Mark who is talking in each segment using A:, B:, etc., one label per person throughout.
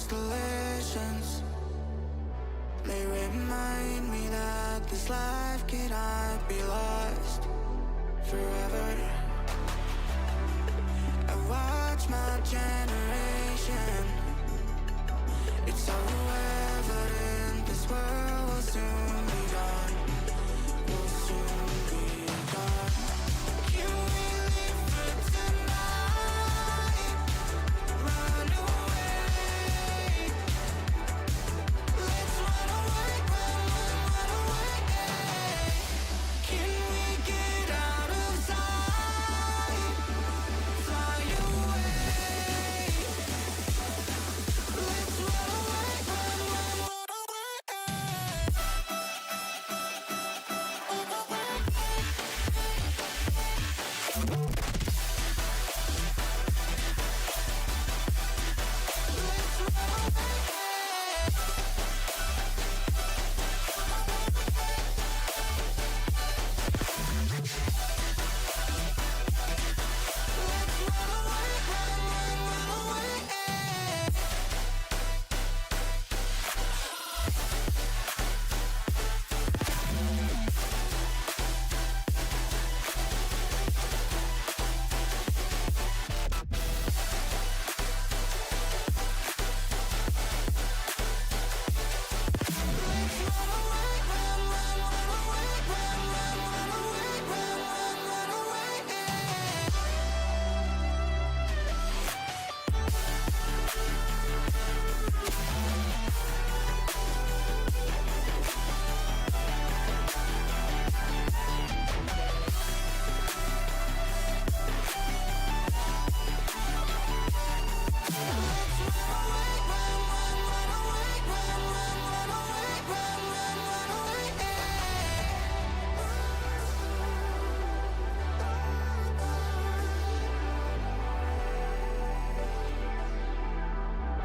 A: constellations. They remind me that this life cannot be lost forever. I watch my generation. It's so evident this world will soon be gone. Will soon be gone. Can we live for tonight? Run away. Let's run away, run away. Can we get out of sight? Fly away.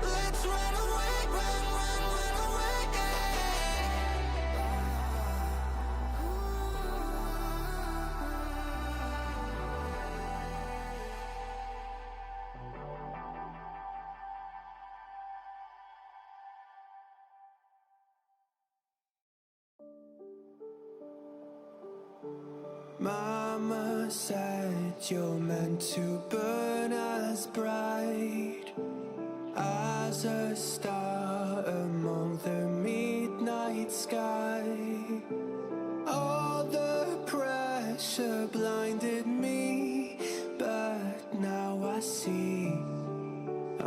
A: Let's run away, run away.
B: Mama said you're meant to burn as bright as a star among the midnight sky. All the pressure blinded me, but now I see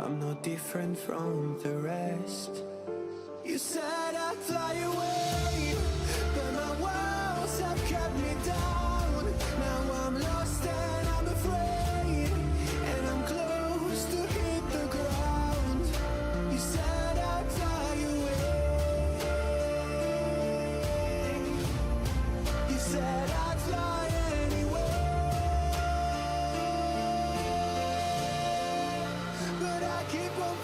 B: I'm no different from the rest. You said I'd fly away, but my walls have kept me down. Now I'm lost and I'm afraid, and I'm close to hit the ground. You said I'd fly away. You said I'd fly anyway, but I keep on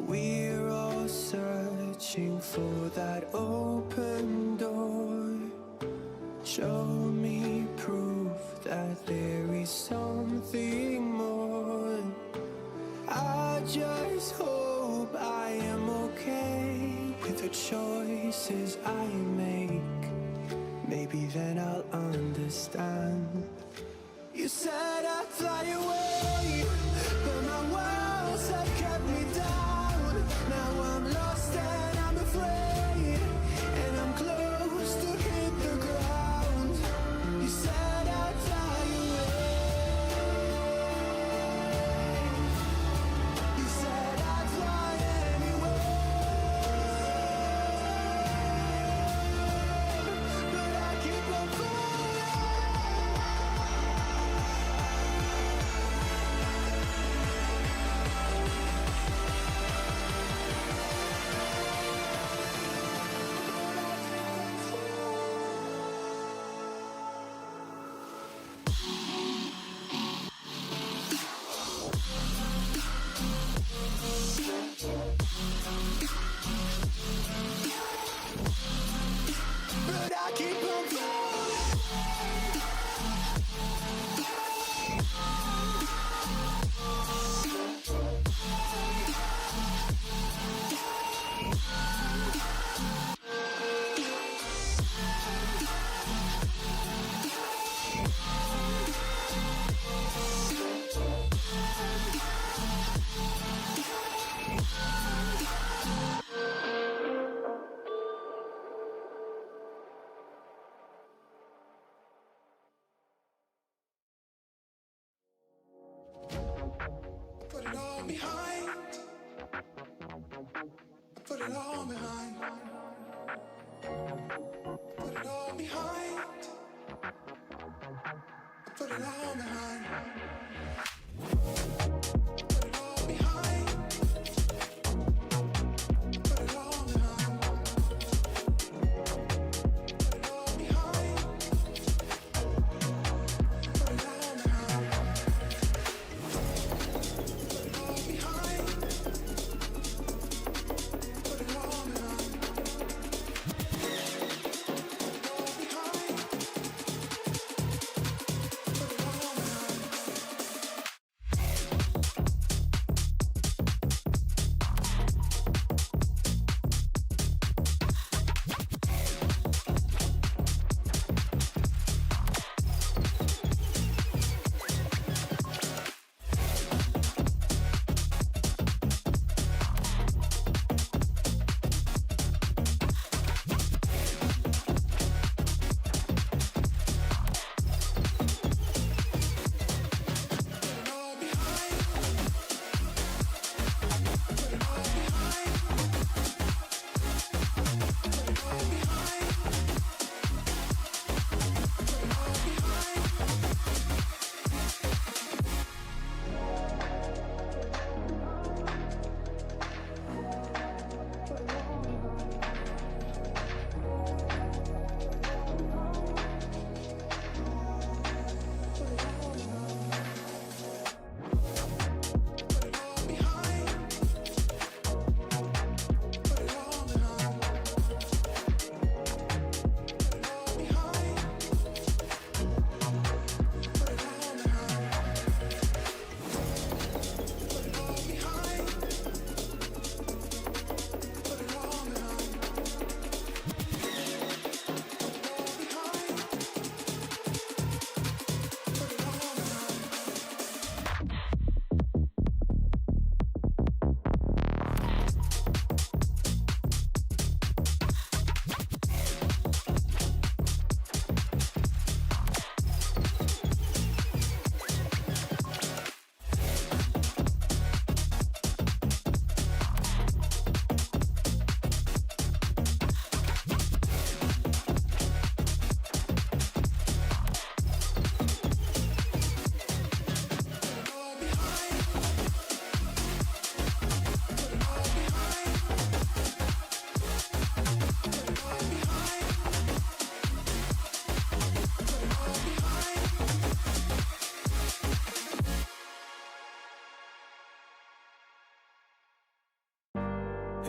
B: We're all searching for that open door. Show me proof that there is something more. I just hope I am okay with the choices I make. Maybe then I'll understand. You said I'd fly away, but my walls have kept me down. Now I'm lost and I'm afraid, and I'm close to hit the ground. You said I'd fly away. You said I'd fly Put it all behind. Put it all behind. Put it all behind. Put it all behind. Put it all behind. Put it all behind. Put it all behind. Put it all behind. Put it all behind. Put it all behind.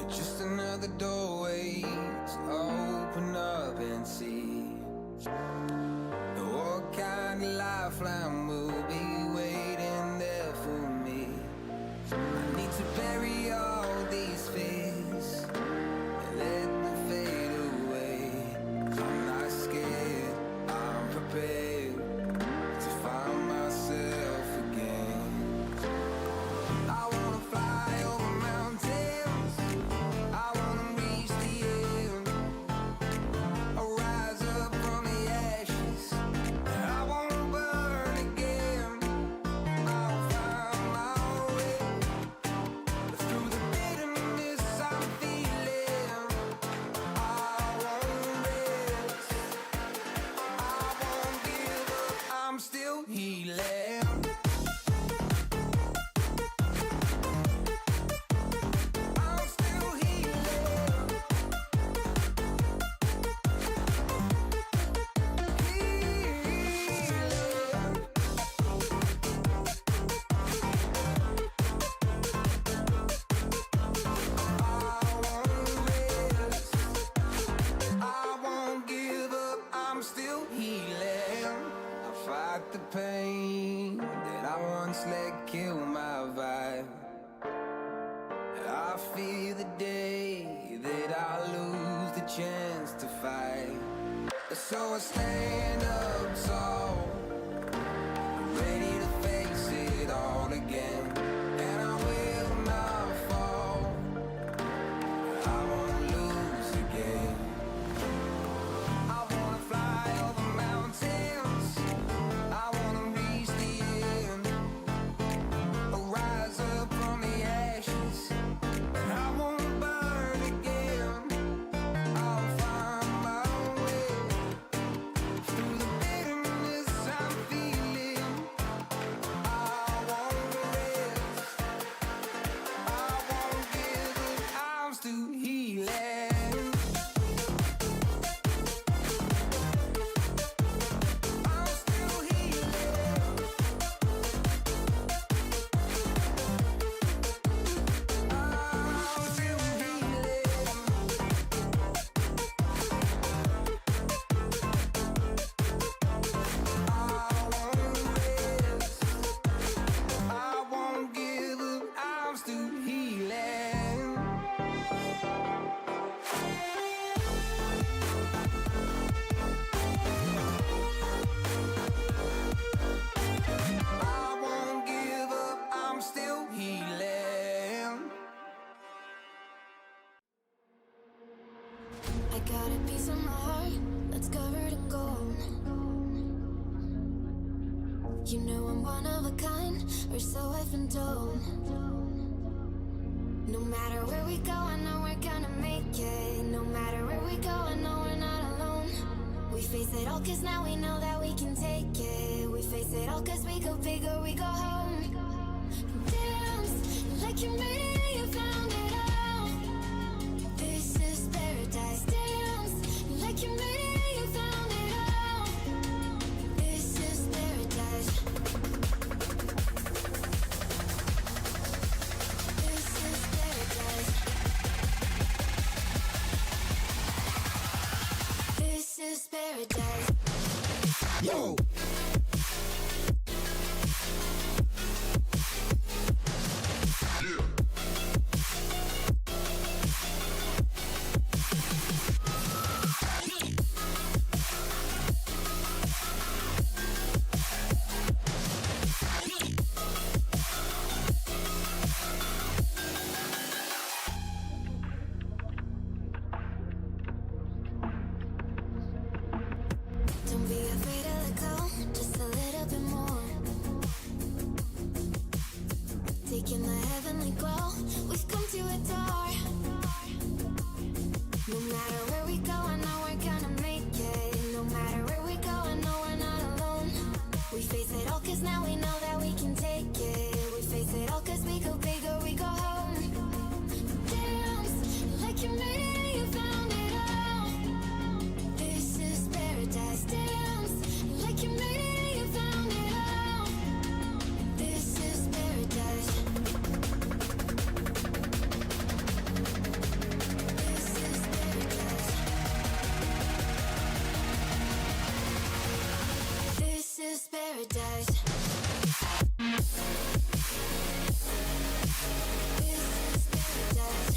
B: Just another doorway to open up and see what kind of lifeline will be waiting there for me. I need to bury all these fears and let them fade away. I'm not scared, I'm prepared to find myself again. I wanna fly over mountains, I wanna reach the chance to fight. So I stand up tall, ready to face it all again. And I will not fall, I won't lose again. I wanna fly over mountains, I wanna reach the end. I'll rise up from the ashes, I won't burn again. I'll find my way through the bitterness I'm feeling. I won't rest, I won't give up, I'm still healing. I'm still healing. I'm still healing. I won't rest, I won't give up, I'm still healing. I won't give up, I'm still healing.
A: I got a piece of my heart that's covered in gold. You know I'm one of a kind, or so I've been told. No matter where we go, I know we're gonna make it. No matter where we go, I know we're not alone. We face it all cause now we know that we can take it. We face it all cause we go big or we go home. Dance like you made it and you found it all. This is paradise. Dance like you made it and you found it all. This is paradise. This is paradise. This is paradise.
B: Yo!
A: Don't be afraid to let go, just a little bit more. Taking the heavenly glow, we've come to adore. No matter where we go, I know we're gonna make it. No matter where we go, I know we're not alone. We face it all cause now we know that we can take it. We face it all cause we go big or we go home. Dance like you made it and you found it all. This is paradise. Dance like you made it and you found it all. This is paradise. This is paradise. This is paradise. This is paradise.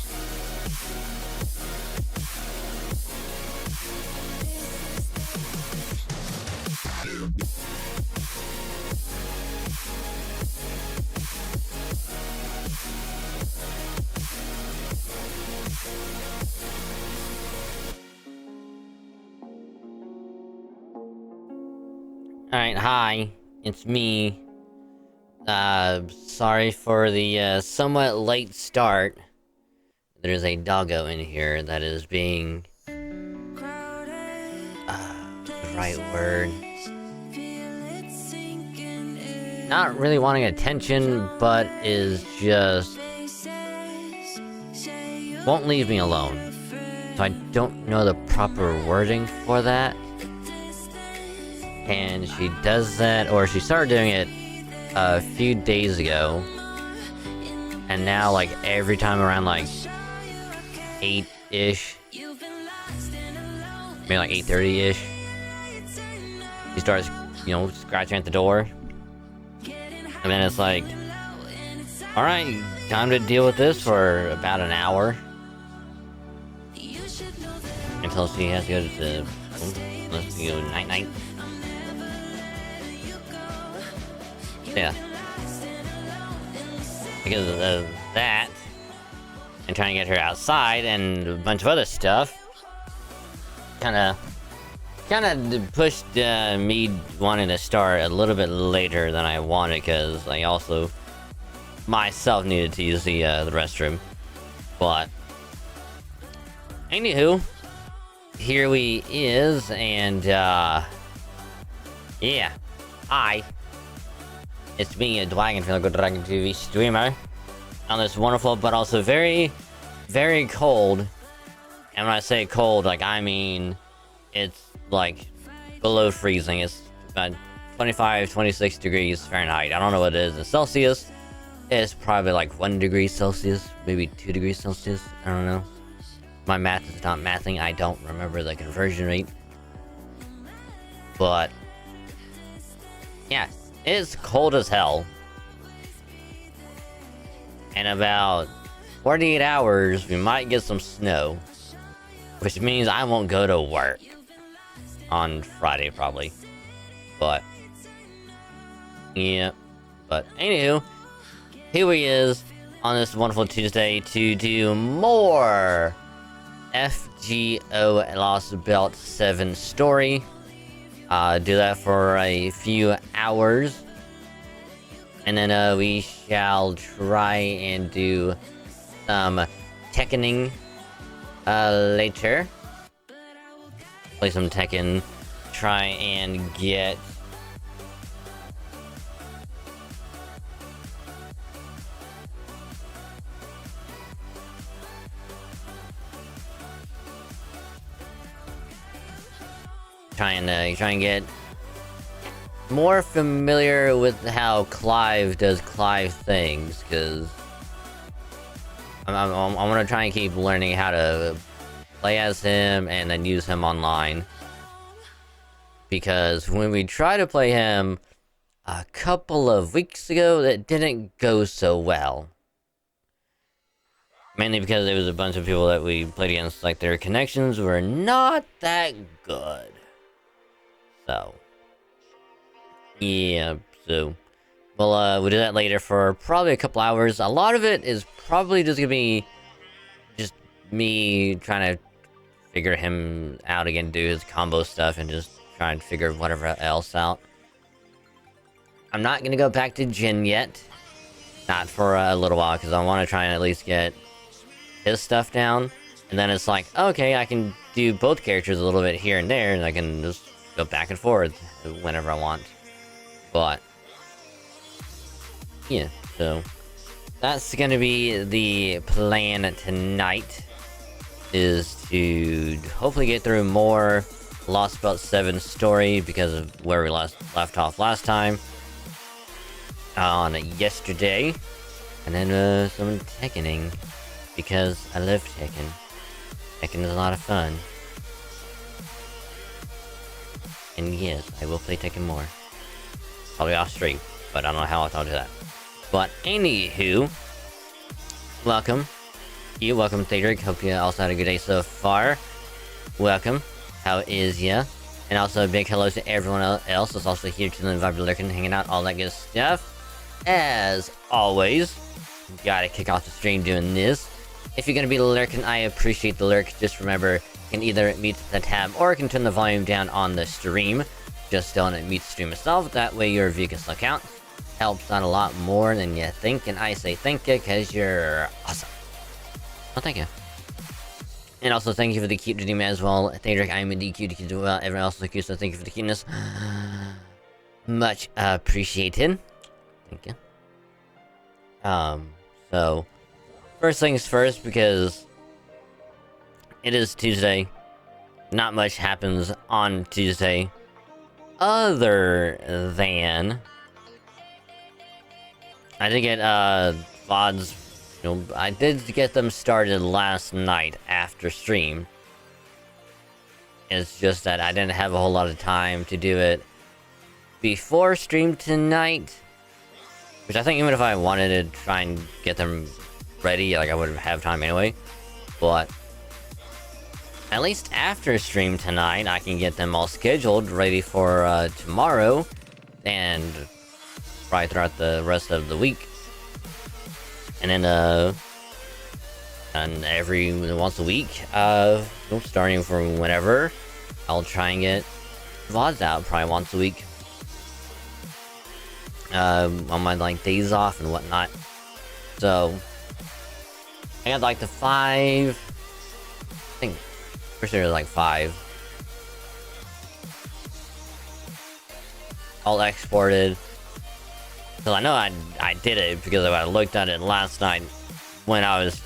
C: Alright, hi, it's me. Sorry for the somewhat late start. There's a doggo in here that is being right word. Not really wanting attention, but is just won't leave me alone. So I don't know the proper wording for that. And she does that, or she started doing it a few days ago. And now, like, every time around, like, 8-ish, maybe like 8:30-ish, she starts, you know, scratching at the door. And then it's like, alright, time to deal with this for about an hour. until she has to go to let's go night. Yeah. Because of that, and trying to get her outside and a bunch of other stuff, kind of pushed me wanting to start a little bit later than I wanted, because I also myself needed to use the restroom. But anywho, here we is, and yeah, it's me, a Dragon from the Dragon TV streamer, on this wonderful but also very, very cold. And when I say cold, like, I mean it's like below freezing. It's about 25, 26 degrees Fahrenheit. I don't know what it is in Celsius. It's probably like 1 degree Celsius, maybe 2 degrees Celsius. I don't know. My math is not mathing. I don't remember the conversion rate. But yeah, it's cold as hell. In about 48 hours, we might get some snow, which means I won't go to work on Friday, probably. But yeah, but anywho, here he is on this wonderful Tuesday to do more FGO Lost Belt 7 story. Do that for a few hours, and then we shall try and do some Tekkening later. Play some Tekken, try and get try and get more familiar with how Clive does Clive things, because I want to try and keep learning how to play as him and then use him online. Because when we tried to play him a couple of weeks ago, that didn't go so well. Mainly because there was a bunch of people that we played against, like, their connections were not that good. So yeah, so we'll do that later for probably a couple hours. A lot of it is probably just gonna be just me trying to figure him out again, do his combo stuff, and just try and figure whatever else out. I'm not gonna go back to Jin yet, not for a little while, because I want to try and at least get his stuff down, and then it's like, okay, I can do both characters a little bit here and there, and I can just go back and forth whenever I want. But yeah, so that's gonna be the plan tonight, is to hopefully get through more Lost Belt 7 story, because of where we left off last time on yesterday, and then some Tekkening, because I love Tekken. Tekken is a lot of fun. And yes, I will play Tekken more. Probably off stream, but I don't know how else I'll do that. But anywho, welcome. Welcome, Cedric. Hope you also had a good day so far. Welcome. How is ya? And also a big hello to everyone else that's also here to the Vibe lurking, hanging out, all that good stuff. As always, gotta kick off the stream doing this. If you're gonna be lurking, I appreciate the lurk. Just remember, you can either mute the tab or you can turn the volume down on the stream. Just don't mute the stream itself, that way your view can still count. Helps out a lot more than you think, and I say thank you because you're awesome. Well, thank you. And also thank you for the cute redeem as well. Cedric, I'm indeed cute as well. Everyone else is cute, so thank you for the cuteness. Much appreciated. Thank you. So first things first, because it is Tuesday. Not much happens on Tuesday, other than I did get VODs. You know, I did get them started last night after stream. It's just that I didn't have a whole lot of time to do it before stream tonight. Which I think even if I wanted to try and get them ready, like, I wouldn't have time anyway. But at least after stream tonight, I can get them all scheduled, ready for tomorrow, and probably throughout the rest of the week. And then and every once a week, starting from whenever, I'll try and get VODs out probably once a week. On my like days off and whatnot. So I got like the 5. I think for sure like 5. All exported. So I know I did it because I looked at it last night when I was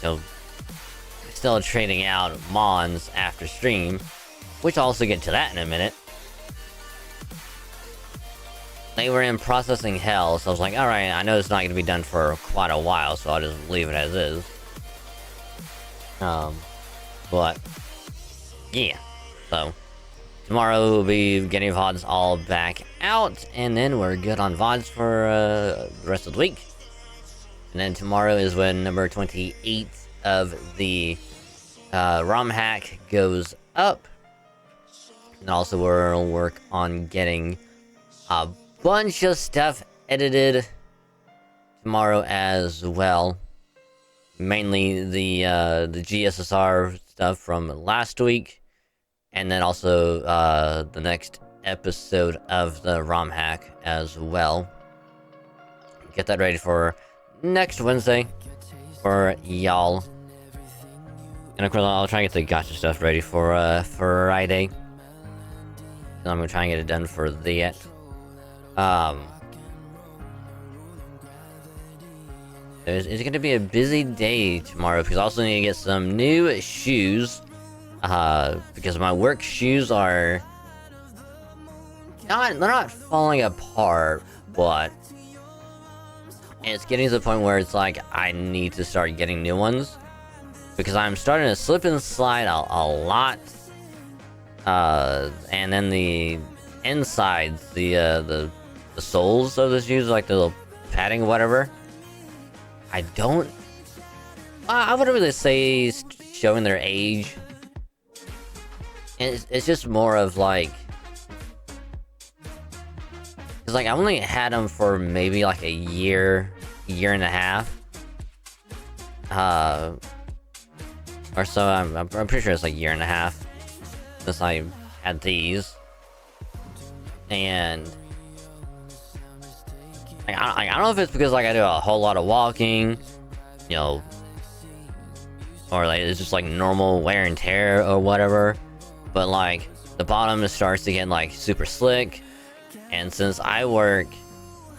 C: still trading out Mons after stream, which I'll also get to that in a minute. They were in processing hell, so I was like, alright, I know it's not going to be done for quite a while, so I'll just leave it as is. But yeah, so tomorrow we'll be getting VODs all back out, and then we're good on VODs for the rest of the week. And then tomorrow is when number 28 of the ROM hack goes up. And also we'll work on getting a bunch of stuff edited tomorrow as well. Mainly the GSSR stuff from last week, and then also the next episode of the ROM hack as well. Get that ready for next Wednesday for y'all. And of course I'll try and get the gacha stuff ready for Friday. And I'm gonna try and get it done for that. It's going to be a busy day tomorrow because I also need to get some new shoes. Because my work shoes are they're not falling apart, but it's getting to the point where it's like I need to start getting new ones because I'm starting to slip and slide a lot. And then the insides, the soles of the shoes, like the little padding or whatever, I wouldn't really say showing their age. And it's just more of like, it's like I only had them for maybe like a year and a half, or so. I'm pretty sure it's like a year and a half since I had these, and I don't know if it's because like I do a whole lot of walking, you know, or like it's just like normal wear and tear or whatever. But like the bottom starts to get like super slick, and since I work,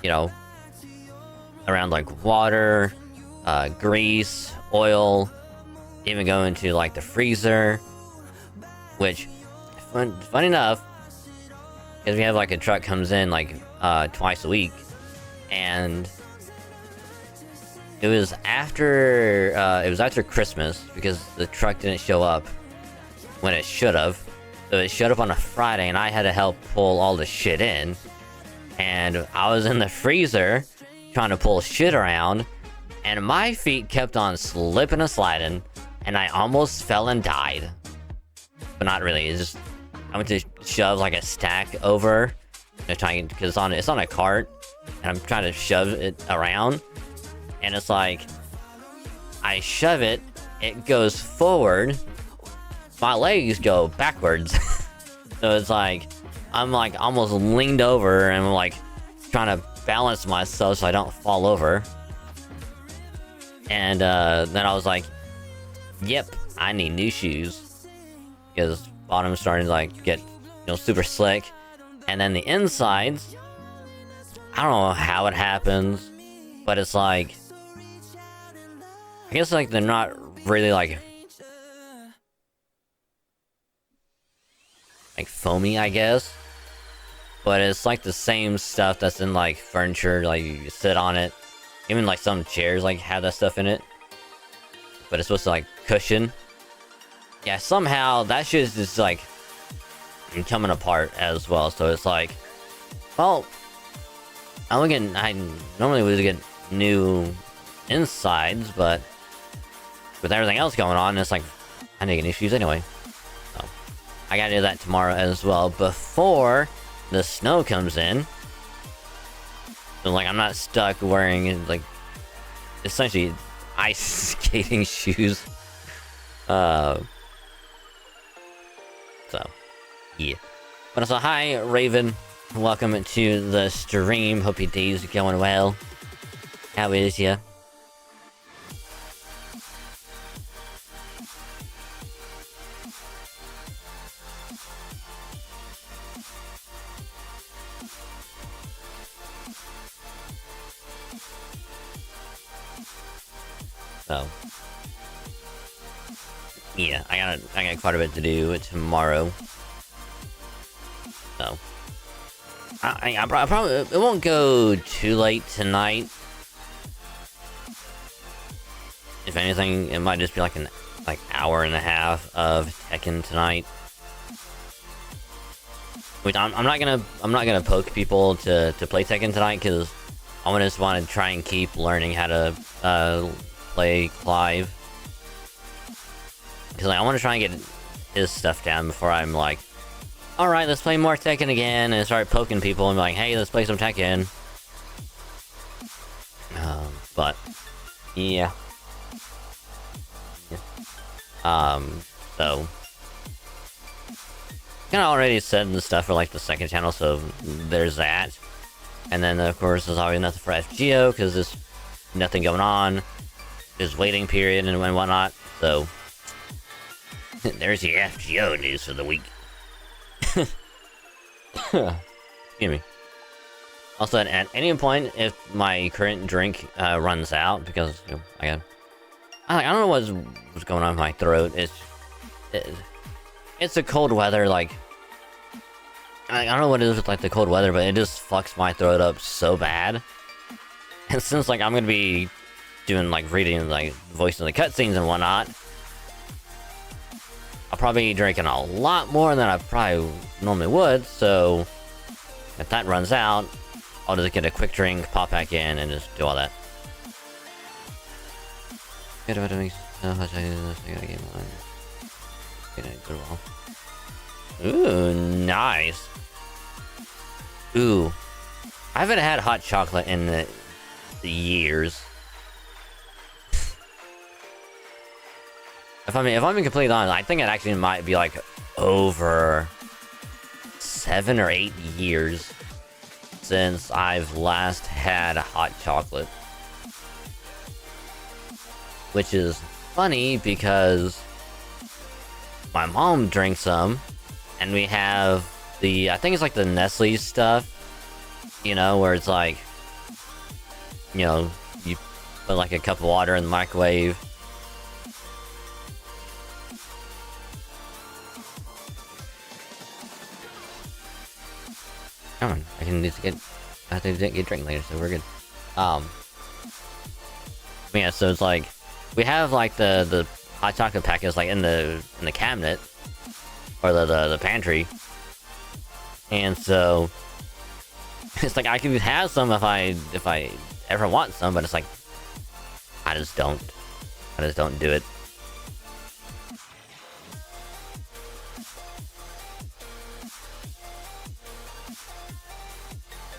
C: you know, around like water, grease, oil, even going to like the freezer, which fun enough, because we have like a truck comes in like twice a week, and it was after Christmas because the truck didn't show up when it should have. So it showed up on a Friday, and I had to help pull all the shit in. And I was in the freezer trying to pull shit around, and my feet kept on slipping and sliding, and I almost fell and died. But not really. It's just I went to shove like a stack over, trying because it's on a cart, and I'm trying to shove it around, and it's like I shove it, it goes forward. My legs go backwards. So it's like I'm like almost leaned over and I'm like trying to balance myself so I don't fall over. And then I was like, yep, I need new shoes because bottom's starting to like get, you know, super slick, and then the insides, I don't know how it happens, but it's like I guess like they're not really like foamy, I guess, but it's like the same stuff that's in like furniture, like you sit on it, even like some chairs like have that stuff in it, but it's supposed to like cushion. Yeah, somehow that shit is just like coming apart as well. So it's like, well, I normally would get new insides, but with everything else going on, it's like I need new shoes anyway. So I gotta do that tomorrow as well, before the snow comes in. So, like, I'm not stuck wearing, like, essentially ice skating shoes. So, yeah. But also, hi, Raven. Welcome to the stream. Hope your day's going well. How is ya? So, yeah, I got quite a bit to do tomorrow. So, I probably, it won't go too late tonight. If anything, it might just be like an hour and a half of Tekken tonight. Which I'm not gonna poke people to play Tekken tonight, because I just want to try and keep learning how to play Clive. Because I want to try and get his stuff down before I'm like, alright, let's play more Tekken again, and start poking people and be like, hey, let's play some Tekken. But, yeah. So, kind of already said the stuff for like the second channel, so there's that. And then of course there's always nothing for FGO, because there's nothing going on. There's waiting period and whatnot, so there's the FGO news for the week. Excuse me. Also, at any point, if my current drink runs out, because you know, I don't know what's going on with my throat. It's the cold weather. Like, I don't know what it is with like the cold weather, but it just fucks my throat up so bad. And since like I'm gonna be doing like reading, like voicing the cutscenes and whatnot, I'll probably be drinking a lot more than I probably normally would. So if that runs out, I'll just get a quick drink, pop back in, and just do all that. Ooh, nice. Ooh, I haven't had hot chocolate in the years. If I'm being completely honest, I think it actually might be like over 7 or 8 years since I've last had hot chocolate. Which is funny because my mom drinks some, and we have the, I think it's like the Nestle stuff, you know, where it's like, you know, you put like a cup of water in the microwave. Come on, I have to get a drink later, so we're good. Yeah, so it's like, we have like the hot chocolate packets like in the cabinet, or the pantry, and so it's like I could have some if I ever want some, but it's like I just don't do it.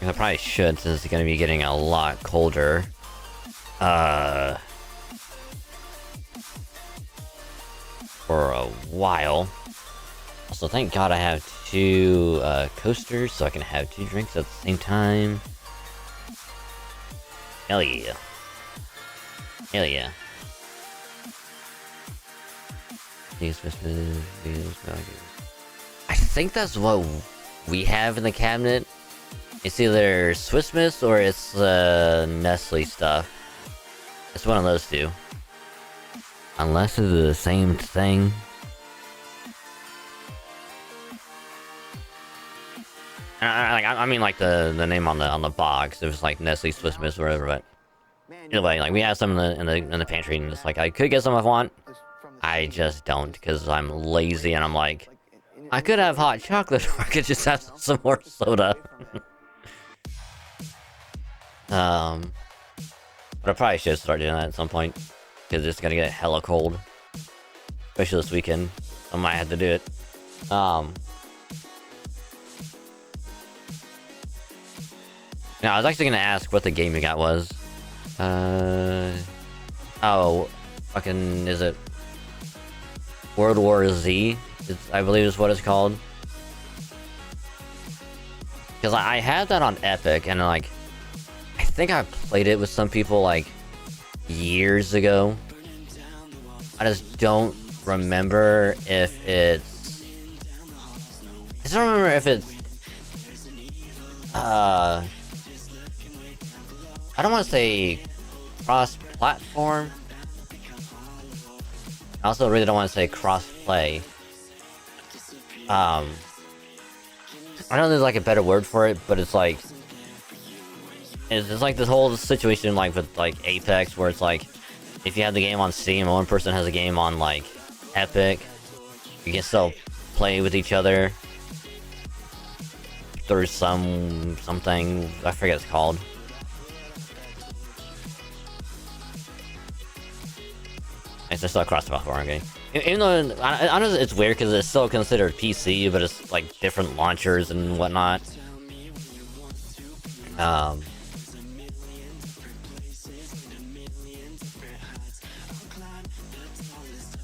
C: I probably should, since it's gonna be getting a lot colder. For a while. Also, thank God I have 2 coasters, so I can have 2 drinks at the same time. Hell yeah. Hell yeah. I think that's what we have in the cabinet. It's either Swiss Miss or it's Nestle stuff. It's one of those two. Unless it's the same thing. I mean like the name on the box. It was like Nestle, Swiss Miss, or whatever. But either way, like we have some in the pantry, and it's like I could get some if I want. I just don't, because I'm lazy, and I'm like, I could have hot chocolate, or I could just have some more soda. But I probably should start doing that at some point, because it's gonna get hella cold, especially this weekend. I might have to do it. Now I was actually gonna ask what the game you got was. Oh, fucking, is it World War Z? I believe is what it's called. Because I had that on Epic, and like, I think I played it with some people like years ago. I just don't remember if it's. I don't remember if it's. I don't want to say cross-platform. I also really don't want to say cross-play. I know there's like a better word for it, but it's like it's like this whole situation like with like Apex, where it's like if you have the game on Steam and one person has a game on like Epic, you can still play with each other through something I forget it's called. It's just a cross-platform game. Even though I know it's weird because it's still considered PC, but it's like different launchers and whatnot. Oh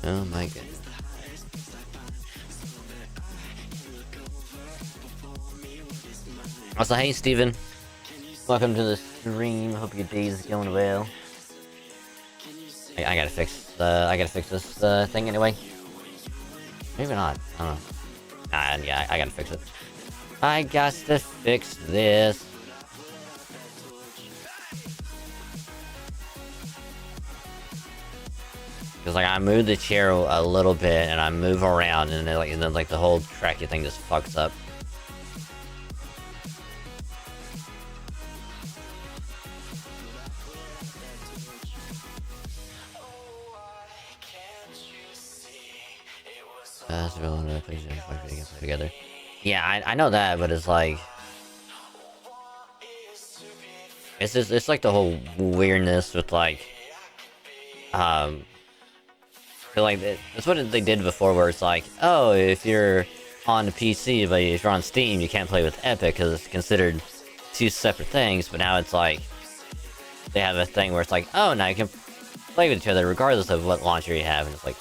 C: my goodness. Also, hey Steven. Welcome to the stream. Hope your day is going well. I gotta fix this thing anyway. Maybe not. I don't know. Yeah, I gotta fix it. I got to fix this. Cause like I move the chair a little bit and I move around and then like the whole tracky thing just fucks up. Together. Yeah, I know that, but it's like it's like the whole weirdness with like that's what they did before, where it's like, oh, if you're on the PC but if you're on Steam you can't play with Epic because it's considered two separate things. But now it's like they have a thing where it's like, oh, now you can play with each other regardless of what launcher you have, and it's like,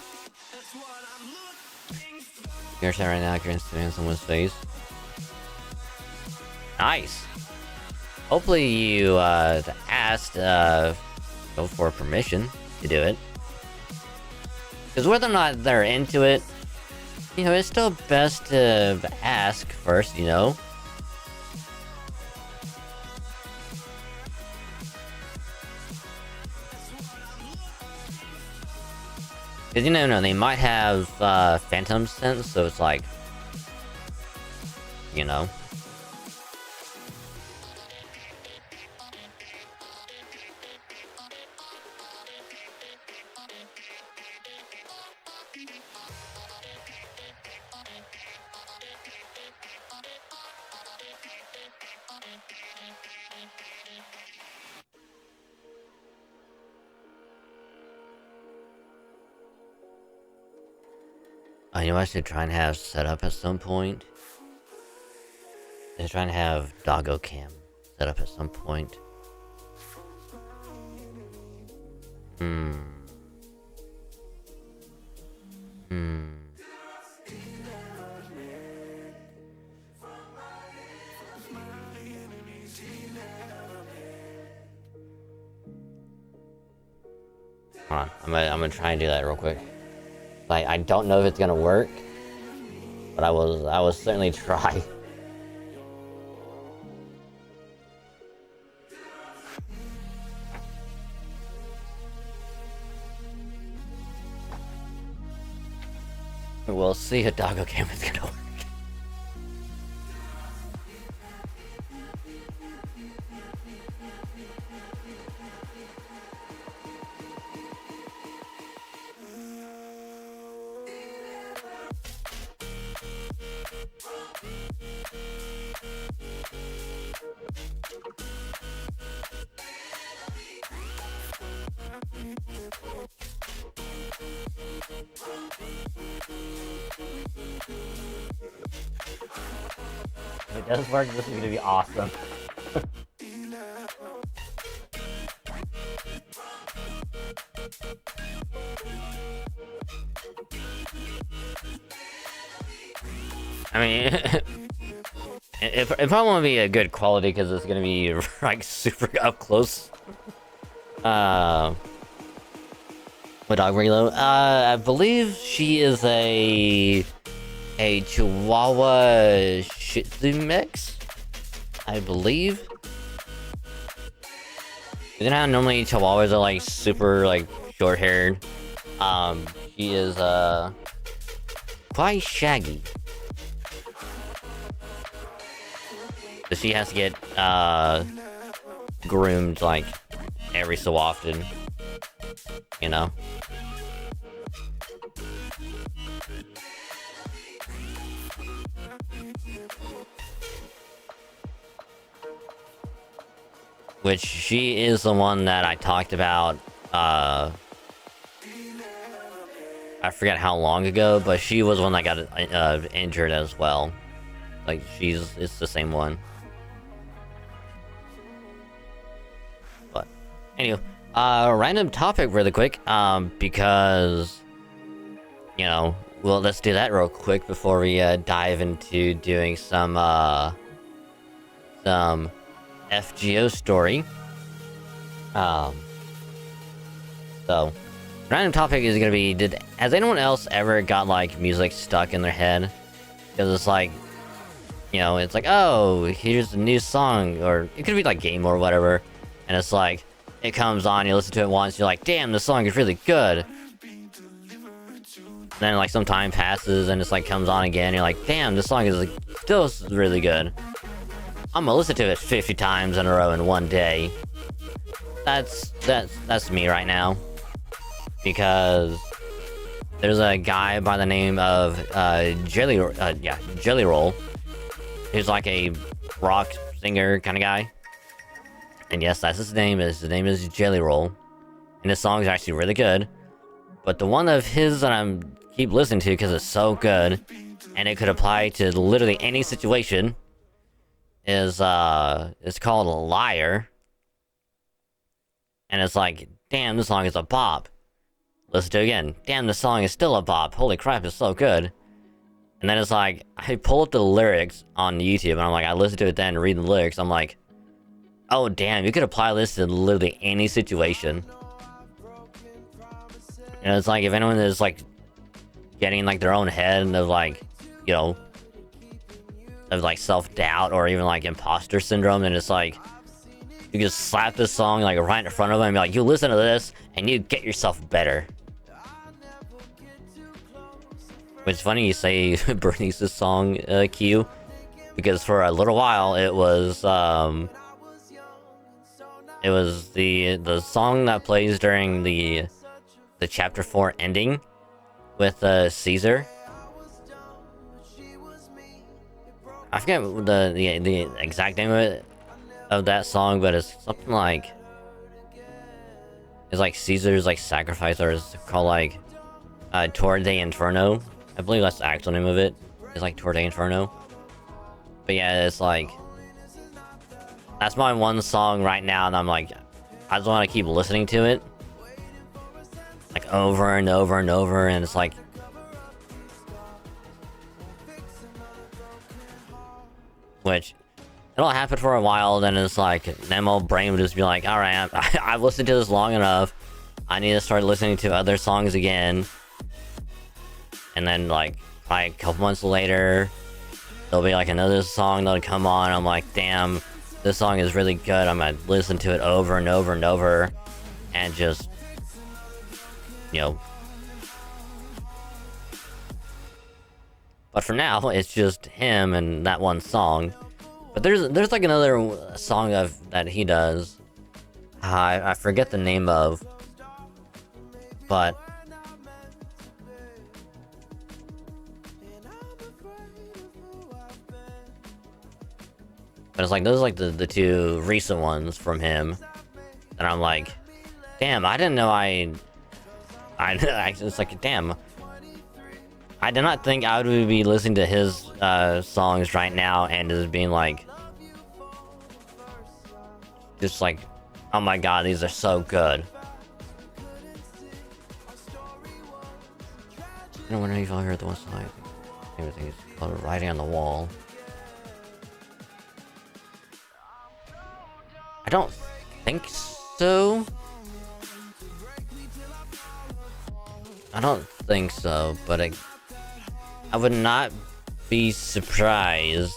C: you're saying right now, you're in someone's face. Nice. Hopefully you asked go for permission to do it. Because whether or not they're into it, you know, it's still best to ask first, you know. Because you never know, they might have phantom sense, so it's like, you know. You know what I should try and have set up at some point? I should try and have Doggo Cam set up at some point. Hold on, I'm gonna try and do that real quick. Like, I don't know if it's gonna work, but I will certainly try. We'll see if Doggo Cam is gonna work. If it does work, this is gonna be awesome. I mean, it probably won't be a good quality because it's gonna be like super up close. With Dog Reload, I believe she is a Chihuahua Shih Tzu mix. I believe. You know how normally Chihuahuas are like super like short haired. She is quite shaggy. So she has to get groomed like every so often, you know. Which she is the one that I talked about, I forget how long ago, but she was one that got injured as well. Like, it's the same one. But, anyway, random topic really quick, because, you know, well, let's do that real quick before we, dive into doing some FGO story. So, random topic is gonna be, has anyone else ever got, like, music stuck in their head? Because it's like, you know, it's like, oh, here's a new song, or it could be like game or whatever, and it's like, it comes on, you listen to it once, you're like, damn, this song is really good. Then like some time passes and it's like comes on again, and you're like, damn, this song is like, still really good. I'm gonna listen to it 50 times in a row in one day. That's me right now. Because there's a guy by the name of Jelly Roll, who's like a rock singer kind of guy. And yes, that's his name. His name is Jelly Roll. And this song is actually really good. But the one of his that I'm keep listening to because it's so good, and it could apply to literally any situation, is it's called Liar. And it's like, damn, this song is a bop. Listen to it again. Damn, this song is still a bop. Holy crap, it's so good. And then it's like, I pull up the lyrics on YouTube, and I'm like, I listen to it then, read the lyrics, I'm like, oh damn, you could apply this to literally any situation. And it's like, if anyone is like getting like their own head of like, you know, of like self-doubt or even like imposter syndrome, and it's like, you just slap this song like right in front of them and be like, you listen to this and you get yourself better. Which is funny you say Bernice's song, Q, because for a little while it was the song that plays during the chapter 4 ending with Caesar. I forget the exact name of that song, but it's something like, it's like Caesar's like sacrifice, or it's called like Tour de Inferno. I believe that's the actual name of it. It's like Tour de Inferno. But yeah, it's like, that's my one song right now, and I'm like, I just want to keep listening to it like over and over and over, and it's like, which it'll happen for a while, then it's like, then my brain would just be like, alright, I've listened to this long enough, I need to start listening to other songs again. And then like probably a couple months later, there'll be like another song that'll come on, I'm like, damn, this song is really good, I'm gonna listen to it over and over and over, and just, you know. But for now, it's just him and that one song. But there's like another song that he does, I forget the name of, but it's like, those are like the two recent ones from him, and I'm like, damn, I didn't know I it's like, damn, I did not think I would be listening to his songs right now and just being like, just like, oh my god, these are so good. I don't know if I heard the one side. Everything is called Writing on the Wall. I don't think so. I don't think so, but I would not be surprised.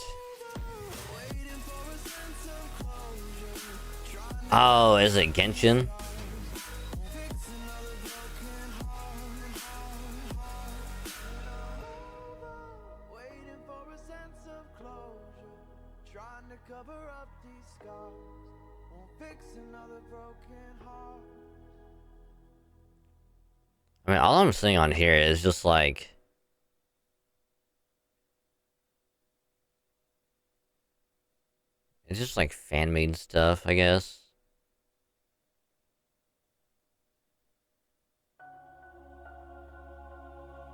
C: Oh, is it Genshin? I mean, all I'm seeing on here is just like... It's just like fan-made stuff, I guess.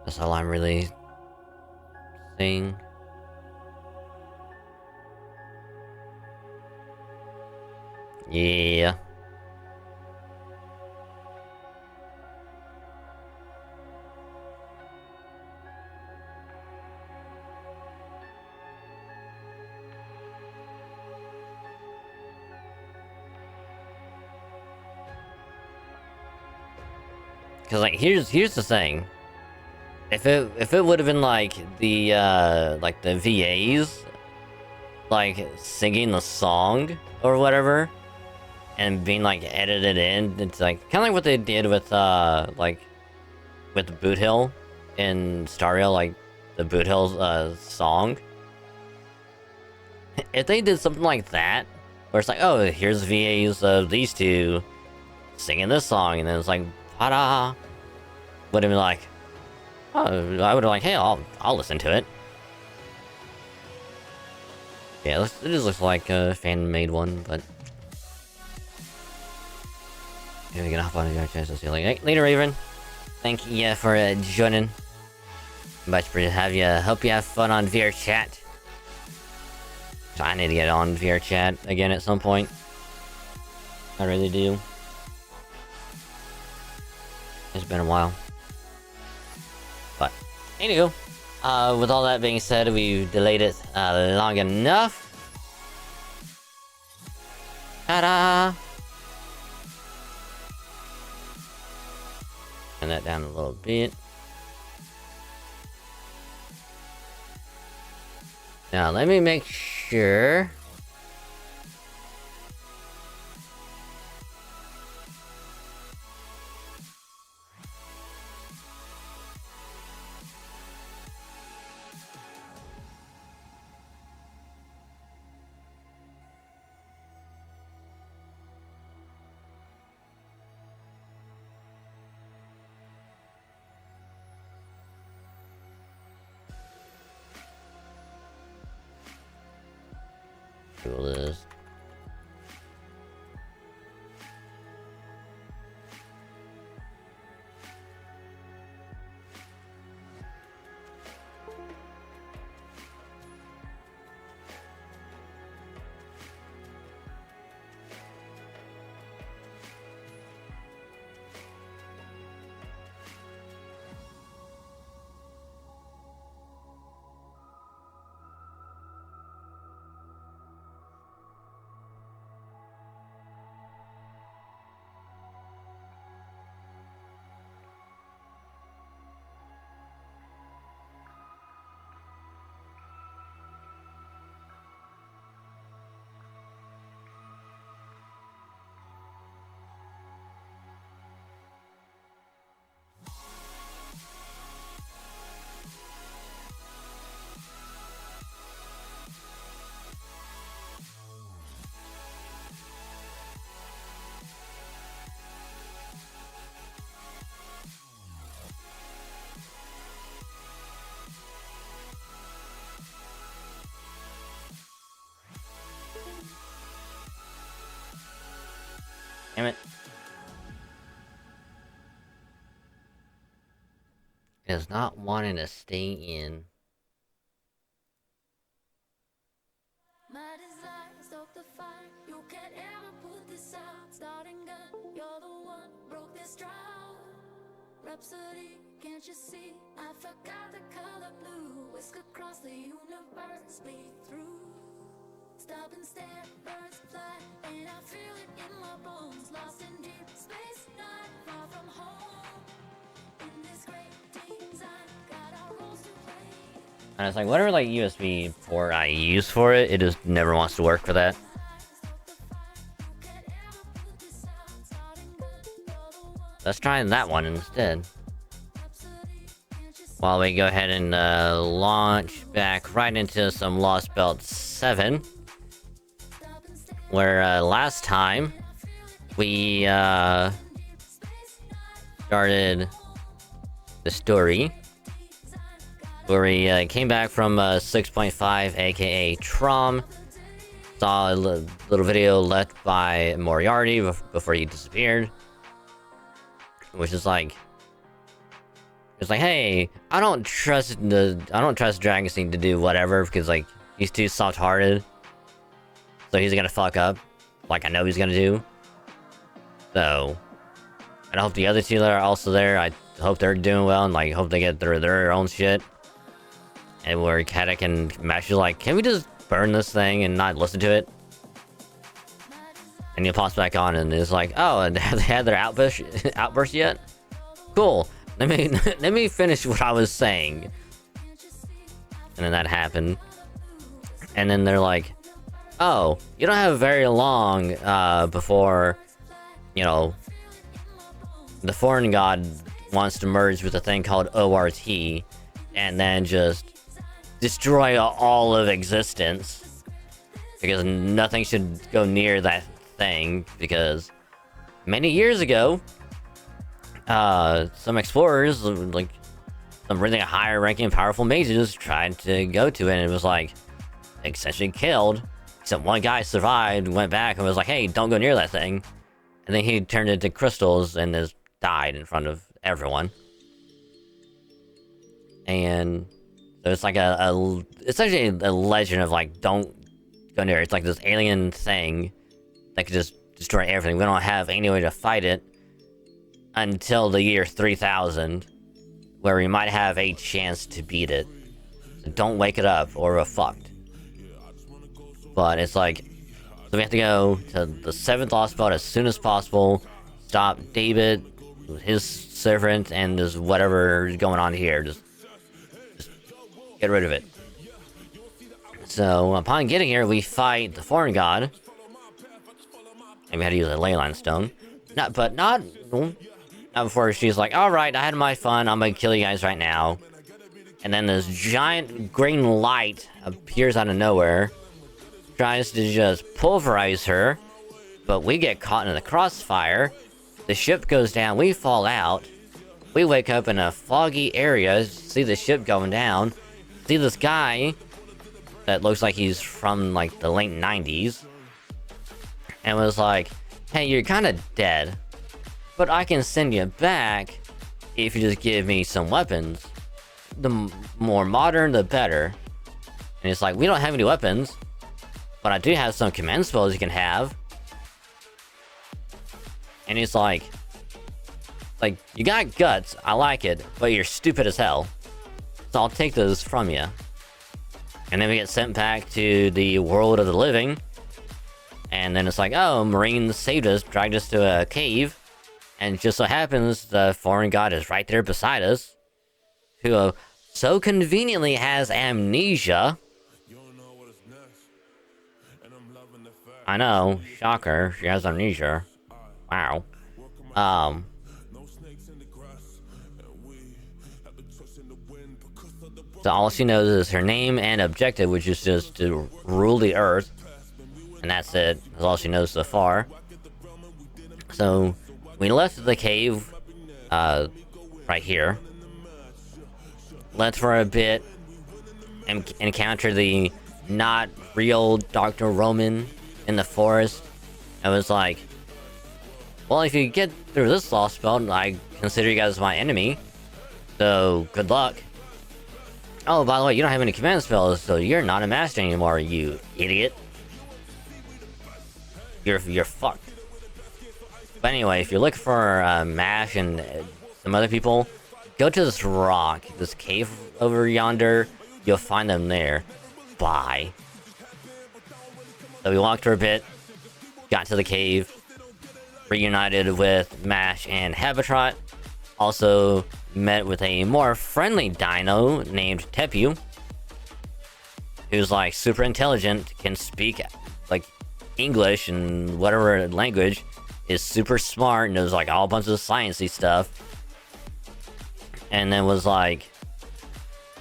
C: That's all I'm really seeing. Yeah. Cause like here's the thing. If it would have been like the VAs like singing the song or whatever and being like edited in, it's like kinda like what they did with like with Boot Hill in Stario, like the Boot Hill song. If they did something like that, where it's like, oh, here's VAs of these two singing this song, and then it's like, ta-da, would have been like, oh, I would have like, hey, I'll listen to it. Yeah, it just looks like a fan-made one, but yeah, we're gonna hop on and chance to see like later, Raven. Thank you for joining. Much to have you. Hope you have fun on VR chat. So I need to get on VR chat again at some point. I really do. It's been a while. But anywho, with all that being said, we've delayed it long enough. Ta-da! Turn that down a little bit. Now let me make sure. Cool this. Damn it. is not wanting to stay in.
A: My desire, stoke the fire. You can't ever put this out. Starting gun, you're the one broke this drought. Rhapsody, can't you see? I forgot the color blue. Whisk across the universe, bleed through. Stop and stare, birds fly, and I feel it in my bones. Lost in deep space, not far from home. In this great design, got our roles to play.
C: And it's like, whatever like USB port I use for it, it just never wants to work for that. Let's try that one instead. While we go ahead and launch back right into some Lost Belt 7. Where last time we started the story. Where we came back from 6.5, aka Trom. Saw a little video left by Moriarty before he disappeared. Which is like... It's like, hey, I don't trust Dragon Seed to do whatever, because like, he's too soft-hearted. So he's gonna fuck up, like I know he's gonna do. So... And I hope the other two that are also there, I hope they're doing well, and like, hope they get through their own shit. And where Katak and Mash is like, can we just burn this thing and not listen to it? And he pops back on and is like, oh, and have they had their outburst yet? Cool. Let me finish what I was saying. And then that happened. And then they're like, oh, you don't have very long before, you know, the foreign god wants to merge with a thing called ORT and then just destroy all of existence, because nothing should go near that thing, because many years ago some explorers, like some really higher ranking powerful mages, tried to go to it, and it was like essentially killed, except one guy survived, went back and was like, hey, don't go near that thing, and then he turned into crystals and just died in front of everyone. And so it's like it's actually a legend of like, don't go near it. It's like this alien thing that could just destroy everything. We don't have any way to fight it until the year 3000, where we might have a chance to beat it. So don't wake it up or we're fucked. But it's like, so we have to go to the 7th Lost Belt as soon as possible, stop David, his servant, and just whatever is going on here. Just get rid of it. So, upon getting here, we fight the foreign god. And we had to use a ley line stone. Not before she's like, alright, I had my fun, I'm gonna kill you guys right now. And then this giant green light appears out of nowhere. Tries to just pulverize her. But we get caught in the crossfire. The ship goes down, we fall out. We wake up in a foggy area, see the ship going down. See this guy that looks like he's from like the late 90s, and was like, hey, you're kind of dead, but I can send you back if you just give me some weapons. The more modern, the better. And it's like, we don't have any weapons, but I do have some command spells you can have. And he's like, you got guts, I like it, but you're stupid as hell. So I'll take those from you. And then we get sent back to the world of the living. And then it's like, oh, Marines saved us, dragged us to a cave. And it just so happens the foreign god is right there beside us. Who so conveniently has amnesia. I know, shocker, she has amnesia. Wow. So all she knows is her name and objective, which is just to rule the earth. And that's it. That's all she knows so far. So, we left the cave, right here. Left for a bit. And encountered the not real Dr. Roman in the forest. I was like, well, if you get through this Lost Belt, I consider you guys my enemy. So, good luck. Oh, by the way, you don't have any command spells, so you're not a master anymore, you idiot. You're fucked. But anyway, if you're looking for Mash and some other people, go to this rock, this cave over yonder. You'll find them there. Bye. So we walked for a bit, got to the cave, reunited with Mash and Habitrot. Also met with a more friendly dino named Tepu, who's like super intelligent, can speak like English and whatever language, is super smart, knows like all bunch of sciencey stuff. And then was like,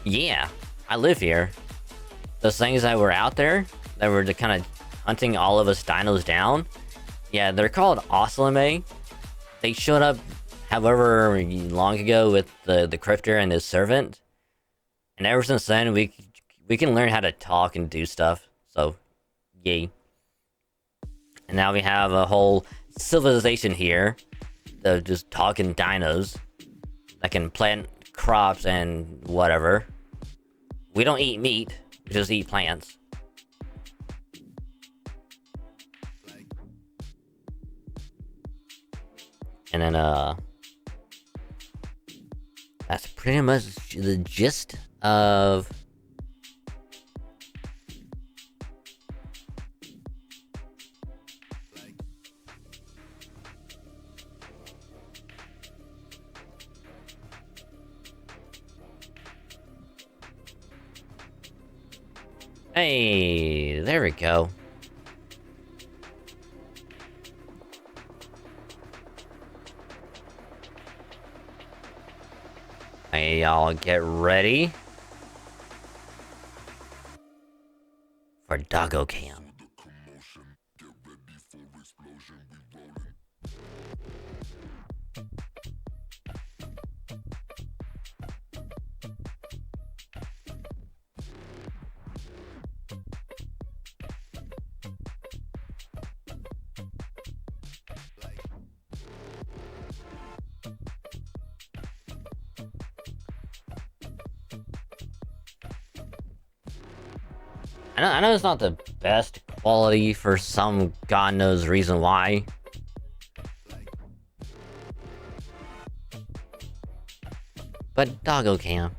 C: yeah, I live here. Those things that were out there that were kind of hunting all of us dinos down, yeah, they're called Oslime. They showed up however long ago with the Cryptor and his servant, and ever since then we can learn how to talk and do stuff. So, yay! And now we have a whole civilization here of just talking dinos that can plant crops and whatever. We don't eat meat; we just eat plants. And then that's pretty much the gist of Hey, there we go. Hey, y'all, get ready for Doggo Cam. I know it's not the best quality for some god knows reason why. But Doggo Cam.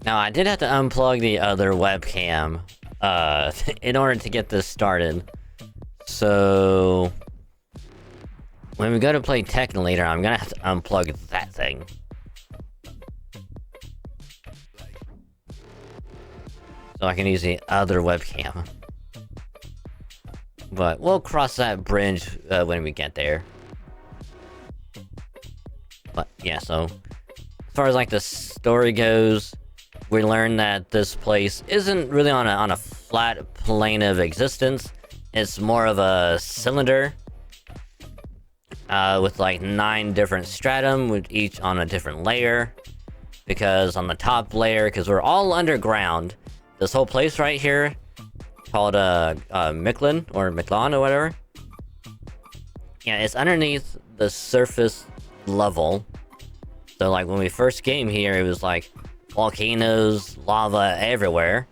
C: Now, I did have to unplug the other webcam, in order to get this started. So, when we go to play Tekken later, I'm gonna have to unplug that thing. So I can use the other webcam. But we'll cross that bridge, when we get there. But, yeah, so, as far as, like, the story goes, we learn that this place isn't really on a flat plane of existence. It's more of a cylinder, with like 9 different stratum, with each on a different layer. Because on the top layer, because we're all underground, this whole place right here, called Mictlan or whatever. Yeah, it's underneath the surface level. So like when we first came here, it was like volcanoes, lava everywhere.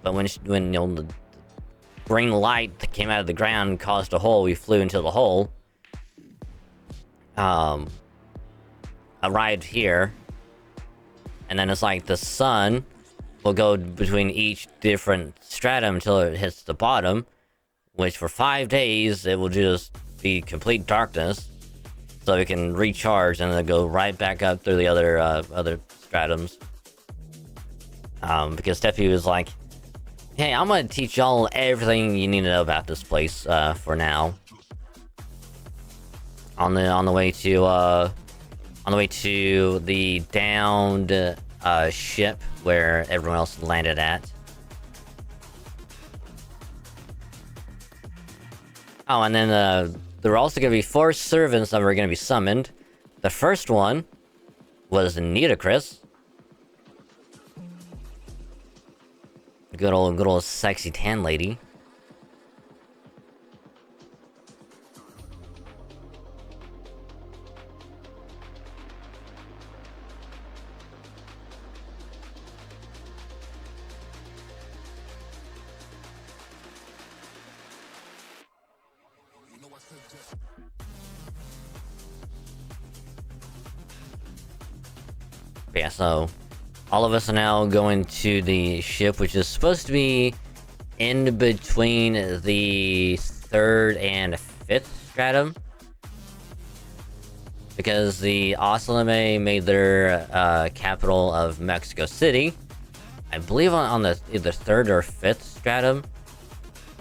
C: But when you know, the green light that came out of the ground caused a hole, we flew into the hole. Arrived here, and then it's like the sun will go between each different stratum until it hits the bottom, which for 5 days it will just be complete darkness, so it can recharge and then go right back up through the other stratums. Because Steffi was like, "Hey, I'm gonna teach y'all everything you need to know about this place for now." On the way to the downed ship where everyone else landed at. Oh, and then there were also going to be 4 servants that were going to be summoned. The first one was Nitocris. Good old sexy tan lady. Yeah, so all of us are now going to the ship, which is supposed to be in between the 3rd and 5th stratum, because the Oslame made their capital of Mexico City, I believe, on the either 3rd or 5th stratum,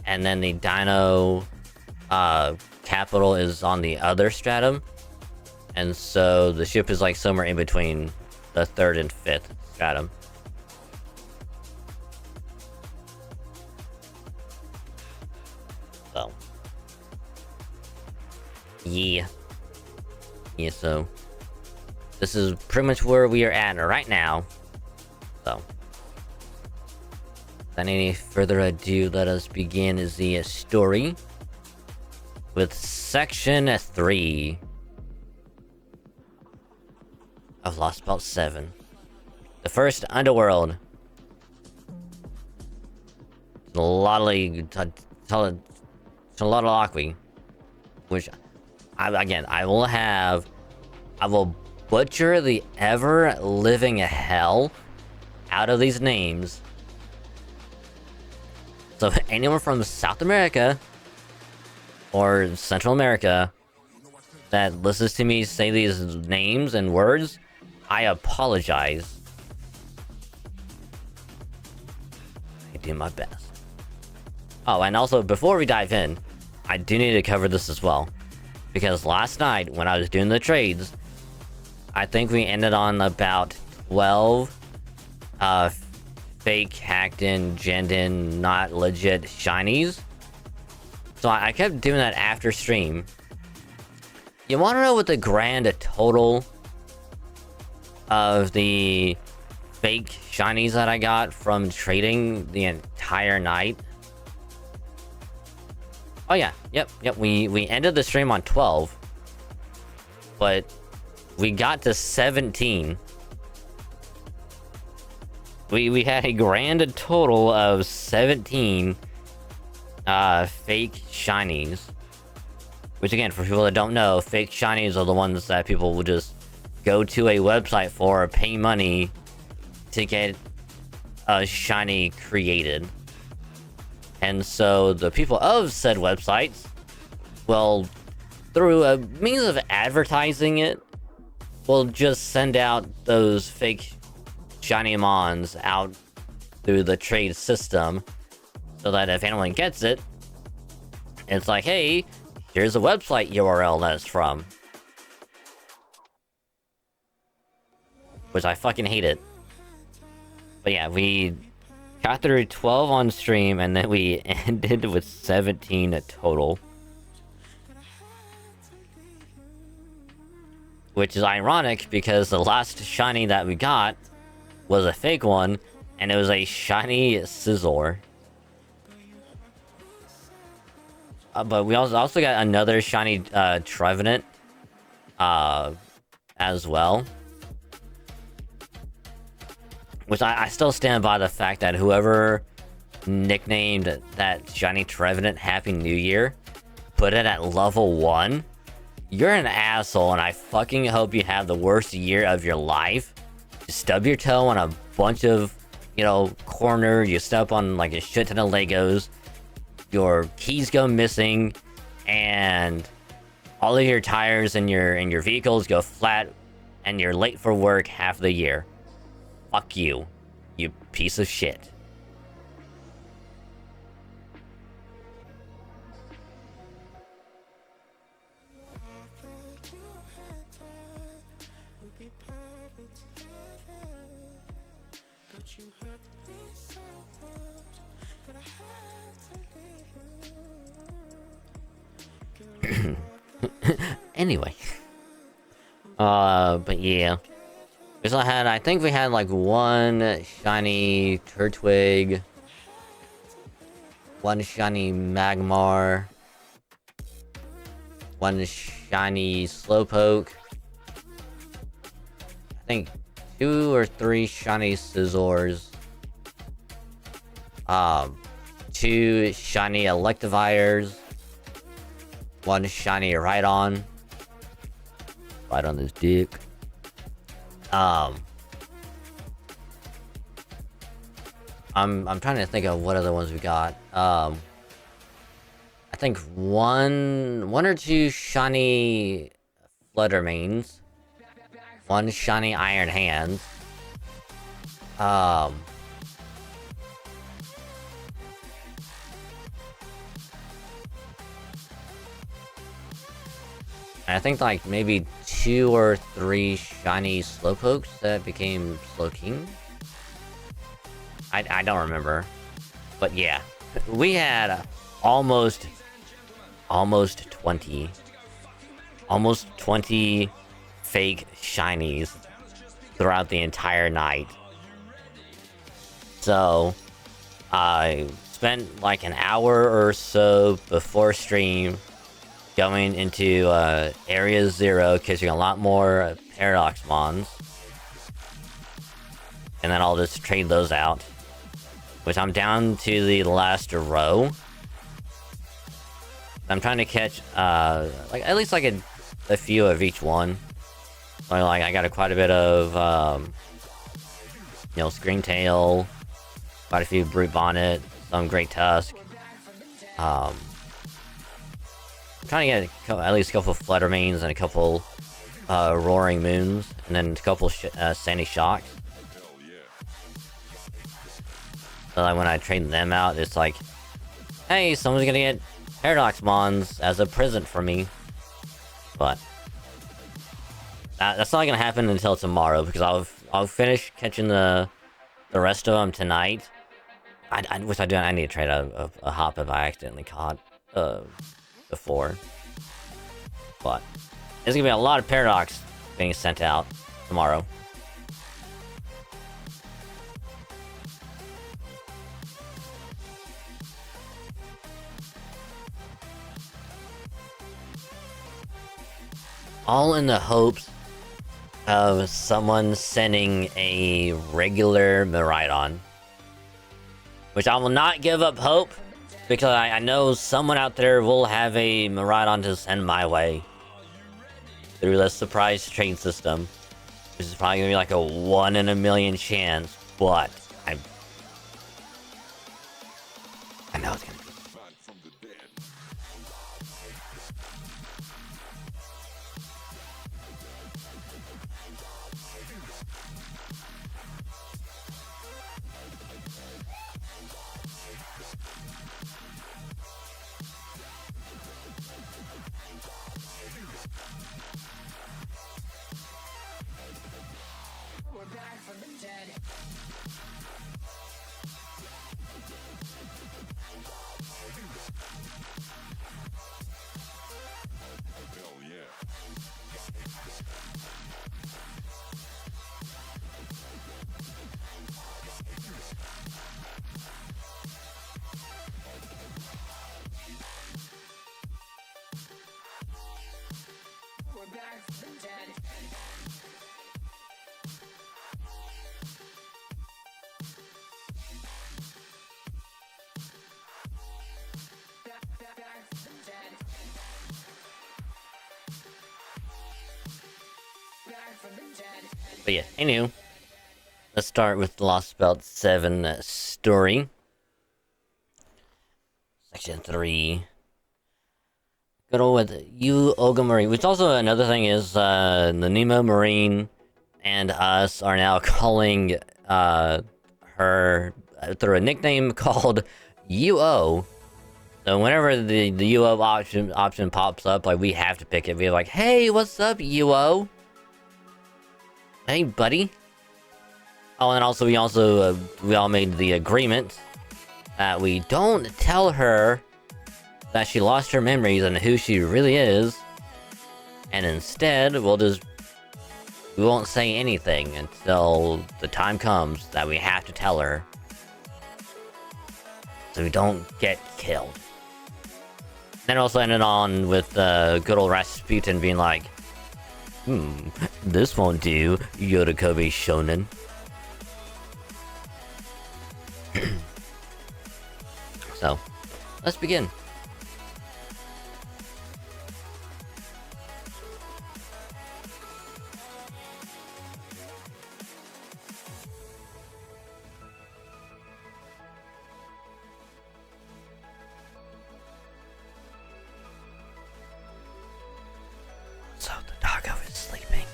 C: and then the Dino capital is on the other stratum, and so the ship is like somewhere in between the 3rd and 5th stratum. So yeah, so this is pretty much where we are at right now. So without any further ado, let us begin the story with section 3 of Lost Belt 7. The first underworld. Talotlaqui, which I will butcher the ever living hell out of these names. So anyone from South America or Central America that listens to me say these names and words, I apologize. I do my best. Oh, and also, before we dive in, I do need to cover this as well. Because last night, when I was doing the trades, I think we ended on about 12 fake, hacked-in, genned-in, not legit shinies. So I kept doing that after stream. You want to know what the grand total of the fake shinies that I got from trading the entire night? Oh yeah, yep, we ended the stream on 12, but we got to 17. We had a grand total of 17 fake shinies. Which, again, for people that don't know, fake shinies are the ones that people will just go to a website for or pay money to get a shiny created. And so the people of said websites, well, through a means of advertising it, will just send out those fake shiny mons out through the trade system, so that if anyone gets it, it's like, hey, here's a website URL that it's from. Which I fucking hate it. But yeah, we got through 12 on stream, and then we ended with 17 total. Which is ironic, because the last shiny that we got was a fake one, and it was a shiny Scizor. But we also got another shiny Trevenant as well. Which I still stand by the fact that whoever nicknamed that shiny Trevenant Happy New Year, put it at level 1, you're an asshole, and I fucking hope you have the worst year of your life. You stub your toe on a bunch of, you know, corner, you step on like a shit ton of Legos, your keys go missing, and all of your tires and your vehicles go flat, and you're late for work half the year. Fuck you, you piece of shit. Anyway. But yeah. I think we had like one shiny Turtwig, one shiny Magmar, one shiny Slowpoke, I think 2 or 3 shiny Scizors, 2 shiny Electivires, 1 shiny Rhydon. Right on this dick. I'm trying to think of what other ones we got. I think one or 2 shiny Fluttermanes, 1 shiny Iron Hands. I think like maybe 2 or 3 shiny Slowpokes that became Slowking. I don't remember, but yeah, we had almost 20 fake shinies throughout the entire night. So I spent like an hour or so before stream going into Area 0, catching a lot more Paradox Mons. And then I'll just trade those out. Which I'm down to the last row. I'm trying to catch like at least like a few of each one. So like I got quite a bit of you know, Screamtail, quite a few Brute Bonnet, some Great Tusk. I'm trying to get at least a couple of Fluttermanes and a couple Roaring Moons, and then a couple Sandy Shocks. So like when I trade them out, it's like, hey, someone's gonna get Paradox Mons as a present for me. But that's not gonna happen until tomorrow, because I'll finish catching the rest of them tonight. I wish I need to trade a hop if I accidentally caught before. But there's gonna be a lot of Paradox being sent out tomorrow. All in the hopes of someone sending a regular Miraidon. Which I will not give up hope, because I know someone out there will have a Miraidon to send my way through the surprise trade system. Which is probably gonna be like a 1 in a million chance, but I know it's gonna be. But yeah, anywho, let's start with the Lost Belt 7 story. Section 3. Good old with Yu Oga Marine, which also another thing is the Nemo Marine and us are now calling her through a nickname called UO. So whenever the UO option pops up, like we have to pick it. We're like, hey, what's up, UO? Hey, buddy. Oh, and also we all made the agreement that we don't tell her that she lost her memories and who she really is, and instead we won't say anything until the time comes that we have to tell her, so we don't get killed. Then also ended on with good old Rasputin being like, this won't do, Yodakobe Shonen. So, let's begin. So the doggo is sleeping.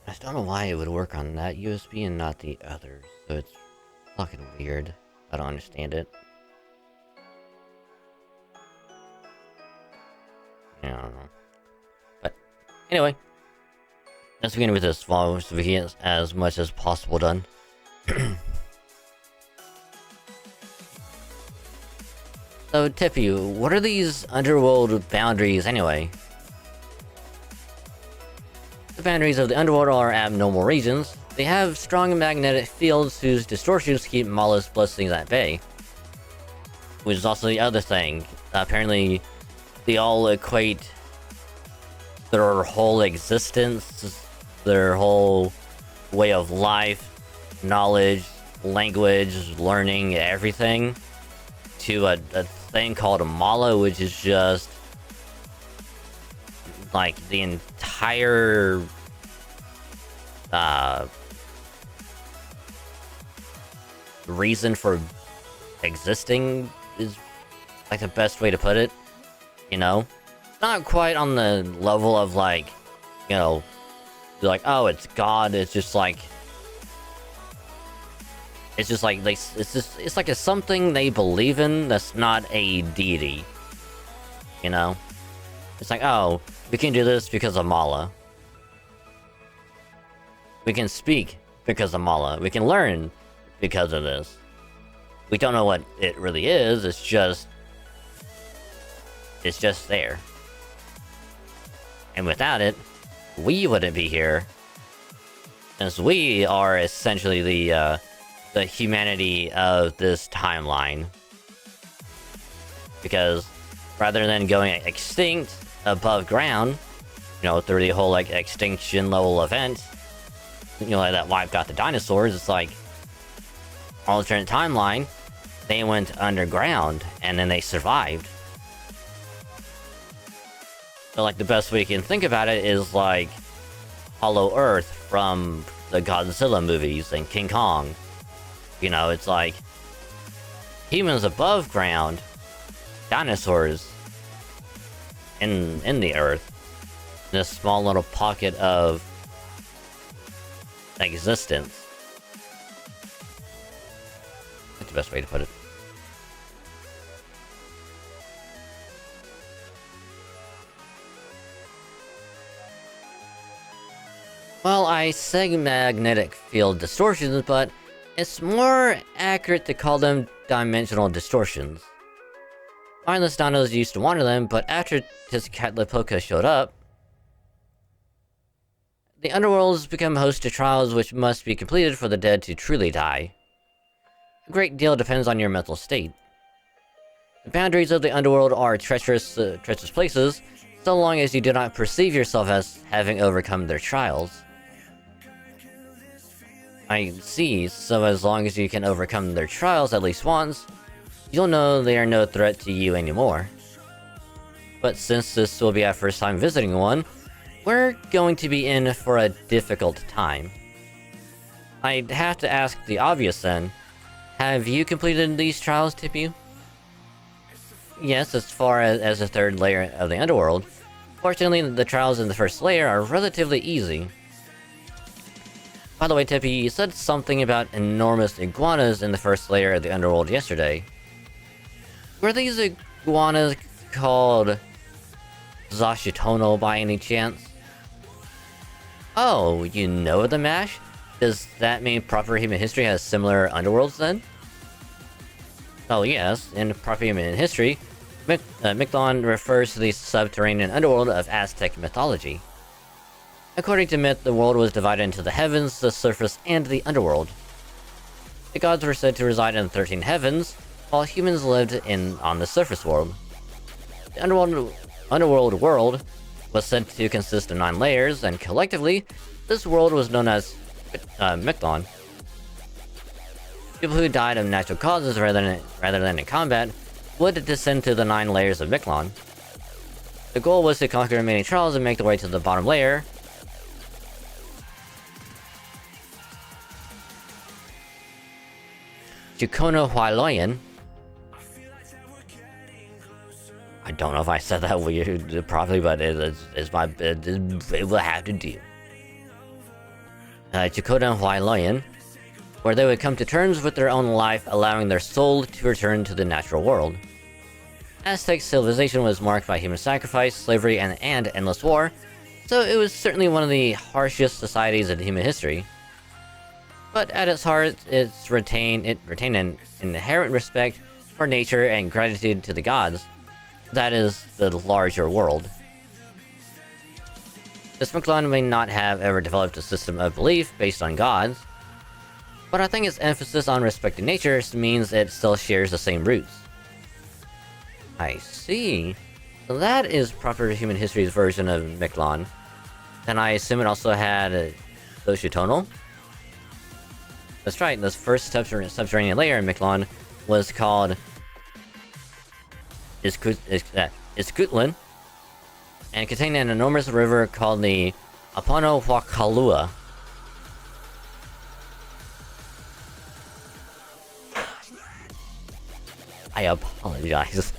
C: I don't know why it would work on that USB and not the others, so it's fucking weird. I don't understand it. Yeah, I don't know. But, anyway. Let's begin with this while we get as much as possible done. So, Tippy, what are these underworld boundaries anyway? The boundaries of the underworld are abnormal regions. They have strong magnetic fields whose distortions keep Mala's blessings at bay. Which is also the other thing. Apparently, they all equate their whole existence, their whole way of life, knowledge, language, learning, everything, to a thing called a Mala, which is just like the entire reason for existing is like the best way to put it, you know? Not quite on the level of like, you know, like, oh, it's God. It's just like it's like a something they believe in that's not a deity, you know? It's like, oh, we can do this because of Mala. We can speak because of Mala. We can learn because of this. We don't know what it really is. It's just there. And without it, we wouldn't be here, since we are essentially the humanity of this timeline. Because rather than going extinct above ground, you know, through the whole like extinction level event, you know, like that wiped out the dinosaurs, it's like alternate timeline, they went underground and then they survived. So like the best way you can think about it is like Hollow Earth from the Godzilla movies and King Kong. You know, it's like humans above ground, dinosaurs in the earth, this small little pocket of existence. That's the best way to put it. Well, I say magnetic field distortions, but it's more accurate to call them dimensional distortions. Mindless dinos used to wander them, but after Tezcatlipoca showed up, the underworlds become host to trials which must be completed for the dead to truly die. A great deal depends on your mental state. The boundaries of the underworld are treacherous places, so long as you do not perceive yourself as having overcome their trials. I see, so as long as you can overcome their trials at least once, you'll know they are no threat to you anymore. But since this will be our first time visiting one, we're going to be in for a difficult time. I'd have to ask the obvious then. Have you completed these trials, Tipu? Yes, as far as the third layer of the underworld. Fortunately, the trials in the first layer are relatively easy. By the way, Tipu, you said something about enormous iguanas in the first layer of the underworld yesterday. Were these iguanas called Zashitono by any chance? Oh, you know the MASH? Does that mean proper human history has similar underworlds then? Oh yes, in proper human history, Mictlan refers to the subterranean underworld of Aztec mythology. According to myth, the world was divided into the heavens, the surface, and the underworld. The gods were said to reside in the 13 heavens, while humans lived on the surface world. The underworld world was said to consist of 9 layers, and collectively, this world was known as Mictlan. People who died of natural causes rather than in combat would descend to the 9 layers of Mictlan. The goal was to conquer many trials and make their way to the bottom layer. Chukono Huailoyan. I don't know if I said that weird properly, but it will have to do. Chukono Huailoyan, where they would come to terms with their own life, allowing their soul to return to the natural world. Aztec civilization was marked by human sacrifice, slavery, and endless war, so it was certainly one of the harshest societies in human history. But at its heart, it retained an inherent respect for nature and gratitude to the gods. That is, the larger world. This Mictlan may not have ever developed a system of belief based on gods, but I think its emphasis on respecting nature means it still shares the same roots. I see. So that is proper human history's version of Mictlan. And I assume it also had Xoshitonal? That's right, this first subterranean layer in Mictlan was called Iskutlan, and contained an enormous river called the Apanohuacalua. I apologize.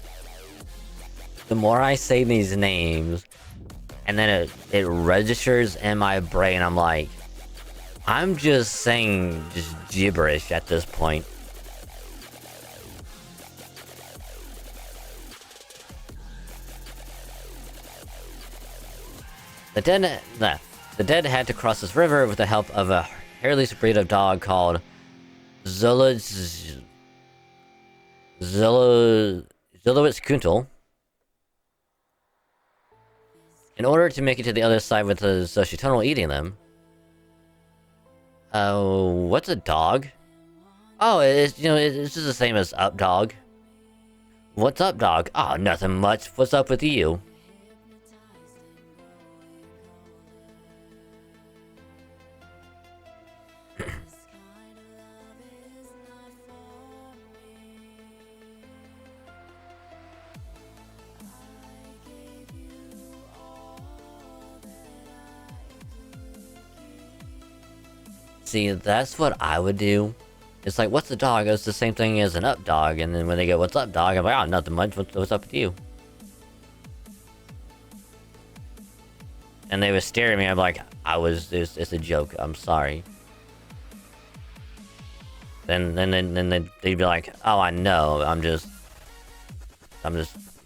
C: The more I say these names, and then it registers in my brain, I'm like, I'm just saying just gibberish at this point. The dead had to cross this river with the help of a hairless breed of dog called Zolowitzkuntel. In order to make it to the other side with the Xoshitonal eating them. What's a dog? Oh, it's just the same as up dog. What's up, dog? Oh, nothing much. What's up with you? See, that's what I would do. It's like, what's a dog? It's the same thing as an up dog, and then when they go, what's up, dog? I'm like, oh, nothing much. What's up with you? And they would stare at me. I'm like, it's a joke. I'm sorry. Then they'd be like, oh, I know. I'm just,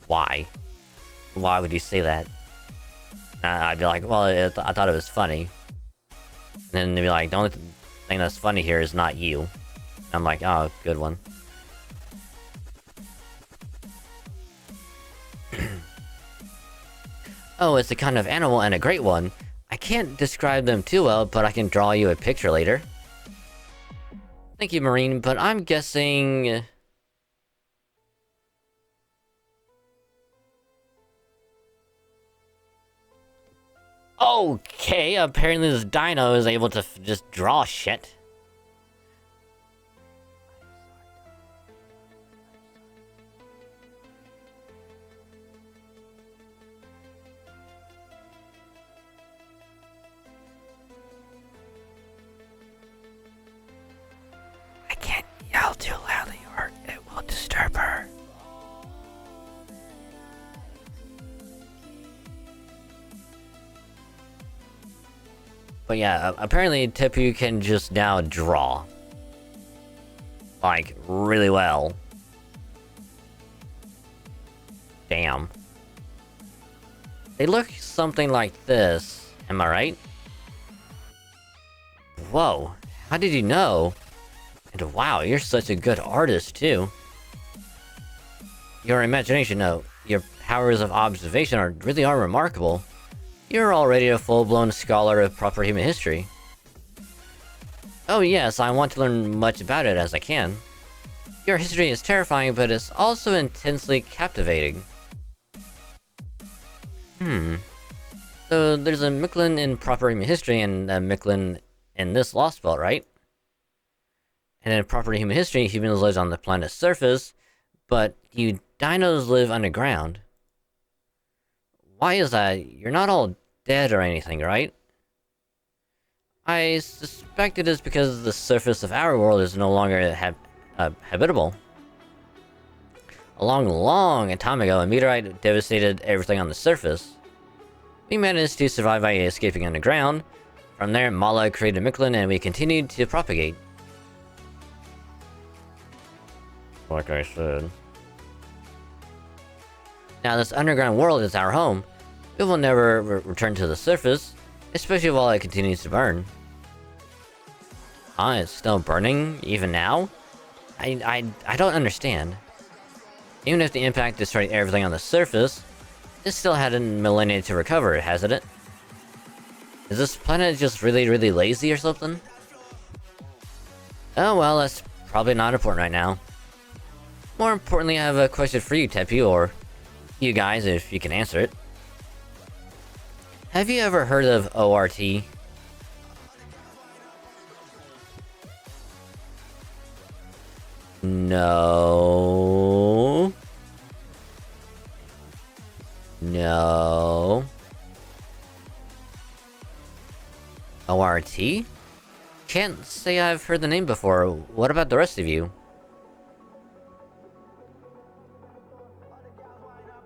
C: why? Why would you say that? I'd be like, well, I thought it was funny. And then they'd be like, the only thing that's funny here is not you. I'm like, oh, good one. Oh, it's a kind of animal and a great one. I can't describe them too well, but I can draw you a picture later. Thank you, Marine, but I'm guessing... Okay, apparently this dino is able to just draw shit. I can't yell too loudly or it will disturb her. But yeah, apparently Tepu can just now draw. Like, really well. Damn. They look something like this, am I right? Whoa, how did you know? And wow, you're such a good artist too. Your imagination, no, your powers of observation really are remarkable. You're already a full-blown scholar of proper human history. Oh yes, I want to learn much about it as I can. Your history is terrifying, but it's also intensely captivating. So there's a Michelin in proper human history and a Michelin in this Lost Belt, right? And in proper human history, humans live on the planet's surface, but you dinos live underground. Why is that? You're not all dead or anything, right? I suspect it is because the surface of our world is no longer habitable. A long time ago, a meteorite devastated everything on the surface. We managed to survive by escaping underground. From there, Mala created Michelin and we continued to propagate. Like I said. Now this underground world is our home. We will never return to the surface, especially while it continues to burn. It's still burning, even now? I don't understand. Even if the impact destroyed everything on the surface, it still had a millennia to recover, hasn't it? Is this planet just really lazy or something? Oh well, that's probably not important right now. More importantly, I have a question for you, Tepu, or you guys, if you can answer it. Have you ever heard of ORT? No. No. ORT? Can't say I've heard the name before. What about the rest of you?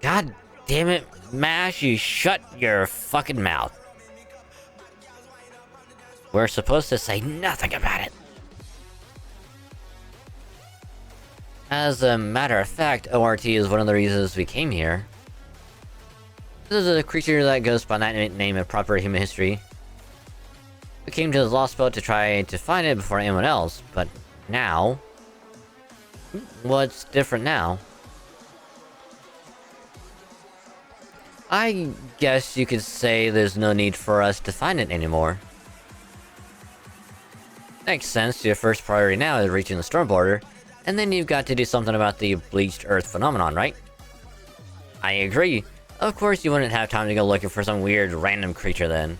C: God damn it, Mash, you shut your fucking mouth. We're supposed to say nothing about it. As a matter of fact, ORT is one of the reasons we came here. This is a creature that goes by that name in proper human history. We came to the Lost Belt to try to find it before anyone else, but now... What's different now? I guess you could say there's no need for us to find it anymore. Makes sense, your first priority now is reaching the storm border, and then you've got to do something about the bleached earth phenomenon, right? I agree. Of course you wouldn't have time to go looking for some weird random creature then.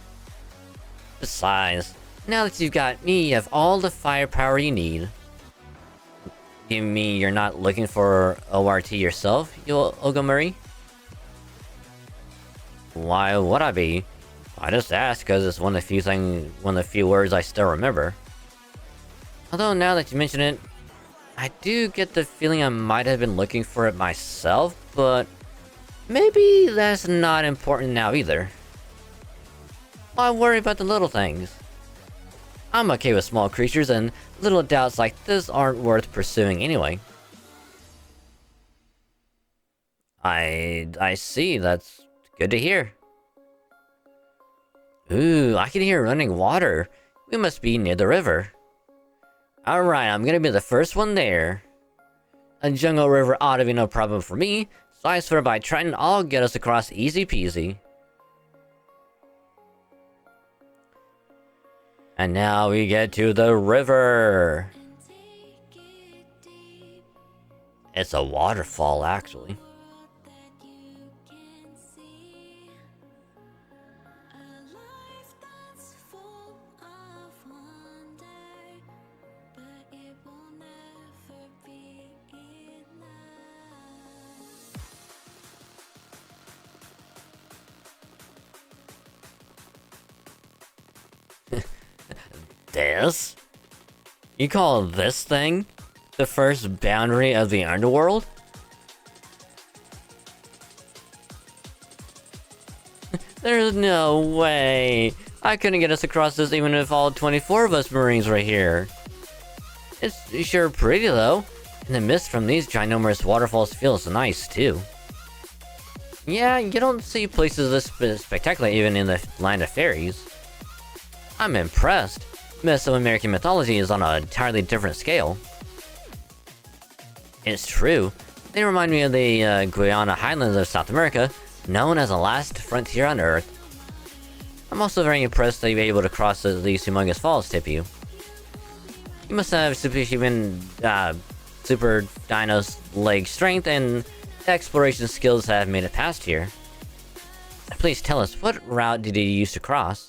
C: Besides, now that you've got me, you have all the firepower you need. You mean you're not looking for ORT yourself, you Ogomori? Why would I be? I just asked because it's one of the few words I still remember. Although now that you mention it, I do get the feeling I might have been looking for it myself, but maybe that's not important now either. Why worry about the little things? I'm okay with small creatures, and little doubts like this aren't worth pursuing anyway. I see, that's good to hear. Ooh, I can hear running water. We must be near the river. Alright, I'm gonna be the first one there. A jungle river ought to be no problem for me, so I swear by Triton I'll get us across easy peasy. And now we get to the river. It's a waterfall, actually. This? You call this thing the first boundary of the underworld? There's no way! I couldn't get us across this even if all 24 of us Marines were here. It's sure pretty though, and the mist from these ginormous waterfalls feels nice too. Yeah, you don't see places this spectacular even in the land of fairies. I'm impressed. Mesoamerican mythology is on an entirely different scale. It's true. They remind me of the Guyana Highlands of South America, known as the last frontier on Earth. I'm also very impressed that you're able to cross these humongous falls, Tipu. You must have superhuman, super dino's leg strength and exploration skills that have made it past here. Please tell us, what route did you use to cross?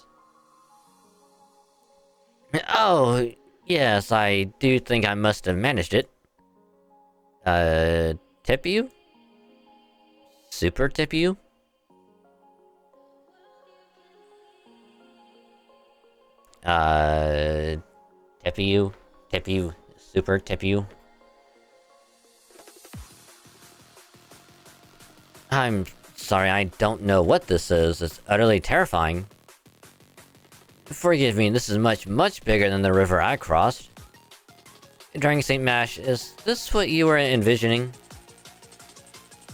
C: Oh, yes, I do think I must have managed it. Tipu? Super Tipu? Tipu? Tipu? Super Tipu? I'm sorry, I don't know what this is. It's utterly terrifying. Forgive me, this is much bigger than the river I crossed. During St. Mash, is this what you were envisioning?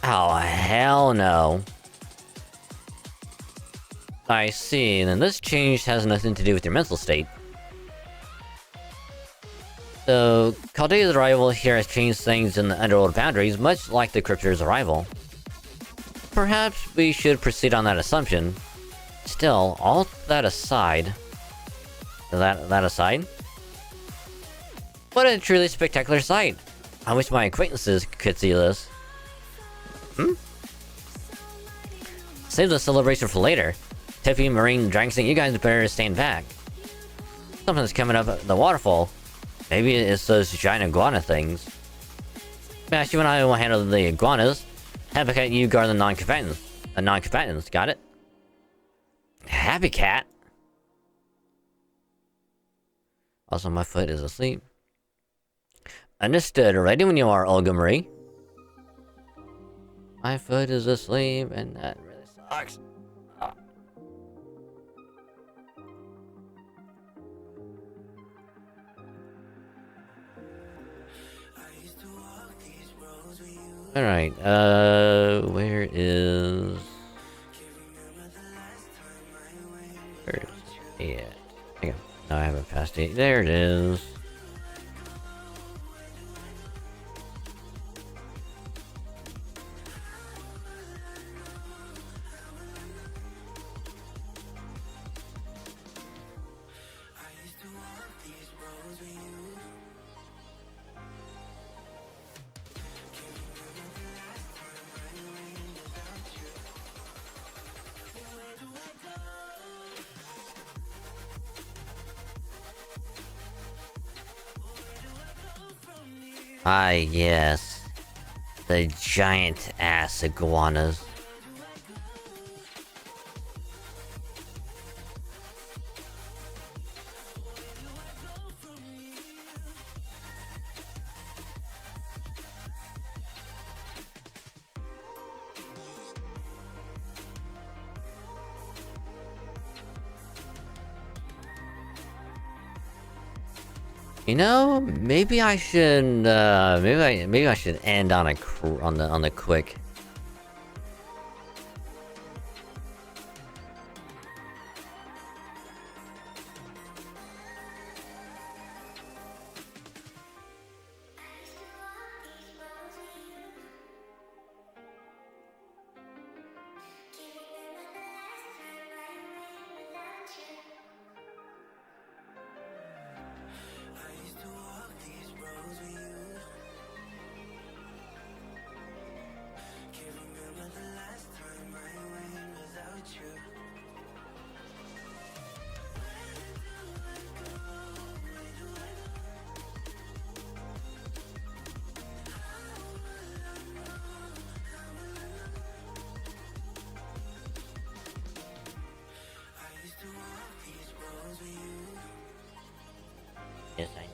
C: Oh, hell no. I see, then this change has nothing to do with your mental state. So, Chaldea's arrival here has changed things in the underworld boundaries, much like the Cryptor's arrival. Perhaps we should proceed on that assumption. Still, all that aside... That aside? What a truly spectacular sight! I wish my acquaintances could see this. Save the celebration for later. Tippy, Marine, Drangsing, you guys better stand back. Something's coming up the waterfall. Maybe it's those giant iguana things. Mash, you and I will handle the iguanas. Happy Cat, you guard the non-combatants. The non-combatants, got it? Happy Cat? Also, my foot is asleep. Understood. Ready when you are, Olga Marie. My foot is asleep, and that really sucks. Oh. Alright, where is... Where is it? Hang on. No, I haven't passed it. There it is. Ah, yes. The giant ass iguanas. You know, maybe I should, maybe I should end on the quick. Yes, I know.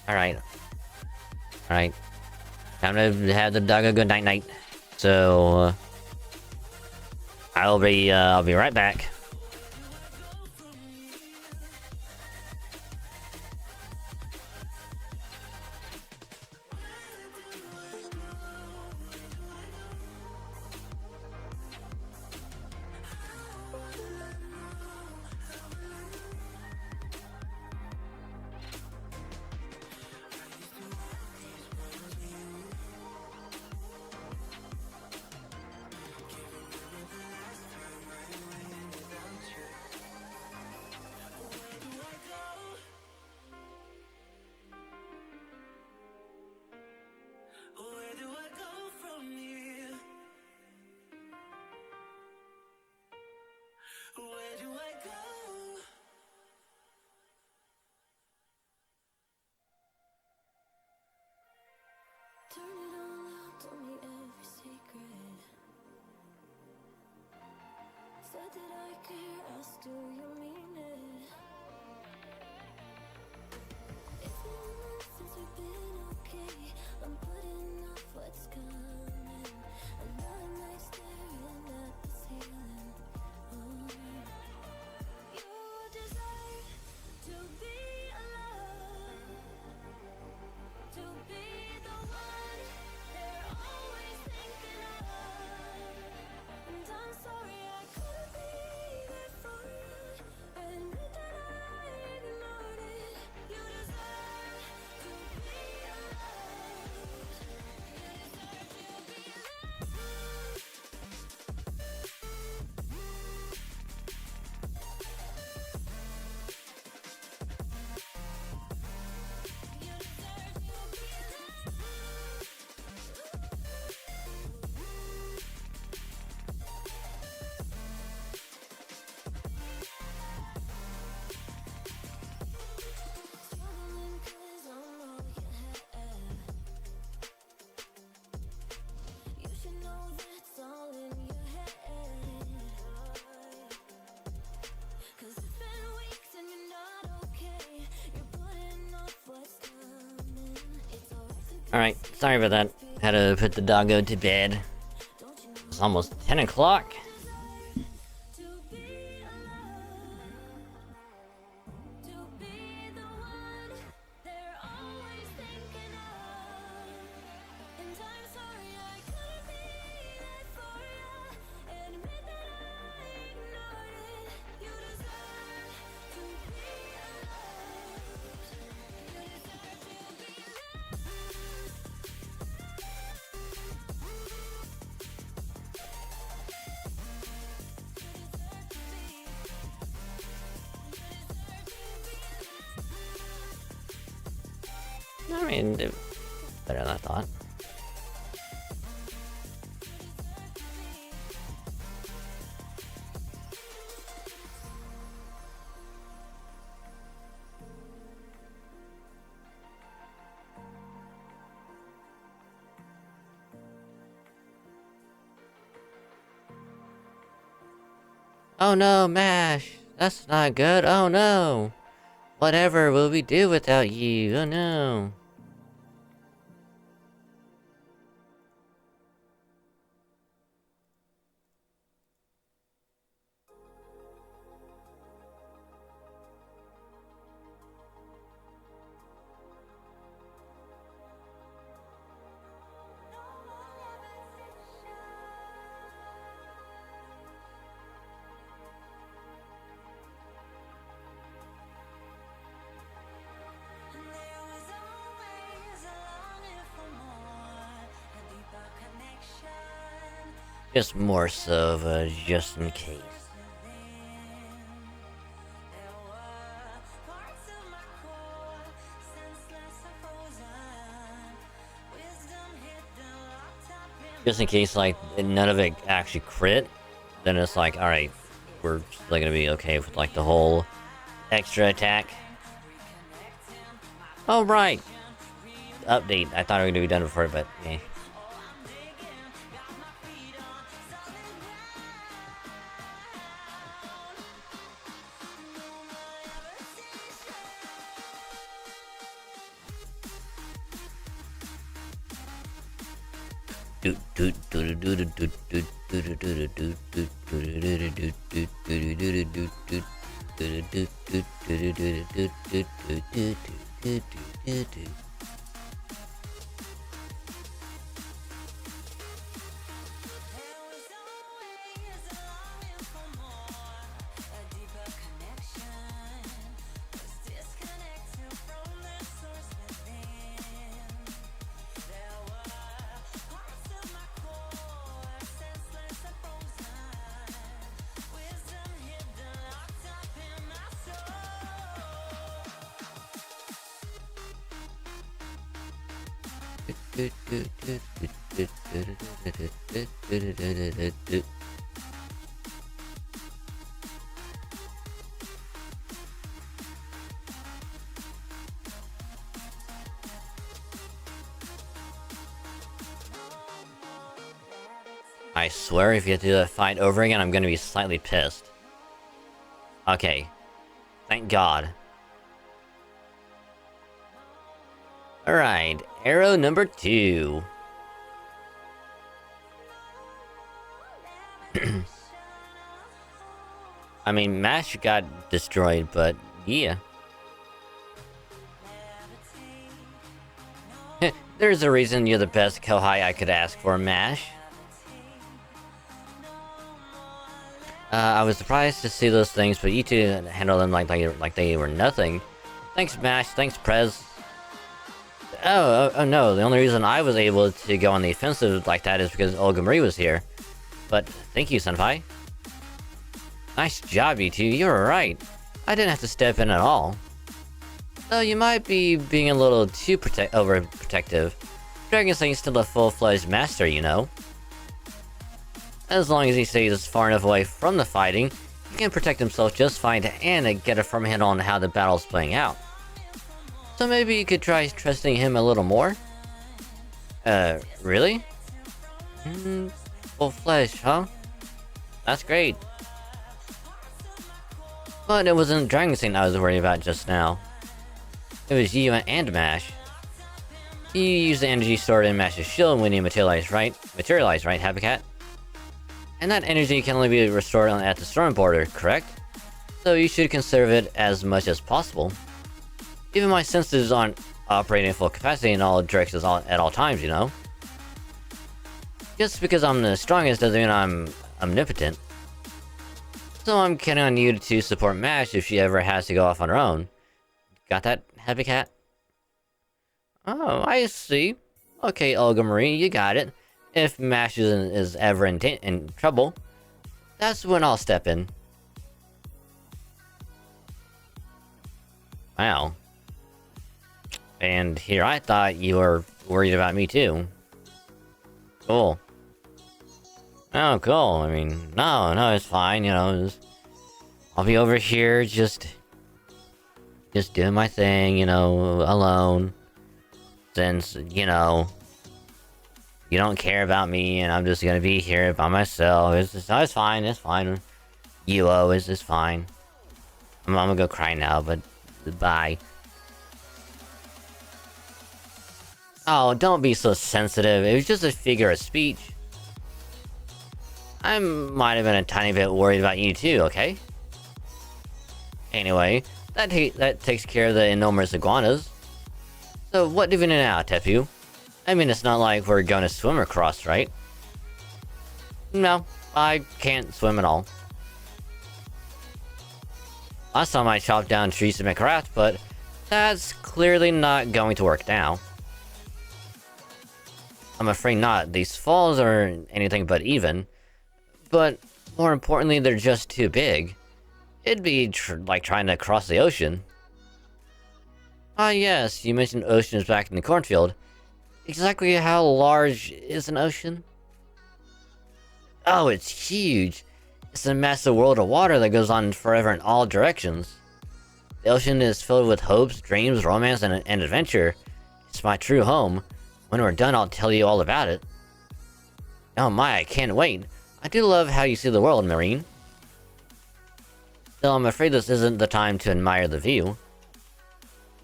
C: Alright. Alright. Time to have the dog a good night night. So I'll be right back.
A: Turn it all out, told me every secret. Said that I care, asked do you mean it? It's been a month since we've been okay. I'm putting off what's coming. Another night staring at the ceiling. You deserve to be alone, to be the one they're always thinking of. And I'm sorry I couldn't be there for you. Admit that I ignored it. You deserve to be alone. You deserve to be loved. You deserve to be struggling 'cause I'm all you had. You should know that's all in your head. 'Cause it's been weeks and you're not okay. You're putting off what's coming. It's alright to be
C: Alright, sorry about that. Had to put the doggo to bed.
A: don't you know
C: It's almost 10 o'clock.
A: to be alone, to be the one they're always thinking of. And I'm sorry I couldn't be there for you. Admit that I ignored it. You deserve to be alone. You deserve to be loved.
C: I mean, better than I thought. Oh no, Mash! That's not good. Oh no! Whatever will we do without you? Oh no! Just more so of a just in case. Just in case, like, none of it actually crit, then it's like, alright, we're still gonna be okay with, like, the whole extra attack. Oh, right! Update. I thought we were gonna be done before, but, eh. I swear if you have to do that fight over again, I'm gonna be slightly pissed. Okay. Thank God. Alright, arrow number 2. I mean, Mash got destroyed, but yeah. There's a reason you're the best Kohai I could ask for, Mash. I was surprised to see those things, but you two handle them like they were nothing. Thanks, Mash. Thanks, Prez. Oh no, the only reason I was able to go on the offensive like that is because Olga Marie was here. But thank you, Senpai. Nice job, you two. You were right. I didn't have to step in at all. Though you might be being a little too overprotective. Dragon Slane's still a full-fledged master, you know. As long as he stays far enough away from the fighting, he can protect himself just fine and get a firm handle on how the battle's playing out. So maybe you could try trusting him a little more? Really? Full flesh, huh? That's great. But it wasn't Dragon Slane I was worried about just now. It was you and Mash. You used the energy stored in Mash's shield when you materialize, right? Happy Cat? And that energy can only be restored at the storm border, correct? So you should conserve it as much as possible. Even my senses aren't operating at full capacity in all directions at all times, you know? Just because I'm the strongest doesn't mean I'm omnipotent. So I'm counting on you to support Mash if she ever has to go off on her own. Got that, Happy Cat? Oh, I see. Okay, Olga Marie, you got it. If Mash is ever in trouble, that's when I'll step in. Wow. And here I thought you were worried about me too. Cool. Oh, cool. I mean, no, it's fine, you know. I'll be over here just doing my thing, you know, alone. Since, you know, you don't care about me and I'm just gonna be here by myself. It's fine, it's fine. UO is fine. I'm gonna go cry now, but bye. Oh, don't be so sensitive. It was just a figure of speech. I might have been a tiny bit worried about you too, okay? Anyway, that takes care of the enormous iguanas. So what do we do now, Tepu? I mean, it's not like we're going to swim across, right? No, I can't swim at all. Last time I chopped down trees to make a raft, but that's clearly not going to work now. I'm afraid not. These falls are anything but even. But more importantly, they're just too big. It'd be like trying to cross the ocean. Ah yes, you mentioned oceans back in the cornfield. Exactly how large is an ocean? Oh, it's huge. It's a massive world of water that goes on forever in all directions. The ocean is filled with hopes, dreams, romance, and adventure. It's my true home. When we're done, I'll tell you all about it. Oh my, I can't wait. I do love how you see the world, Marine. Still, I'm afraid this isn't the time to admire the view.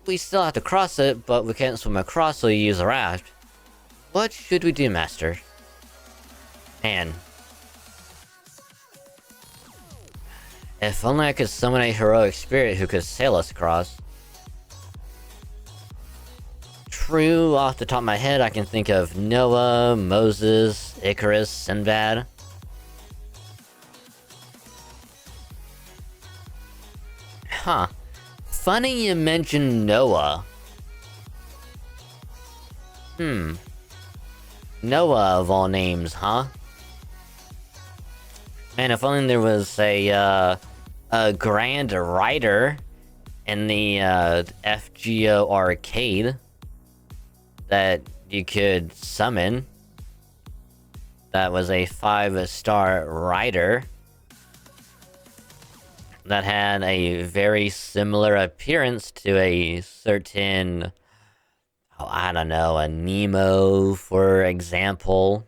C: We still have to cross it, but we can't swim across, so you use a raft. What should we do, Master? Man. If only I could summon a heroic spirit who could sail us across. True, off the top of my head, I can think of Noah, Moses, Icarus, Sinbad. Huh. Funny you mentioned Noah. Noah of all names, huh? Man, if only there was a Grand Rider in the FGO arcade that you could summon. That was a 5-star rider that had a very similar appearance to a certain, oh, I don't know, a Nemo, for example.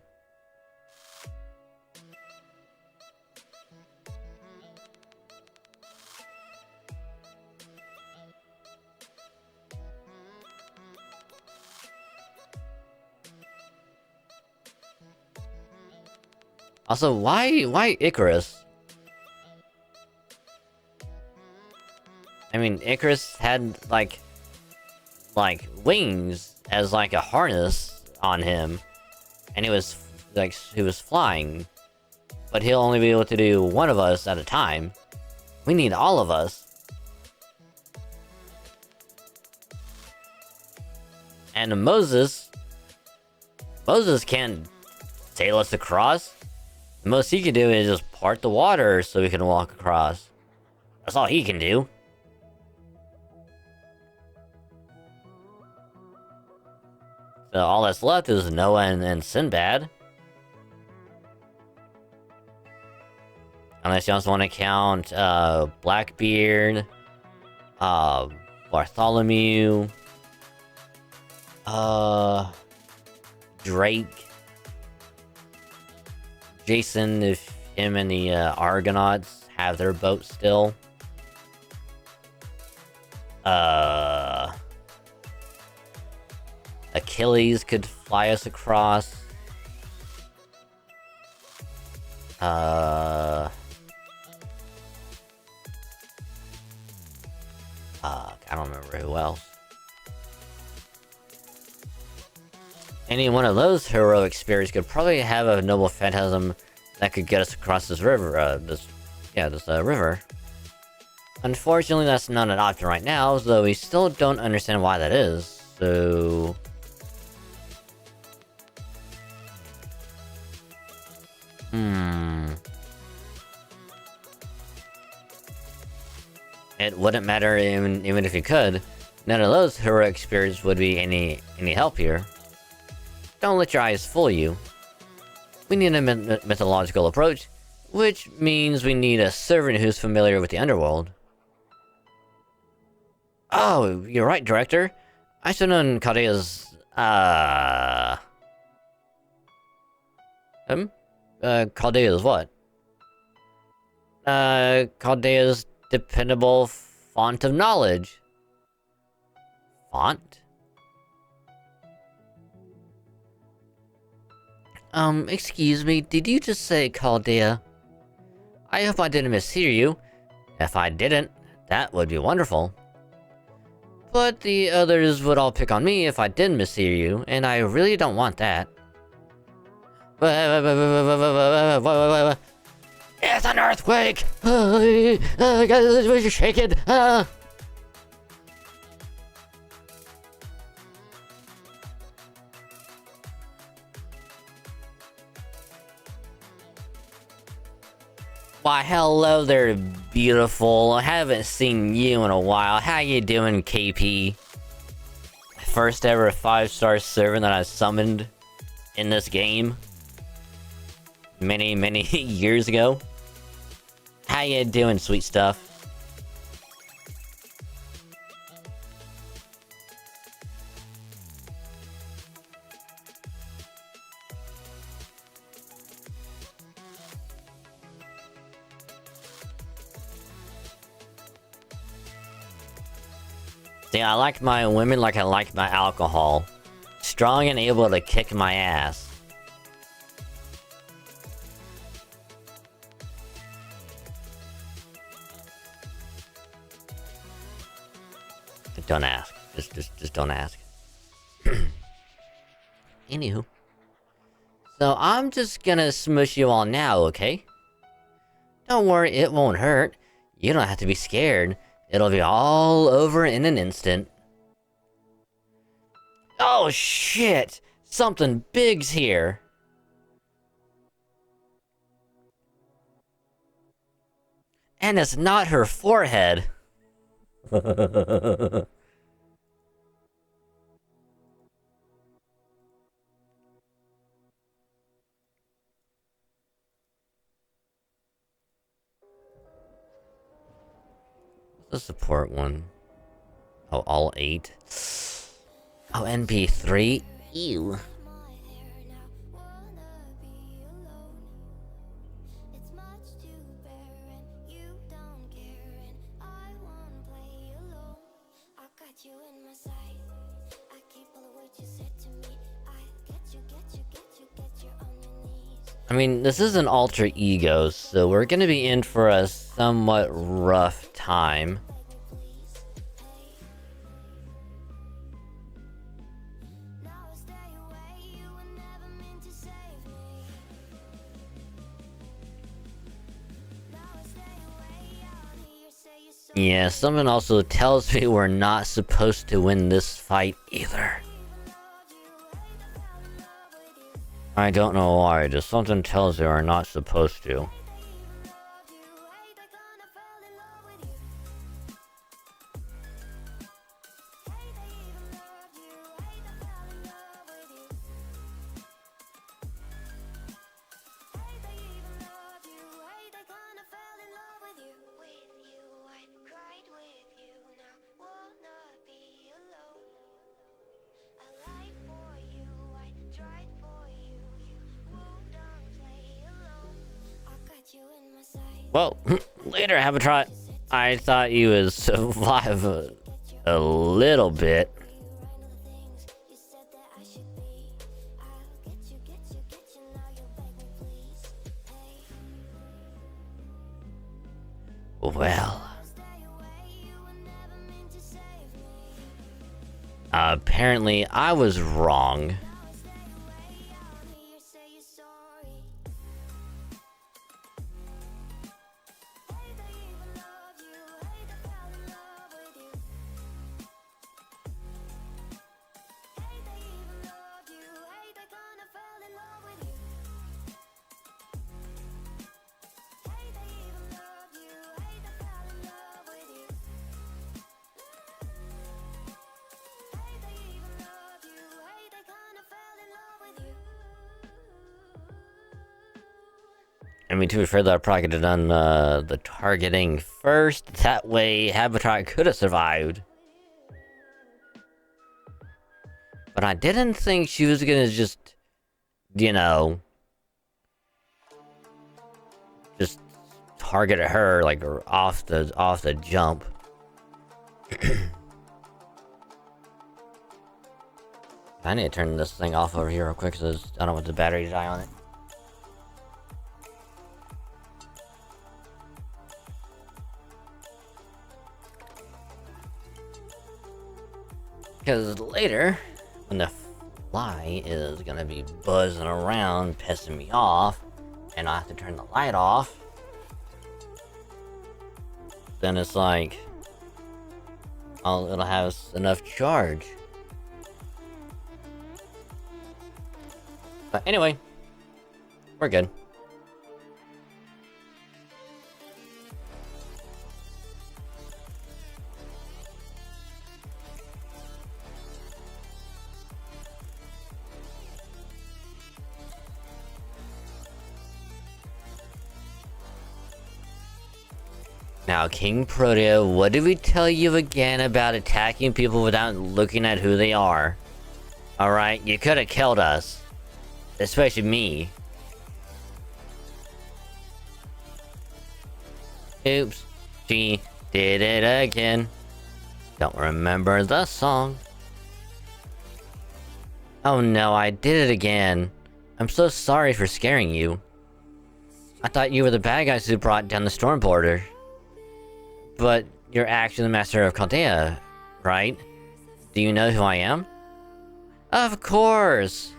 C: Also, why Icarus? I mean, Icarus had, like wings as, like, a harness on him. And he was flying. But he'll only be able to do one of us at a time. We need all of us. And Moses can't sail us across. The most he can do is just part the water so we can walk across. That's all he can do. So all that's left is Noah and Sinbad. Unless you also want to count Blackbeard, Bartholomew, Drake, Jason, if him and the Argonauts have their boat still. Achilles could fly us across. I don't remember who else. Any one of those heroic spirits could probably have a noble phantasm that could get us across this river, this river. Unfortunately, that's not an option right now, though we still don't understand why that is, so... It wouldn't matter even if you could. None of those heroic spirits would be any help here. Don't let your eyes fool you. We need a mythological approach, which means we need a servant who's familiar with the underworld. Oh, you're right, Director. I should have known Caldea's, Caldea's what? Caldea's dependable font of knowledge. Font? Excuse me, did you just say Chaldea? I hope I didn't mishear you. If I didn't, that would be wonderful. But the others would all pick on me if I did mishear you, and I really don't want that. It's an earthquake! Shake it! Why, hello there, beautiful. I haven't seen you in a while. How you doing, KP? First ever 5-star servant that I summoned in this game. Many, many years ago. How you doing, sweet stuff? See, I like my women like I like my alcohol. Strong and able to kick my ass. Don't ask. Just don't ask. Anywho. So I'm just gonna smush you all now, okay? Don't worry, it won't hurt. You don't have to be scared. It'll be all over in an instant. Oh shit! Something big's here! And it's not her forehead! The support one. Oh, all 8. Oh, NP3? Ew. I mean, this is an alter ego, so we're gonna be in for a somewhat rough time. Yeah, someone also tells me we're not supposed to win this fight either. I don't know why, just something tells me we're not supposed to. Well, later, Habitat. I thought you would survive a little bit. Well. Apparently, I was wrong. I mean, to be fair, though, I probably could have done the targeting first. That way, Habitat could have survived. But I didn't think she was gonna just, you know, just target her like off the jump. I need to turn this thing off over here real quick, because I don't want the battery to die on it. Because later, when the fly is gonna be buzzing around, pissing me off, and I have to turn the light off, then it's like, it'll have enough charge. But anyway, we're good. Now, King Protea, what did we tell you again about attacking people without looking at who they are? Alright, you could have killed us. Especially me. Oops, she did it again. Don't remember the song. Oh no, I did it again. I'm so sorry for scaring you. I thought you were the bad guys who brought down the storm border. But you're actually the master of Chaldea, right? Do you know who I am? Of course!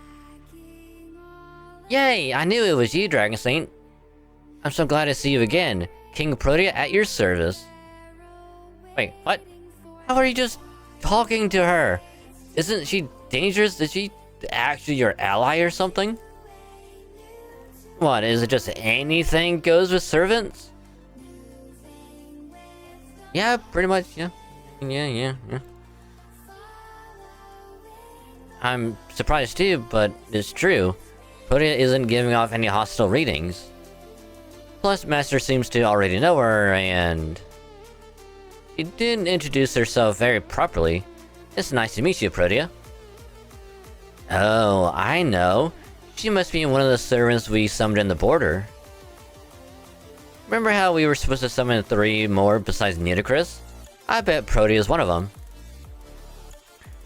C: Yay! I knew it was you, Dragon Saint. I'm so glad to see you again. King Protea at your service. Wait, what? How are you just talking to her? Isn't she dangerous? Is she actually your ally or something? What, is it just anything goes with servants? Yeah, pretty much, yeah. Yeah. I'm surprised too, but it's true. Protea isn't giving off any hostile readings. Plus, Master seems to already know her, and... she didn't introduce herself very properly. It's nice to meet you, Protea. Oh, I know. She must be one of the servants we summoned in the border. Remember how we were supposed to summon 3 more besides Nitocris? I bet Protea is one of them.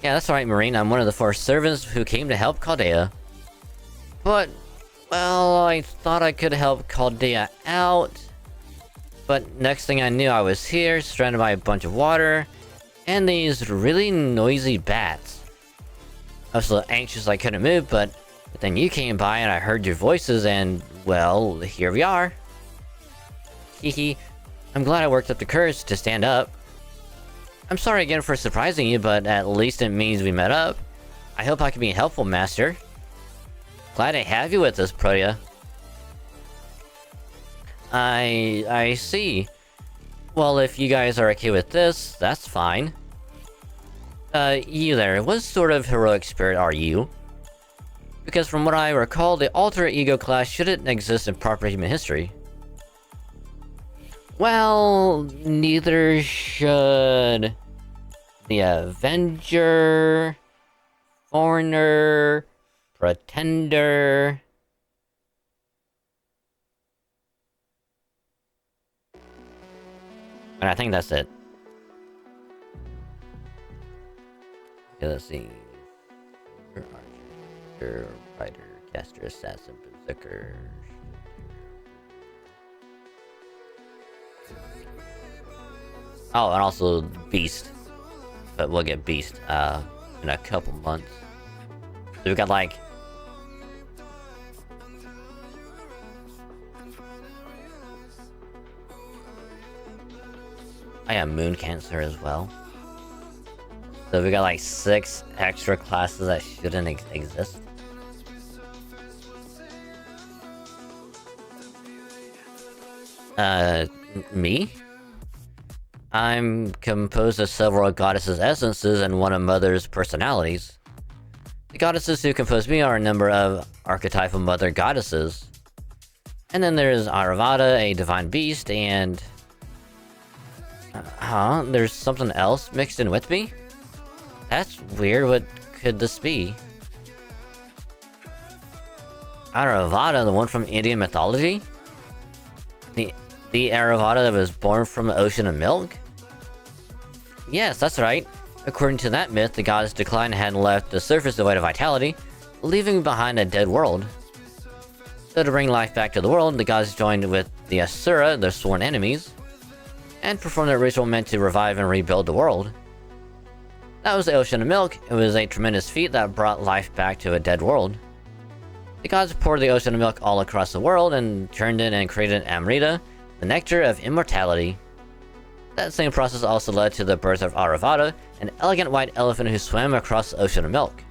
C: Yeah, that's right, Marine. I'm one of the 4 servants who came to help Chaldea. But, well, I thought I could help Chaldea out. But next thing I knew, I was here, surrounded by a bunch of water, and these really noisy bats. I was so anxious I couldn't move, but then you came by and I heard your voices and, well, here we are. Hehe. I'm glad I worked up the courage to stand up. I'm sorry again for surprising you, but at least it means we met up. I hope I can be helpful, Master. Glad to have you with us, Protea. I see. Well, if you guys are okay with this, that's fine. You there, what sort of heroic spirit are you? Because from what I recall, the alter ego class shouldn't exist in proper human history. Well, neither should the Avenger, Foreigner, Pretender... and I think that's it. Okay, let's see. Archer, Rider, Caster, Assassin, Berserker. Oh, and also Beast. But we'll get Beast in a couple months. So we've got like... I have Moon Cancer as well. So we got like 6 extra classes that shouldn't exist. Me? I'm composed of several goddesses' essences and one of Mother's personalities. The goddesses who compose me are a number of archetypal mother goddesses. And then there's Aravada, a divine beast, and... there's something else mixed in with me? That's weird, what could this be? Aravada, the one from Indian mythology? The Aravada that was born from the ocean of milk? Yes, that's right. According to that myth, the goddess declined and had left the surface devoid of vitality, leaving behind a dead world. So to bring life back to the world, the goddess joined with the Asura, their sworn enemies, and performed a ritual meant to revive and rebuild the world. That was the Ocean of Milk. It was a tremendous feat that brought life back to a dead world. The gods poured the Ocean of Milk all across the world and turned it and created Amrita, the nectar of immortality. That same process also led to the birth of Aravada, an elegant white elephant who swam across the Ocean of Milk.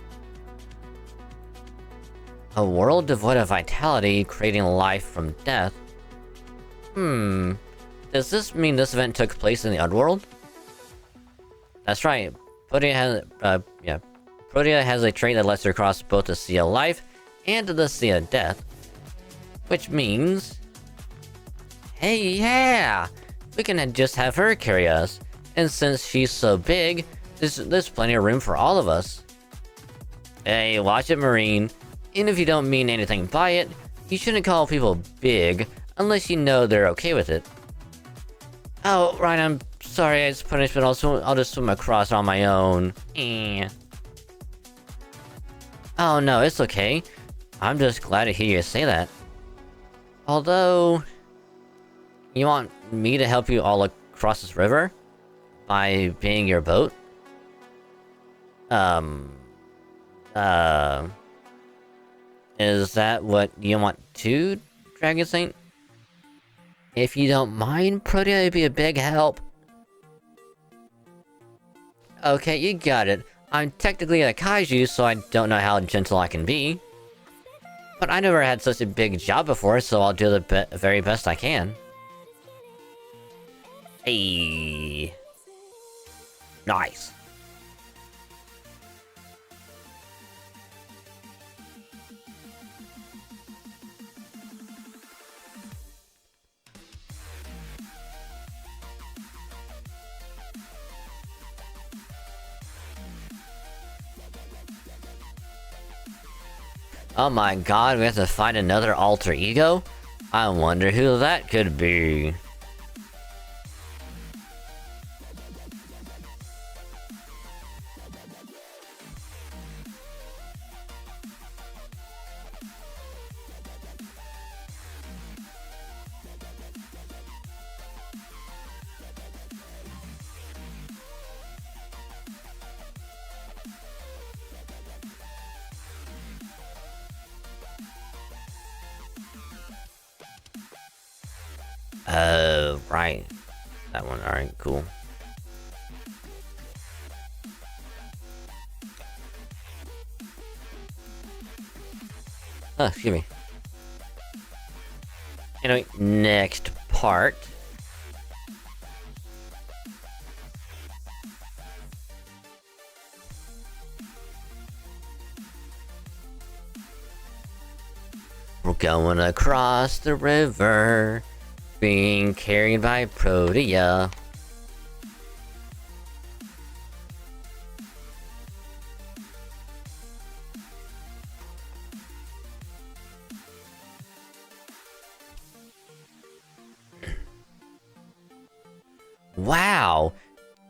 C: A world devoid of vitality, creating life from death. Does this mean this event took place in the Underworld? That's right. Protea has a trait that lets her cross both the Sea of Life and the Sea of Death. Which means... hey, yeah! we can just have her carry us. And since she's so big, there's plenty of room for all of us. Hey, watch it, Marine. Even if you don't mean anything by it, you shouldn't call people big unless you know they're okay with it. Oh, right, I'm sorry, it's punishment. I'll just swim across on my own. Eh. Oh no, it's okay. I'm just glad to hear you say that. Although... You want me to help you all across this river? By being your boat? Is that what you want to, Dragon Saint? If you don't mind, Protea would be a big help. Okay, you got it. I'm technically a kaiju, so I don't know how gentle I can be. But I never had such a big job before, so I'll do the very best I can. Hey. Nice. Oh my god, we have to find another alter ego? I wonder who that could be. Right. That one, alright, cool. Oh, excuse me. Anyway, next part. We're going across the river, being carried by Protea. Wow!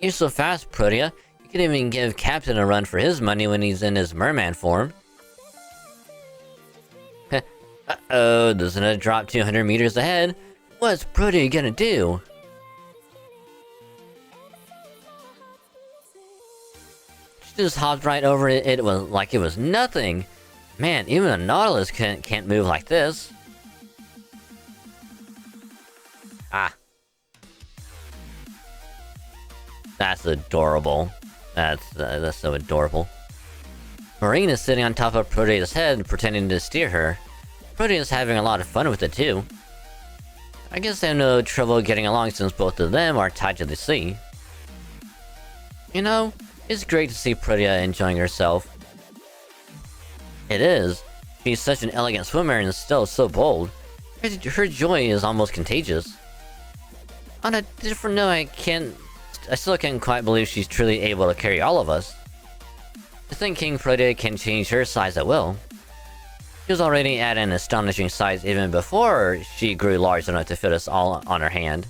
C: You're so fast, Protea. You could even give Captain a run for his money when he's in his merman form. Uh-oh, doesn't it drop 200 meters ahead? What's Protea gonna do? She just hopped right over it. It was like it was nothing. Man, even a Nautilus can't move like this. Ah. That's adorable. That's so adorable. Marine is sitting on top of Protea's head, pretending to steer her. Protea's having a lot of fun with it too. I guess they have no trouble getting along since both of them are tied to the sea. You know, it's great to see Protea enjoying herself. It is. She's such an elegant swimmer and still so bold. Her joy is almost contagious. On a different note, I still can't quite believe she's truly able to carry all of us. To think King Protea can change her size at will. She was already at an astonishing size even before she grew large enough to fit us all on her hand.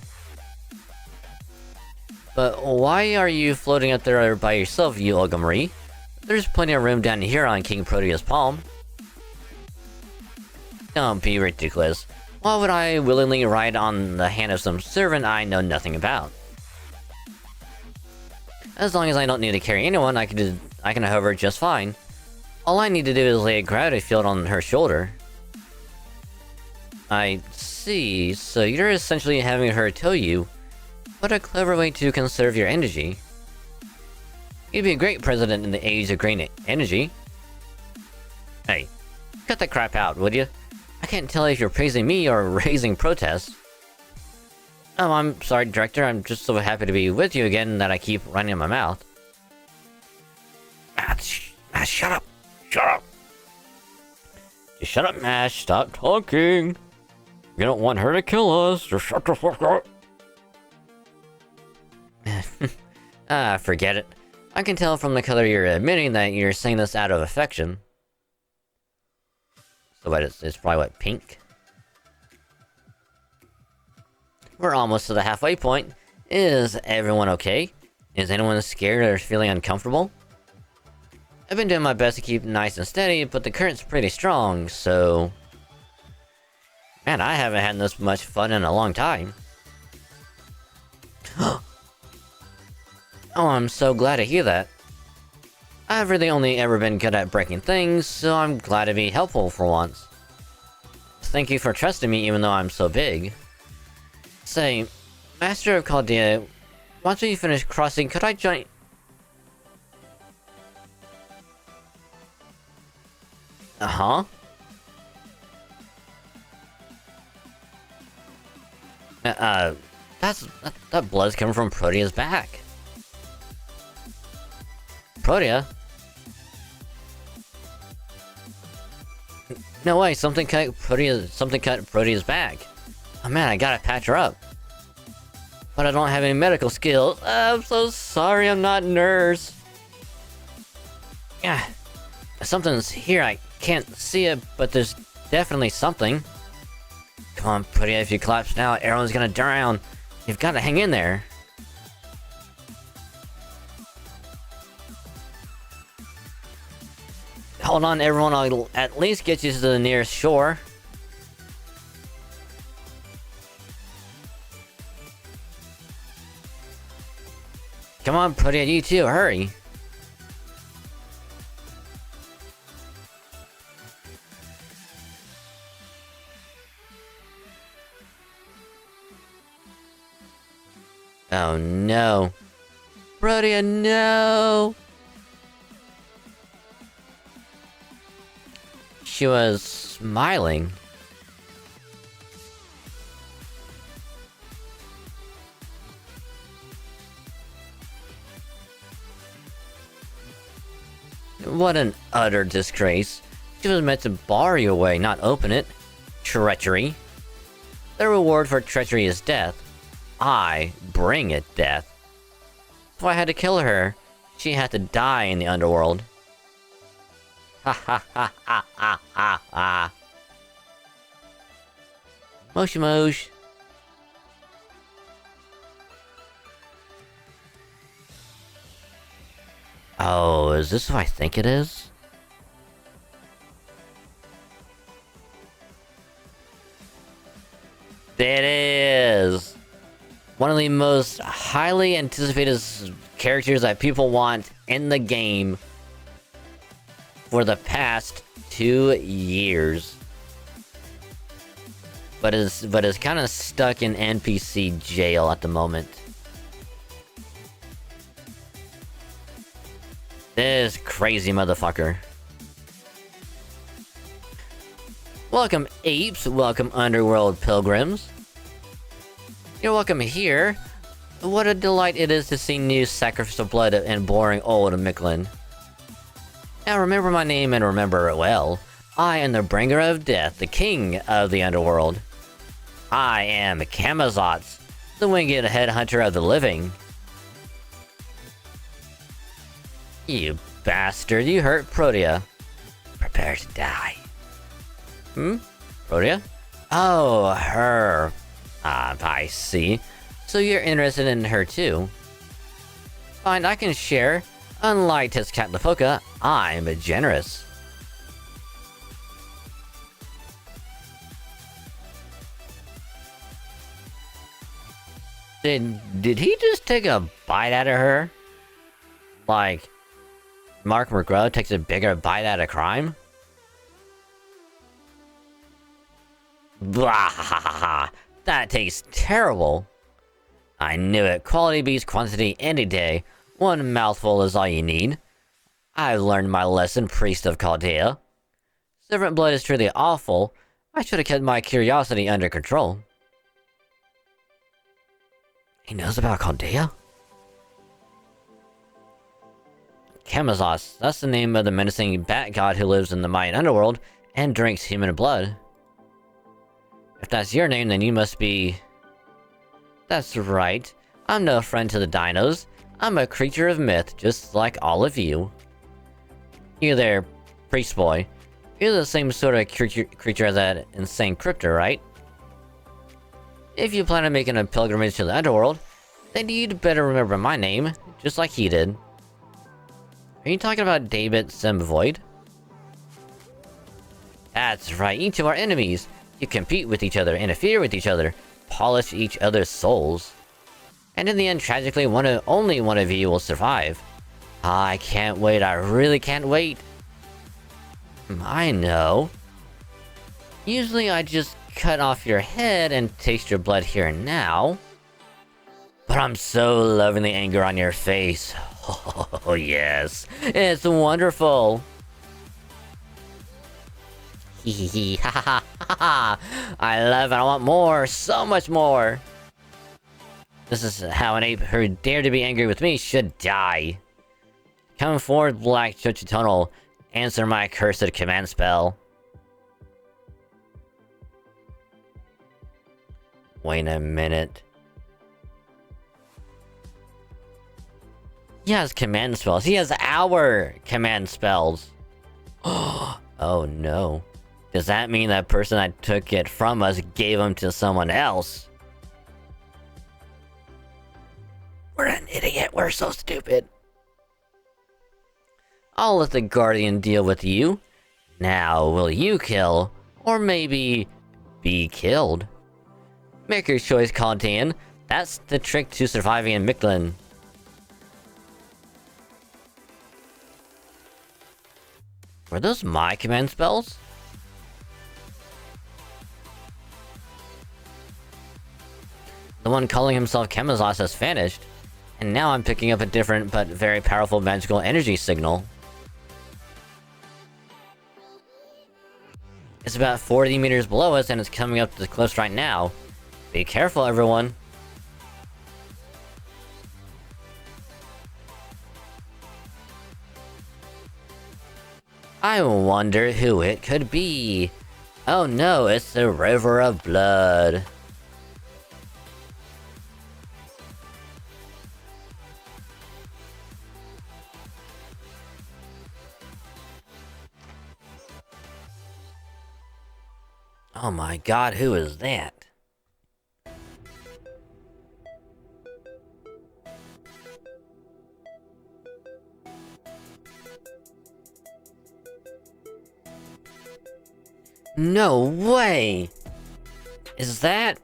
C: But why are you floating up there by yourself, you Ogamarie? There's plenty of room down here on King Protea's palm. Don't be ridiculous. Why would I willingly ride on the hand of some servant I know nothing about? As long as I don't need to carry anyone, I can hover just fine. All I need to do is lay a gravity field on her shoulder. I see, so you're essentially having her tow you. What a clever way to conserve your energy. You'd be a great president in the age of green energy. Hey, cut that crap out, would you? I can't tell if you're praising me or raising protests. Oh, I'm sorry, Director, I'm just so happy to be with you again that I keep running my mouth. Shut up! Shut up! Just shut up, Mash. Stop talking. You don't want her to kill us. Just shut the fuck up. Ah, forget it. I can tell from the color you're admitting that you're saying this out of affection. So what, it's probably what, pink? We're almost to the halfway point. Is everyone okay? Is anyone scared or feeling uncomfortable? I've been doing my best to keep nice and steady, but the current's pretty strong, so... Man, I haven't had this much fun in a long time. Oh, I'm so glad to hear that. I've really only ever been good at breaking things, so I'm glad to be helpful for once. Thank you for trusting me even though I'm so big. Say, Master of Chaldea, once we finish crossing, could I join... Uh-huh? That blood's coming from Protea's back. Protea? No way, something cut Protea's back. Oh man, I gotta patch her up. But I don't have any medical skills. I'm so sorry, I'm not a nurse. Yeah, something's here, I can't see it, but there's definitely something. Come on, Protea, if you collapse now, everyone's gonna drown. You've gotta hang in there. Hold on, everyone, I'll at least get you to the nearest shore. Come on, Protea, you too, hurry. Oh no. Protea, no! She was smiling. What an utter disgrace. She was meant to bar you away, not open it. Treachery. The reward for treachery is death. I bring it death. So I had to kill her. She had to die in the underworld. Ha ha ha ha ha ha ha. Moshi mosh. Oh, is this who I think it is? It is! One of the most highly anticipated characters that people want in the game for the past 2 years. But is kind of stuck in NPC jail at the moment. This crazy motherfucker. Welcome, apes. Welcome, underworld pilgrims. You're welcome here. What a delight it is to see new sacrificial blood and boring old Micklin. Now remember my name and remember it well. I am the bringer of death, the king of the underworld. I am Camazotz, the winged headhunter of the living. You bastard, you hurt Protea. Prepare to die. Protea? Oh, her. I see. So you're interested in her too. Fine, I can share. Unlike Tezcatlipoca, I'm generous. Did he just take a bite out of her? Like, Mark McGraw takes a bigger bite out of crime? Blah, that tastes terrible. I knew it. Quality beats quantity any day. One mouthful is all you need. I've learned my lesson, priest of Chaldea. Servant blood is truly awful. I should have kept my curiosity under control. He knows about Chaldea? Camazotz, that's the name of the menacing bat god who lives in the Mayan underworld and drinks human blood. If that's your name, then you must be... That's right. I'm no friend to the dinos. I'm a creature of myth, just like all of you. You there, priest boy. You're the same sort of creature as that insane crypto, right? If you plan on making a pilgrimage to the underworld, then you'd better remember my name, just like he did. Are you talking about David Semvoid? That's right, you two are enemies. You compete with each other, interfere with each other, polish each other's souls. And in the end, tragically, only one of you will survive. I can't wait, I really can't wait. I know. Usually I just cut off your head and taste your blood here and now. But I'm so loving the anger on your face. Oh yes, it's wonderful. Hee ha ha ha. I love it, I want more, so much more. This is how an ape who dared to be angry with me should die. Come forward, Black Chochi Tunnel. Answer my cursed command spell. Wait a minute. He has command spells. He has our command spells. Oh no. Does that mean that person that took it from us gave them to someone else? We're an idiot. We're so stupid. I'll let the Guardian deal with you. Now, will you kill? Or maybe be killed? Make your choice, Kantian. That's the trick to surviving in Mictlan. Were those my command spells? The one calling himself Chemazos has vanished, and now I'm picking up a different but very powerful magical energy signal. It's about 40 meters below us and it's coming up the cliffs right now. Be careful, everyone. I wonder who it could be. Oh no, it's the River of Blood. Oh my god, who is that? No way! Is that...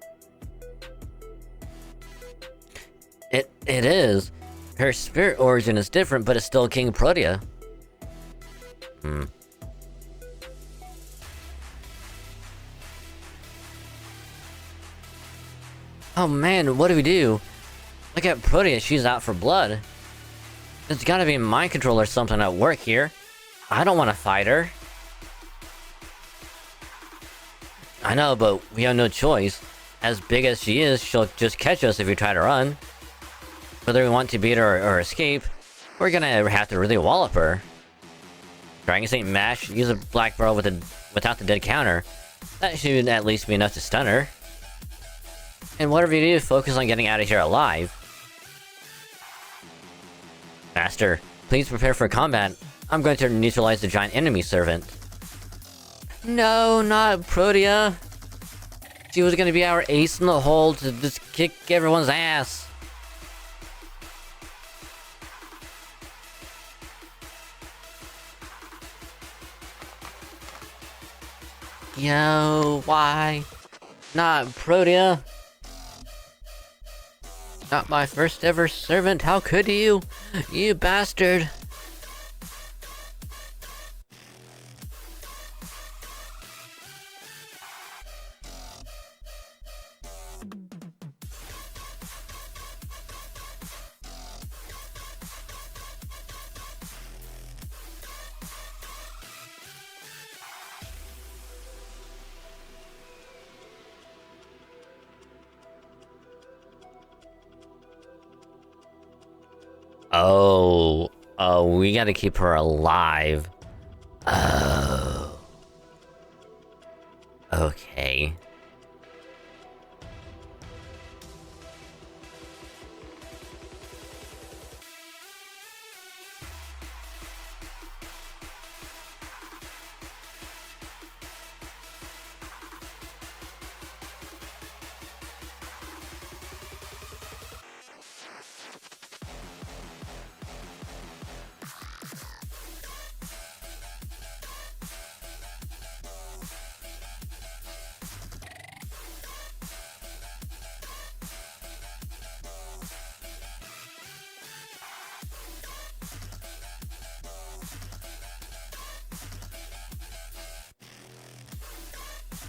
C: It is. Her spirit origin is different, but it's still King Protea. Oh man, what do we do? Look at Protea, she's out for blood. There's gotta be mind control or something at work here. I don't want to fight her. I know, but we have no choice. As big as she is, she'll just catch us if we try to run. Whether we want to beat her or escape, we're gonna have to really wallop her. Dragon Saint Mash, use a black barrel without the dead counter. That should at least be enough to stun her. And whatever you do, focus on getting out of here alive. Master, please prepare for combat. I'm going to neutralize the giant enemy servant. No, not Protea. She was gonna be our ace in the hole to just kick everyone's ass. Yo, why? Not Protea. Not my first ever servant, how could you? You bastard. Oh, we gotta keep her alive. Oh. Okay.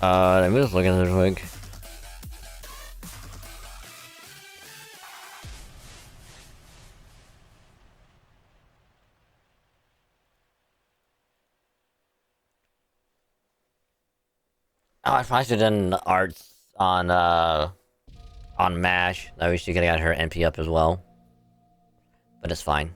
C: Let me just look at this quick. Oh, I probably should have done arts on MASH. That way she could have got her MP up as well. But it's fine.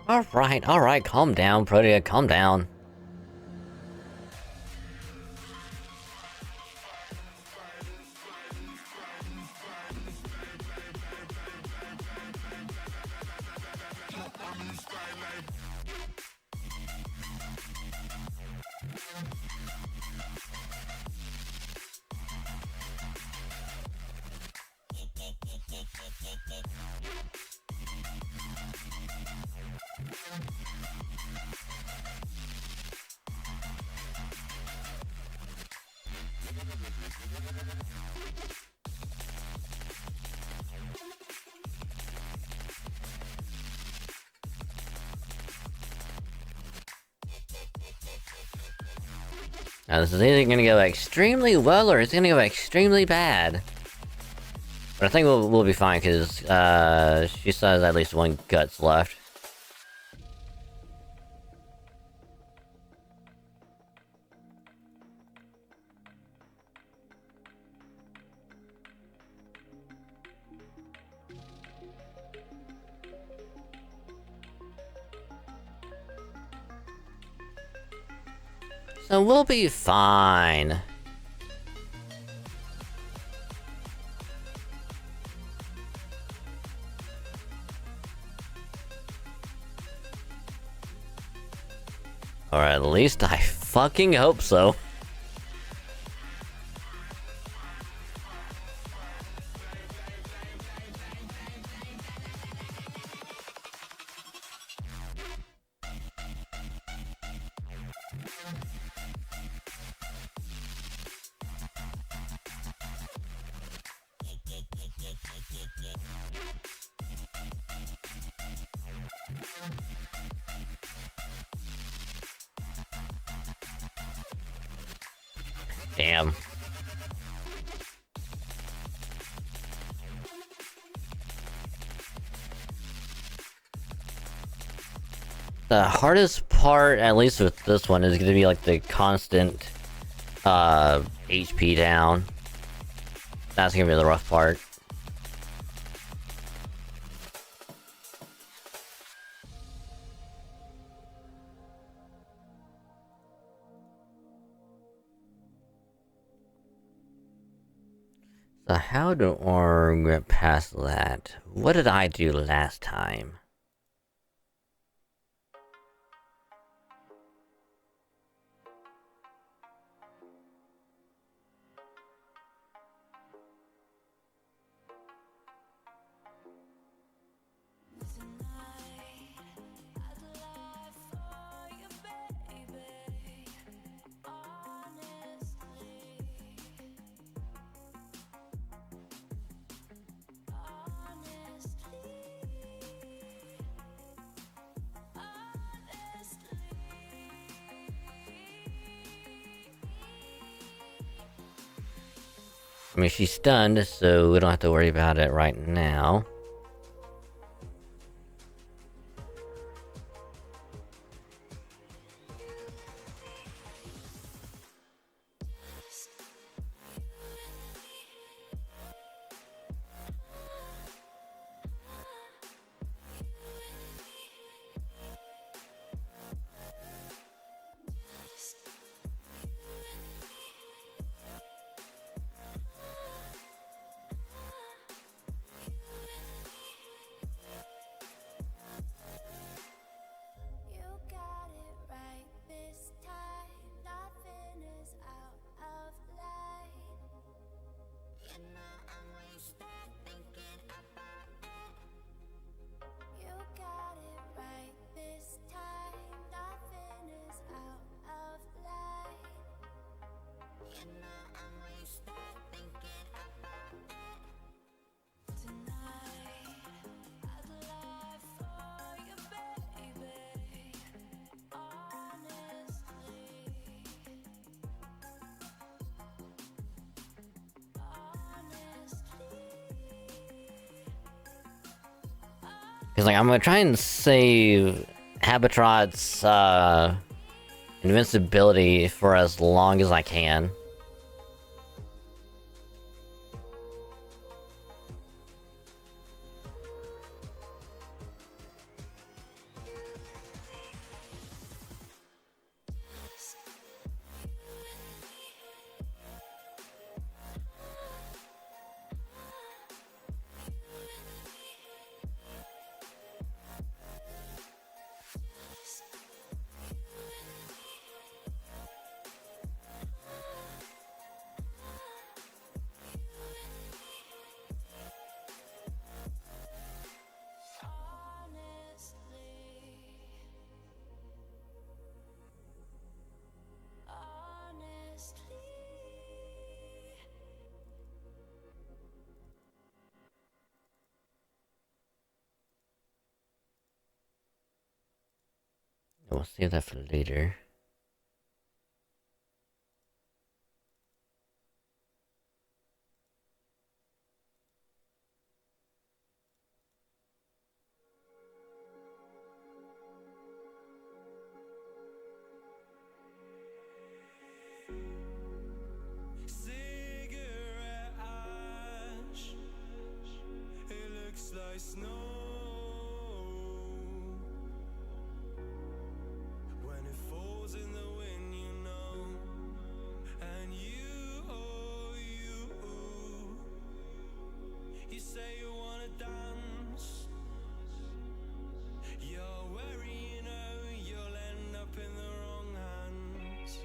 C: Alright, calm down, Protea, calm down. Now this is either gonna go extremely well or it's gonna go extremely bad. But I think we'll be fine because she still has at least one guts left. So we'll be fine. Or at least I fucking hope so. Damn. The hardest part, at least with this one, is gonna be like the constant HP down. That's gonna be the rough part. So how do I get past that? What did I do last time? I mean, she's stunned, so we don't have to worry about it right now. Because, like, I'm gonna try and save Habitat's, invincibility for as long as I can. We'll save that for later.
B: Cigarette ash, it looks like snow. When it falls in the wind, you know. And you, oh, you say you wanna dance. You're wary, you know, you'll end up in the wrong hands.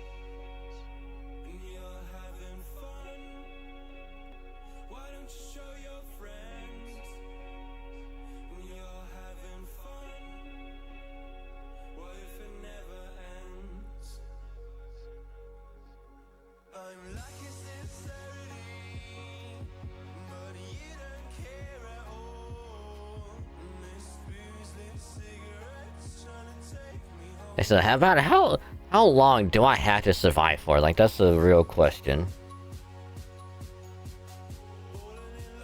B: And you're having fun. Why don't you show your friends? And you're having fun. What if it never ends? I'm lacking sincerity, but you don't care at all. This booze, this cigarette's trying to take me home.
C: So how long do I have to survive for? Like, that's the real question.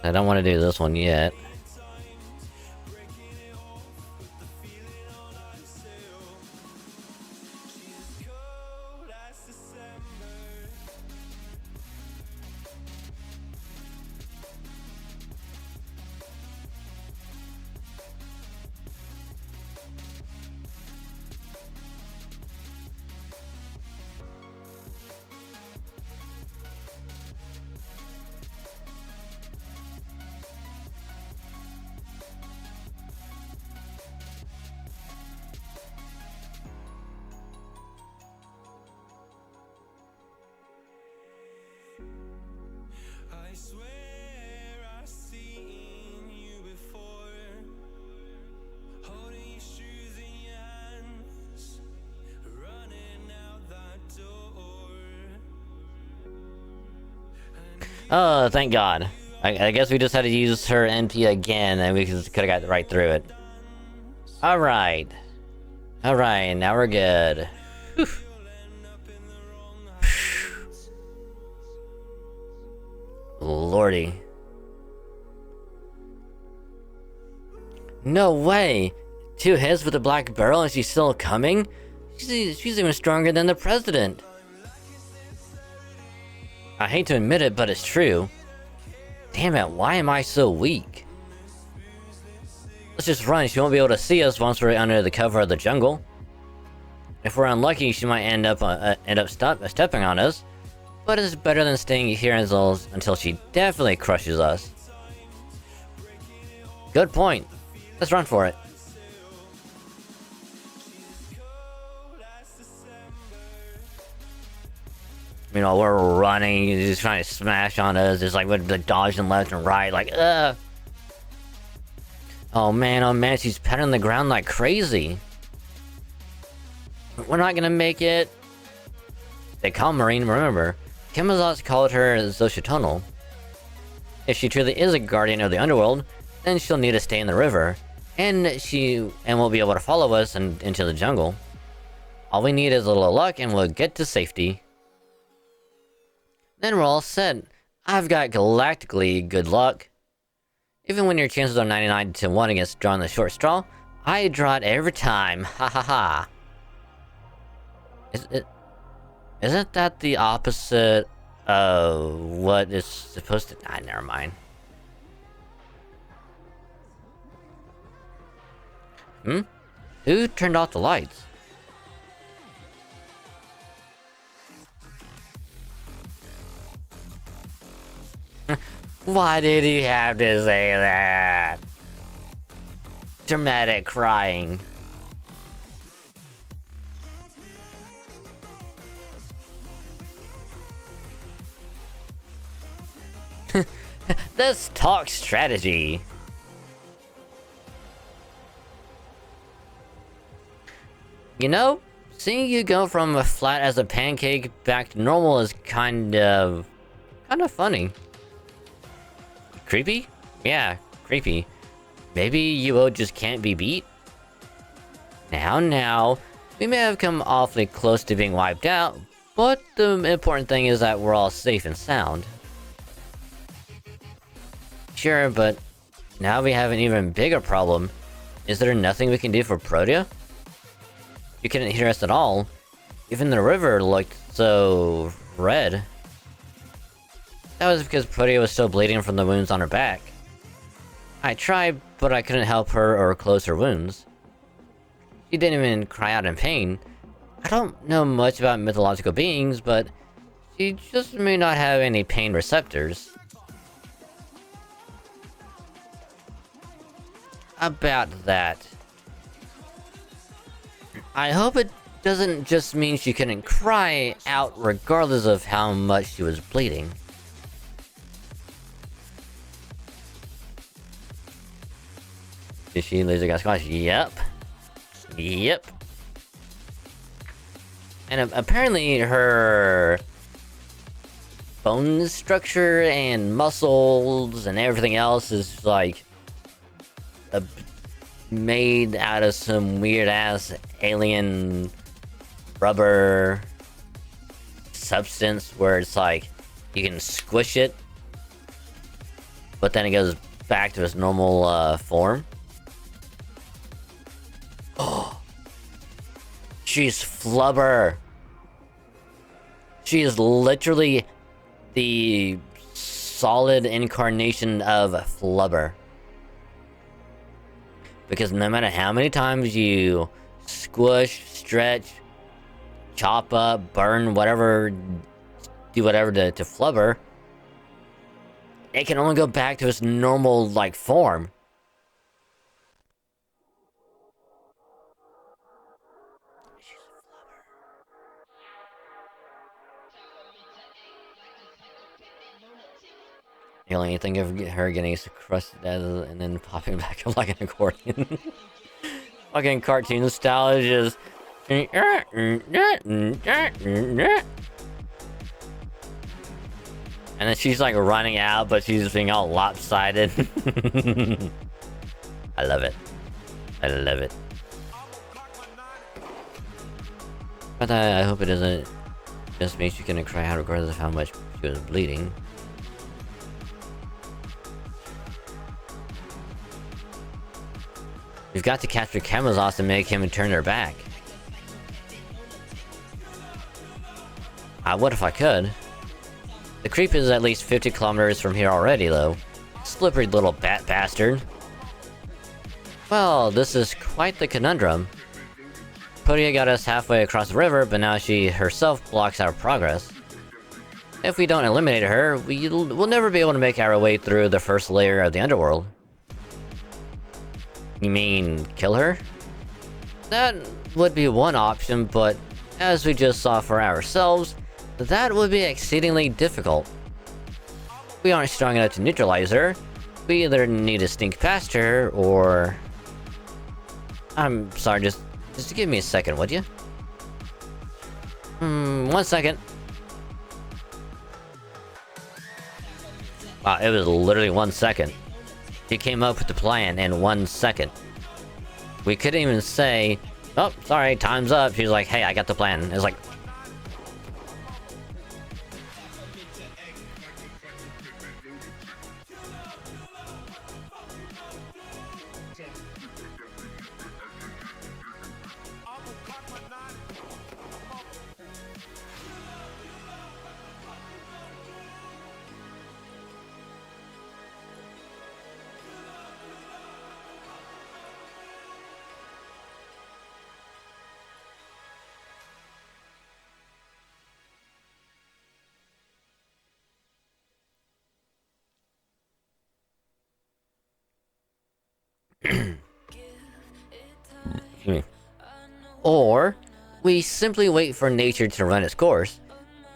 C: I don't want to do this one yet.
B: Cold as December. I swear I've seen you before, holding your shoes in your hands, running out that door.
C: Oh, thank God. I guess we just had to use her NP again, and we could have got right through it. Alright. Alright, now we're good. Whew. Lordy. No way! 2 heads with a black barrel and she's still coming? She's even stronger than the president. I hate to admit it, but it's true. Damn it, why am I so weak? Let's just run, she won't be able to see us once we're under the cover of the jungle. If we're unlucky, she might end up stepping on us. But it's better than staying here until she definitely crushes us. Good point. Let's run for it. You know, we're running, he's trying to smash on us. It's like we're dodging left and right, like, ugh. Oh man, she's patting the ground like crazy. We're not gonna make it. They call Marine, remember. Kimazos called her Zoshitonal. If she truly is a guardian of the underworld, then she'll need to stay in the river, and will be able to follow us into the jungle. All we need is a little luck and we'll get to safety. Then we're all set. I've got galactically good luck. Even when your chances are 99 to 1 against drawing the short straw, I draw it every time. Ha ha ha. Isn't that the opposite of what is supposed to... Ah, never mind. Who turned off the lights? Why did he have to say that? Dramatic crying. Let's talk strategy. You know, seeing you go from a flat as a pancake back to normal is kind of funny. Creepy? Yeah, creepy. Maybe you just can't be beat? Now, we may have come awfully close to being wiped out, but the important thing is that we're all safe and sound. Sure, but now we have an even bigger problem. Is there nothing we can do for Protea? You couldn't hear us at all. Even the river looked so... red. That was because Protea was still bleeding from the wounds on her back. I tried, but I couldn't help her or close her wounds. She didn't even cry out in pain. I don't know much about mythological beings, but she just may not have any pain receptors. About that. I hope it doesn't just mean she couldn't cry out regardless of how much she was bleeding. Did she laser gas squash? Yep. Yep. And apparently her bone structure and muscles and everything else is like made out of some weird ass alien rubber substance where it's like you can squish it, but then it goes back to its normal form. Oh, she's Flubber. She is literally the solid incarnation of Flubber. Because no matter how many times you squish, stretch, chop up, burn, whatever, do whatever to Flubber, it can only go back to its normal, like, form. You only think of her getting crusted and then popping back up like an accordion. Fucking cartoon style is just... And then she's like running out, but she's being all lopsided. I love it. I love it. But I hope it doesn't just mean she's gonna cry out regardless of how much she was bleeding. We've got to capture Camazos to make him turn their back. What if I could? The creep is at least 50 kilometers from here already, though. Slippery little bat bastard. Well, this is quite the conundrum. Protea got us halfway across the river, but now she herself blocks our progress. If we don't eliminate her, we'll never be able to make our way through the first layer of the underworld. You mean, kill her? That would be one option, but as we just saw for ourselves, that would be exceedingly difficult. We aren't strong enough to neutralize her. We either need to sneak past her, or... I'm sorry, just give me a second, would you? 1 second. Wow, it was literally 1 second. He came up with the plan in 1 second. We couldn't even say, oh, sorry, time's up. She's like, hey, I got the plan. It's like... Or we simply wait for nature to run its course.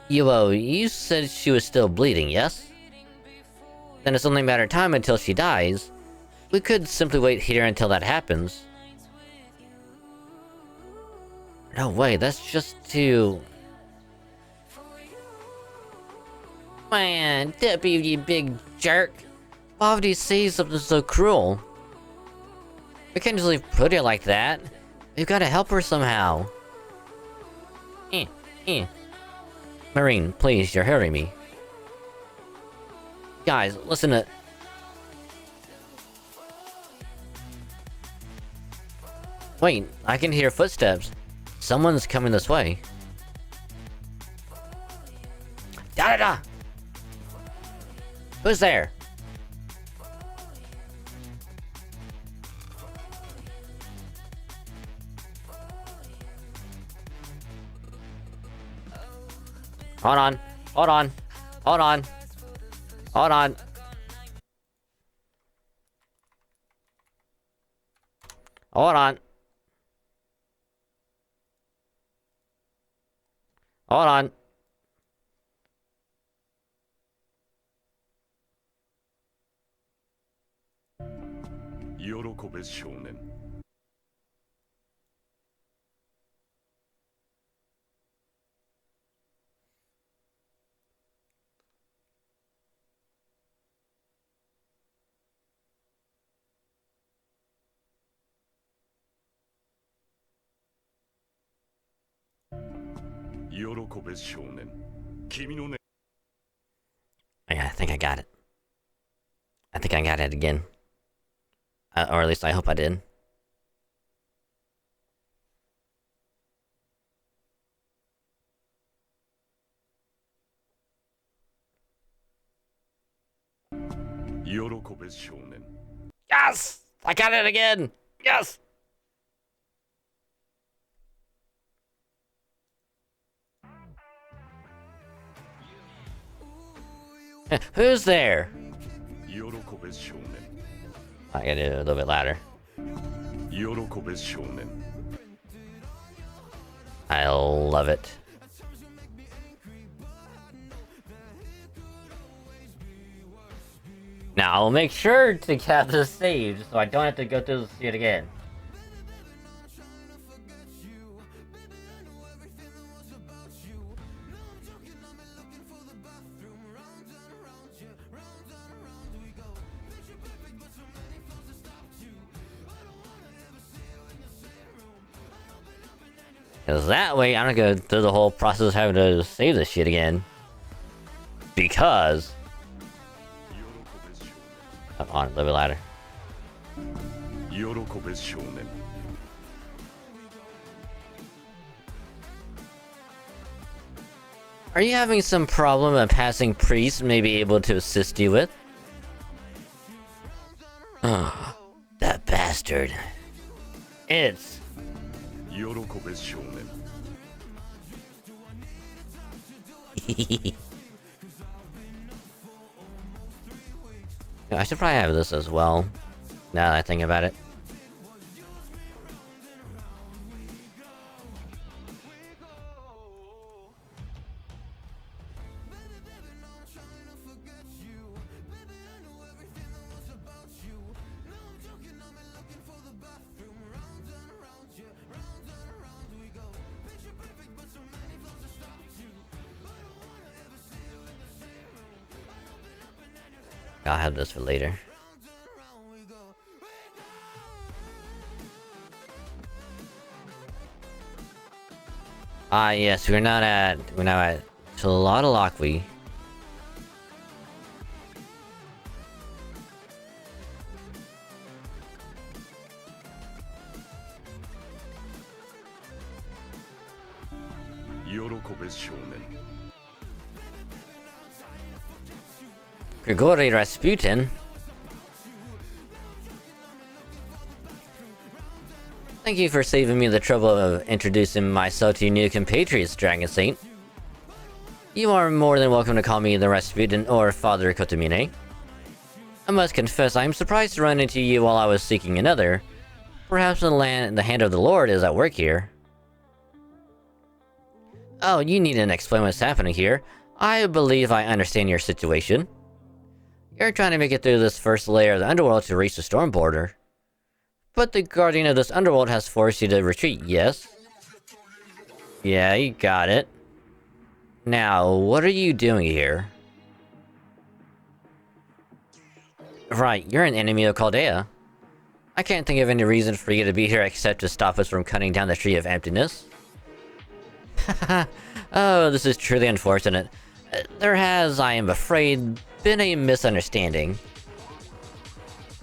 C: You said she was still bleeding, yes? Then it's only a matter of time until she dies. We could simply wait here until that happens. No way, that's just too... Man, Debbie, you big jerk. Why would he say something so cruel? We can't just leave put it like that. We've gotta help her somehow. Marine, please, you're hurting me. Guys, listen to... Wait, I can hear footsteps. Someone's coming this way. Da-da-da! Who's there? Hold on. Hold on. Hold on. Hold on. Hold on. Hold on. Yeah, I think I got it. I think I got it again. Or at least I hope I did. Yes! I got it again! Yes! Who's there? I gotta do it a little bit louder. I love it. Now I'll make sure to have this saved so I don't have to go through this shit again. Because that way, I don't go through the whole process of having to save this shit again. Because... Come on, a little bit louder. Are you having some problem a passing priest may be able to assist you with? That bastard. It's... I should probably have this as well, now that I think about it. I'll have this for later. Ah, yes, we're not at Lockwe. Grigori Rasputin? Thank you for saving me the trouble of introducing myself to your new compatriots, Dragon Saint. You are more than welcome to call me the Rasputin or Father Kotomine. I must confess, I am surprised to run into you while I was seeking another. Perhaps the hand of the Lord is at work here. Oh, you needn't explain what's happening here. I believe I understand your situation. You're trying to make it through this first layer of the underworld to reach the storm border. But the guardian of this underworld has forced you to retreat, yes? Yeah, you got it. Now, what are you doing here? Right, you're an enemy of Chaldea. I can't think of any reason for you to be here except to stop us from cutting down the tree of emptiness. Oh, this is truly unfortunate. There has, I am afraid, been a misunderstanding.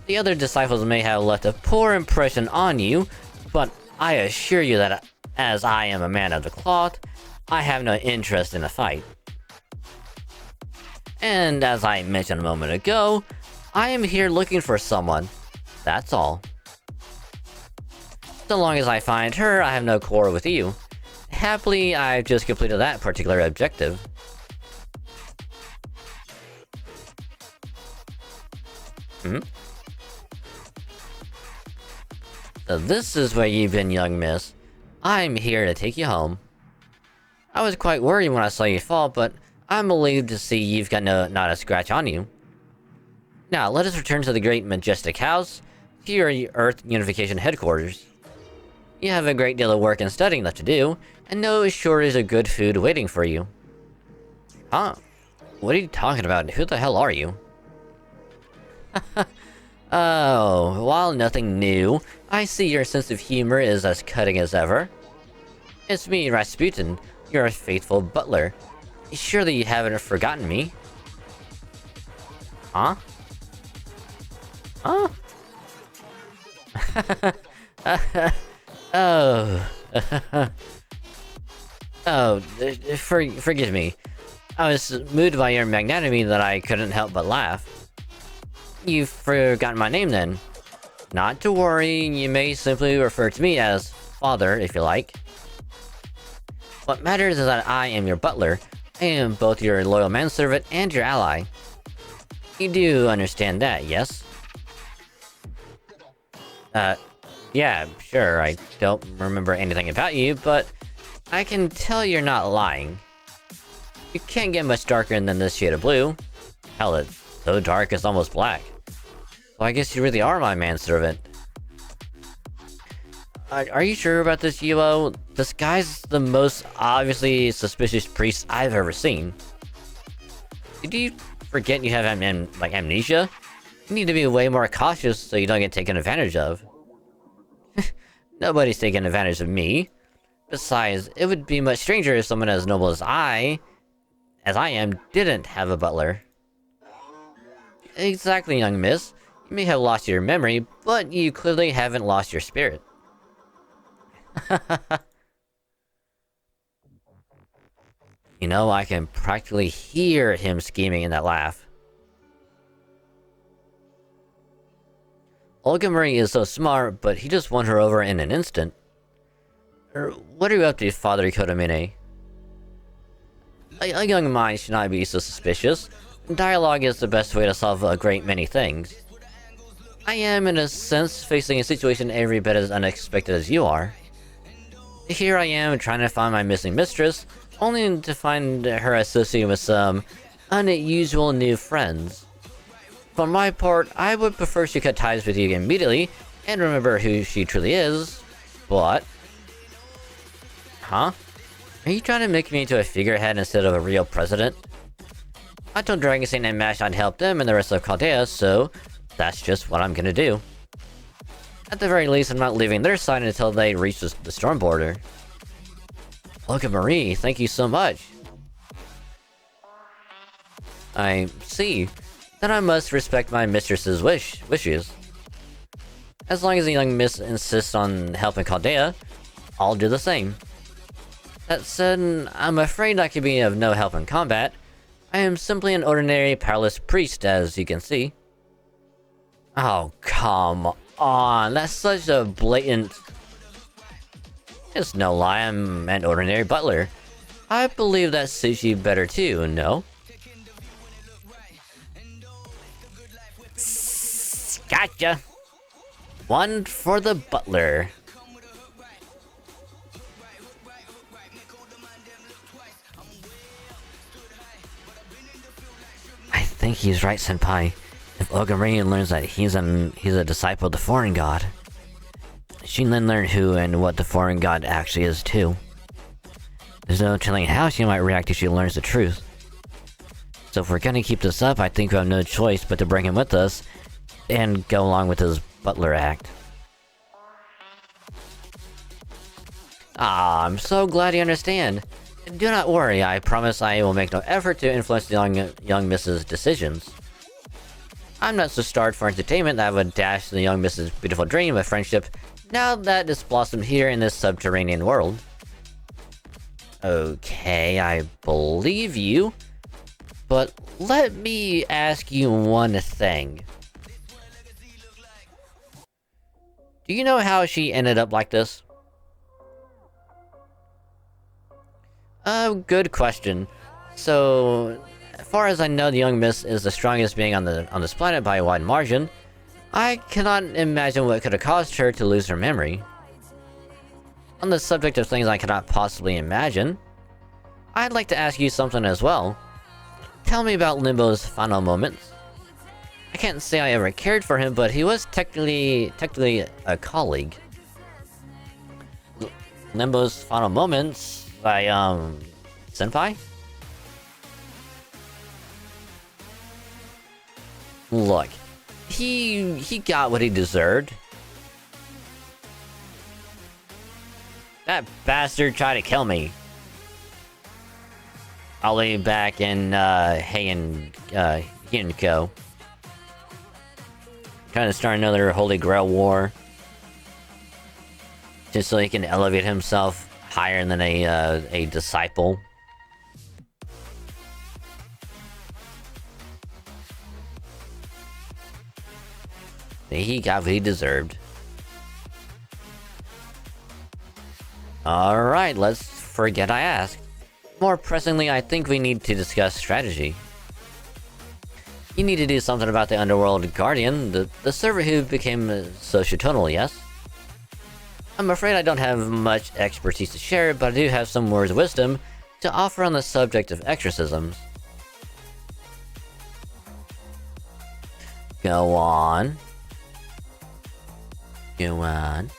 C: The other disciples may have left a poor impression on you, but I assure you that as I am a man of the cloth, I have no interest in a fight. And as I mentioned a moment ago, I am here looking for someone. That's all. So long as I find her, I have no quarrel with you. Happily, I've just completed that particular objective. So this is where you've been, young miss. I'm here to take you home. I was quite worried when I saw you fall, but I'm relieved to see you've got not a scratch on you. Now, let us return to the great majestic house, to your Earth Unification headquarters. You have a great deal of work and studying left to do, and no shortage of good food waiting for you. Huh? What are you talking about? Who the hell are you? Oh, while nothing new, I see your sense of humor is as cutting as ever. It's me, Rasputin, your faithful butler. Surely you haven't forgotten me. Huh? Huh? Oh. Oh, forgive me. I was moved by your magnanimity that I couldn't help but laugh. You've forgotten my name then. Not to worry, you may simply refer to me as Father, if you like. What matters is that I am your butler. I am both your loyal manservant and your ally. You do understand that, yes? Yeah, sure, I don't remember anything about you, but I can tell you're not lying. You can't get much darker than this shade of blue. Hell, it's so dark it's almost black. So I guess you really are my manservant. Are you sure about this, Yuo? This guy's the most obviously suspicious priest I've ever seen. Did you forget you have amnesia? You need to be way more cautious so you don't get taken advantage of. Nobody's taking advantage of me. Besides, it would be much stranger if someone as noble as I am, didn't have a butler. Exactly, young miss. You may have lost your memory, but you clearly haven't lost your spirit. You know, I can practically hear him scheming in that laugh. Olga Marie is so smart, but he just won her over in an instant. What are you up to, Father Kodomine? A young mind should not be so suspicious. Dialogue is the best way to solve a great many things. I am, in a sense, facing a situation every bit as unexpected as you are. Here I am trying to find my missing mistress, only to find her associated with some unusual new friends. For my part, I would prefer she cut ties with you immediately and remember who she truly is, but... Huh? Are you trying to make me into a figurehead instead of a real president? I told Dragon Saint and Mash I'd help them and the rest of Chaldea, so that's just what I'm gonna do. At the very least, I'm not leaving their side until they reach the storm border. Look at Marie, thank you so much. I see. Then I must respect my mistress's wishes. As long as the young miss insists on helping Chaldea, I'll do the same. That said, I'm afraid I could be of no help in combat. I am simply an ordinary, powerless priest, as you can see. Oh, come on, that's such a blatant... It's no lie, I'm an ordinary butler. I believe that suits you better too, no? Gotcha! One for the butler. I think he's right, Senpai. If Ogamarian learns that he's a disciple of the foreign god, she can then learn who and what the foreign god actually is too. There's no telling how she might react if she learns the truth. So if we're gonna keep this up, I think we have no choice but to bring him with us and go along with his butler act. Ah, I'm so glad you understand. Do not worry, I promise I will make no effort to influence the young Mrs.'s decisions. I'm not so starved for entertainment that I would dash the young Mrs.'s beautiful dream of friendship now that it's blossomed here in this subterranean world. Okay, I believe you. But let me ask you one thing. Do you know how she ended up like this? Good question. So, as far as I know, the young miss is the strongest being on this planet by a wide margin. I cannot imagine what could have caused her to lose her memory. On the subject of things I cannot possibly imagine, I'd like to ask you something as well. Tell me about Limbo's final moments. I can't say I ever cared for him, but he was technically a colleague. Limbo's final moments by Senpai? Look, he got what he deserved. That bastard tried to kill me. I'll lay back in Hinko. Trying to start another Holy Grail war. Just so he can elevate himself higher than a disciple. He got what he deserved. Alright, let's forget I asked. More pressingly, I think we need to discuss strategy. You need to do something about the Underworld Guardian, the servant who became sociotonal, yes? I'm afraid I don't have much expertise to share, but I do have some words of wisdom to offer on the subject of exorcisms. Go on. Go on.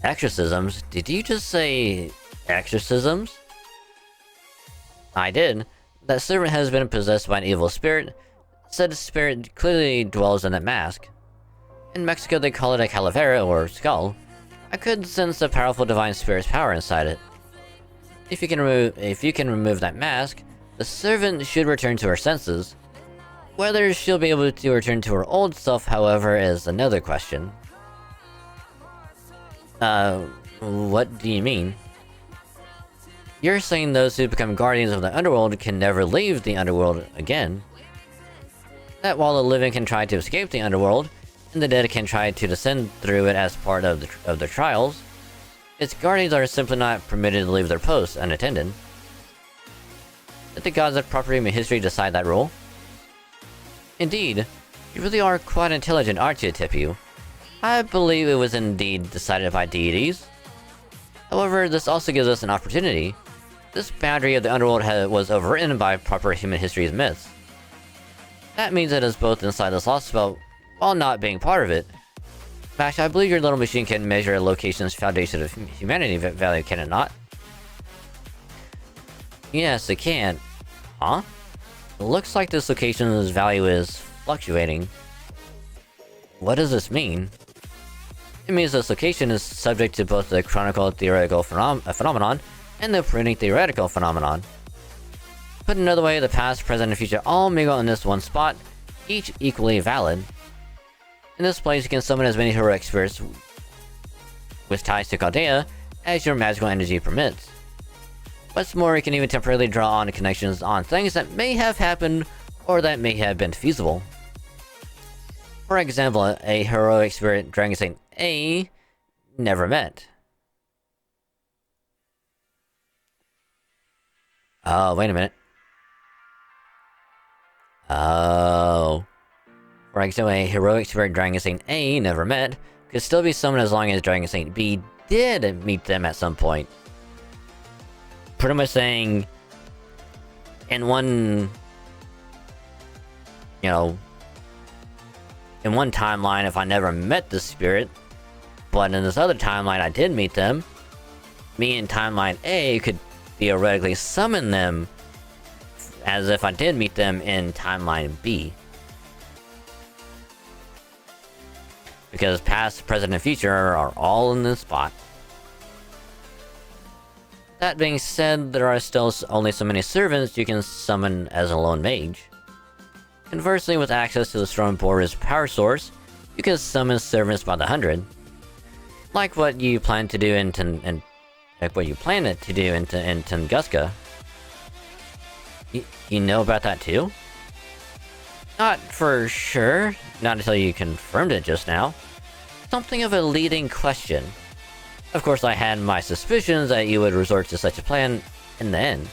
C: Exorcisms? Did you just say exorcisms? I did. That servant has been possessed by an evil spirit. Said spirit clearly dwells in that mask. In Mexico they call it a calavera, or skull. I could sense the powerful divine spirit's power inside it. If you can remove that mask, the servant should return to her senses. Whether she'll be able to return to her old self, however, is another question. What do you mean? You're saying those who become guardians of the underworld can never leave the underworld again. That while the living can try to escape the underworld, and the dead can try to descend through it as part of their trials, its guardians are simply not permitted to leave their posts unattended. Did the gods of proper human history decide that rule? Indeed, you really are quite intelligent, aren't you, Tipu? I believe it was indeed decided by deities. However, this also gives us an opportunity. This boundary of the underworld was overwritten by proper human history's myths. That means it is both inside this lost spell, while not being part of it. Mash, I believe your little machine can measure a location's foundation of humanity value, can it not? Yes, it can. Huh? It looks like this location's value is fluctuating. What does this mean? It means this location is subject to both the chronicle theoretical phenomenon and the printing theoretical phenomenon. Put another way, the past, present, and future all mingle in this one spot, each equally valid. In this place, you can summon as many heroic spirits with ties to Chaldea as your magical energy permits. What's more, you can even temporarily draw on connections on things that may have happened or that may have been feasible. For example, a heroic spirit Dragon Saint A never met. Oh, wait a minute. Oh. For example, a heroic spirit Dragon Saint A never met could still be summoned as long as Dragon Saint B did meet them at some point. Pretty much saying, in one, you know, in one timeline, if I never met the spirit, but in this other timeline I did meet them, me in timeline A could theoretically summon them as if I did meet them in timeline B. Because past, present, and future are all in this spot. That being said, there are still only so many servants you can summon as a lone mage. Conversely, with access to the Storm Border's power source, you can summon servants by the hundred. Like what you plan to do in Tunguska. You know about that too? Not for sure, not until you confirmed it just now. Something of a leading question. Of course, I had my suspicions that you would resort to such a plan in the end.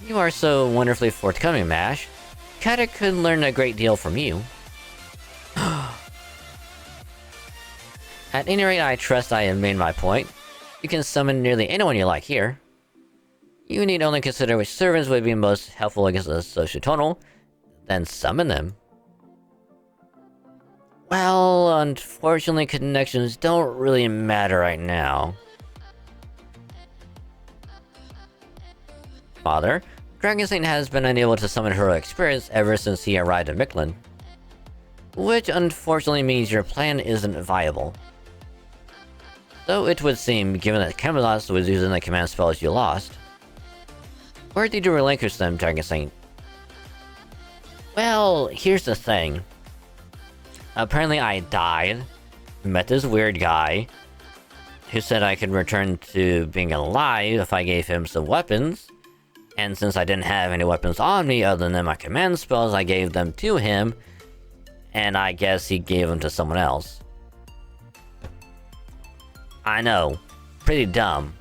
C: You are so wonderfully forthcoming, Mash. Kata could learn a great deal from you. At any rate, I trust I have made my point. You can summon nearly anyone you like here. You need only consider which servants would be most helpful against the Sociotonal, then summon them. Well, unfortunately, connections don't really matter right now. Father, Dragon Saint has been unable to summon heroic spirits ever since he arrived in Mictlan. Which unfortunately means your plan isn't viable. Though it would seem, given that Camelot was using the command spells you lost. Where did you relinquish them, Dragon Saint? Well, here's the thing. Apparently I died, met this weird guy, who said I could return to being alive if I gave him some weapons. And since I didn't have any weapons on me other than my command spells, I gave them to him. And I guess he gave them to someone else. I know, pretty dumb.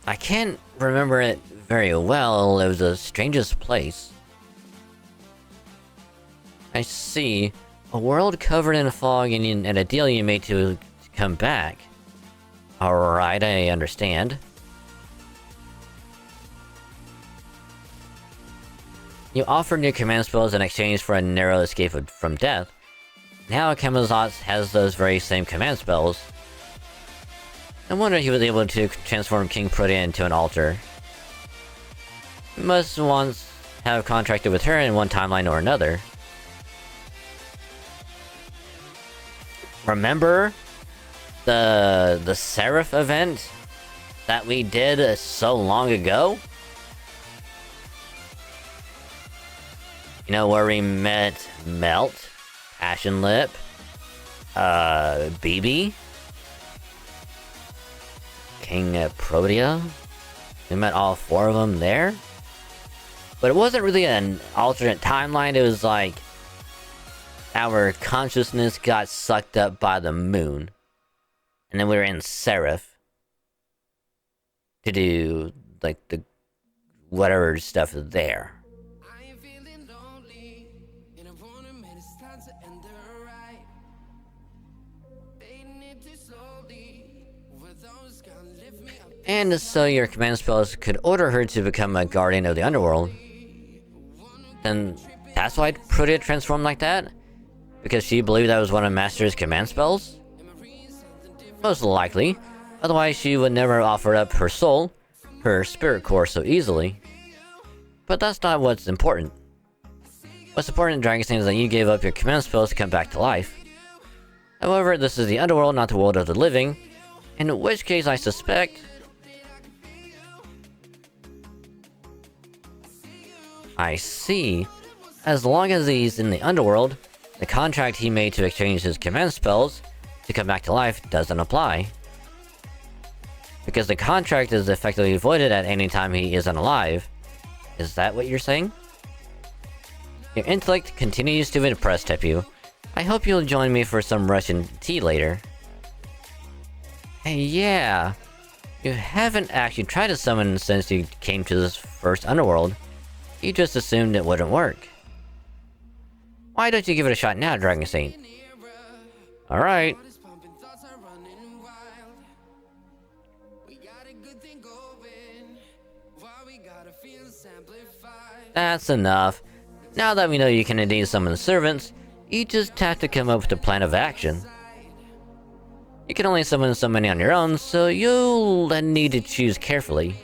C: I can't remember it very well. It was the strangest place. I see. A world covered in fog and a deal you made to come back. Alright, I understand. You offered new command spells in exchange for a narrow escape from death. Now Camelot has those very same command spells. No wonder he was able to transform King Protea into an altar. He must once have contracted with her in one timeline or another. Remember the Seraph event that we did so long ago? You know, where we met Melt, Passion Lip, BB, King Protea. We met all four of them there. But it wasn't really an alternate timeline, it was like our consciousness got sucked up by the moon. And then we were in Seraph to do like the whatever stuff there. And so your command spells could order her to become a guardian of the underworld. Then that's why Protea transformed like that? Because she believed that was one of Master's command spells? Most likely. Otherwise she would never offer up her soul, her spirit core, so easily. But that's not what's important. What's important in Dragon Saint is that you gave up your command spells to come back to life. However, this is the underworld, not the world of the living. In which case I suspect... I see. As long as he's in the underworld, the contract he made to exchange his command spells to come back to life doesn't apply. Because the contract is effectively voided at any time he isn't alive. Is that what you're saying? Your intellect continues to impress, Tepu. I hope you'll join me for some Russian tea later. Hey, yeah. You haven't actually tried to summon since you came to this first underworld. You just assumed it wouldn't work. Why don't you give it a shot now, Dragon Saint? Alright. That's enough. Now that we know you can indeed summon servants, you just have to come up with a plan of action. You can only summon so many on your own, so you'll need to choose carefully.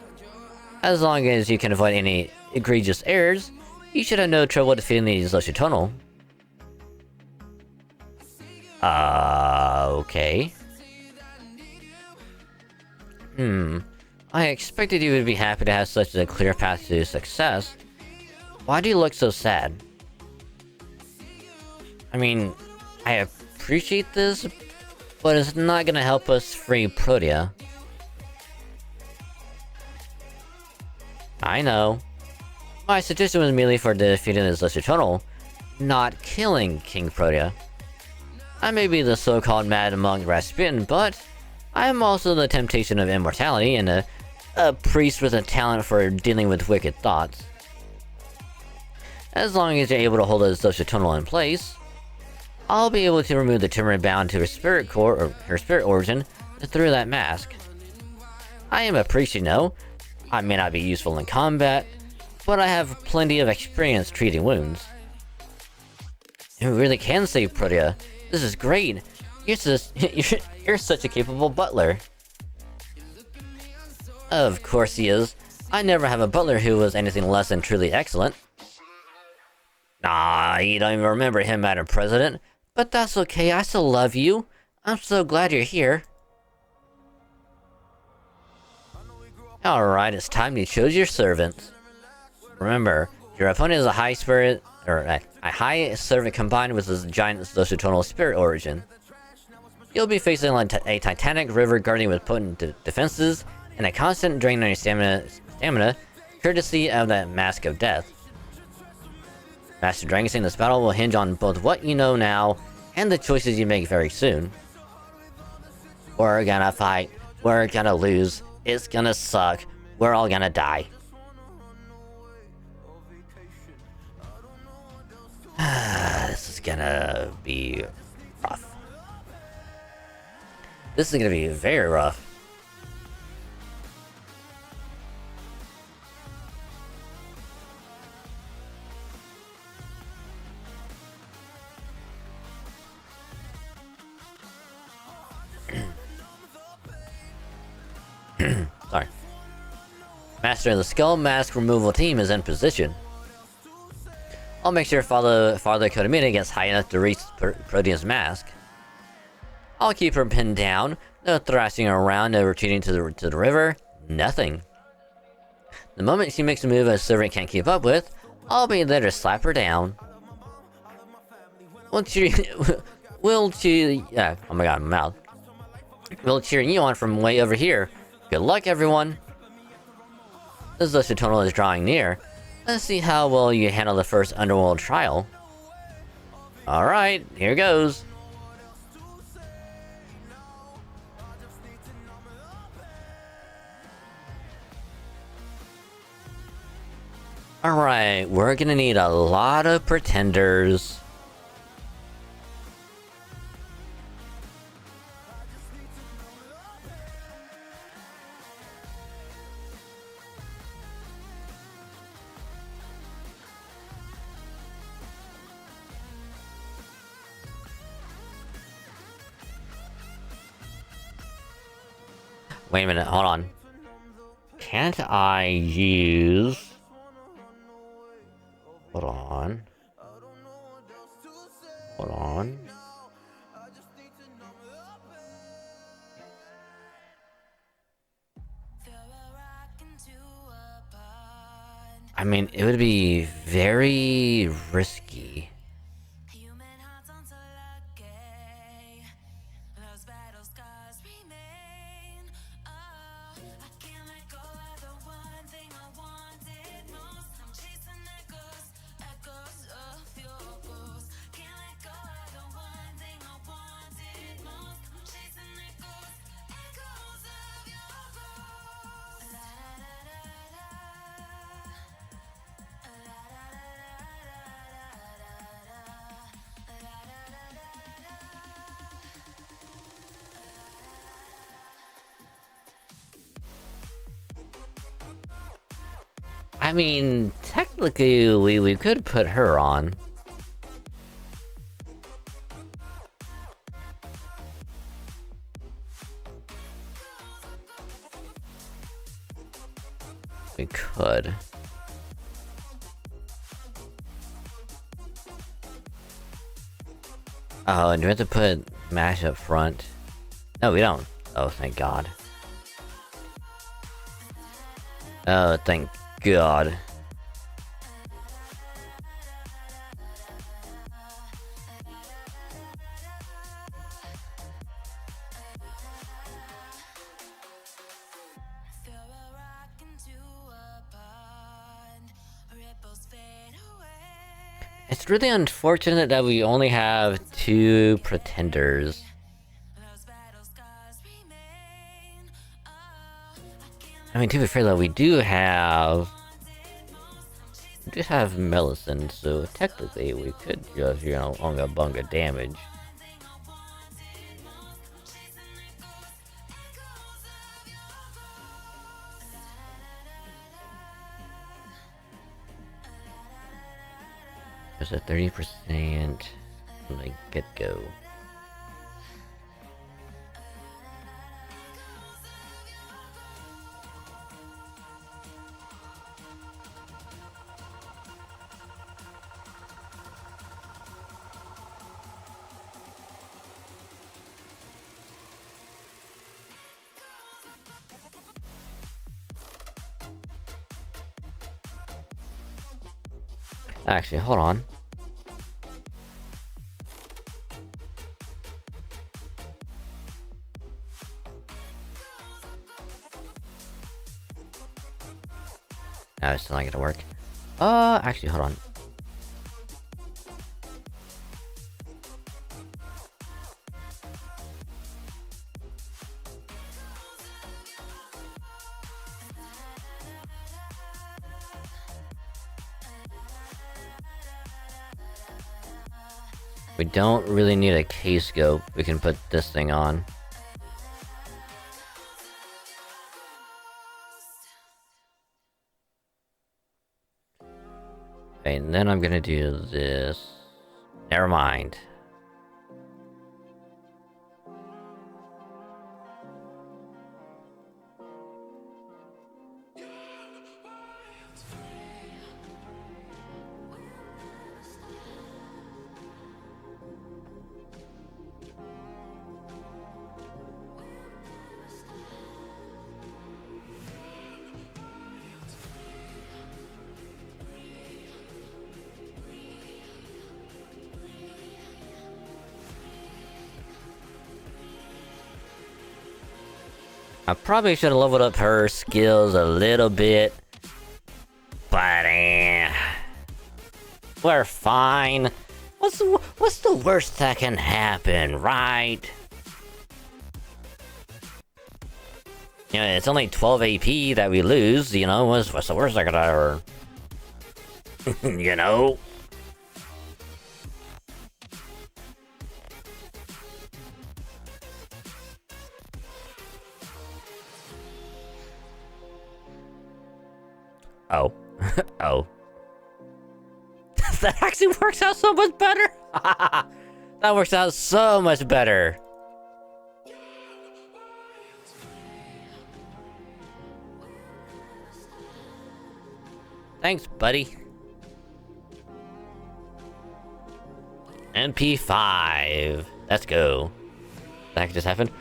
C: As long as you can avoid any egregious errors, you should have no trouble defeating the Zoshitonal. Okay. I expected you would be happy to have such a clear path to success. Why do you look so sad? I mean, I appreciate this, but it's not gonna help us free Protea. I know. My suggestion was merely for defeating the Zoshitonal, not killing King Protea. I may be the so-called Mad Monk Rasputin, but I am also the temptation of immortality and a priest with a talent for dealing with wicked thoughts. As long as you're able to hold the Zoshitonal in place, I'll be able to remove the tumor bound to her spirit core, or her spirit origin, through that mask. I am a priest, you know. I may not be useful in combat, but I have plenty of experience treating wounds. You really can save Protea. This is great. You're such a capable butler. Of course he is. I never have a butler who was anything less than truly excellent. Nah, you don't even remember him, Madam President. But that's okay, I still love you. I'm so glad you're here. Alright, it's time to choose your servants. Remember, your opponent is a high spirit, or a high servant combined with a giant Zoshitonal spirit origin. You'll be facing a titanic river guarding with potent defenses, and a constant drain on your stamina, courtesy of that Mask of Death. Master Dragon saying this battle will hinge on both what you know now, and the choices you make very soon. We're gonna fight, we're gonna lose, it's gonna suck, we're all gonna die. This is gonna be rough. This is gonna be very rough. Sorry. Master of the Skull Mask removal team is in position. I'll make sure Father Kodamina gets high enough to reach Protea's mask. I'll keep her pinned down, no thrashing around, no retreating to the river, nothing. The moment she makes a move a servant can't keep up with, I'll be there to slap her down. We'll cheer oh my god, my mouth. We'll cheer you on from way over here. Good luck, everyone. The Zoshitonal is drawing near. Let's see how well you handle the first underworld trial. Alright, here goes. Alright, we're gonna need a lot of pretenders. Wait a minute, hold on. Can't I use... Hold on. Hold on. I mean, it would be very risky. I mean, technically, we could put her on. We could. Oh, and do we have to put Mash up front? No, we don't. Oh, thank God. Oh, thank God. It's really unfortunate that we only have 2 pretenders. I mean, to be fair though, we do have Melisande, so technically we could just, you know, unga bunga damage. There's a 30% from the get-go. Actually, hold on. No, it's still not gonna work. Actually, hold on. We don't really need a K-scope. We can put this thing on. Okay, and then I'm gonna do this. Never mind. I probably should have leveled up her skills a little bit, but we're fine. What's the worst that can happen, right? You know, it's only 12 AP that we lose. You know, what's the worst that could ever? You know. Oh. Oh. That actually works out so much better! That works out so much better! Thanks, buddy. MP5. Let's go. That just happened?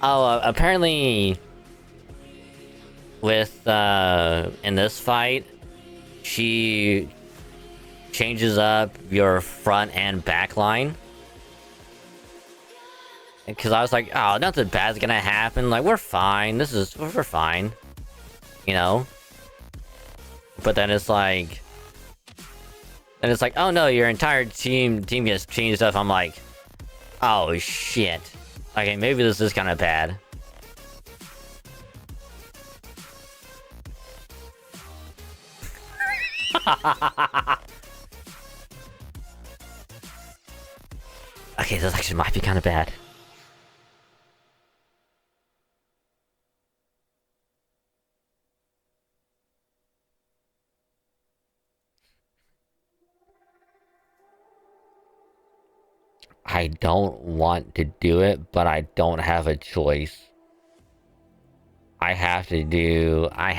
C: Oh, apparently... with, in this fight, she changes up your front and back line. Because I was like, oh, nothing bad's gonna happen. Like, we're fine. We're fine. You know? But then it's like... oh no, your entire team gets changed up. I'm like, oh shit. Okay, maybe this is kind of bad. Okay, this actually might be kind of bad. I don't want to do it, but I don't have a choice. I have to. I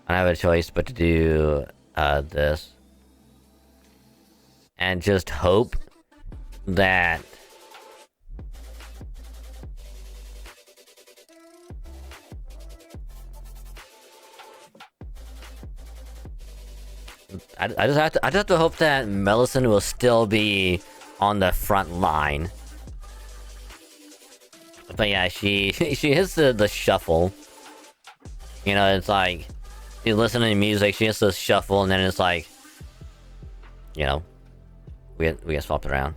C: don't have a choice but to do this. And just hope that I just have to hope that Melisande will still be on the front line. But yeah, she hits the shuffle. You know, it's like you listen to the music, she hits the shuffle, and then it's like, you know, we get swapped around.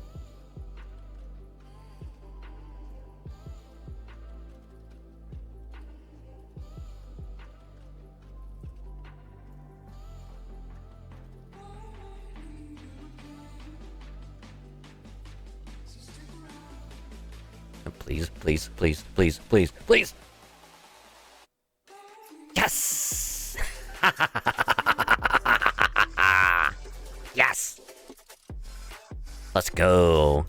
C: Please, please, please, please, please, please. Yes! Yes! Let's go.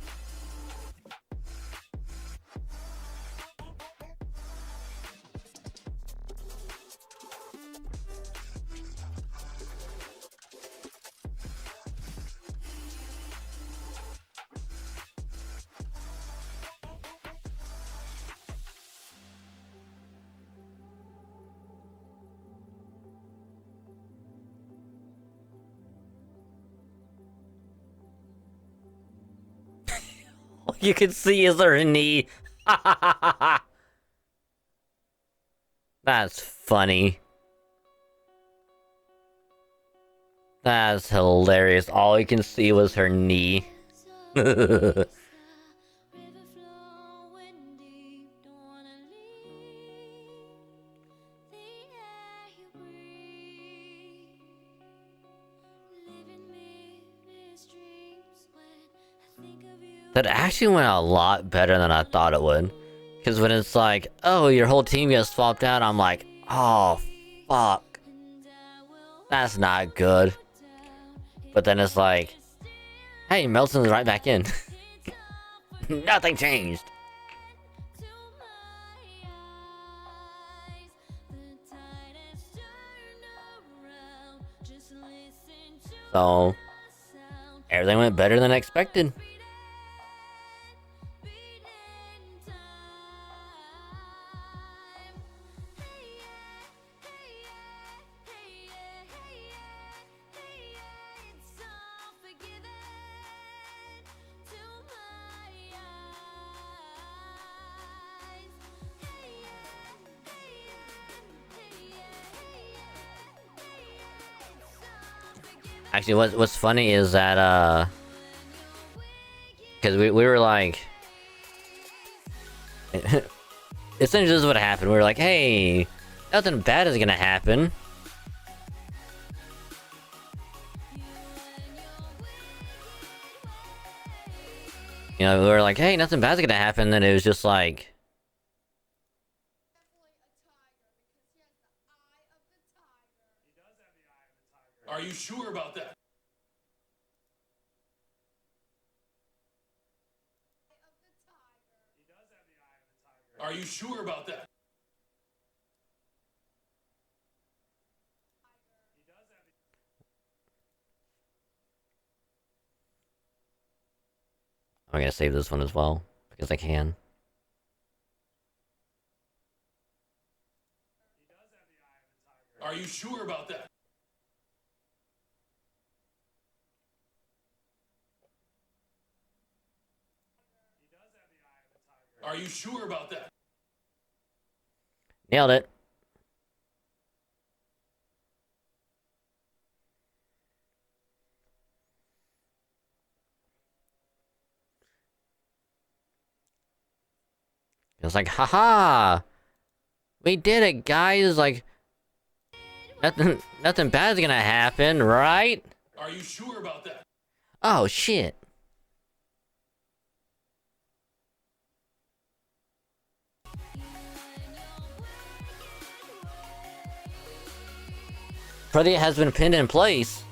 C: All you can see is her knee. That's funny. That's hilarious. All you can see was her knee. That actually went a lot better than I thought it would. Because when it's like, oh, your whole team gets swapped out, I'm like, oh, fuck. That's not good. But then it's like, hey, Melson's right back in. Nothing changed. So, everything went better than expected. Actually, what's funny is that, because we were like, essentially this is what happened. We were like, hey, nothing bad is gonna happen. You know, we were like, hey, nothing bad's gonna happen. Then it was just like,
D: are you sure about that? Are you sure about that?
C: I'm gonna save this one as well because I can.
D: Are you sure about that? Are you sure about that?
C: Nailed it. It was like, haha! We did it, guys! Like, nothing bad's gonna happen, right?
D: Are you sure about that?
C: Oh, shit. Freddie has been pinned in place.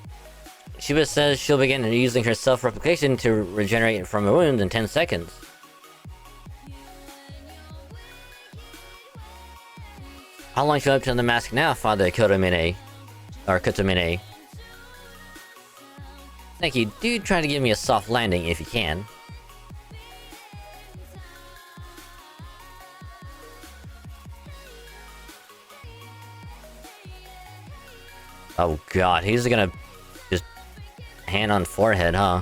C: Shiba says she'll begin using her self-replication to regenerate from a wound in 10 seconds. How long should I put on the mask now, Father Kotomine? Or Kotomine? Thank you. Do try to give me a soft landing if you can. Oh god, he's gonna just hand on forehead, huh?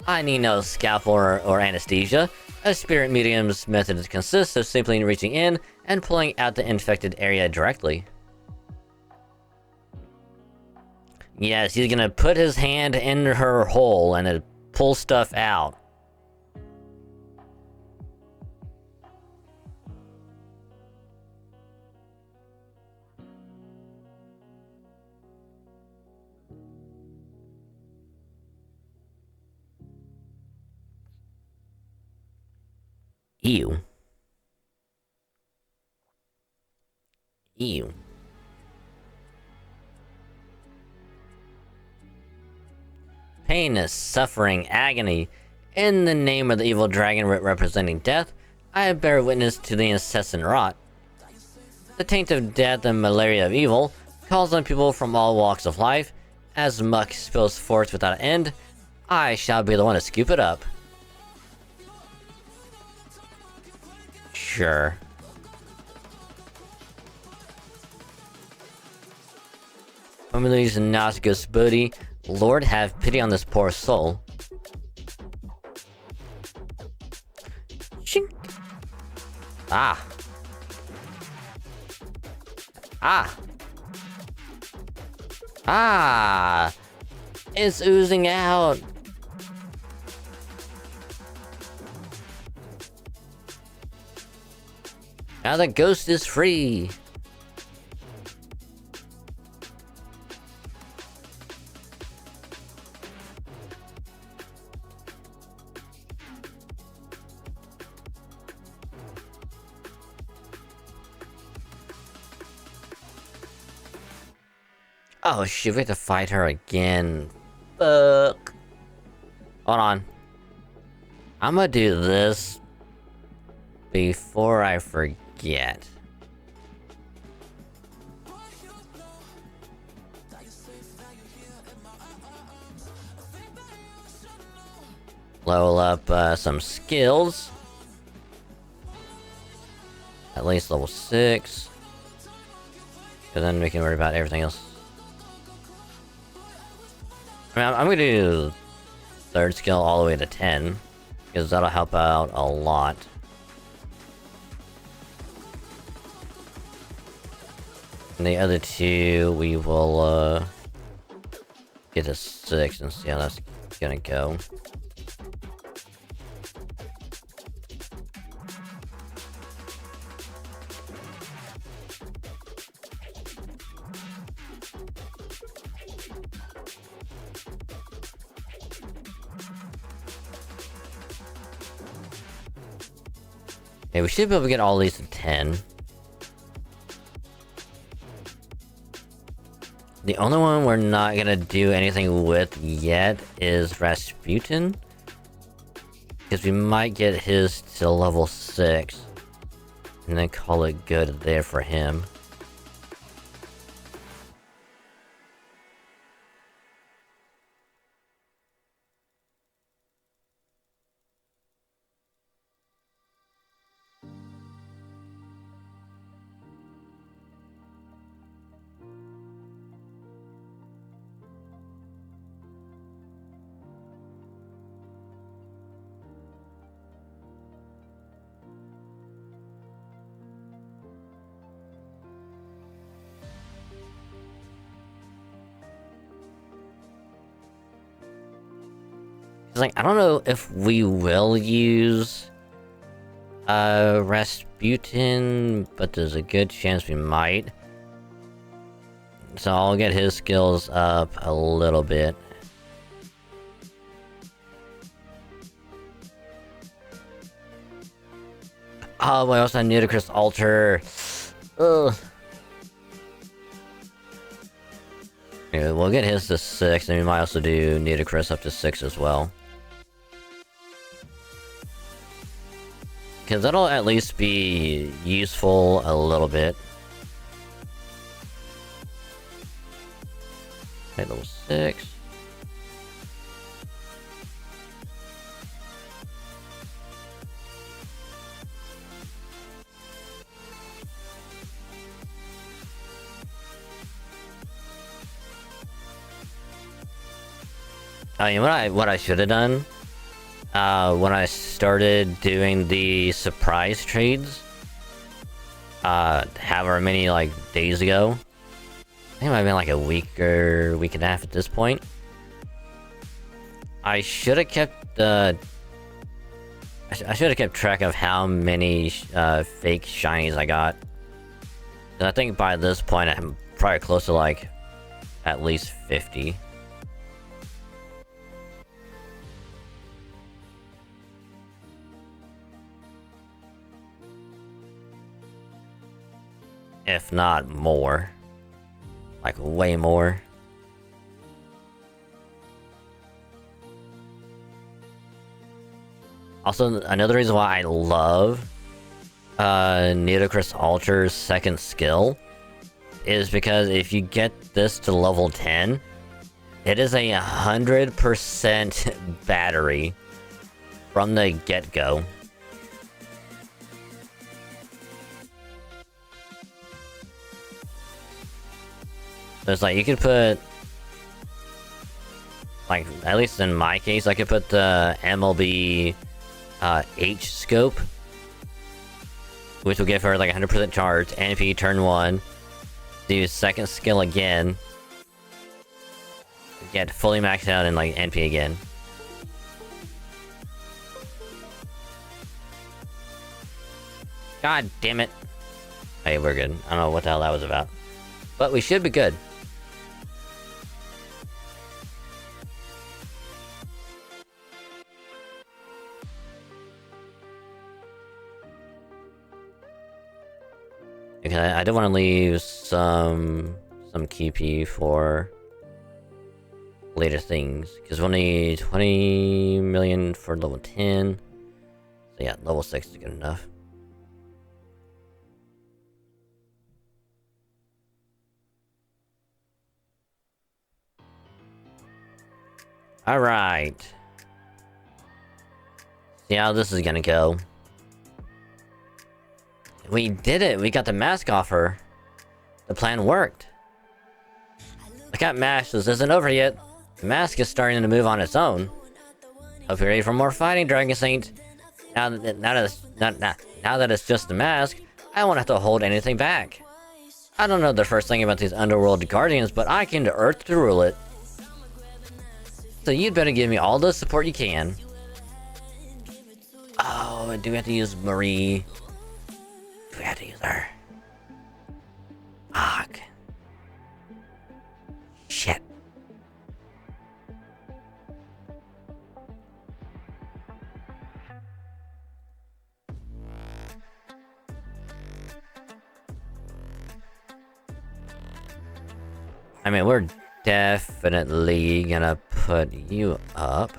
C: I need no scalpel or anesthesia. A spirit medium's method consists of simply reaching in and pulling out the infected area directly. Yes, he's gonna put his hand in her hole and then pull stuff out. Ew. Ew. Pain, suffering, agony. In the name of the evil dragon representing death, I bear witness to the incessant rot. The taint of death and malaria of evil calls on people from all walks of life. As muck spills forth without end, I shall be the one to scoop it up. Sure. Family's Nazgûl's booty. Lord have pity on this poor soul. Shink. Ah. Ah. Ah. It's oozing out. Now the ghost is free. Oh shit, we have to fight her again. Fuck. Hold on. I'm gonna do this before I forget. Level up some skills. At least level 6. And then we can worry about everything else. I mean, I'm gonna do 3rd skill all the way to 10. Because that'll help out a lot. And the other 2, we will get to 6 and see how that's gonna go. Okay, we should be able to get all these to 10. The only one we're not gonna do anything with yet is Rasputin. Because we might get his to level 6. And then call it good there for him. Like, I don't know if we will use Rasputin, but there's a good chance we might. So I'll get his skills up a little bit. Oh, we also have Ludicrous Altar. Ugh. Yeah, we'll get his to 6, and we might also do Nitocris up to 6 as well. Because that'll at least be useful a little bit. Okay, level 6. I mean, what I should have done when I started doing the surprise trades, however many like days ago, I think it might have been like a week or week and a half at this point. I should have kept I should have kept track of how many fake shinies I got. And I think by this point I'm probably close to like at least 50. If not more. Like, way more. Also, another reason why I love Nitocris Alter's second skill is because if you get this to level 10, it is a 100% battery from the get-go. So it's like, you could put, like, at least in my case, I could put the MLB H scope, which will give her like 100% charge, NP turn 1, do second skill again, get fully maxed out and like NP again. God damn it. Hey, we're good. I don't know what the hell that was about. But we should be good. Okay, I do want to leave some KP for later things, because we'll need 20 million for level 10. So yeah, level 6 is good enough. Alright. See how this is gonna go. We did it! We got the mask off her. The plan worked. I got mashed, this isn't over yet. The mask is starting to move on its own. Hope you're ready for more fighting, Dragon Saint. Now that it's just a mask, I won't have to hold anything back. I don't know the first thing about these underworld guardians, but I came to Earth to rule it. So you'd better give me all the support you can. Oh, do we have to use Marie? Do we have to use her? Fuck. Shit. I mean, we're definitely gonna put you up.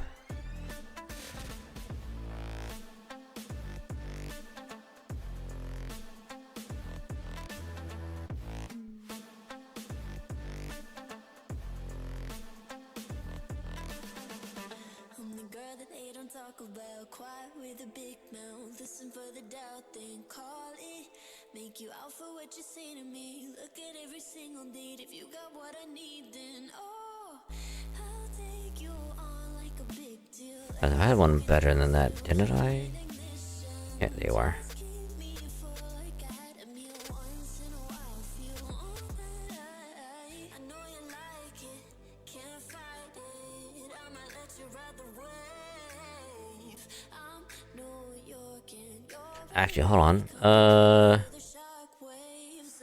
A: I'm the girl that they don't talk about. Quiet with a big mouth. Listen for the doubt, then call it. Make you out for what you say to me. Look at every single date. If you got what I need, then oh, I'll take you on like a big deal.
C: I had one better than that, didn't I? Yeah, there you are.
A: Keep me full like I had a meal once in a while. Feel all that I know you like it. Can't fight it. I'ma let you ride the wave. I'm New York and you're
C: Actually, hold on.
A: the shock waves.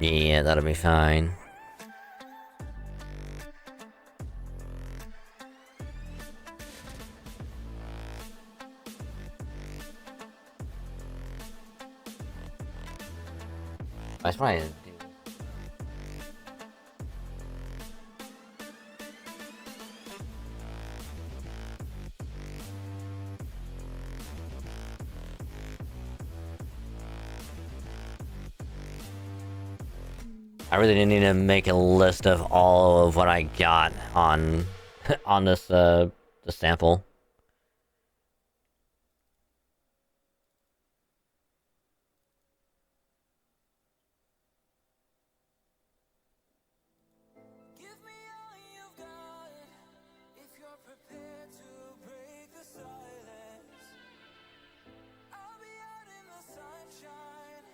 C: Yeah, that'll be fine. That's why I didn't do. I really didn't need to make a list of all of what I got on on this the sample.
B: Give me all you've got if you're prepared to break the silence. I'll be out in the sunshine,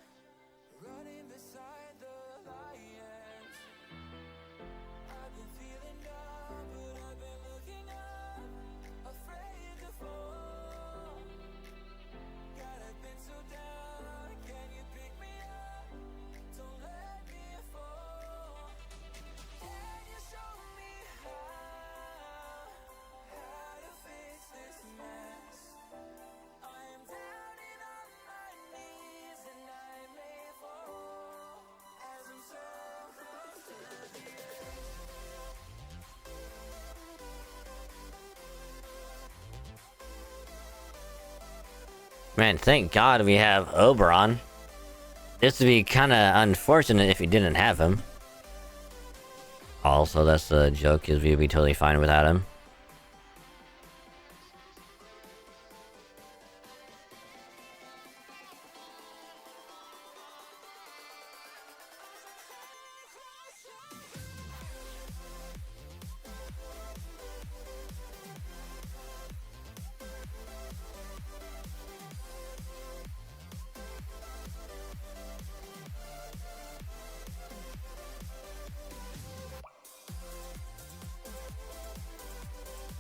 B: running beside the lions. I've been feeling down, but I've been looking up, afraid to fall. God, I've been so down, can you pick me up? Don't let me fall. Can you show me how to fix this mess? I am down and on my knees and I may fall as I'm so close to the edge.
C: Man, thank God we have Oberon. This would be kind of unfortunate if we didn't have him. Also, that's the joke, is we'd be totally fine without him.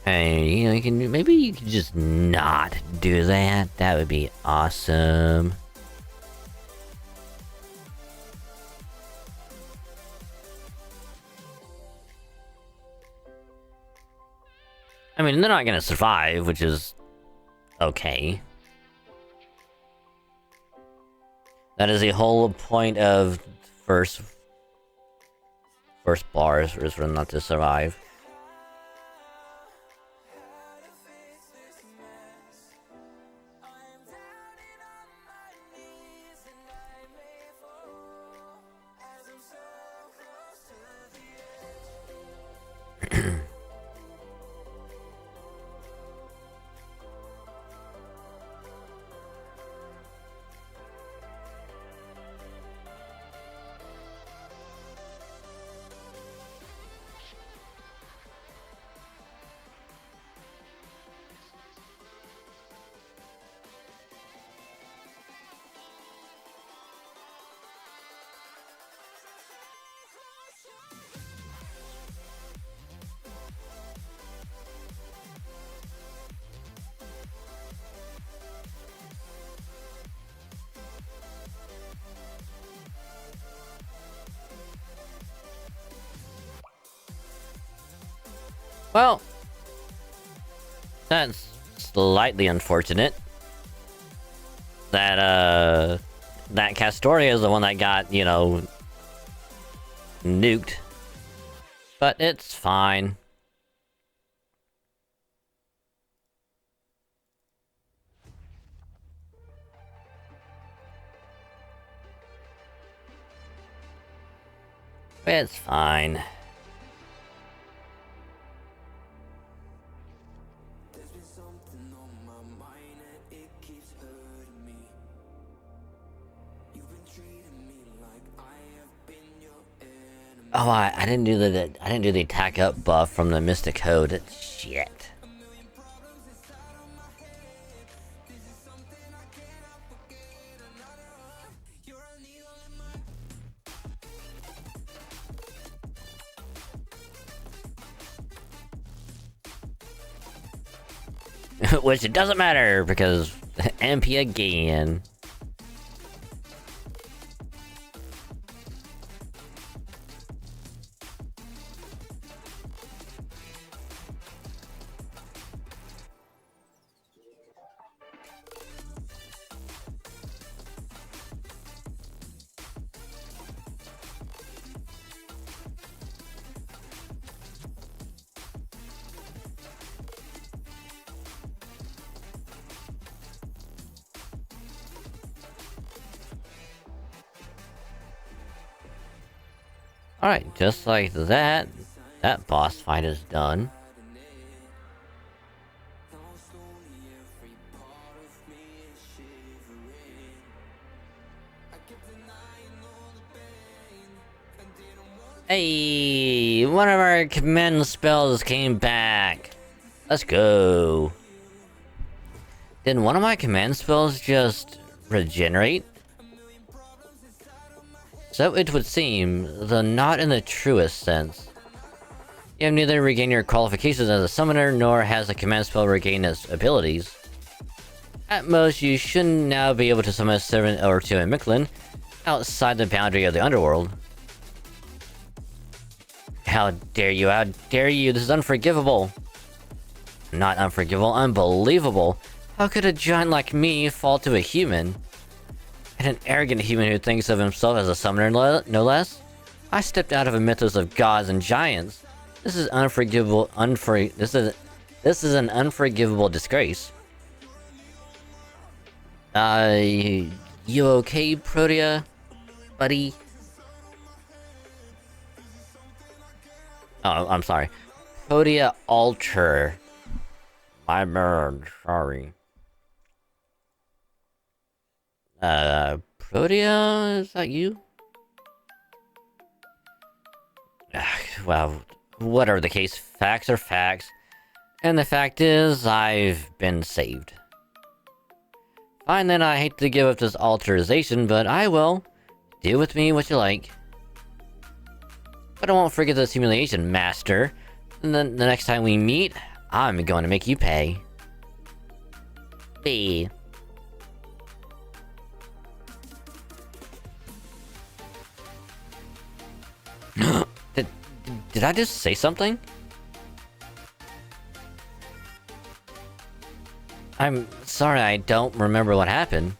C: Hey, you know, maybe you can just not do that. That would be awesome. I mean, they're not gonna survive, which is okay. That is the whole point of first bars, is for them not to survive.
B: How to fix this mess? I am down and on my knees and I may fall as I'm so close to the edge.
C: Well, that's slightly unfortunate. That that Castoria is the one that got, you know, nuked. But it's fine. It's fine.
B: There's been something on my mind and it keeps hurting me. You've been treating me like I have been your enemy.
C: Oh, I didn't do the attack up buff from the Mystic Code. Shit. Which it doesn't matter because MP again. Alright, just like that, that boss fight is done. Hey, one of our command spells came back. Let's go. Did one of my command spells just regenerate? So it would seem, though not in the truest sense. You have neither regained your qualifications as a summoner, nor has a command spell regained its abilities. At most, you should now be able to summon a servant or two in Mictlan, outside the boundary of the underworld. How dare you, how dare you, this is unforgivable! Not unforgivable, unbelievable! How could a giant like me fall to a human? And an arrogant human who thinks of himself as a summoner, no less? I stepped out of a mythos of gods and giants. This is unforgivable, this is an unforgivable disgrace. You okay, Protea? Buddy? Oh, I'm sorry. Protea Alter. My bad, sorry. Protea? Is that you? Well, whatever the case, facts are facts. And the fact is, I've been saved. Fine then, I hate to give up this alterization, but I will. Do with me what you like. But I won't forget this humiliation, master. And then the next time we meet, I'm going to make you pay. B. Did I just say something? I'm sorry, I don't remember what happened.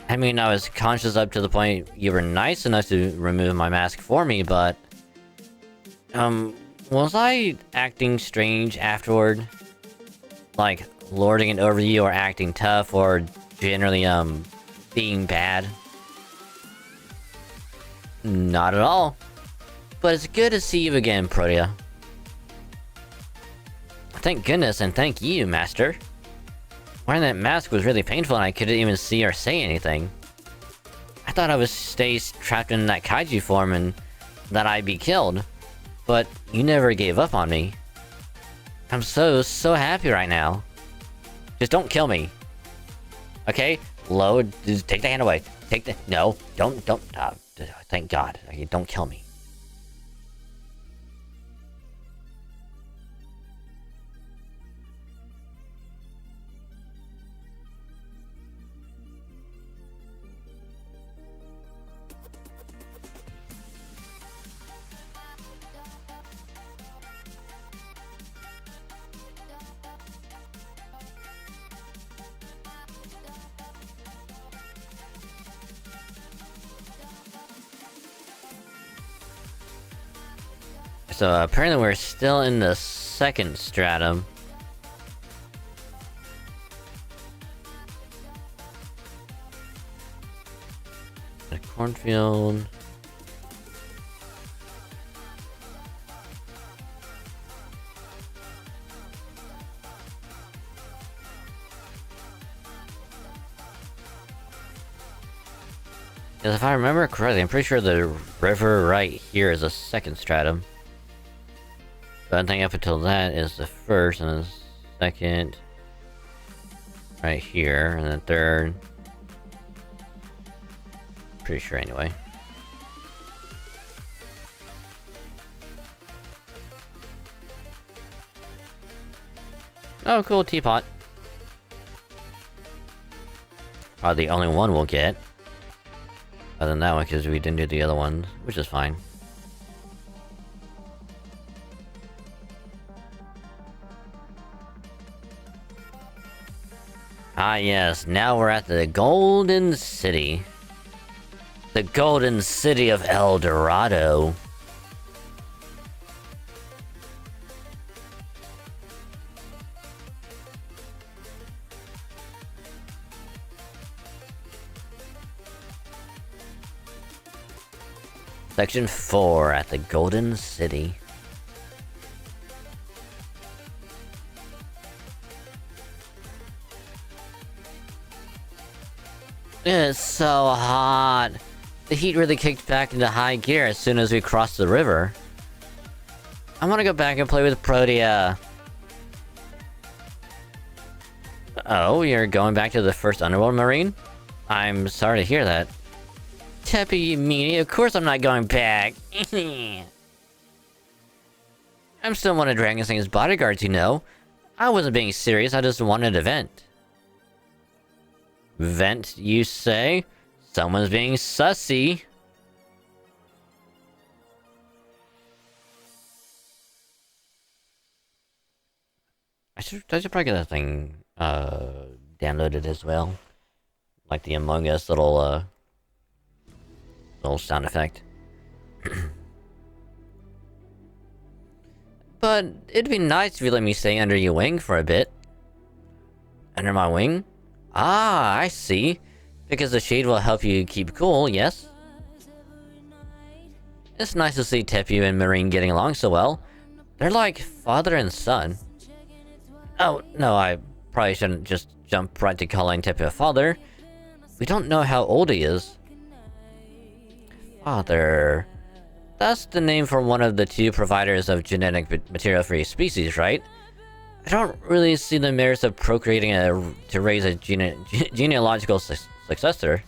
C: I mean, I was conscious up to the point you were nice enough to remove my mask for me, but... was I acting strange afterward? Like, lording it over you, or acting tough, or generally, being bad? Not at all. But it's good to see you again, Protea. Thank goodness, and thank you, Master. Wearing that mask was really painful and I couldn't even see or say anything. I thought I would stay trapped in that kaiju form and that I'd be killed. But you never gave up on me. I'm so happy right now. Just don't kill me. Okay? Load, just take the hand away. Take the... No, don't, thank God. Okay, don't kill me. So apparently we're still in the second stratum. The cornfield. Because if I remember correctly, I'm pretty sure the river right here is the second stratum. But I think up until that is the first, and the second right here, and the third. Pretty sure anyway. Oh, cool teapot. Probably the only one we'll get. Other than that one, because we didn't do the other ones, which is fine. Ah yes, now we're at the Golden City. The Golden City of El Dorado. Section 4 at the Golden City. It's so hot. The heat really kicked back into high gear as soon as we crossed the river. I want to go back and play with Protea. Oh, you're going back to the first Underworld Marine? I'm sorry to hear that. Teppy, you meanie, of course I'm not going back. I'm still one of Dragon Sing's bodyguards, you know. I wasn't being serious, I just wanted a vent. Vent, you say? Someone's being sussy. I should probably get that thing, downloaded as well. Like the Among Us little sound effect. But it'd be nice if you let me stay under your wing for a bit. Under my wing? Ah, I see. Because the shade will help you keep cool, yes? It's nice to see Tepu and Marine getting along so well. They're like father and son. Oh, no, I probably shouldn't just jump right to calling Tepu a father. We don't know how old he is. Father... That's the name for one of the two providers of genetic material for your species, right? I don't really see the merits of procreating to raise a genealogical successor.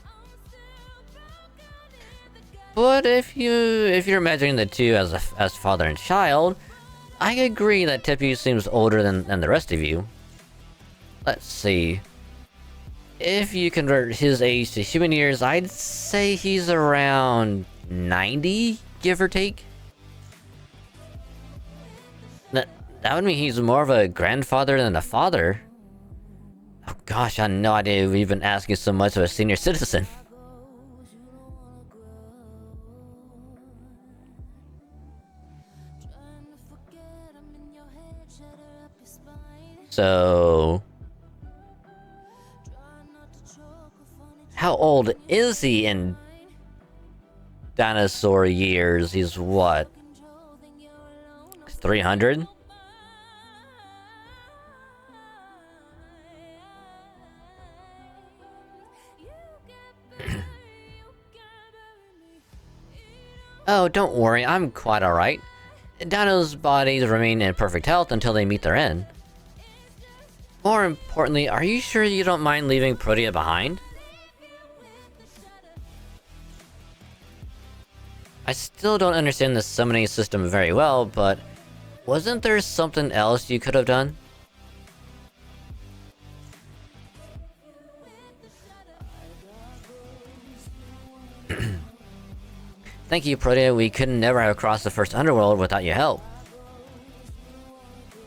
C: But if you're imagining the two as father and child, I agree that Tepu seems older than the rest of you. Let's see. If you convert his age to human years, I'd say he's around 90, give or take. That would mean he's more of a grandfather than a father. Oh gosh, I had no idea we've been asking so much of a senior citizen. So... how old is he in dinosaur years? He's what? 300? Oh, don't worry, I'm quite alright. Dinos' bodies remain in perfect health until they meet their end. More importantly, are you sure you don't mind leaving Protea behind? I still don't understand the summoning system very well, but wasn't there something else you could have done? Thank you, Protea. We could never have crossed the first underworld without your help.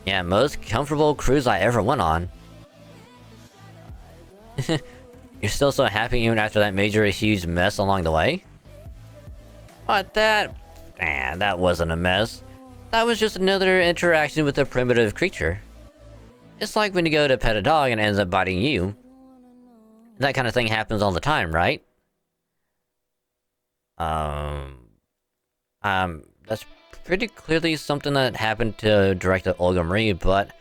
C: Yeah, most comfortable cruise I ever went on. You're still so happy even after that major huge mess along the way? What, that? Nah, that wasn't a mess. That was just another interaction with a primitive creature. It's like when you go to pet a dog and it ends up biting you. That kind of thing happens all the time, right? That's pretty clearly something that happened to director Olga Marie, but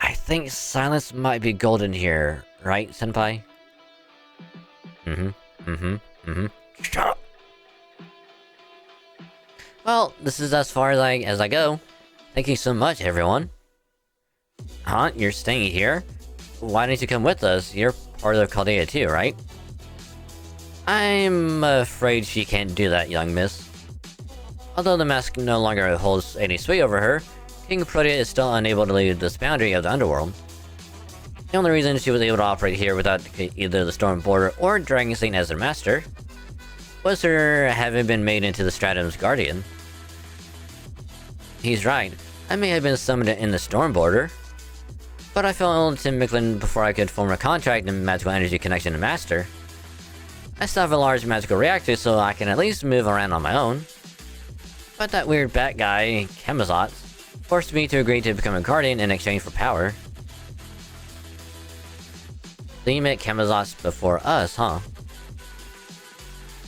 C: I think silence might be golden here, right, senpai? Shut up! Well, this is as far as I go. Thank you so much, everyone. Huh? You're staying here? Why don't you come with us? You're part of Chaldea too, right? I'm afraid she can't do that, young miss. Although the mask no longer holds any sway over her, King Protea is still unable to leave this boundary of the underworld. The only reason she was able to operate here without either the Storm Border or Dragon Saint as their master was her having been made into the Stratum's guardian. He's right, I may have been summoned in the Storm Border, but I fell ill in Tim Micklin before I could form a contract and magical energy connection to master. I still have a large magical reactor so I can at least move around on my own. But that weird bat guy, Chemazot, forced me to agree to become a guardian in exchange for power. So you met Chemazot before us, huh?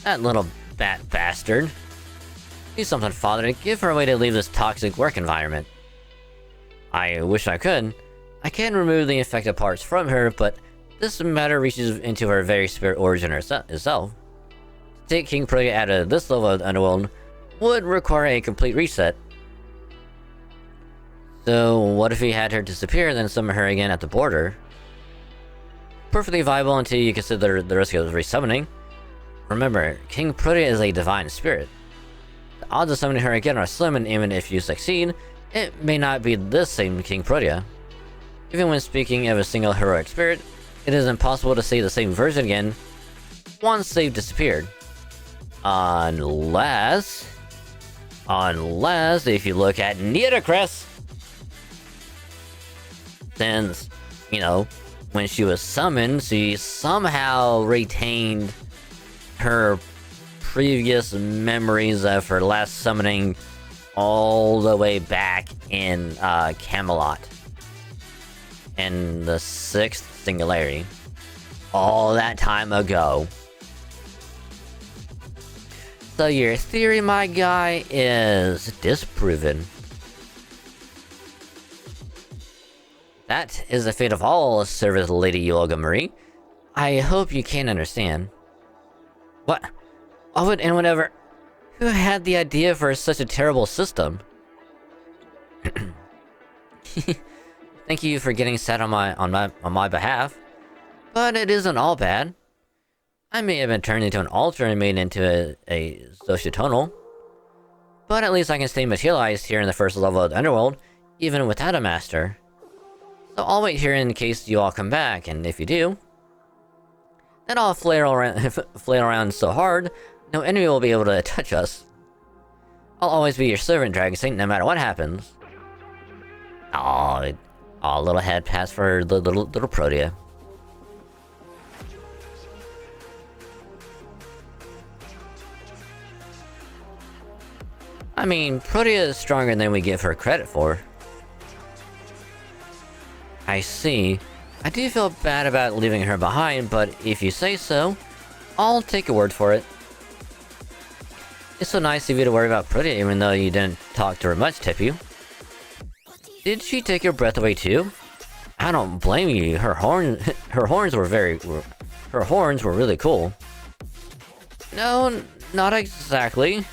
C: That little bat bastard. Do something, father, give her a way to leave this toxic work environment. I wish I could. I can remove the infected parts from her, but this matter reaches into her very spirit origin itself. To take King Protea out of this level of the underworld would require a complete reset. So, what if he had her disappear and then summon her again at the border? Perfectly viable until you consider the risk of resummoning. Remember, King Protea is a divine spirit. The odds of summoning her again are slim, and even if you succeed, it may not be this same King Protea. Even when speaking of a single heroic spirit, it is impossible to see the same version again once they've disappeared. Unless if you look at Nitocris, since, you know, when she was summoned, she somehow retained her previous memories of her last summoning all the way back in Camelot. In the 6th Singularity. All that time ago. So your theory, my guy, is disproven. That is the fate of all, serveth Lady Olga Marie. I hope you can understand. What? Why would anyone ever... Who had the idea for such a terrible system? Thank you for getting sad on my behalf. But it isn't all bad. I may have been turned into an altar and made into a sociotonal. But at least I can stay materialized here in the first level of the underworld, even without a master. So I'll wait here in case you all come back, and if you do, then I'll flail around so hard, no enemy will be able to touch us. I'll always be your servant, Dragon Saint, no matter what happens. Aw, little head pass for the little Protea. I mean, Protea is stronger than we give her credit for. I see. I do feel bad about leaving her behind, but if you say so, I'll take a word for it. It's so nice of you to worry about Protea even though you didn't talk to her much, Tipu. Did she take your breath away too? I don't blame you. Her horns were really cool. No, not exactly.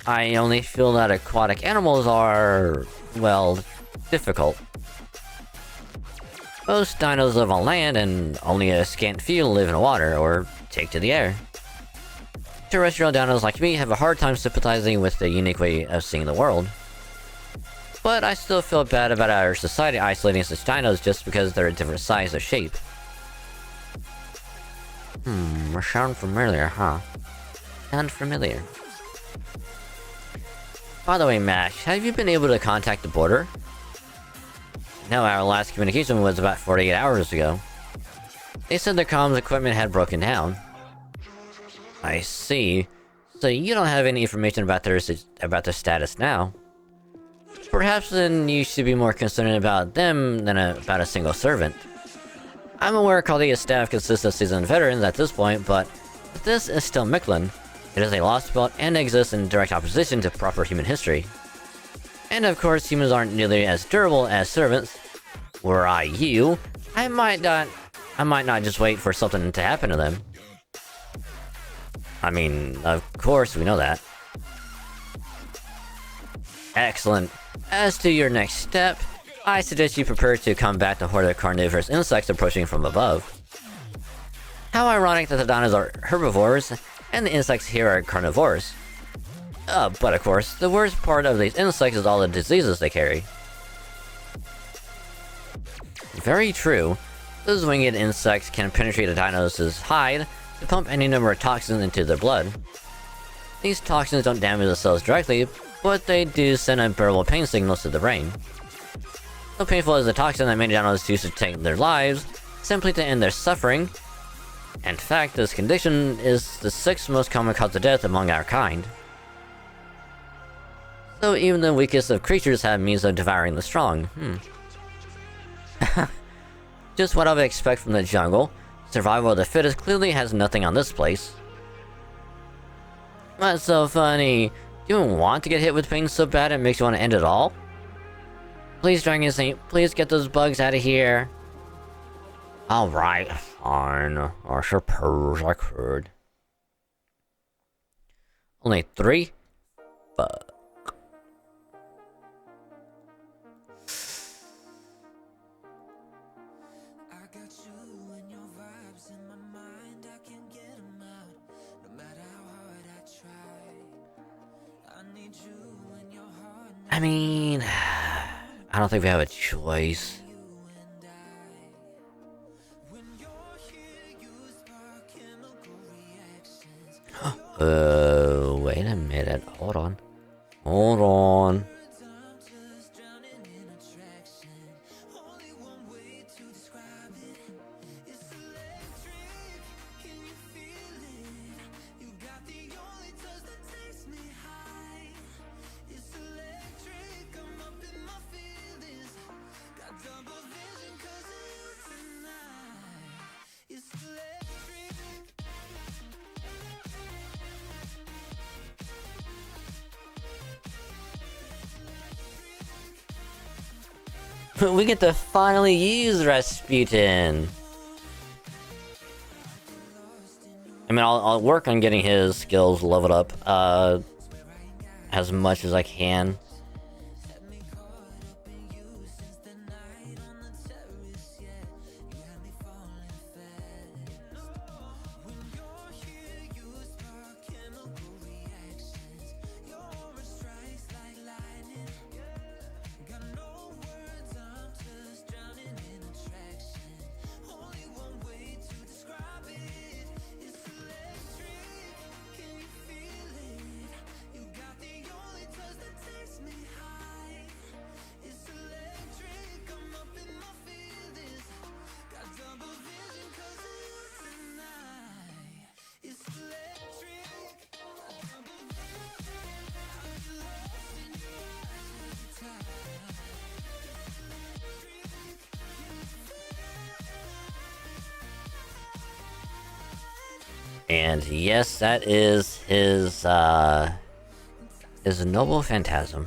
C: I only feel that aquatic animals are, well, difficult. Most dinos live on land, and only a scant few live in water, or take to the air. Terrestrial dinos like me have a hard time sympathizing with the unique way of seeing the world. But I still feel bad about our society isolating such dinos just because they're a different size or shape. Sound familiar, huh? Sound familiar. By the way, Mash, have you been able to contact the border? No, our last communication was about 48 hours ago. They said their comms equipment had broken down. I see. So you don't have any information about their status now. Perhaps then you should be more concerned about them than about a single servant. I'm aware Chaldea's staff consists of seasoned veterans at this point, but this is still Mictlan. It is a lost belt and exists in direct opposition to proper human history. And of course, humans aren't nearly as durable as servants. Were I you, I might not just wait for something to happen to them. I mean, of course we know that. Excellent. As to your next step, I suggest you prepare to combat the horde of carnivorous insects approaching from above. How ironic that the dinos are herbivores, and the insects here are carnivores. But of course, the worst part of these insects is all the diseases they carry. Very true. Those winged insects can penetrate a dino's hide to pump any number of toxins into their blood. These toxins don't damage the cells directly, but they do send unbearable pain signals to the brain. So painful is the toxin that many dinos use to take their lives, simply to end their suffering. In fact, this condition is the 6th most common cause of death among our kind. So even the weakest of creatures have means of devouring the strong. Just what I would expect from the jungle. Survival of the fittest clearly has nothing on this place. What's so funny? Do you even want to get hit with pain so bad it makes you want to end it all? Please, Dragon Saint, please get those bugs out of here. Alright, fine. I suppose I could. Only 3? Fuck. I mean, I don't think we have a choice. Wait a minute. Hold on. Hold on. We get to finally use Rasputin. I mean, I'll work on getting his skills leveled up as much as I can. And yes, that is his noble phantasm.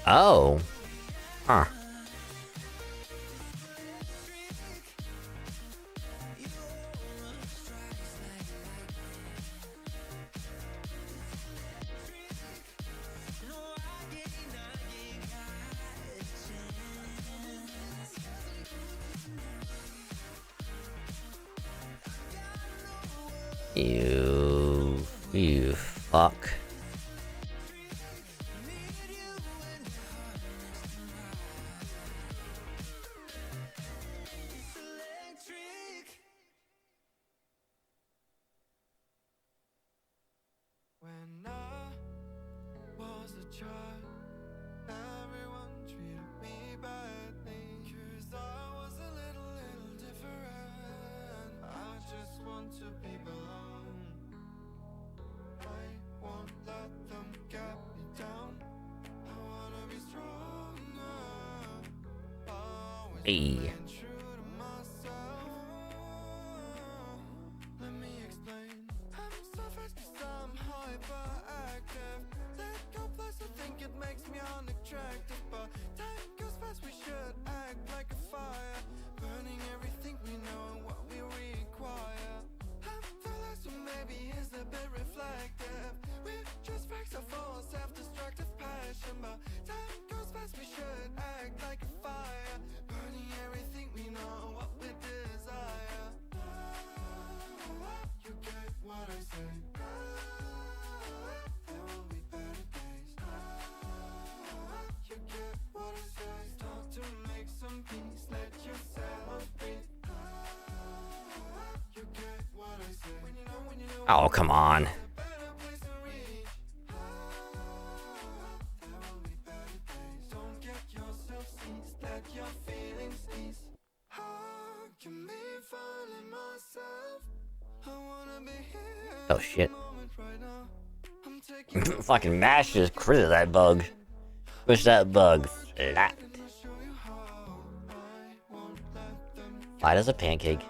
C: Oh. Huh. You fuck.
B: When I was a child, everyone treated me badly, 'cause I was a little different. I just want to be belong. I won't let them get me down. I wanna be stronger. Always
C: Hey.
B: staying true to myself. Let me explain. I'm so fast 'cause I'm hyperactive. Let go plus I think it makes me unattractive. But time goes fast, we should act like a fire, burning everything we know and what we require. I'm the last who maybe is a bit reflective. We're just facts of our self-destructive passion. But time goes fast, we should act like a fire, burning everything
C: Oh, come on. Oh shit. Fucking mash just critted that bug. Push that bug flat. Light as a pancake.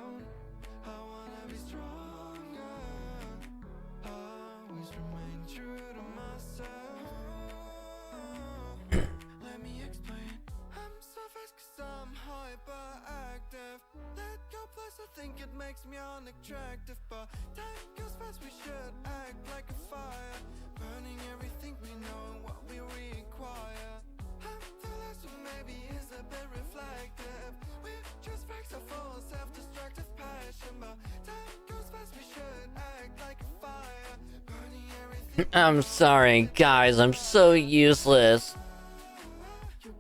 C: I'm sorry, guys, I'm so useless.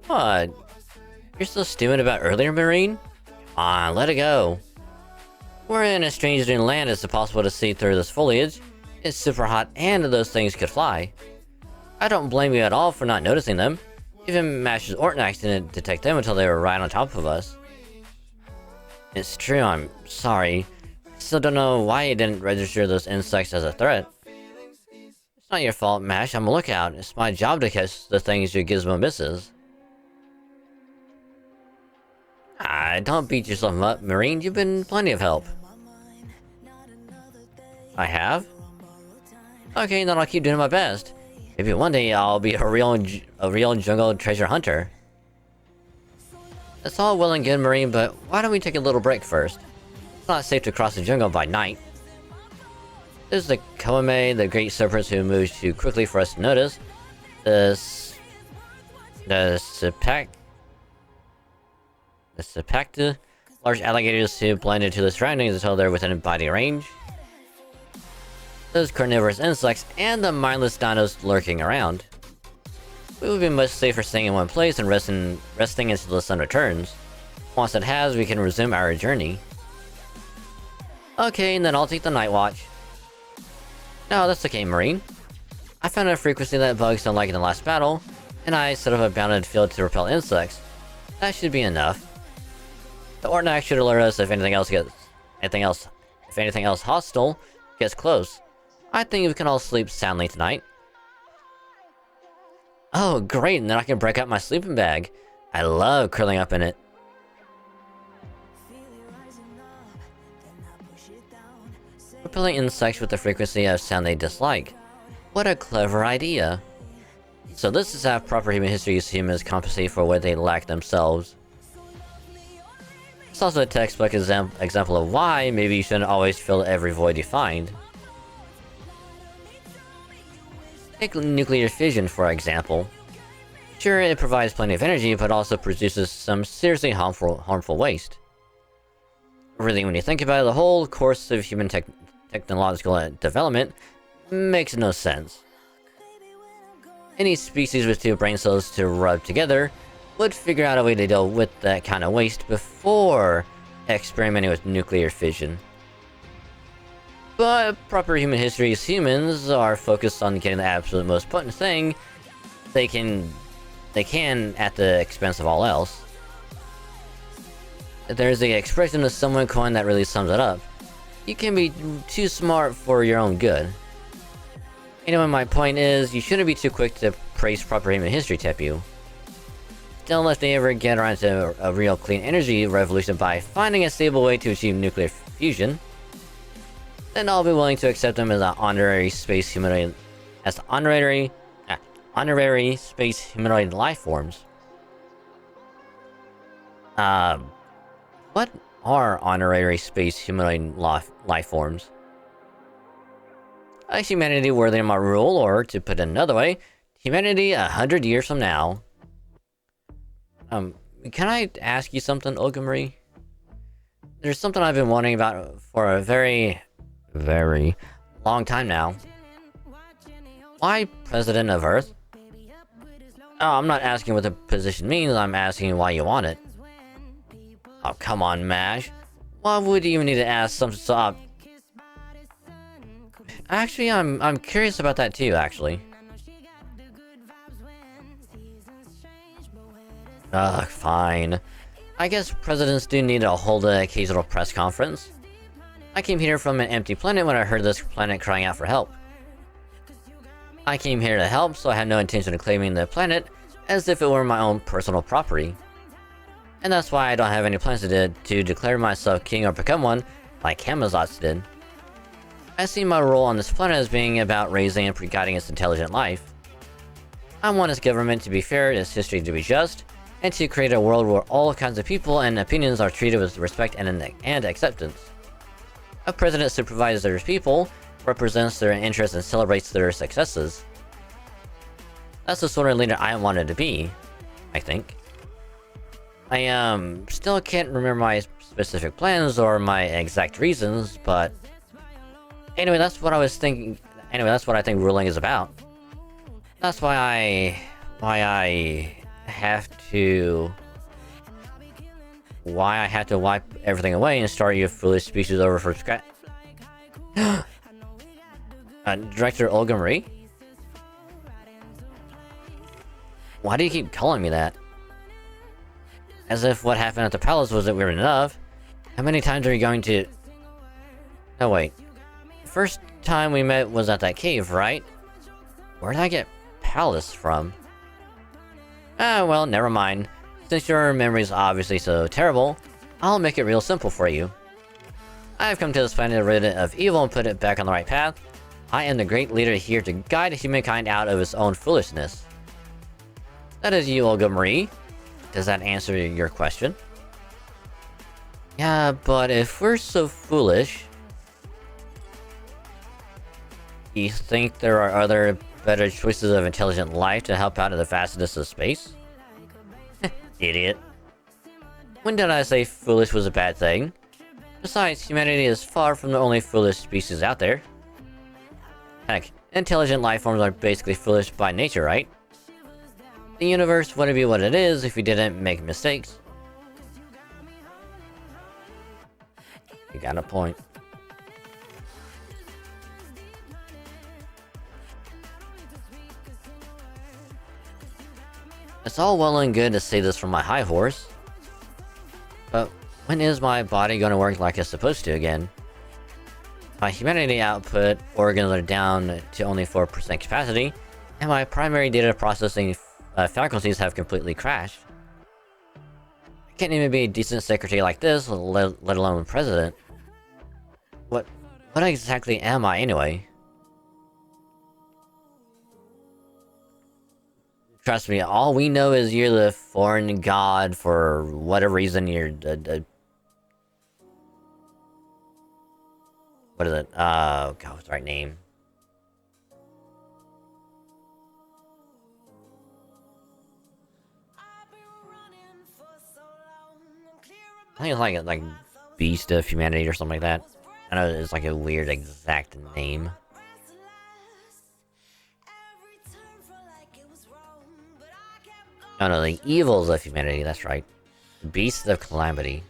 C: What? You're still stewing about earlier, Marine? Come on, let it go. We're in a strange new land. It's impossible to see through this foliage. It's super hot and those things could fly. I don't blame you at all for not noticing them. Even Mash's Ortnax didn't detect them until they were right on top of us. It's true, I'm sorry. I still don't know why you didn't register those insects as a threat. It's not your fault, Mash. I'm a lookout. It's my job to catch the things your gizmo misses. Don't beat yourself up, Marine. You've been plenty of help. I have? Okay, then I'll keep doing my best. Maybe one day I'll be a real jungle treasure hunter. It's all well and good, Marine, but why don't we take a little break first? It's not safe to cross the jungle by night. There's the Koame, the great serpents who move too quickly for us to notice. The Sepacta, large alligators who blend into the surroundings until they're within biting range. Those carnivorous insects, and the mindless dinos lurking around. We would be much safer staying in one place and resting until the sun returns. Once it has, we can resume our journey. Okay, and then I'll take the night watch. No, that's okay, Marine. I found a frequency that bugs don't like in the last battle, and I set up a bounded field to repel insects. That should be enough. The Ortnax should alert us if anything else hostile gets close. I think we can all sleep soundly tonight. Oh, great, and then I can break out my sleeping bag. I love curling up in it. Repelling insects with the frequency of sound they dislike. What a clever idea. So this is how proper human history uses humans compensate for what they lack themselves. It's also a textbook example of why maybe you shouldn't always fill every void you find. Take nuclear fission, for example. Sure, it provides plenty of energy, but also produces some seriously harmful waste. Really, when you think about it, the whole course of human technological development makes no sense. Any species with two brain cells to rub together would figure out a way to deal with that kind of waste before experimenting with nuclear fission. But proper human history's humans are focused on getting the absolute most potent thing they can at the expense of all else. There's the expression of someone coined that really sums it up. You can be too smart for your own good. Anyway, my point is, you shouldn't be too quick to praise proper human history, Tepu. Don't let they ever get around to a real clean energy revolution by finding a stable way to achieve nuclear fusion. Then I'll be willing to accept them as an honorary space humanoid, honorary space humanoid life forms. What are honorary space humanoid life forms? A humanity worthy of my rule, or to put it another way, humanity 100 years from now. Can I ask you something, Olga Marie? There's something I've been wondering about for a very long time now. Why President of Earth? Oh, I'm not asking what the position means, I'm asking why you want it. Oh, come on, Mash. Why would you even need to ask something so Actually, I'm curious about that too, actually. Ugh, fine. I guess presidents do need to hold an occasional press conference. I came here from an empty planet when I heard this planet crying out for help. I came here to help, so I had no intention of claiming the planet as if it were my own personal property. And that's why I don't have any plans to declare myself king or become one, like Hamazotz did. I see my role on this planet as being about raising and guiding its intelligent life. I want its government to be fair, its history to be just, and to create a world where all kinds of people and opinions are treated with respect and acceptance. A president supervises their people, represents their interests, and celebrates their successes. That's the sort of leader I wanted to be, I think. I still can't remember my specific plans or my exact reasons, but anyway, that's what I was thinking. Anyway, that's what I think ruling is about. That's why I have to wipe everything away and start your foolish species over from scratch. Director Olga Marie? Why do you keep calling me that? As if what happened at the palace wasn't weird enough. How many times are you going to... No, wait. First time we met was at that cave, right? Where did I get palace from? Ah, well, never mind. Since your memory's obviously so terrible, I'll make it real simple for you. I've come to this planet rid it of evil and put it back on the right path. I am the great leader here to guide humankind out of its own foolishness. That is you, Olga Marie. Does that answer your question? Yeah, but if we're so foolish... You think there are other, better choices of intelligent life to help out in the vastness of space? Idiot. When did I say foolish was a bad thing? Besides, humanity is far from the only foolish species out there. Heck, intelligent life forms are basically foolish by nature, right? The universe wouldn't be what it is if we didn't make mistakes. You got a point. It's all well and good to say this from my high horse. But when is my body gonna work like it's supposed to again? My humanity output organs are down to only 4% capacity, and my primary data processing faculties have completely crashed. I can't even be a decent secretary like this, let alone president. What exactly am I anyway? Trust me, all we know is you're the foreign god for whatever reason. You're what is it? God, what's the right name? I think it's like Beast of Humanity or something like that. I know it's like a weird exact name. Oh no, the evils of humanity, that's right. Beasts of Calamity.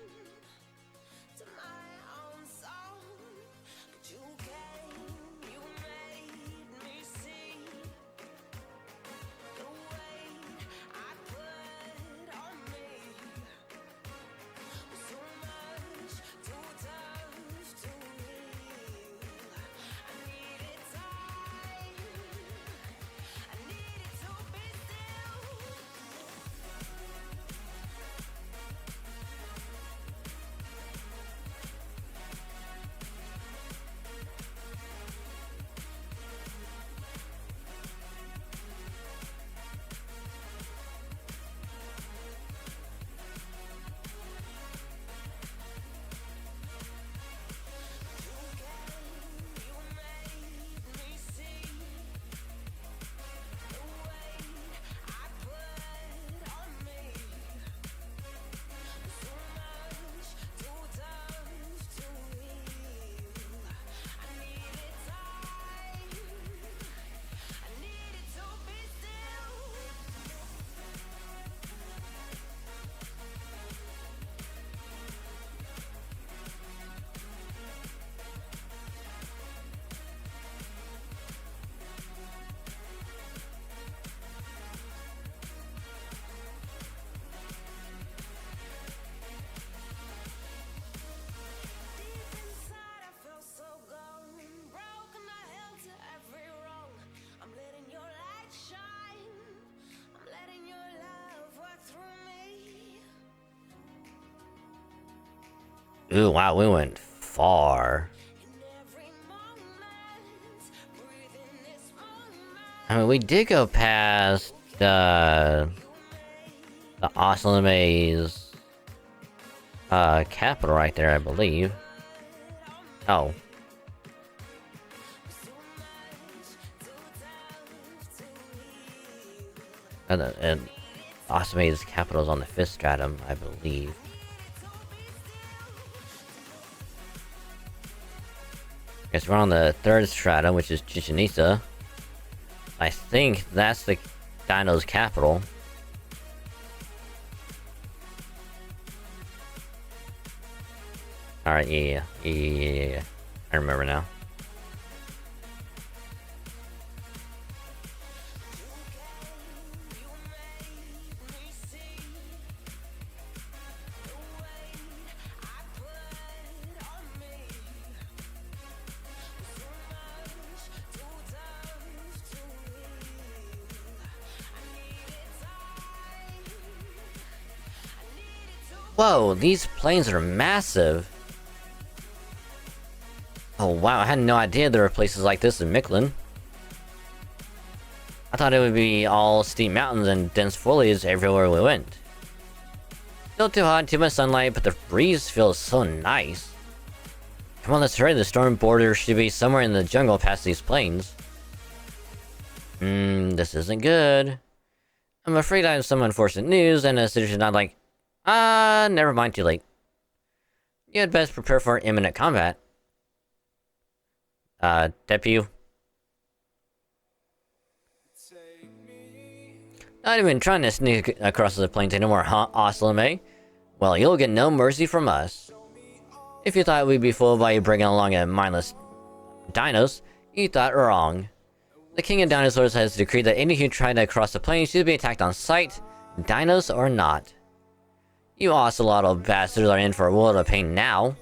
C: Ooh, wow, we went far. I mean, we did go past the Oslome's capital right there, I believe. Oh. And Oslome's capital is on the 5th stratum, I believe. Guess we're on the 3rd stratum, which is Chichen Itza. I think that's the Dino's capital. Alright, yeah. I remember now. Whoa, these planes are massive! Oh wow, I had no idea there were places like this in Mictlan. I thought it would be all steep mountains and dense foliage everywhere we went. Still too hot, too much sunlight, but the breeze feels so nice. Come on, let's hurry, the storm border should be somewhere in the jungle past these plains. This isn't good. I'm afraid I have some unfortunate news, and a decision not like... never mind, too late. You had best prepare for imminent combat. Depu. Not even trying to sneak across the plains anymore, huh, Oslome? Well, you'll get no mercy from us. If you thought we'd be fooled by you bringing along a mindless dinos, you thought wrong. The King of Dinosaurs has decreed that any who try to cross the plains should be attacked on sight, dinos or not. You ocelotl bastards are in for a world of pain now.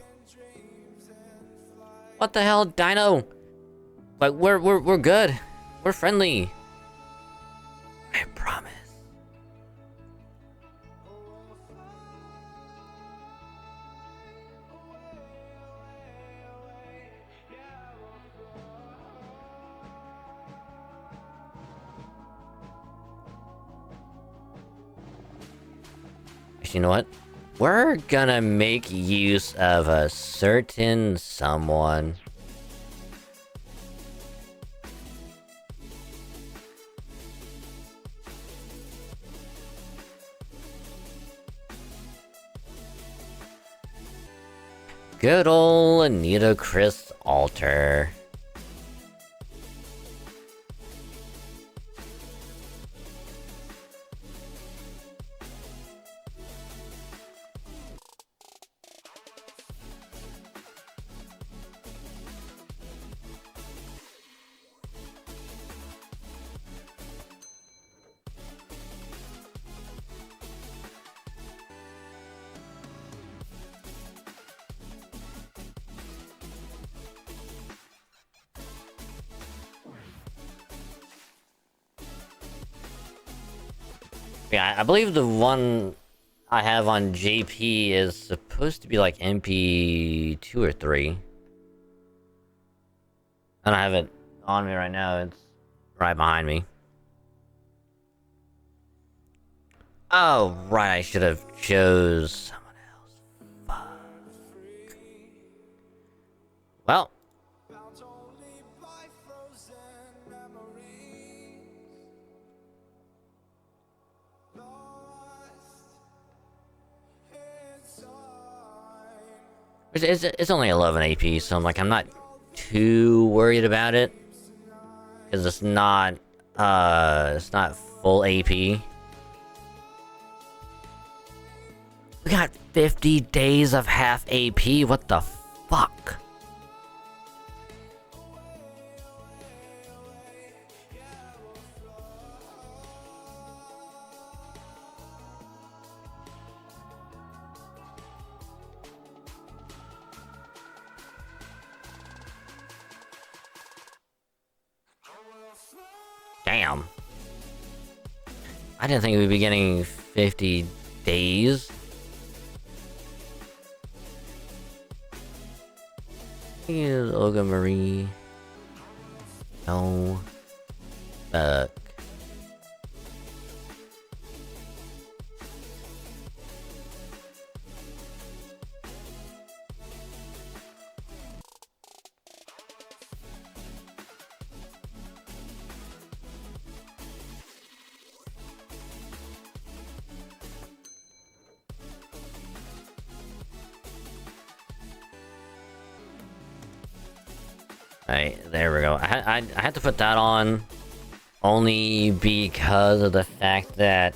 C: What the hell, Dino? Like, we're good. We're friendly. I promise. You know what? We're gonna make use of a certain someone. Good ol' Anita Chris Alter. Yeah, I believe the one I have on JP is supposed to be like MP2 or 3. I don't have it on me right now, it's right behind me. Oh, right, I should have chose someone else. Fuck. Well. It's only 11 AP, so I'm not too worried about it. Because it's not full AP. We got 50 days of half AP, what the fuck? Damn. I didn't think we'd be getting 50 days. Here's Olga Marie. No. Fuck. Alright, there we go. I had to put that on only because of the fact that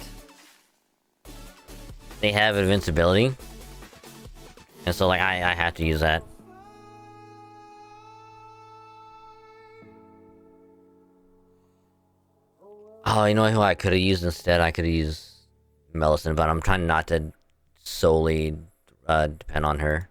C: they have invincibility. And so, like, I have to use that. Oh, you know who I could have used instead? I could have used Melisandre, but I'm trying not to solely depend on her.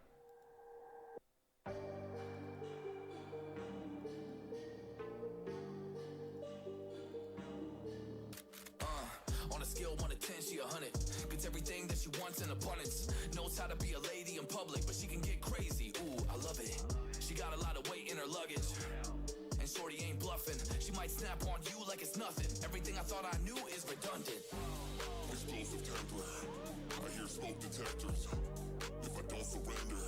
E: On a scale 1 to 10, she 100. Gets everything that she wants in abundance. Knows how to be a lady in public, but she can get crazy. Ooh, I love it. She got a lot of weight in her luggage. And shorty ain't bluffing. She might snap on you like it's nothing. Everything I thought I knew is redundant.
F: Explosive temper. I hear smoke detectors. If I don't surrender,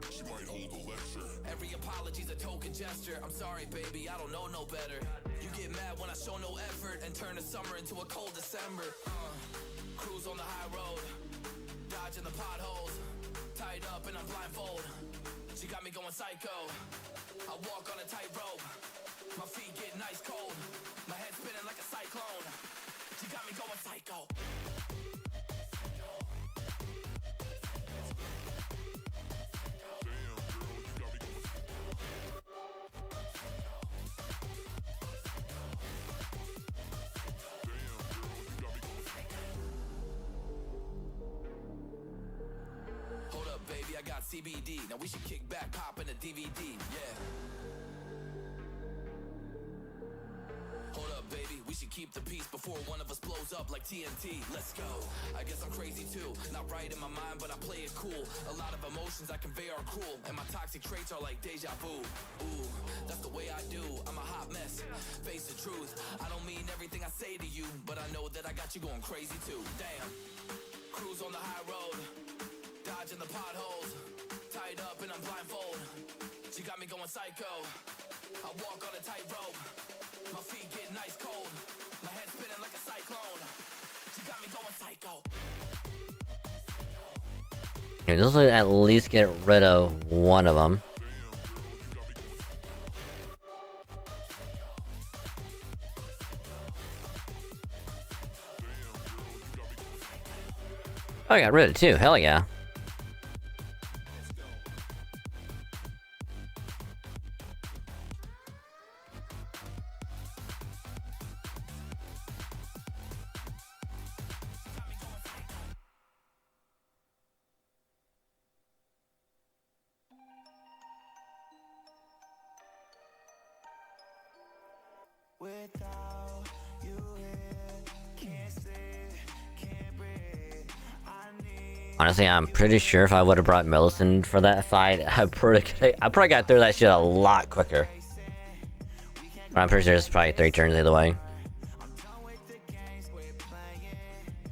F: she might hold a lecture.
E: Every apology's a token gesture. I'm sorry, baby, I don't know no better. You get mad when I show no effort and turn the summer into a cold December. Cruise on the high road, dodging the potholes, tied up and I'm blindfold. She got me going psycho. I walk on a tightrope. My feet get nice cold. My head spinning like a cyclone. She got me going psycho. Hold up, baby, I got CBD. Now we should kick back, pop in a DVD. Yeah. Hold up, baby, we should keep the peace before one of us blows up like TNT. Let's go. I guess I'm crazy too. Not right in my mind, but I play it cool. A lot of emotions I convey are cruel, and my toxic traits are like deja vu. Ooh, that's the way I do. I'm a hot mess. Face the truth. I don't mean everything I say to you, but I know that I got you going crazy too. Damn. Cruise on the high road, dodging the potholes, tied up and I'm blindfold. She got me going psycho. I walk on a tightrope. My feet get nice cold. My head spinning like a cyclone. She got me going psycho.
C: Okay, this will at least get rid of one of them. Oh, I got rid of two. Hell yeah.
B: Without you here, can't sleep, can't breathe. I need
C: Honestly, I'm pretty sure if I would have brought Melisandre for that fight, I probably got through that shit a lot quicker. But I'm pretty sure it's probably 3 turns either way.
B: I'm done with the games we're playing.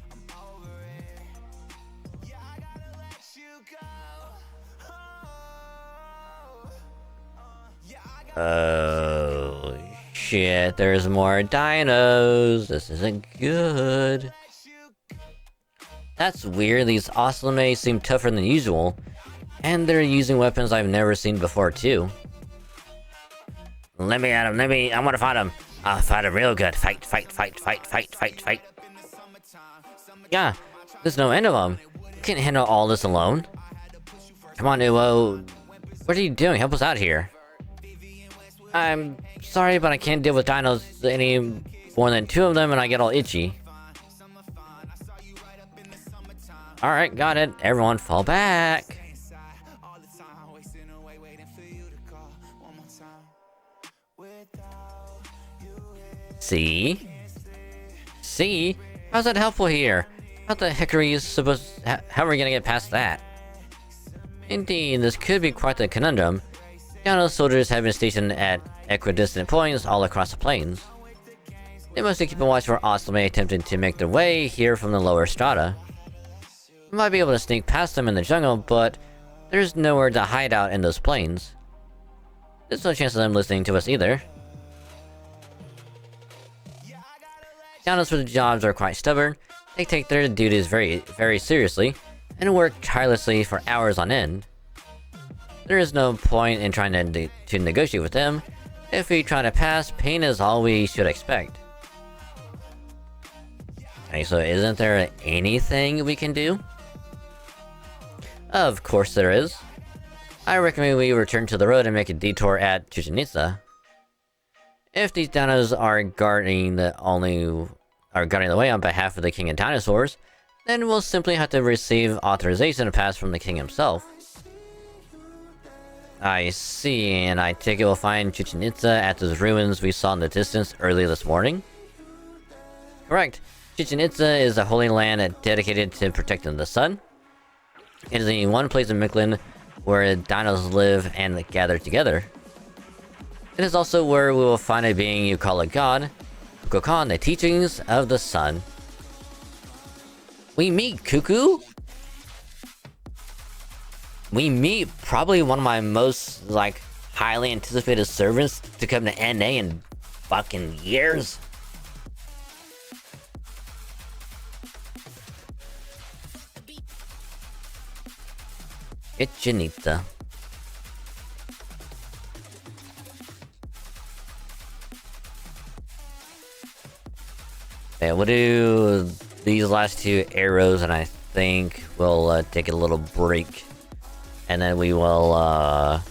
B: I'm over it. Yeah, I gotta let you go. Yeah, I gotta
C: Oh shit, there's more dinos. This isn't good.
B: let you go.
C: That's weird, these Oslame seem tougher than usual. And they're using weapons I've never seen before too. Let me at him, I wanna fight him. I'll fight him real good. Fight, fight, fight, fight, fight, fight, fight. Yeah, there's no end of them. You can't handle all this alone. Come on, Uwo. What are you doing? Help us out here. I'm sorry, but I can't deal with dinos any more than 2 of them and I get all itchy. Alright, got it. Everyone fall back.
B: All the time, wasting away, waiting for you to call one more time. Without you here,
C: See? See? How's that helpful here? How the heck are you supposed... How are we gonna get past that? Indeed, this could be quite the conundrum. Dino soldiers have been stationed at equidistant points all across the plains. They must keep a watch for Oslame attempting to make their way here from the lower strata. We might be able to sneak past them in the jungle, but there's nowhere to hide out in those plains. There's no chance of them listening to us either. Dinos for the jobs are quite stubborn. They take their duties very, very seriously, and work tirelessly for hours on end. There is no point in trying to negotiate with them. If we try to pass, pain is all we should expect. Okay, so isn't there anything we can do? Of course there is. I recommend we return to the road and make a detour at Chichen Itza. If these dinos are guarding the way on behalf of the King of Dinosaurs, then we'll simply have to receive authorization to pass from the king himself. I see, and I take it we'll find Chichen Itza at those ruins we saw in the distance early this morning? Correct. Chichen Itza is a holy land dedicated to protecting the sun. It is the one place in Mictlan where dinos live and gather together. It is also where we will find a being you call a god, Kukulkan, the teachings of the sun. We meet Cuckoo? We meet probably one of my most, like, highly anticipated servants to come to NA in fucking years. It's Janita. Yeah, we'll do these last two arrows, and I think we'll take a little break. And then we will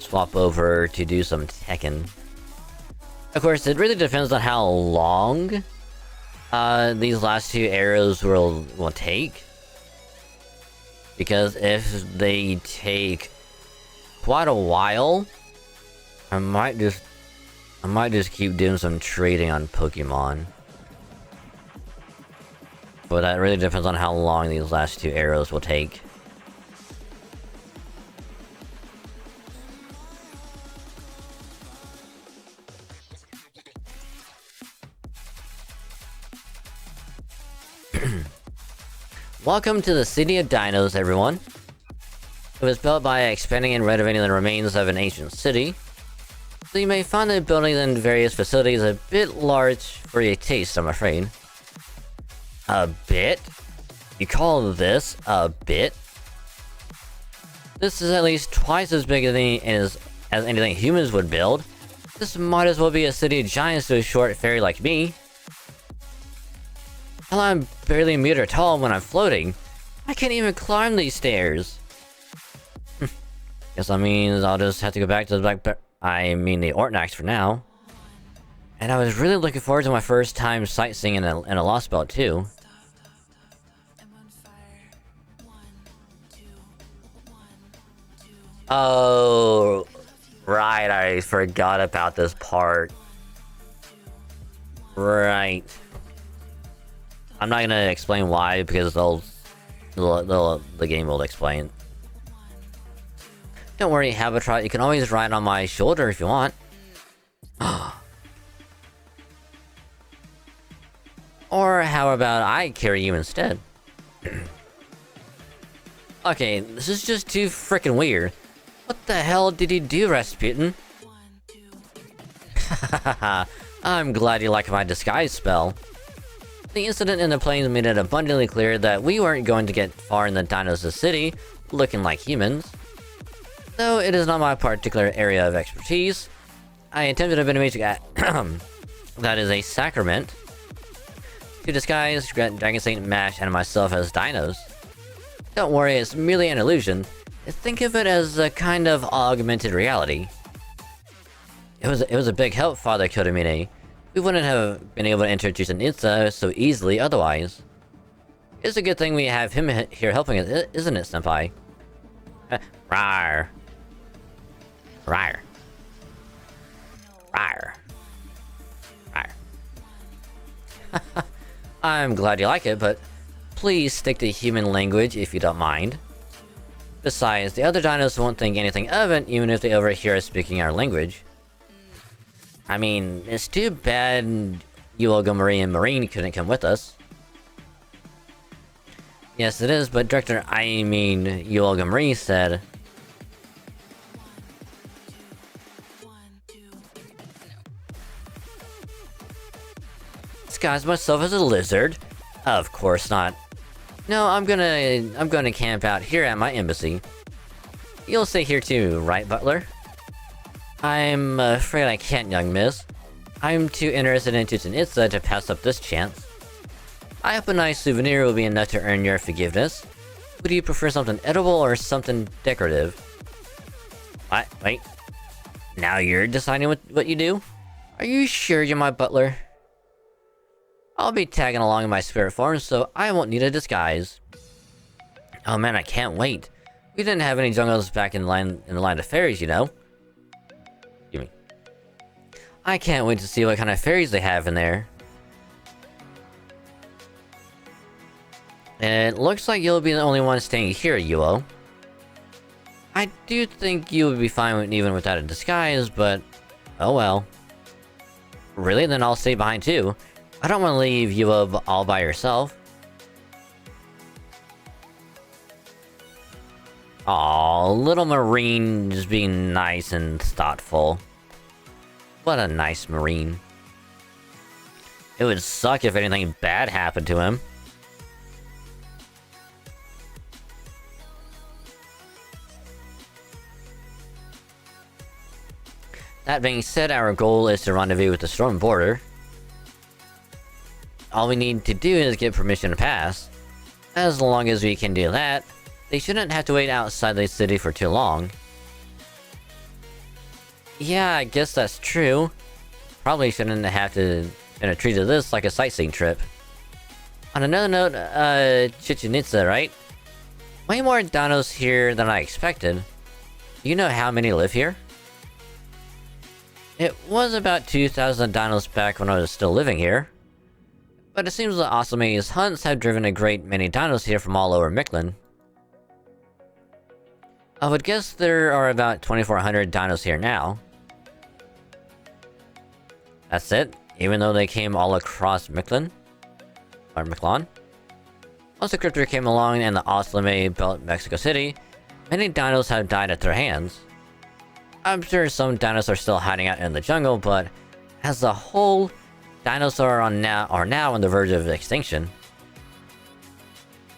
C: swap over to do some Tekken. Of course, it really depends on how long these last two arrows will take. Because if they take quite a while, I might just keep doing some trading on Pokemon. But that really depends on how long these last two arrows will take. Welcome to the City of Dinos, everyone. It was built by expanding and renovating the remains of an ancient city. So you may find the buildings and various facilities a bit large for your taste, I'm afraid. A bit? You call this a bit? This is at least twice as big as anything humans would build. This might as well be a city of giants to a short fairy like me. Hell, I'm barely a meter tall when I'm floating. I can't even climb these stairs. Guess that means I'll just have to go back to the the Ortnax for now. And I was really looking forward to my first time sightseeing in a Lost Belt too. Oh, right, I forgot about this part. Right. I'm not gonna explain why, because the game will explain. Don't worry, Habitat, you can always ride on my shoulder if you want. Or how about I carry you instead? Okay, this is just too freaking weird. What the hell did you do, Rasputin? I'm glad you like my disguise spell. The incident in the plains made it abundantly clear that we weren't going to get far in the Dinos' city, looking like humans. Though it is not my particular area of expertise, I attempted a bit of magic that is a sacrament to disguise Dragon Saint Mash and myself as dinos. Don't worry, it's merely an illusion. Think of it as a kind of augmented reality. It was a big help, Father Kodomine. We wouldn't have been able to enter Chichen Itza so easily otherwise. It's a good thing we have him here helping us, isn't it, Senpai? Rawr. Rawr. Rawr. Rawr. I'm glad you like it, but please stick to human language if you don't mind. Besides, the other dinos won't think anything of it even if they overhear us speaking our language. I mean, it's too bad Yuogo Marie and Marine couldn't come with us. Yes, it is, but Director, I mean, Yuogo Marie said... Disguise myself as a lizard? Of course not. No, I'm gonna camp out here at my embassy. You'll stay here too, right, Butler? I'm afraid I can't, young miss. I'm too interested in Chichen Itza to pass up this chance. I hope a nice souvenir will be enough to earn your forgiveness. Would you prefer something edible or something decorative? What? Wait. Now you're deciding what you do? Are you sure you're my butler? I'll be tagging along in my spirit form, so I won't need a disguise. Oh man, I can't wait. We didn't have any jungles back in the line of fairies, you know. Excuse me. I can't wait to see what kind of fairies they have in there. It looks like you'll be the only one staying here, Yuo. I do think you would be fine even without a disguise, but... oh well. Really? Then I'll stay behind too. I don't want to leave Yuo all by yourself. Aw, little Marine just being nice and thoughtful. What a nice Marine. It would suck if anything bad happened to him. That being said, our goal is to rendezvous with the Storm Border. All we need to do is get permission to pass. As long as we can do that, they shouldn't have to wait outside the city for too long. Yeah, I guess that's true. Probably shouldn't have to treated this like a sightseeing trip. On another note, Chichen Itza, right? Way more dinos here than I expected. Do you know how many live here? It was about 2,000 dinos back when I was still living here. But it seems that Asame's hunts have driven a great many dinos here from all over Mictlan. I would guess there are about 2,400 dinos here now. That's it, even though they came all across Mictlan? Or Mictlan? Once the Cryptor came along and the Asame built Mexico City, many dinos have died at their hands. I'm sure some dinos are still hiding out in the jungle, but as a whole, dinosaurs are now on the verge of extinction.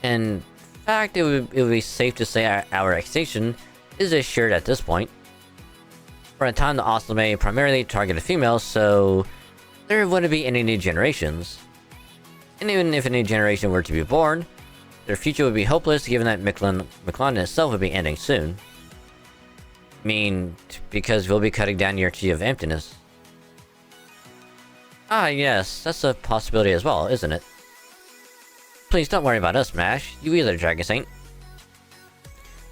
C: In fact, it would be safe to say our extinction is assured at this point. For a time, the Asame primarily targeted females, so there wouldn't be any new generations. And even if a new generation were to be born, their future would be hopeless given that Mictlan itself would be ending soon. I mean, because we'll be cutting down your Chi of Emptiness. Ah yes, that's a possibility as well, isn't it? Please don't worry about us, Mash. You either, Dragon Saint.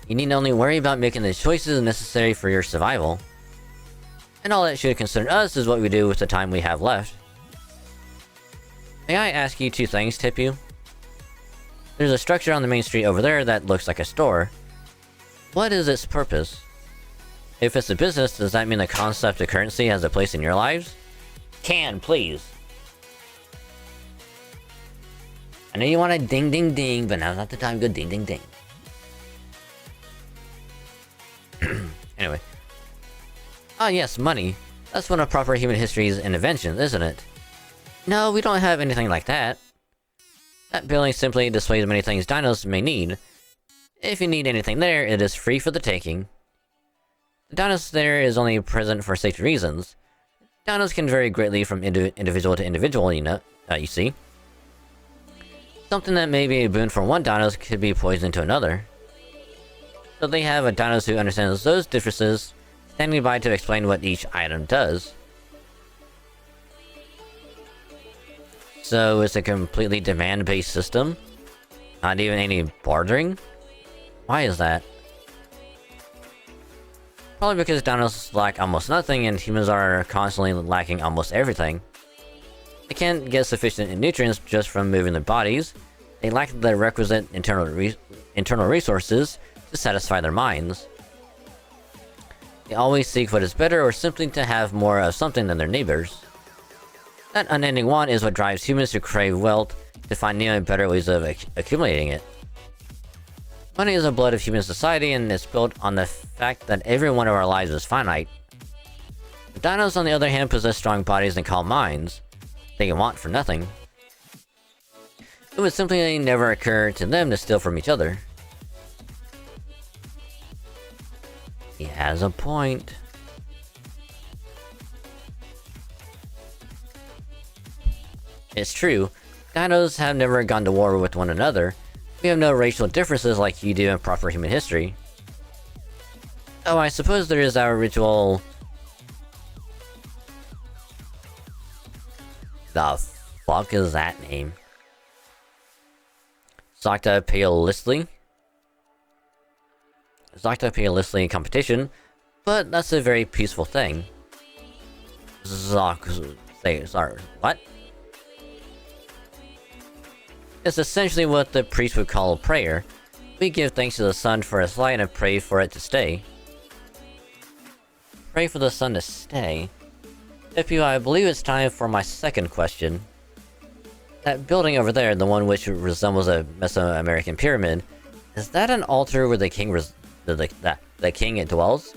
C: You need only worry about making the choices necessary for your survival. And all that should concern us is what we do with the time we have left. May I ask you two things, Tipu? There's a structure on the main street over there that looks like a store. What is its purpose? If it's a business, does that mean the concept of currency has a place in your lives? Can, please. I know you want a ding ding ding, but now's not the time to go ding ding ding. Anyway. Ah yes, money. That's one of proper human history's inventions, isn't it? No, we don't have anything like that. That building simply displays many things dinos may need. If you need anything there, it is free for the taking. The dinos there is only present for safety reasons. Dinos can vary greatly from individual to individual, you see. Something that may be a boon for one dinos could be poison to another. So they have a dinos who understands those differences, standing by to explain what each item does. So it's a completely demand-based system? Not even any bartering? Why is that? Probably because dinos lack almost nothing and humans are constantly lacking almost everything. They can't get sufficient nutrients just from moving their bodies. They lack the requisite internal resources to to satisfy their minds. They always seek what is better or simply to have more of something than their neighbors. That unending want is what drives humans to crave wealth, to find new and better ways of accumulating it. Money is the blood of human society, and it's built on the fact that every one of our lives is finite. The dinos, on the other hand, possess strong bodies and calm minds. They can want for nothing. It would simply never occur to them to steal from each other. He has a point. It's true, dinos have never gone to war with one another. We have no racial differences like you do in proper human history. Oh, I suppose there is our ritual... The fuck is that name? Zakta Paleolithly? Zakta Paleolithly competition, but that's a very peaceful thing. Sorry, what? It's essentially what the priest would call a prayer. We give thanks to the sun for its light and pray for it to stay. Pray for the sun to stay? FGO, I believe it's time for my second question. That building over there, the one which resembles a Mesoamerican pyramid, is that an altar where the king the king dwells?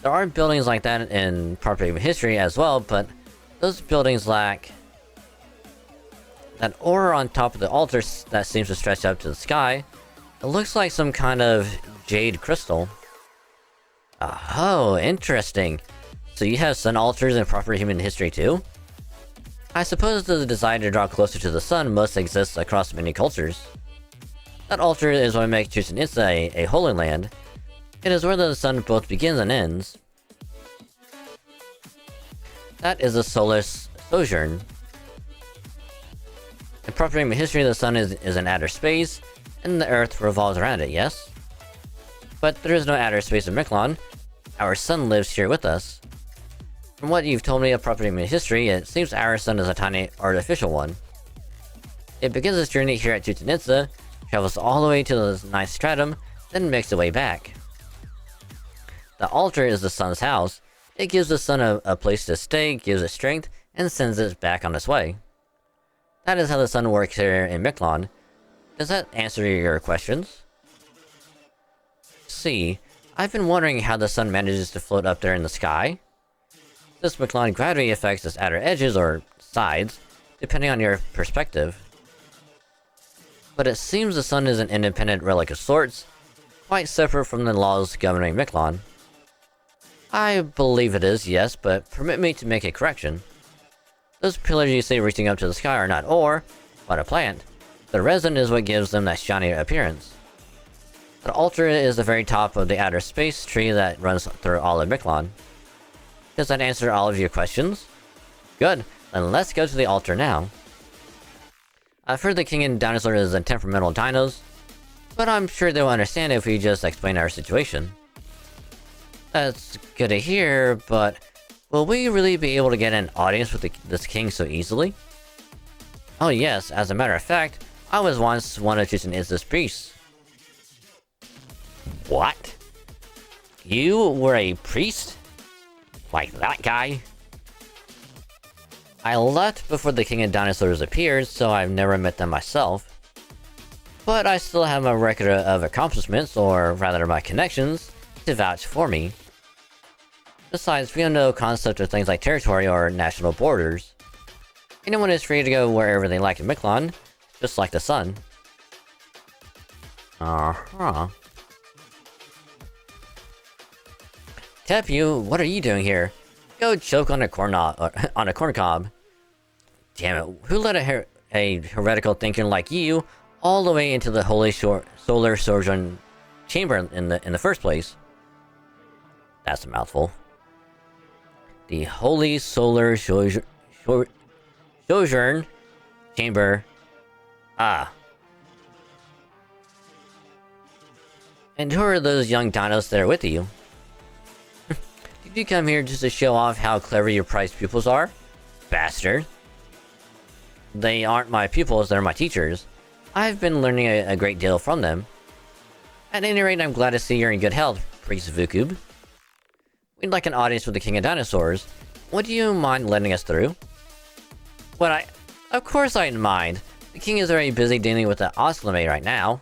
C: There are buildings like that in proper human history as well, but those buildings lack that aura on top of the altar that seems to stretch up to the sky. It looks like some kind of jade crystal. Oh, interesting. So you have sun altars in proper human history too? I suppose the desire to draw closer to the sun must exist across many cultures. That altar is what makes Chichen Itza a holy land. It is where the sun both begins and ends. That is a solar sojourn. In proper human history, the sun is in outer space, and the earth revolves around it, yes? But there is no outer space in Miklon. Our sun lives here with us. From what you've told me of proper human history, it seems our sun is a tiny artificial one. It begins its journey here at Chichen Itza, travels all the way to the ninth stratum, then makes its way back. The altar is the sun's house. It gives the sun a place to stay, gives it strength, and sends it back on its way. That is how the sun works here in Miklon. Does that answer your questions? See, I've been wondering how the sun manages to float up there in the sky. This Miklon gravity affects its outer edges or sides, depending on your perspective. But it seems the sun is an independent relic of sorts, quite separate from the laws governing Miklon. I believe it is, yes, but permit me to make a correction. Those pillars you see reaching up to the sky are not ore, but a plant. The resin is what gives them that shiny appearance. The altar is the very top of the outer space tree that runs through all of Miklon. Does that answer all of your questions? Good, then let's go to the altar now. I've heard the king and dinosaur is a temperamental dinos, but I'm sure they'll understand if we just explain our situation. That's good to hear, but will we really be able to get an audience with this king so easily? Oh yes, as a matter of fact, I was once one of Chichen Itza's priests. What? You were a priest? Like that guy? I left before the King of Dinosaurs appeared, so I've never met them myself. But I still have my record of accomplishments, or rather my connections, to vouch for me. Besides, we have no concept of things like territory or national borders. Anyone is free to go wherever they like in Miklon, just like the sun. Uh-huh. Tepu, what are you doing here? Go choke on a corn cob. Damn it, who let a heretical thinker like you all the way into the holy solar sojourn chamber in the first place? That's a mouthful. The holy solar sojourn chamber. Ah. And who are those young dinos there with you? Did you come here just to show off how clever your prized pupils are? Bastard. They aren't my pupils, they're my teachers. I've been learning a great deal from them. At any rate, I'm glad to see you're in good health, Priest Vukub. We'd like an audience with the King of Dinosaurs. Would you mind letting us through? Of course I didn't mind. The king is already busy dealing with the Oslame right now.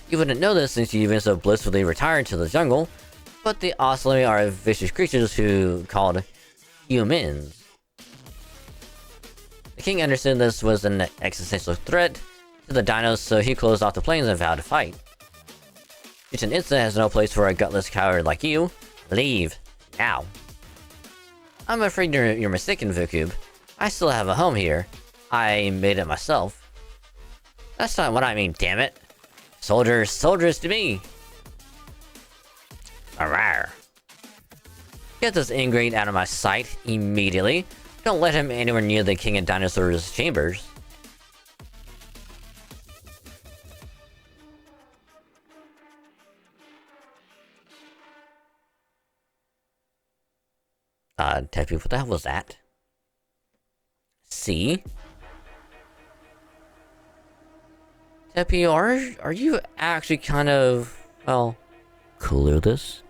C: You wouldn't know this since you've been so blissfully retired to the jungle, but the Oslame are vicious creatures who called humans. The king understood this was an existential threat to the dinos, so he closed off the plains and vowed to fight. Chichen Itza has no place for a gutless coward like you. Leave. Now. I'm afraid you're mistaken, Vukub. I still have a home here. I made it myself. That's not what I mean, damn it. Soldiers to me. Arrgh. Get this ingrate out of my sight immediately. Don't let him anywhere near the King of Dinosaurs' chambers. Teppy, what the hell was that? See? Teppy, are you actually kind of, well, cool with this?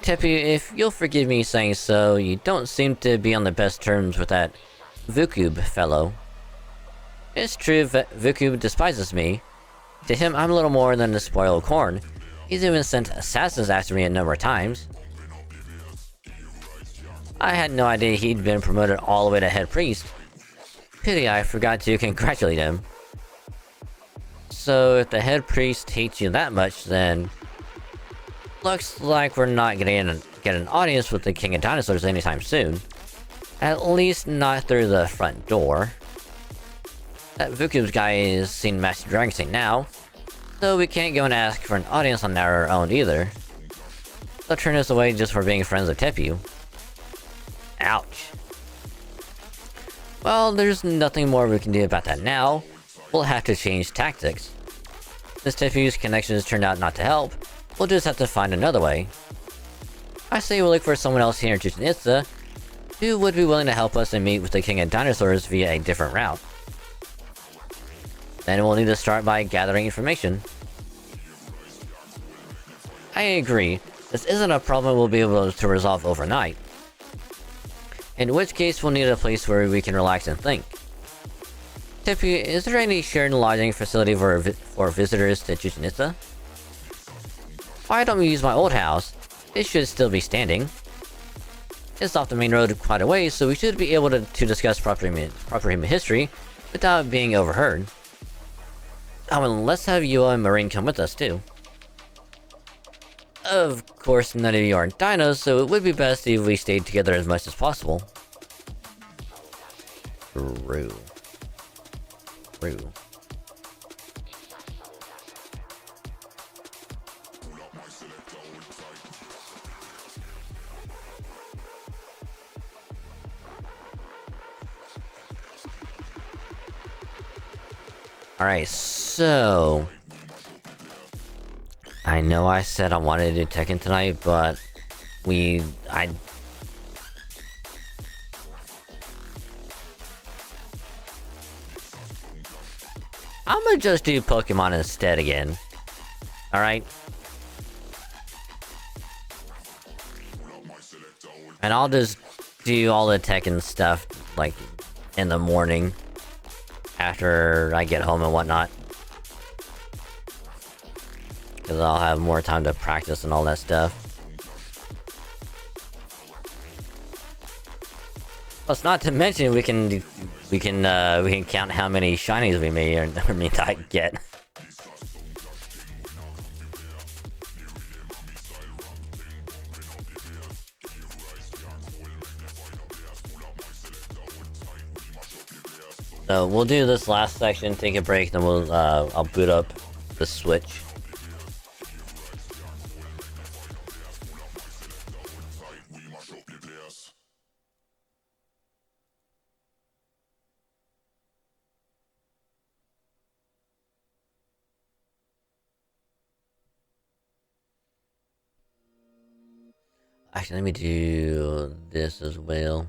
C: Teppy, if you'll forgive me saying so, you don't seem to be on the best terms with that Vukub fellow. It's true Vukub despises me. To him, I'm a little more than a spoiled corn. He's even sent assassins after me a number of times. I had no idea he'd been promoted all the way to head priest. Pity I forgot to congratulate him. So if the head priest hates you that much, then looks like we're not gonna get an audience with the King of Dinosaurs anytime soon. At least not through the front door. That Vukub's guy is seen Master Dragon Saint now, so we can't go and ask for an audience on our own either. They'll turn us away just for being friends with Tepu. Ouch. Well, there's nothing more we can do about that now. We'll have to change tactics. Since Tepu's connections turned out not to help, we'll just have to find another way. I say we'll look for someone else here in Chichen Itza who would be willing to help us and meet with the King of Dinosaurs via a different route. Then we'll need to start by gathering information. I agree, this isn't a problem we'll be able to resolve overnight. In which case, we'll need a place where we can relax and think. Tepu, is there any shared lodging facility for visitors to Chichen Itza? Why don't we use my old house? It should still be standing. It's off the main road quite a ways, so we should be able to discuss proper human history without being overheard. Oh, and let's have Yua and Marine come with us too. Of course, none of you aren't dinos, so it would be best if we stayed together as much as possible. True. Alright, so... I know I said I wanted to do Tekken tonight, but... I'm gonna just do Pokemon instead again. Alright? And I'll just do all the Tekken stuff, like, in the morning. After I get home and whatnot. Because I'll have more time to practice and all that stuff. Plus, not to mention, we can count how many shinies we may or may not get. So we'll do this last section, take a break, then we'll I'll boot up the Switch. Actually, let me do this as well.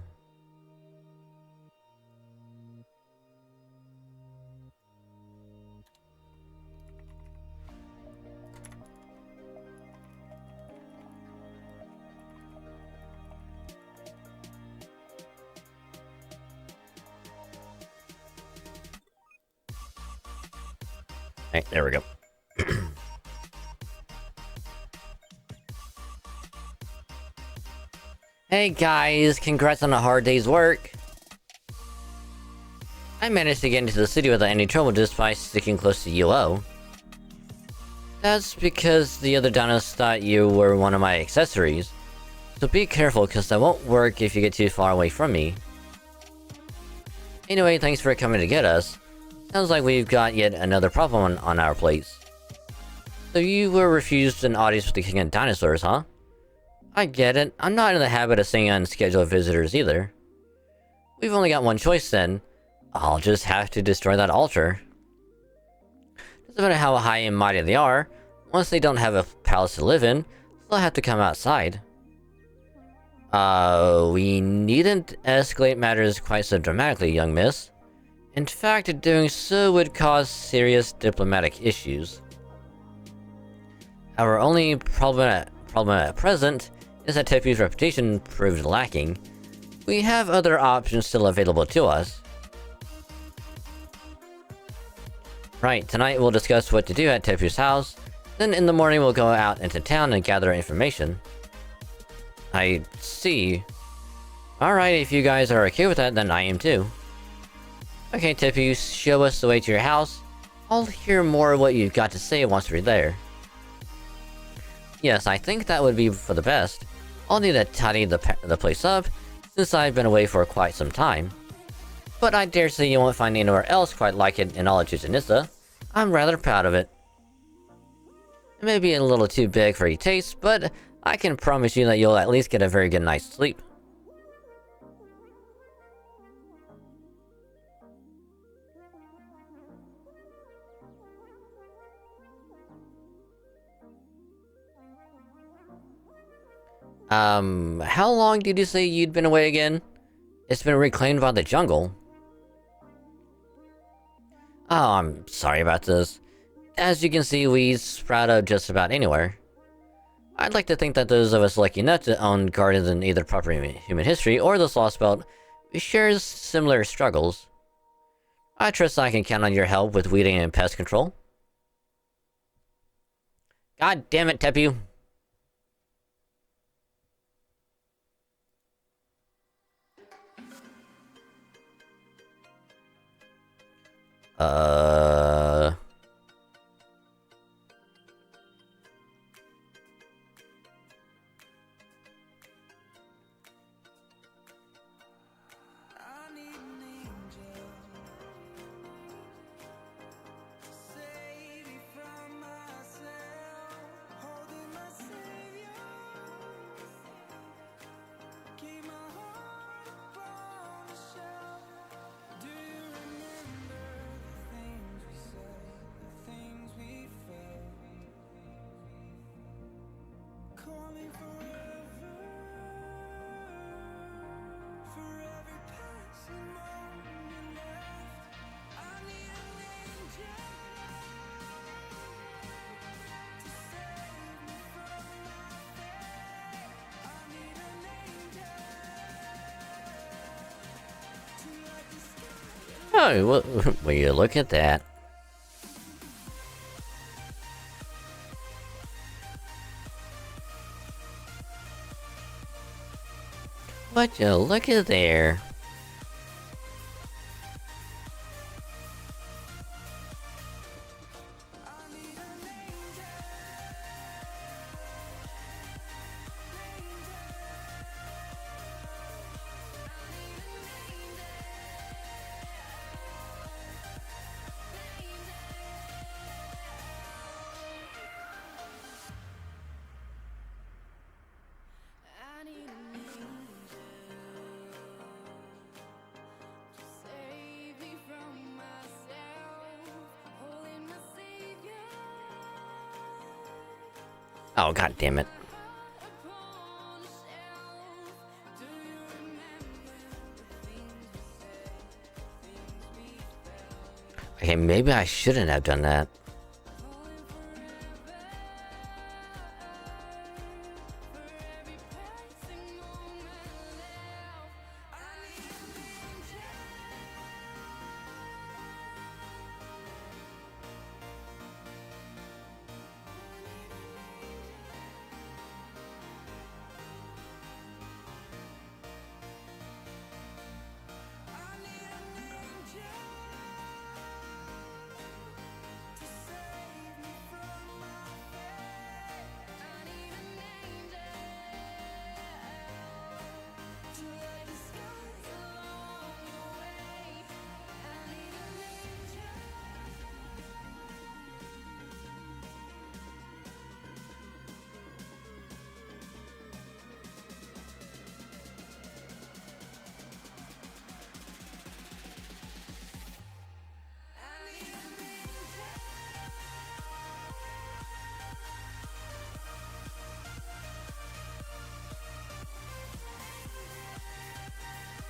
C: Alright, there we go. Hey guys, congrats on a hard day's work! I managed to get into the city without any trouble just by sticking close to UO. That's because the other dinos thought you were one of my accessories. So be careful, cause that won't work if you get too far away from me. Anyway, thanks for coming to get us. Sounds like we've got yet another problem on our plates. So you were refused an audience with the King of Dinosaurs, huh? I get it. I'm not in the habit of seeing unscheduled visitors either. We've only got one choice then. I'll just have to destroy that altar. Doesn't matter how high and mighty they are, once they don't have a palace to live in, they'll have to come outside. We needn't escalate matters quite so dramatically, young miss. In fact, doing so would cause serious diplomatic issues. Our only problem at present is that Tepu's reputation proved lacking. We have other options still available to us. Right, tonight we'll discuss what to do at Tepu's house, then in the morning we'll go out into town and gather information. I see. Alright, if you guys are okay with that, then I am too. Okay, Tepu, show us the way to your house. I'll hear more of what you've got to say once we're there. Yes, I think that would be for the best. I'll need to tidy the place up, since I've been away for quite some time. But I dare say you won't find anywhere else quite like it in all of Chichen-Itza. I'm rather proud of it. It may be a little too big for your taste, but I can promise you that you'll at least get a very good night's sleep. How long did you say you'd been away again? It's been reclaimed by the jungle. Oh, I'm sorry about this. As you can see, we sprout out just about anywhere. I'd like to think that those of us lucky enough to own gardens in either proper human history or this lost belt, we share similar struggles. I trust I can count on your help with weeding and pest control. God damn it, Tepu! Oh, well, will you look at that? Would you look at there?
A: I need an angel to save me from myself, holding my savior
C: Oh, god damn it.
A: upon a shelf. Do you remember the things we said, the things we felt?
C: Okay, maybe I shouldn't have done that.
A: Falling forever for every passing moment left. I need an angel.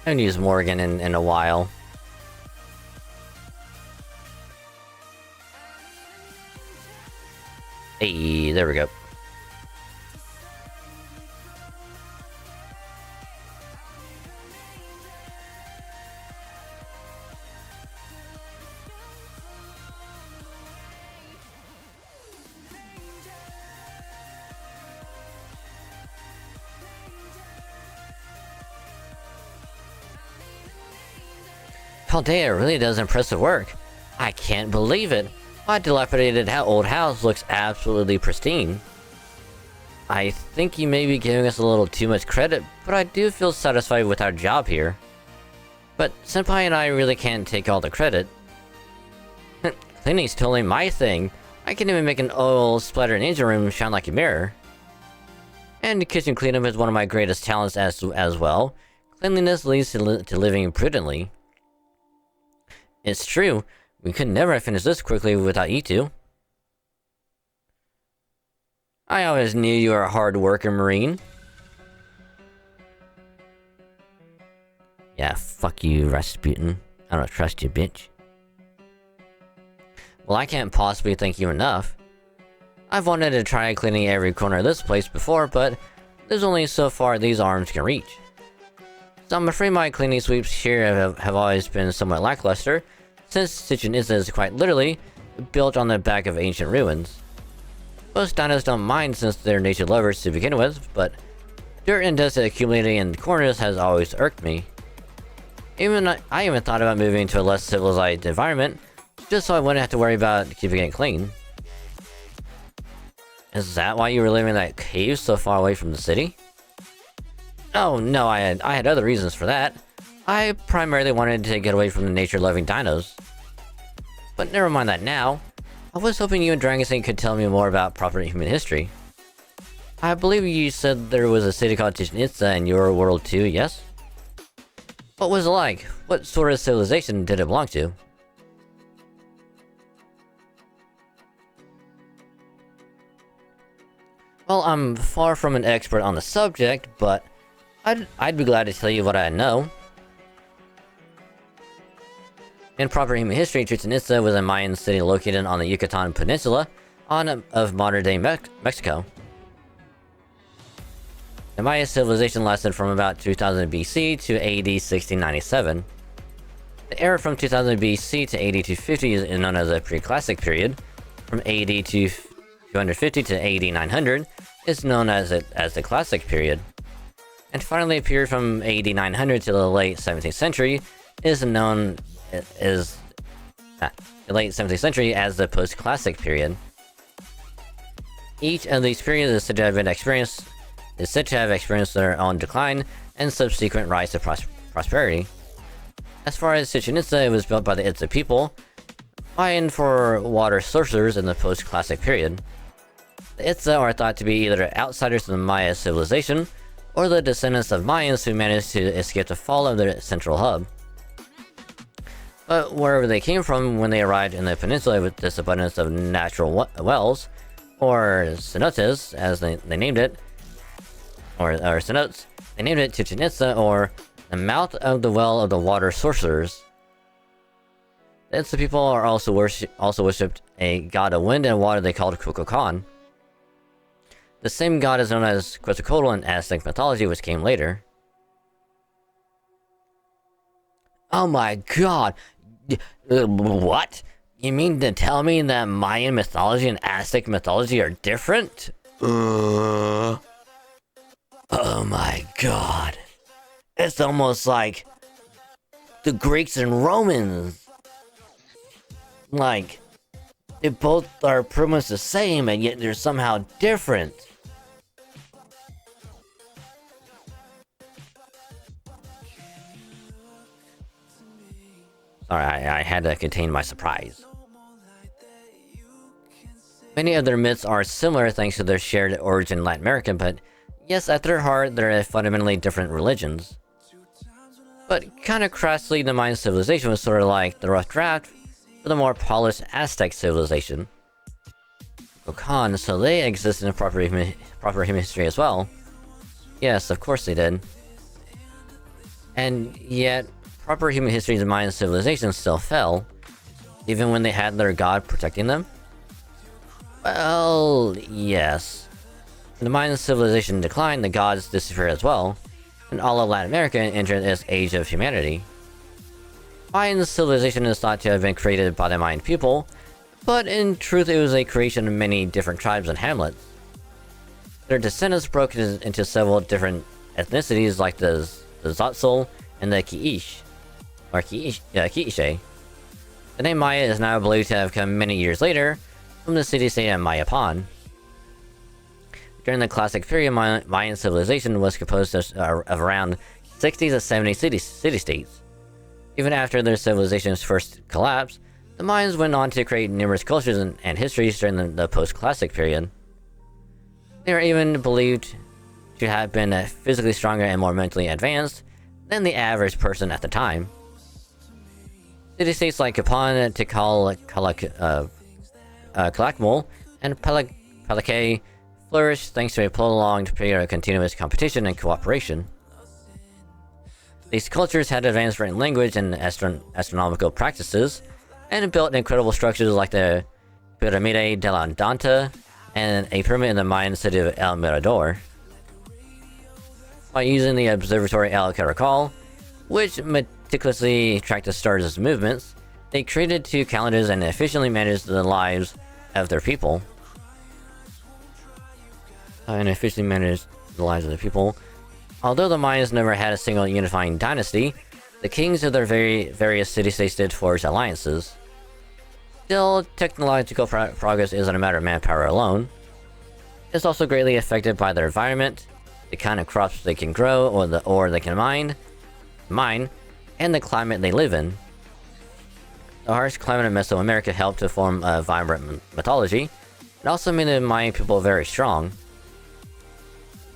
C: I haven't used Morgan in a while. Hey, there we go. Paldea really does impressive work. I can't believe it. My dilapidated old house looks absolutely pristine. I think you may be giving us a little too much credit, but I do feel satisfied with our job here. But Senpai and I really can't take all the credit. Cleaning's totally my thing. I can even make an oil splattered engine room shine like a mirror. And kitchen cleanup is one of my greatest talents as well. Cleanliness leads to living prudently. It's true, we could never have finished this quickly without you two. I always knew you were a hard worker, Marine. Yeah, fuck you, Rasputin. I don't trust you, bitch. Well, I can't possibly thank you enough. I've wanted to try cleaning every corner of this place before, but there's only so far these arms can reach. So I'm afraid my cleaning sweeps here have always been somewhat lackluster, since Chichen Itza is quite literally built on the back of ancient ruins. Most dinos don't mind since they're nature lovers to begin with, but dirt and dust accumulating in corners has always irked me. I even thought about moving to a less civilized environment, just so I wouldn't have to worry about keeping it clean. Is that why you were living in that cave so far away from the city? Oh no, I had other reasons for that. I primarily wanted to get away from the nature-loving dinos. But never mind that now. I was hoping you and Dragonstein could tell me more about proper human history. I believe you said there was a city called Chichen Itza in your world too, yes? What was it like? What sort of civilization did it belong to? Well, I'm far from an expert on the subject, but I'd be glad to tell you what I know. In proper human history, Chichen Itza was a Mayan city located on the Yucatan Peninsula of modern-day Mexico. The Maya civilization lasted from about 2000 BC to AD 1697. The era from 2000 BC to AD 250 is known as a pre-classic period. From AD 250 to AD 900 is known as the classic period. And finally, a period from AD 900 to the late 17th century is known as the late 17th century as the post-classic period. Each of these periods is said to have experienced their own decline and subsequent rise to prosperity. As far as Chichen Itza, it was built by the Itza people, Mayan for water sorcerers in the post-classic period. The Itza are thought to be either outsiders of the Maya civilization, or the descendants of Mayans who managed to escape the fall of their central hub. But wherever they came from when they arrived in the peninsula with this abundance of natural wells, or cenotes, as they named it, or cenotes, they named it Chichen Itza, or the mouth of the well of the water sorcerers. The Itza people are also worshipped a god of wind and water they called Kukulkan. The same god is known as Quetzalcoatl in Aztec mythology, which came later. Oh my god! What? You mean to tell me that Mayan mythology and Aztec mythology are different? Oh my god. It's almost like the Greeks and Romans. Like, they both are pretty much the same, and yet they're somehow different. Sorry, I had to contain my surprise. Many of their myths are similar thanks to their shared origin in Latin America, but yes, at their heart, they're fundamentally different religions. But kinda crassly, the Mayan civilization was sort of like the rough draft for the more polished Aztec civilization. Kukulkan, so they existed in proper human history as well. Yes, of course they did. And yet, proper human history of the Mayan civilization still fell, even when they had their god protecting them? Well, yes. When the Mayan civilization declined, the gods disappeared as well, and all of Latin America entered its age of humanity. Mayan civilization is thought to have been created by the Mayan people, but in truth it was a creation of many different tribes and hamlets. Their descendants broke into several different ethnicities like the Tzotzil and the Quiche. The name Maya is now believed to have come many years later from the city-state of Mayapan. During the classic period, Mayan civilization was composed of around 60 to 70 city-states. Even after their civilization's first collapse, the Mayans went on to create numerous cultures and histories during the post-classic period. They are even believed to have been physically stronger and more mentally advanced than the average person at the time. City-states like Kapan, Tikal, Calakmul, and Palake flourished thanks to a prolonged period of continuous competition and cooperation. These cultures had advanced written language and astronomical practices, and built incredible structures like the Piramide de la Andante and a pyramid in the Mayan city of El Mirador. By using the observatory El Caracal, which meticulously tracked the stars' movements, they created 2 calendars and efficiently managed the lives of their people. Although the Mayans never had a single unifying dynasty, the kings of their various city-states did forge alliances. Still, technological progress isn't a matter of manpower alone. It's also greatly affected by their environment, the kind of crops they can grow or the ore they can mine, and the climate they live in. The harsh climate of Mesoamerica helped to form a vibrant mythology, and also made the Mayan people very strong,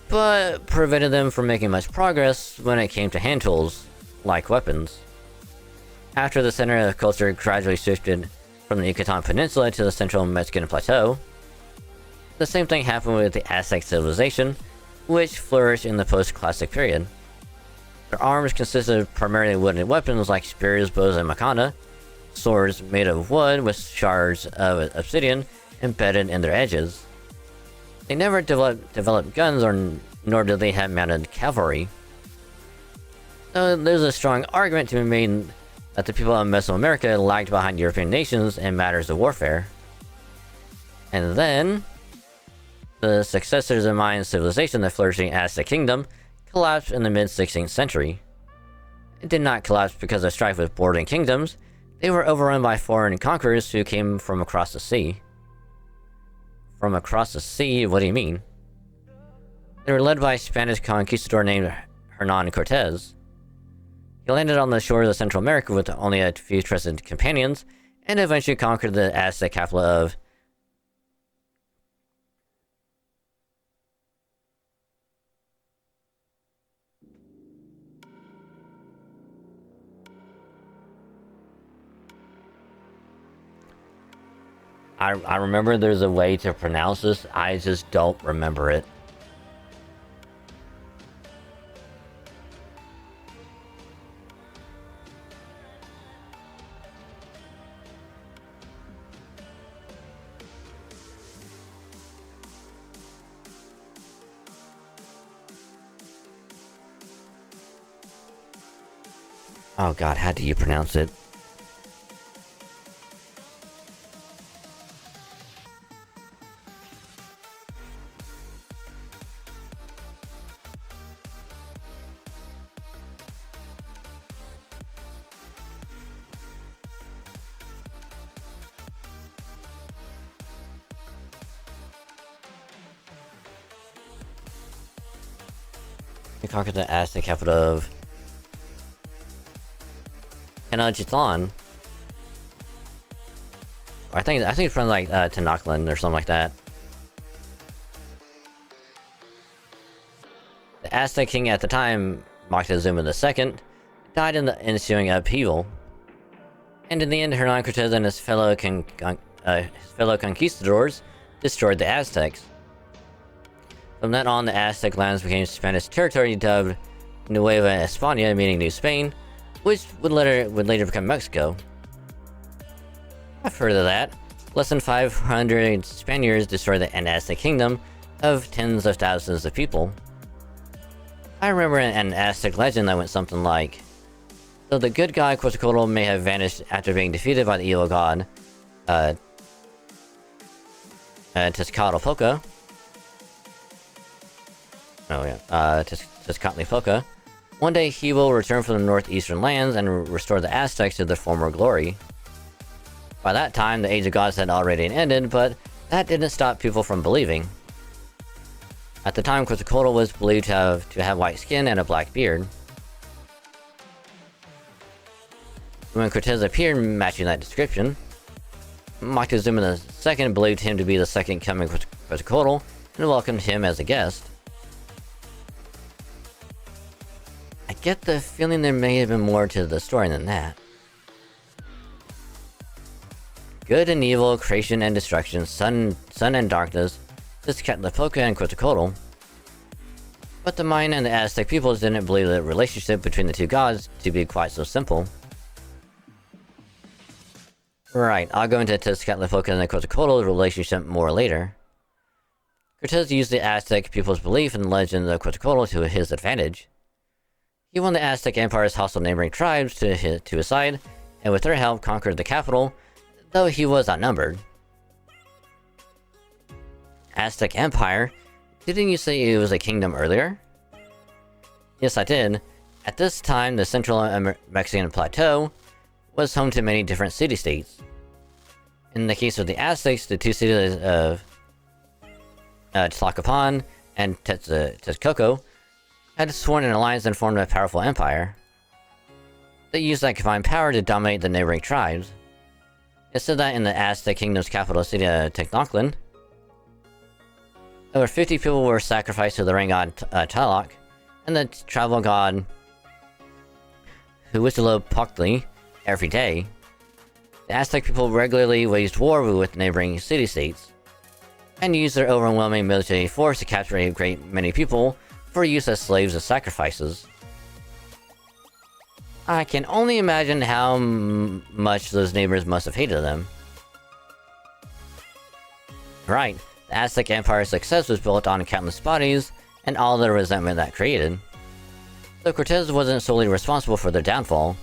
C: but prevented them from making much progress when it came to hand tools, like weapons. After the center of culture gradually shifted from the Yucatan Peninsula to the central Mexican plateau, the same thing happened with the Aztec civilization, which flourished in the post-classic period. Their arms consisted of primarily wooden weapons like spears, bows, and macana, swords made of wood with shards of obsidian embedded in their edges. They never developed guns, nor did they have mounted cavalry. So there's a strong argument to be made that the people of Mesoamerica lagged behind European nations in matters of warfare. And then, the successors of Mayan civilization, the flourishing Aztec kingdom, collapsed in the mid-16th century. It did not collapse because of strife with bordering kingdoms. They were overrun by foreign conquerors who came from across the sea. From across the sea? What do you mean? They were led by a Spanish conquistador named Hernan Cortez. He landed on the shores of Central America with only a few trusted companions, and eventually conquered the Aztec capital of I remember there's a way to pronounce this, I just don't remember it. Oh god, how do you pronounce it? They conquered the Aztec capital of Tenochtitlan. I think it's from like Tenochtitlan or something like that. The Aztec king at the time, Moctezuma II, died in the ensuing upheaval. And in the end, Hernan Cortez and his fellow conquistadors destroyed the Aztecs. From then on, the Aztec lands became Spanish territory dubbed Nueva España, meaning New Spain, which would later become Mexico. I've heard of that. Less than 500 Spaniards destroyed the Aztec kingdom of tens of thousands of people. I remember an Aztec legend that went something like, though the good god Quetzalcoatl may have vanished after being defeated by the evil god Tezcatlipoca. Tezcatlipoca. One day he will return from the northeastern lands and restore the Aztecs to their former glory. By that time, the Age of Gods had already ended, but that didn't stop people from believing. At the time, Quetzalcoatl was believed to have white skin and a black beard. When Cortez appeared matching that description, Moctezuma II believed him to be the second coming of Quetzalcoatl and welcomed him as a guest. I get the feeling there may have been more to the story than that. Good and evil, creation and destruction, sun and darkness, Tezcatlipoca and Quetzalcoatl. But the Mayan and the Aztec peoples didn't believe the relationship between the two gods to be quite so simple. Right, I'll go into Tezcatlipoca and the Quetzalcoatl's relationship more later. Cortez used the Aztec people's belief in the legend of Quetzalcoatl to his advantage. He won the Aztec Empire's hostile neighboring tribes to his side, and with their help conquered the capital, though he was outnumbered. Aztec Empire? Didn't you say it was a kingdom earlier? Yes, I did. At this time, the central Mexican plateau was home to many different city-states. In the case of the Aztecs, the two cities of Tlacopan and Texcoco had sworn an alliance and formed a powerful empire. They used that combined power to dominate the neighboring tribes. It said that in the Aztec kingdom's capital city of Tenochtitlan, over 50 people were sacrificed to the rain god Tlaloc and the travel god Huitzilopochtli every day. The Aztec people regularly waged war with neighboring city-states, and used their overwhelming military force to capture a great many people for use as slaves as sacrifices. I can only imagine how much those neighbors must have hated them. Right, the Aztec Empire's success was built on countless bodies and all the resentment that created. Though Cortez wasn't solely responsible for their downfall.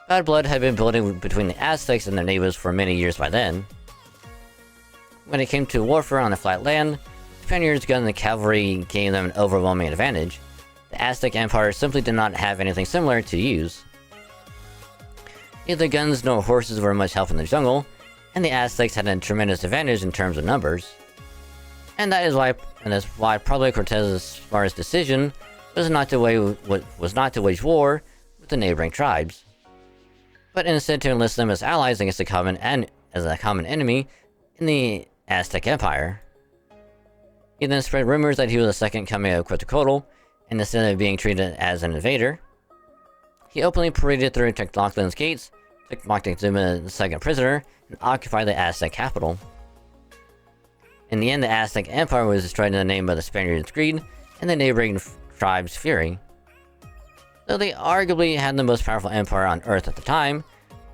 C: Bad blood had been building between the Aztecs and their neighbors for many years by then. When it came to warfare on the flat land, Spaniards' gun and cavalry gave them an overwhelming advantage. The Aztec Empire simply did not have anything similar to use. Neither guns nor horses were much help in the jungle, and the Aztecs had a tremendous advantage in terms of numbers. And that's why probably Cortez's smartest decision was not to wage war with the neighboring tribes, but instead to enlist them as allies against a common enemy in the Aztec Empire. He then spread rumors that he was the second coming of Quetzalcoatl, and instead of being treated as an invader, he openly paraded through Tenochtitlan's gates, took Moctezuma II prisoner, and occupied the Aztec capital. In the end, the Aztec Empire was destroyed in the name of the Spaniards' greed and the neighboring tribes' fury. Though they arguably had the most powerful empire on Earth at the time,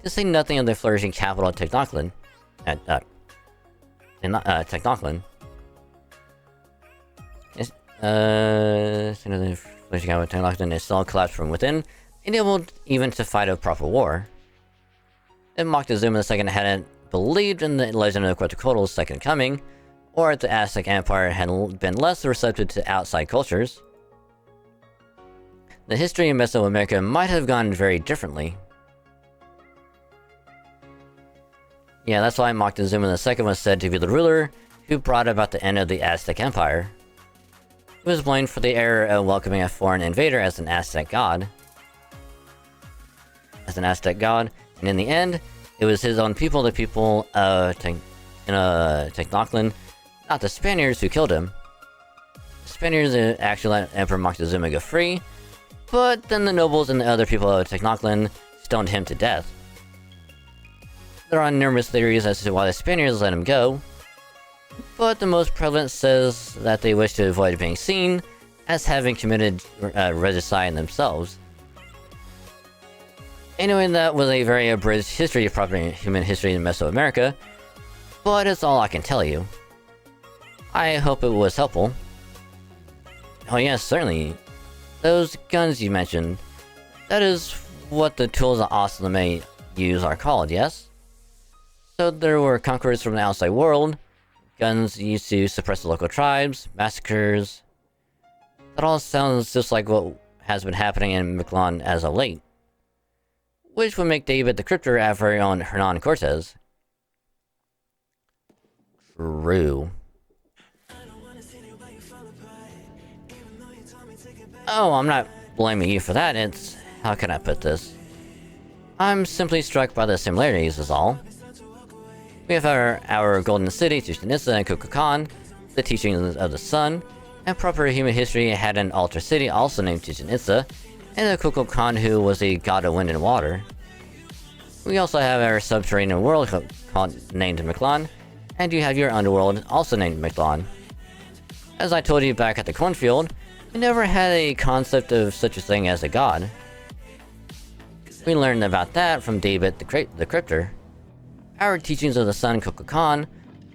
C: to say nothing of the flourishing capital of Tenochtitlan. Tenochtitlan. The flourishing capital of Tenochtitlan is still collapsed from within, enabled even to fight a proper war. If Moctezuma II hadn't believed in the legend of Quetzalcoatl's second coming, or if the Aztec Empire had been less receptive to outside cultures, the history of Mesoamerica might have gone very differently. Yeah, that's why Moctezuma II was said to be the ruler who brought about the end of the Aztec Empire. He was blamed for the error of welcoming a foreign invader as an Aztec god. And in the end, it was his own people, the people of Tenochtitlan, not the Spaniards, who killed him. The Spaniards actually let Emperor Moctezuma go free, but then the nobles and the other people of Tenochtitlan stoned him to death. There are numerous theories as to why the Spaniards let him go, but the most prevalent says that they wished to avoid being seen as having committed regicide themselves. Anyway, that was a very abridged history of proper human history in Mesoamerica, but it's all I can tell you. I hope it was helpful. Oh yes, certainly. Those guns you mentioned, that is what the tools that Osalame use are called, yes? So there were conquerors from the outside world, guns used to suppress the local tribes, massacres. That all sounds just like what has been happening in Mictlan as of late. Which would make David the Cryptor our very own Hernan Cortez. True. Oh, I'm not blaming you for that, it's... how can I put this? I'm simply struck by the similarities is all. We have our Golden City, Chichen Itza and Kukulkan, the teachings of the sun, and proper human history had an altar city also named Chichen Itza, and the Kukulkan who was a god of wind and water. We also have our subterranean world named Mictlan, and you have your underworld also named Mictlan. As I told you back at the cornfield, we never had a concept of such a thing as a god. We learned about that from David the Cryptor. Our teachings of the sun Kukulkan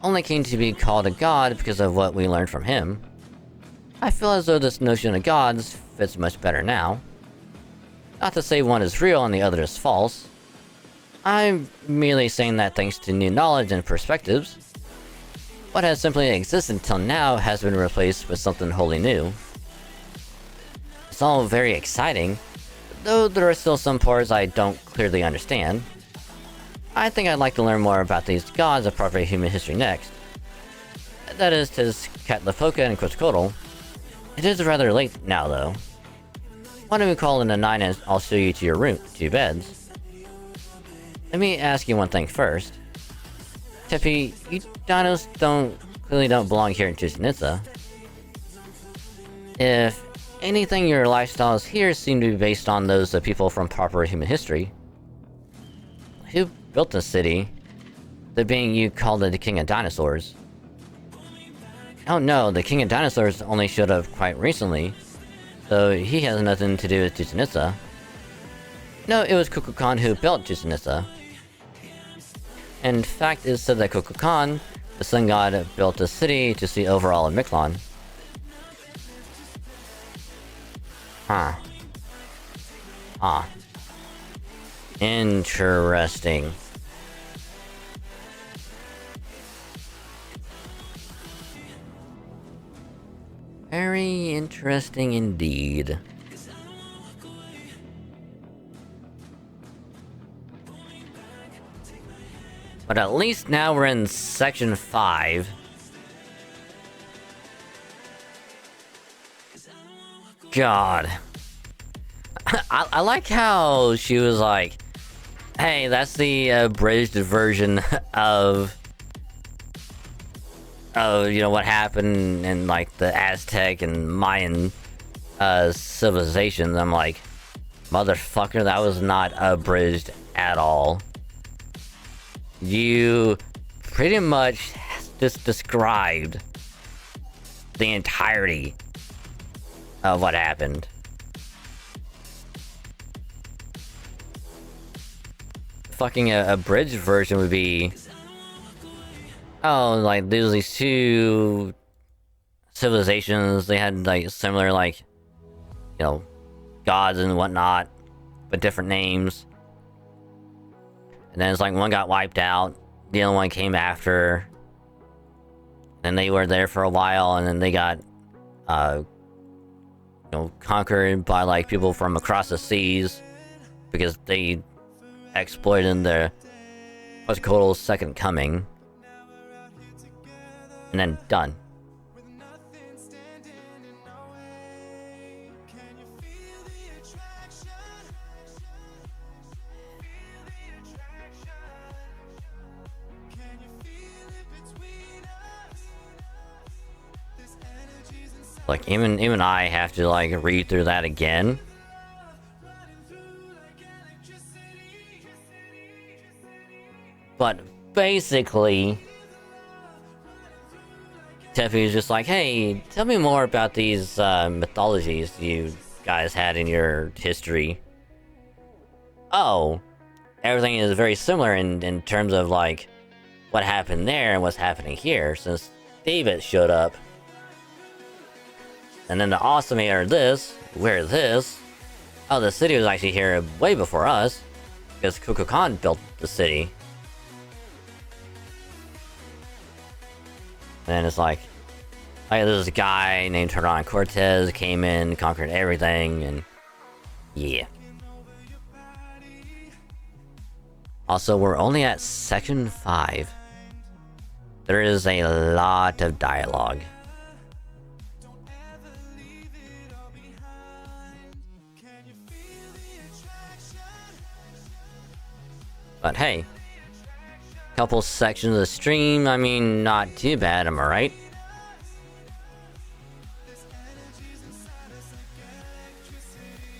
C: only came to be called a god because of what we learned from him. I feel as though this notion of gods fits much better now. Not to say one is real and the other is false. I'm merely saying that thanks to new knowledge and perspectives, what has simply existed until now has been replaced with something wholly new. It's all very exciting, though there are still some parts I don't clearly understand. I think I'd like to learn more about these gods of proper human history next. That is, Tezcatlipoca and Quetzalcoatl. It is rather late now, though. Why don't we call it a night and I'll show you to your room, to your beds. Let me ask you one thing first. Teppy, you dinos clearly don't belong here in Chichen Itza. If anything, your lifestyles here seem to be based on those of people from proper human history. Who built the city? The being you called the King of Dinosaurs. Oh no, the King of Dinosaurs only showed up quite recently, so he has nothing to do with Chichen Itza. No, it was Kukulkan who built Chichen Itza. In fact, it's said that Kukulkan, the sun god, built the city to see overall in Mictlan. Huh. Ah. Interesting. Very interesting indeed. But at least now we're in section 5. God. I like how she was like, hey, that's the abridged version of you know, what happened in like the Aztec and Mayan civilizations. I'm like, motherfucker, that was not abridged at all. You pretty much just described the entirety of what happened. Fucking abridged version would be, oh, like there's these two civilizations, they had like similar, like, you know, gods and whatnot, but different names. And then it's like one got wiped out, the other one came after. And they were there for a while, and then they got, you know, conquered by like people from across the seas because they exploited the Quetzalcoatl's second coming. And then done. Like, even I have to like read through that again. But basically, Teppy is just like, hey, tell me more about these mythologies you guys had in your history. Oh, everything is very similar in terms of like what happened there and what's happening here since David showed up. And then the awesomeator this, where this? Oh, the city was actually here way before us because Kukulkan built the city. And it's like, oh, there's a guy named Hernan Cortez came in, conquered everything, and yeah. Also, we're only at section 5. There is a lot of dialogue. But hey, couple sections of the stream, I mean, not too bad, am I right?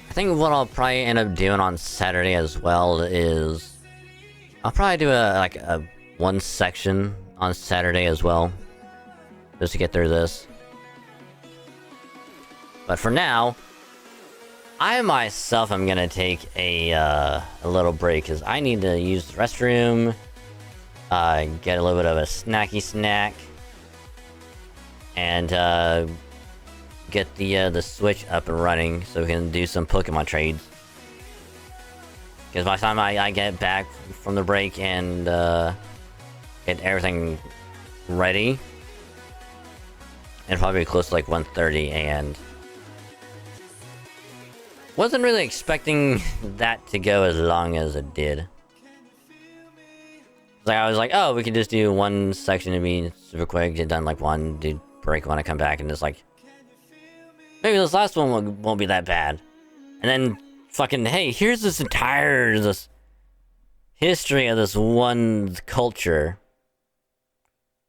C: I think what I'll probably end up doing on Saturday as well is I'll probably do a one section on Saturday as well, just to get through this. But for now, I myself am gonna take a little break because I need to use the restroom, get a little bit of a snacky snack, and get the Switch up and running so we can do some Pokemon trades. Because by the time I get back from the break and get everything ready, and probably close to like 1:30, and wasn't really expecting that to go as long as it did. Like I was like, oh, we can just do one section to be super quick, get done like one, do break when I come back, and just like maybe this last one won't be that bad. And then fucking, hey, here's this entire history of this one culture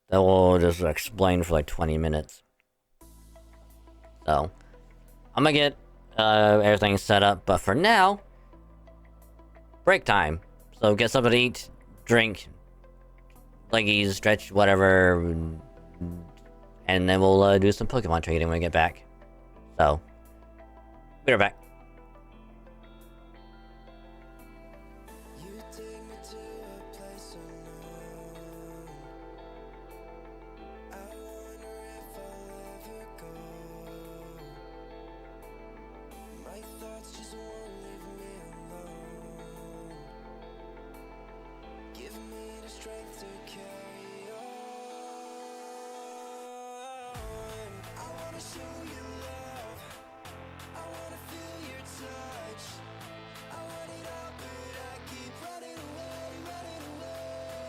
C: that we'll just explain for like 20 minutes. So I'm gonna get everything set up, but for now, break time. So get something to eat, drink, leggies, stretch, whatever, and then we'll do some Pokemon trading when we get back. So, we're back.
B: You take me to a place unknown. I wonder if I'll ever go. My thoughts just won't leave me alone. Give me the strength to carry on. I wanna show you love. I wanna feel your touch. I want it all, but I keep running away, running away.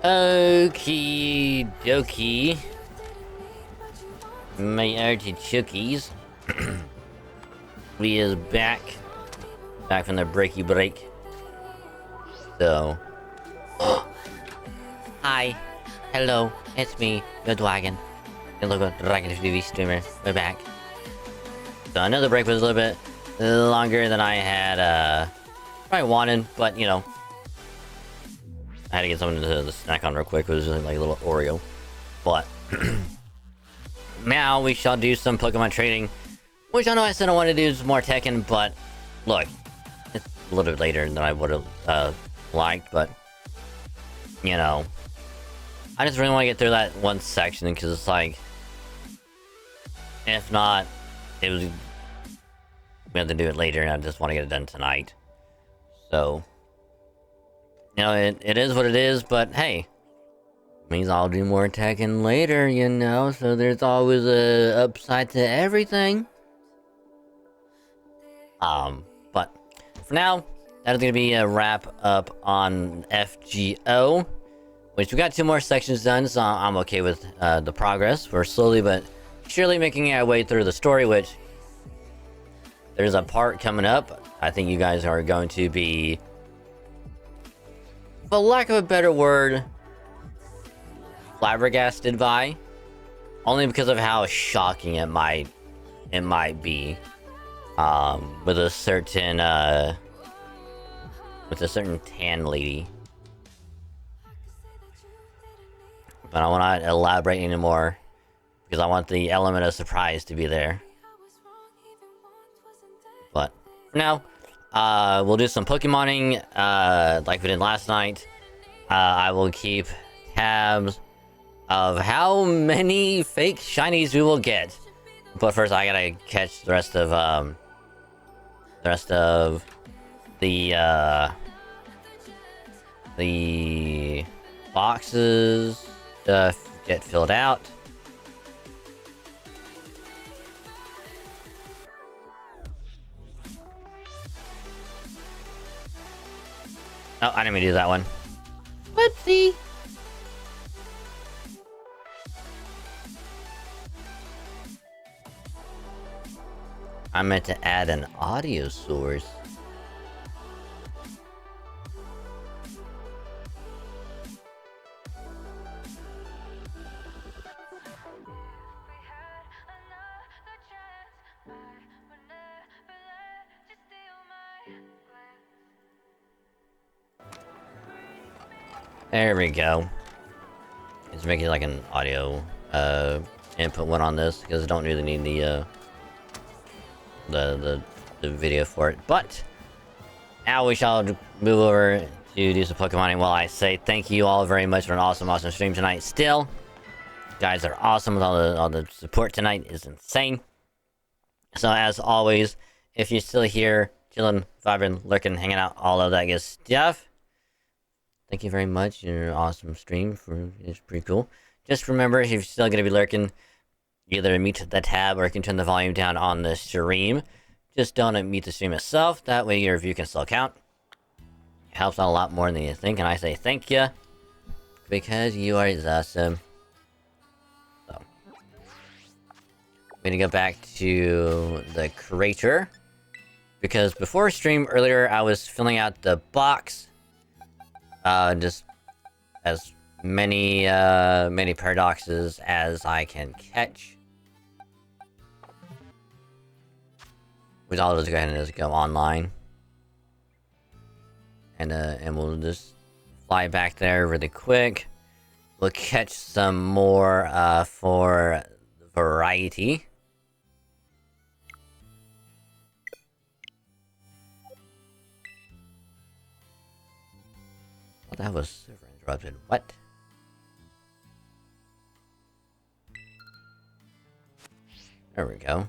C: Okie dokie. My artichokes. We is back from the breaky break. So, hi, hello, it's me, the dragon, the local dragon TV streamer. We're back. So I know the break was a little bit longer than I had probably wanted, but you know, I had to get something to snack on real quick. It was just like a little Oreo, but now we shall do some Pokemon trading. Which I know I said I wanted to do some more Tekken, but look, it's a little bit later than I would have liked, but you know, I just really want to get through that one section because it's like, if not, we have to do it later, and I just want to get it done tonight. So, you know, it is what it is, but hey, means I'll do more Tekken later, you know, so there's always a upside to everything. But for now, that is going to be a wrap up on FGO, which we got 2 more sections done, so I'm okay with the progress. We're slowly but surely making our way through the story, which there's a part coming up I think you guys are going to be, for lack of a better word, flabbergasted by, only because of how shocking it might be. With a certain tan lady. But I will not elaborate anymore because I want the element of surprise to be there. But for now, we'll do some Pokemoning like we did last night. I will keep tabs of how many fake shinies we will get. But first, I gotta catch the rest of the boxes to get filled out. Oh, I didn't mean to do that one. Whoopsie. I meant to add an audio source. There we go. It's making like an audio input one on this because I don't really need the video for it. But now we shall move over to do some Pokemoning while I say thank you all very much for an awesome stream tonight. Still, you guys are awesome with all the support tonight is insane. So as always, if you're still here, chilling, vibing, lurking, hanging out, all of that good stuff, thank you very much. Your awesome stream it's pretty cool. Just remember, if you're still gonna be lurking, either mute the tab or you can turn the volume down on the stream. Just don't mute the stream itself. That way your view can still count. It helps out a lot more than you think, and I say thank you because you are awesome. So, I'm gonna go back to the creator because before stream earlier, I was filling out the box. Just as many paradoxes as I can catch. Which I'll just go ahead and just go online. And we'll just fly back there really quick. We'll catch some more for variety. Oh, that was server interrupted. What? There we go.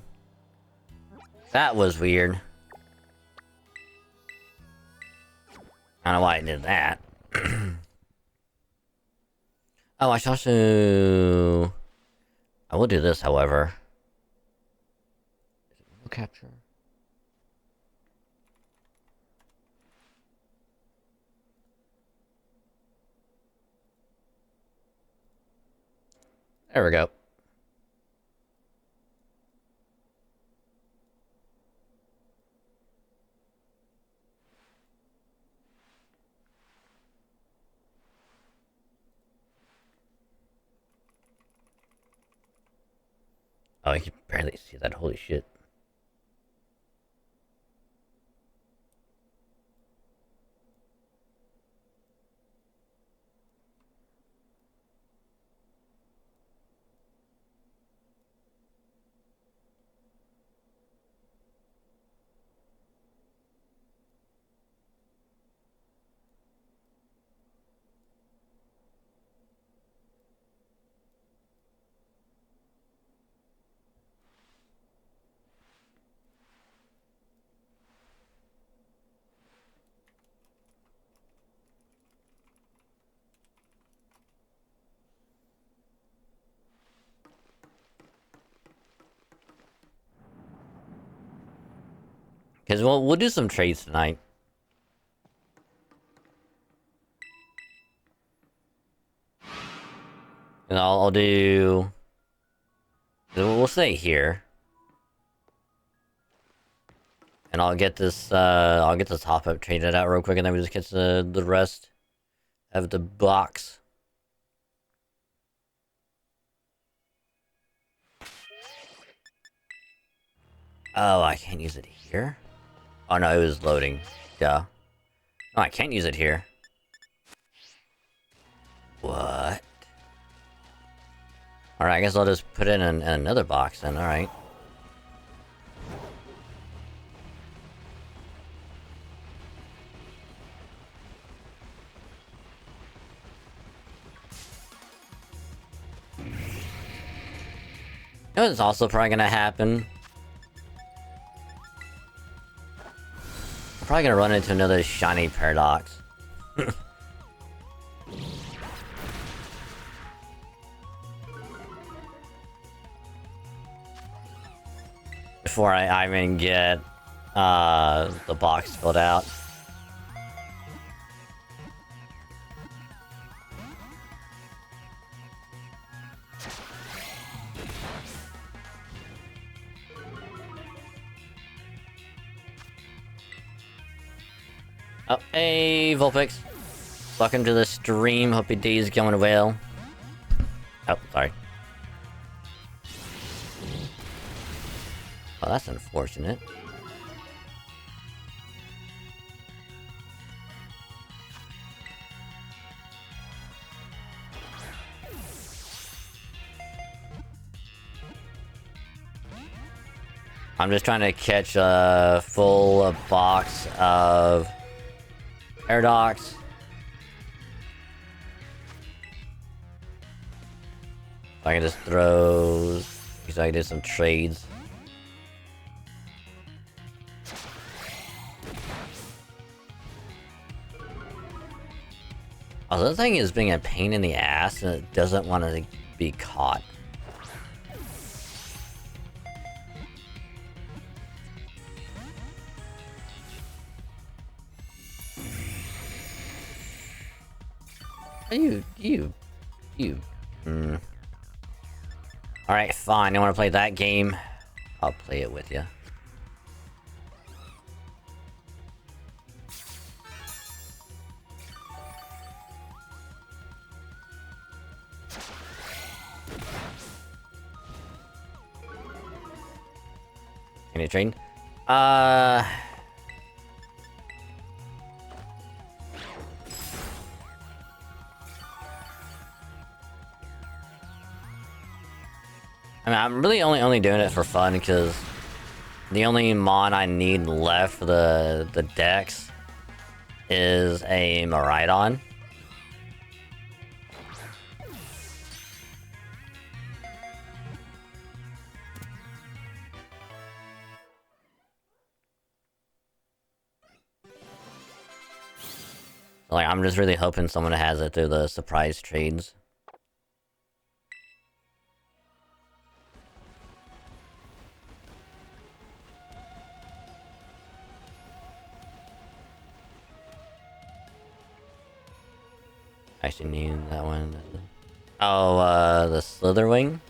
C: That was weird. I don't know why I did that. Oh, I should also... I will do this, however. We'll capture. There we go. Oh, you can barely see that. Holy shit. Because we'll do some trades tonight. And I'll do... We'll stay here. And I'll get this top up traded out real quick, and then we just get the rest of the box. Oh, I can't use it here? Oh no, it was loading. Yeah. No, I can't use it here. What? Alright, I guess I'll just put it in another box then, alright. You know what's also probably gonna happen? I'm probably gonna run into another shiny paradox. Before I even get the box filled out. Oh, hey, Vulpix. Welcome to the stream. Hope your day is going well. Oh, sorry. Oh, that's unfortunate. I'm just trying to catch a full box of Paradox. I can just throw... because I can do some trades. Oh, the thing is being a pain in the ass and it doesn't want to be caught. You. Alright, fine. You want to play that game? I'll play it with you. Can you train? I mean, I'm really only doing it for fun because the only mon I need left for the decks is a Miraidon. Like, I'm just really hoping someone has it through the surprise trades. Actually knew that one. Oh, the Slitherwing?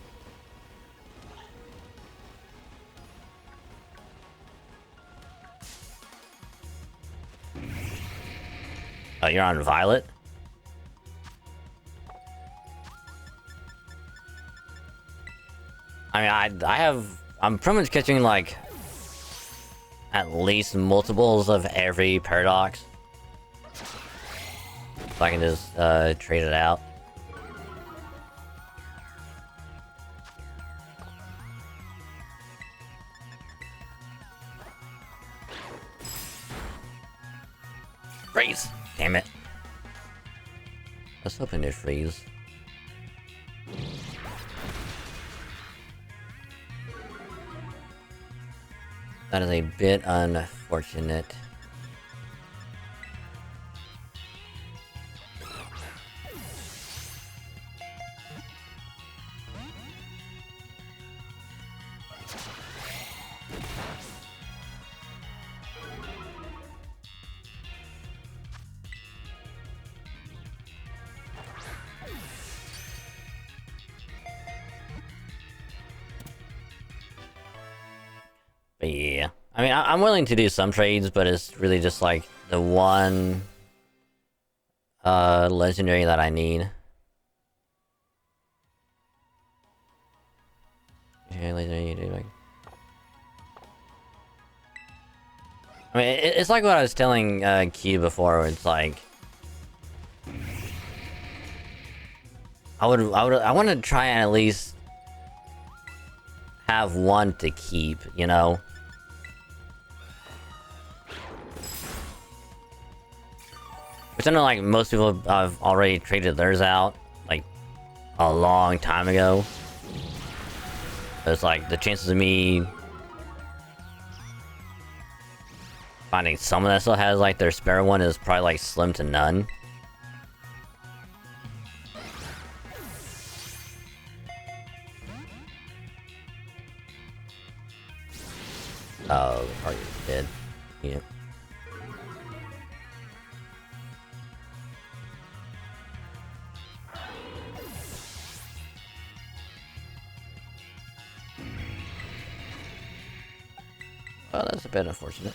C: Oh, you're on Violet? I mean, I'm pretty much catching, like, at least multiples of every Paradox. So I can just, trade it out. Freeze! Damn it. Let's hoping it freeze. That is a bit unfortunate. But yeah, I mean, I'm willing to do some trades, but it's really just like the one legendary that I need. Yeah, legendary, like... I mean, it's like what I was telling Q before. Where it's like I want to try and at least have one to keep, you know. Which I know, like, most people have already traded theirs out, like, a long time ago. It's like, the chances of me finding someone that still has, like, their spare one is probably, like, slim to none. Oh, the target's dead. Yep. Well, that's a bit unfortunate.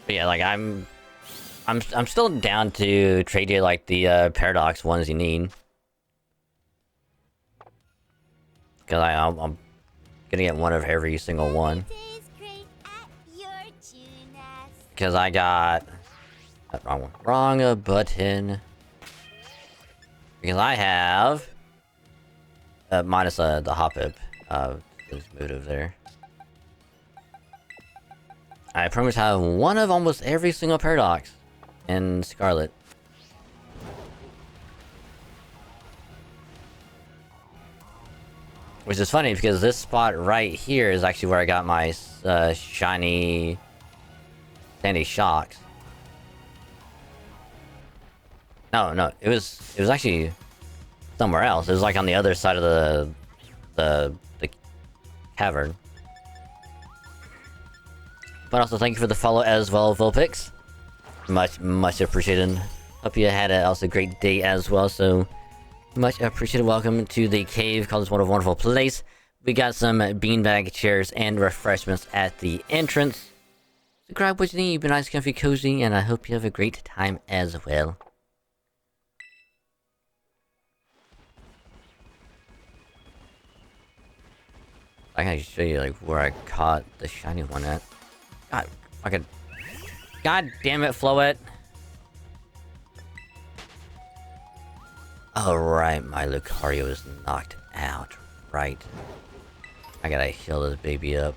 C: But yeah, like I'm still down to trade you like the Paradox ones you need. Cause I'm gonna get one of every single one. Cause I got that wrong one. Wrong button. Because I have minus the hop-up is moved there. I pretty much have one of almost every single Paradox in Scarlet. Which is funny because this spot right here is actually where I got my shiny Sandy Shocks. No, it was actually somewhere else. It was like on the other side of the cavern. But also thank you for the follow as well, Vulpix. Much appreciated. Hope you had also a great day as well. So much appreciated. Welcome to the cave. Call this one a wonderful place. We got some beanbag chairs and refreshments at the entrance. So grab what you need. Be nice, comfy, cozy, and I hope you have a great time as well. I can show you like where I caught the shiny one at. God, fucking... God damn it, Floet! Alright, my Lucario is knocked out. Right. I gotta heal this baby up.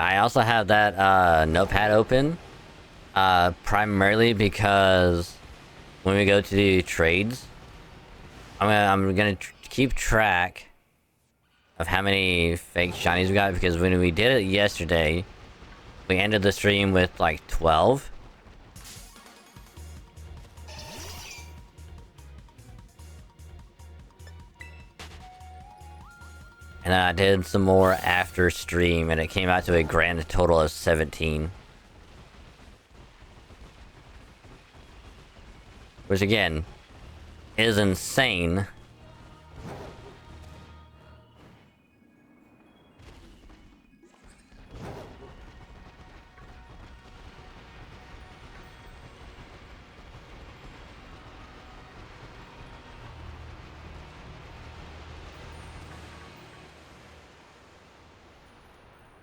C: Yeah, I also have that notepad open, primarily because when we go to do trades, I'm gonna keep track of how many fake shinies we got, because when we did it yesterday, we ended the stream with like 12. And then I did some more after stream, and it came out to a grand total of 17. Which again, is insane.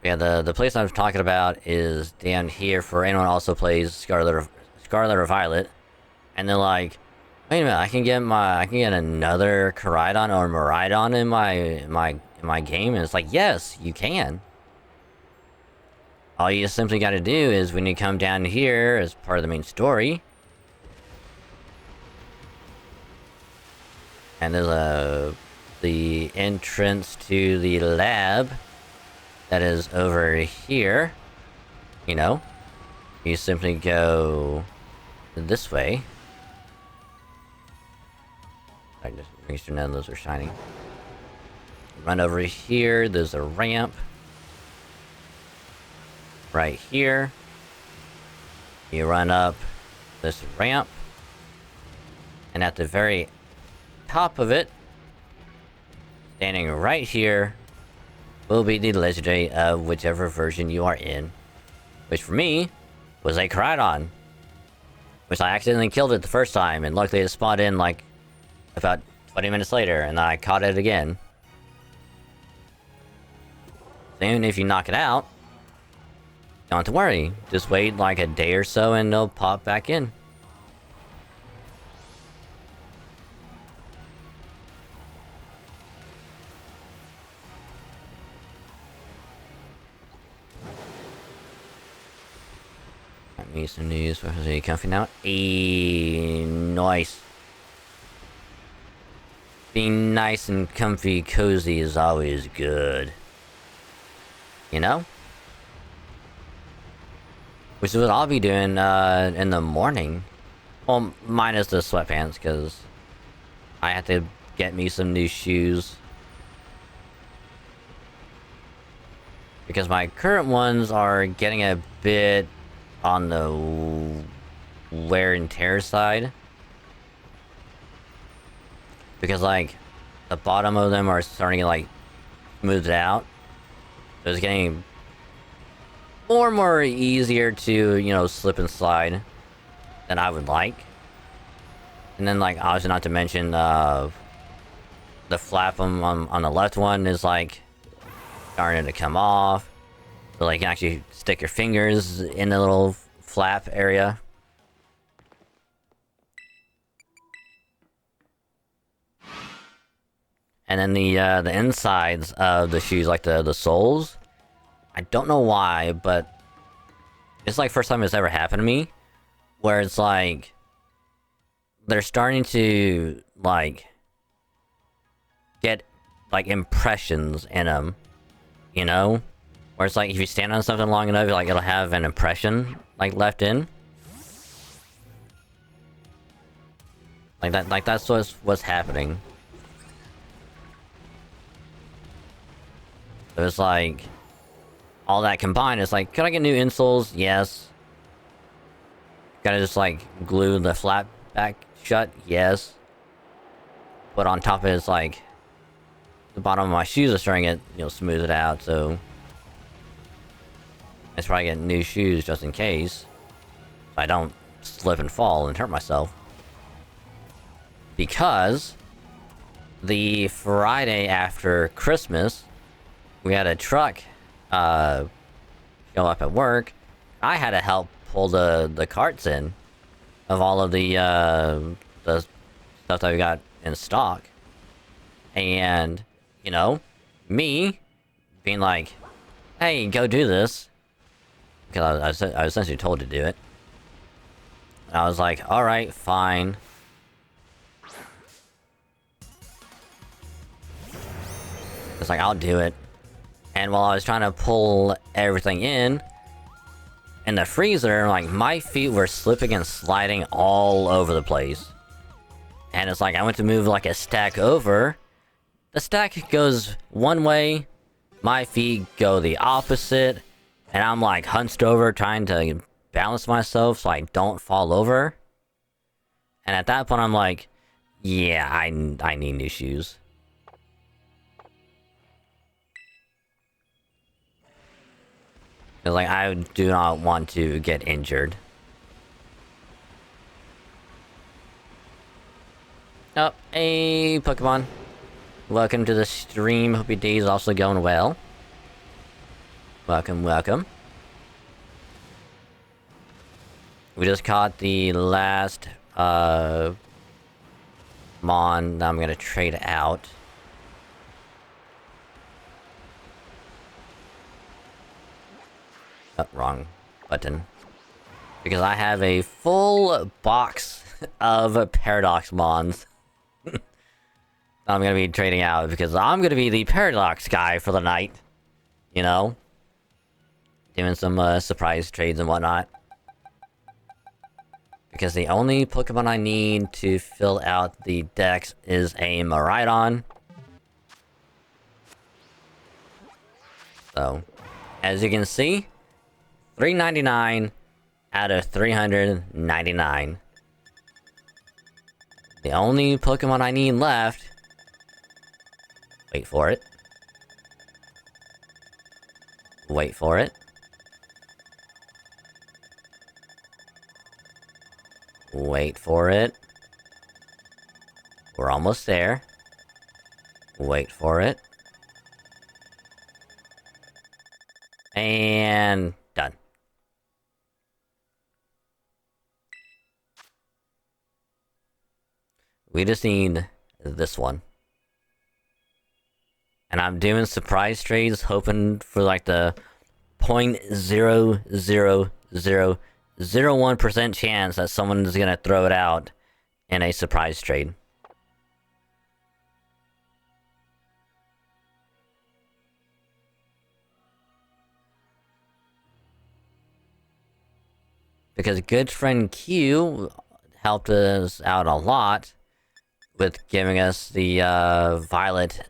C: Yeah, the place I'm talking about is down here for anyone who also plays Scarlet or Violet. And they're like, wait a minute, I can get another Koraidon or Miraidon in my game, and it's like, yes, you can. All you simply gotta do is when you come down here as part of the main story, and there's the entrance to the lab that is over here, you know, you simply go this way. I just make sure none of those are shiny. Run over here, there's a ramp. Right here. You run up this ramp. And at the very top of it, standing right here, will be the legendary of whichever version you are in. Which for me, was a Koraidon. Which I accidentally killed it the first time, and luckily it spawned in like about 20 minutes later, and then I caught it again. Then if you knock it out, don't have to worry. Just wait like a day or so and it'll pop back in. Got me some news. Are you comfy now? Nice. Being nice and comfy, cozy is always good. You know? Which is what I'll be doing in the morning. Well, minus the sweatpants, because I have to get me some new shoes. Because my current ones are getting a bit on the wear and tear side. Because, like, the bottom of them are starting to, like, smooth out. So it's getting more and more easier to, you know, slip and slide than I would like. And then, like, obviously not to mention, the flap on the left one is, like, starting to come off. So, like, you can actually stick your fingers in the little flap area. And then the insides of the shoes, like the soles, I don't know why, but it's like first time it's ever happened to me, where it's like they're starting to like get like impressions in them, you know, where it's like if you stand on something long enough, like it'll have an impression like left in, like that. Like that's what's happening. So it's like all that combined, it's like, could I get new insoles? Yes. Gotta just like glue the flap back shut? Yes. But on top of it, it's like the bottom of my shoes are starting to get, you know, smooth it out, so I should probably get new shoes just in case, so I don't slip and fall and hurt myself. Because the Friday after Christmas, we had a truck show up at work. I had to help pull the carts in of all of the stuff that we got in stock. And, you know, me being like, hey, go do this. Because I was essentially told to do it. And I was like, alright, fine. It's like, I'll do it. And while I was trying to pull everything in the freezer, like, my feet were slipping and sliding all over the place. And it's like, I went to move, like, a stack over. The stack goes one way, my feet go the opposite, and I'm, like, hunched over trying to balance myself so I don't fall over. And at that point, I'm like, yeah, I need new shoes. Cause like, I do not want to get injured. Oh, hey, Pokemon. Welcome to the stream. Hope your day is also going well. Welcome, welcome. We just caught the last, Mon that I'm gonna trade out. Oh, wrong button. Because I have a full box of Paradox Mons. I'm gonna be trading out because I'm gonna be the Paradox guy for the night. You know? Doing some surprise trades and whatnot. Because the only Pokemon I need to fill out the decks is a Miraidon. So, as you can see, 399 out of 399. The only Pokemon I need left... Wait for it. Wait for it. Wait for it. We're almost there. Wait for it. And... done. We just need this one. And I'm doing surprise trades, hoping for like the 0.00001% chance that someone is gonna throw it out in a surprise trade. Because good friend Q helped us out a lot with giving us the Violet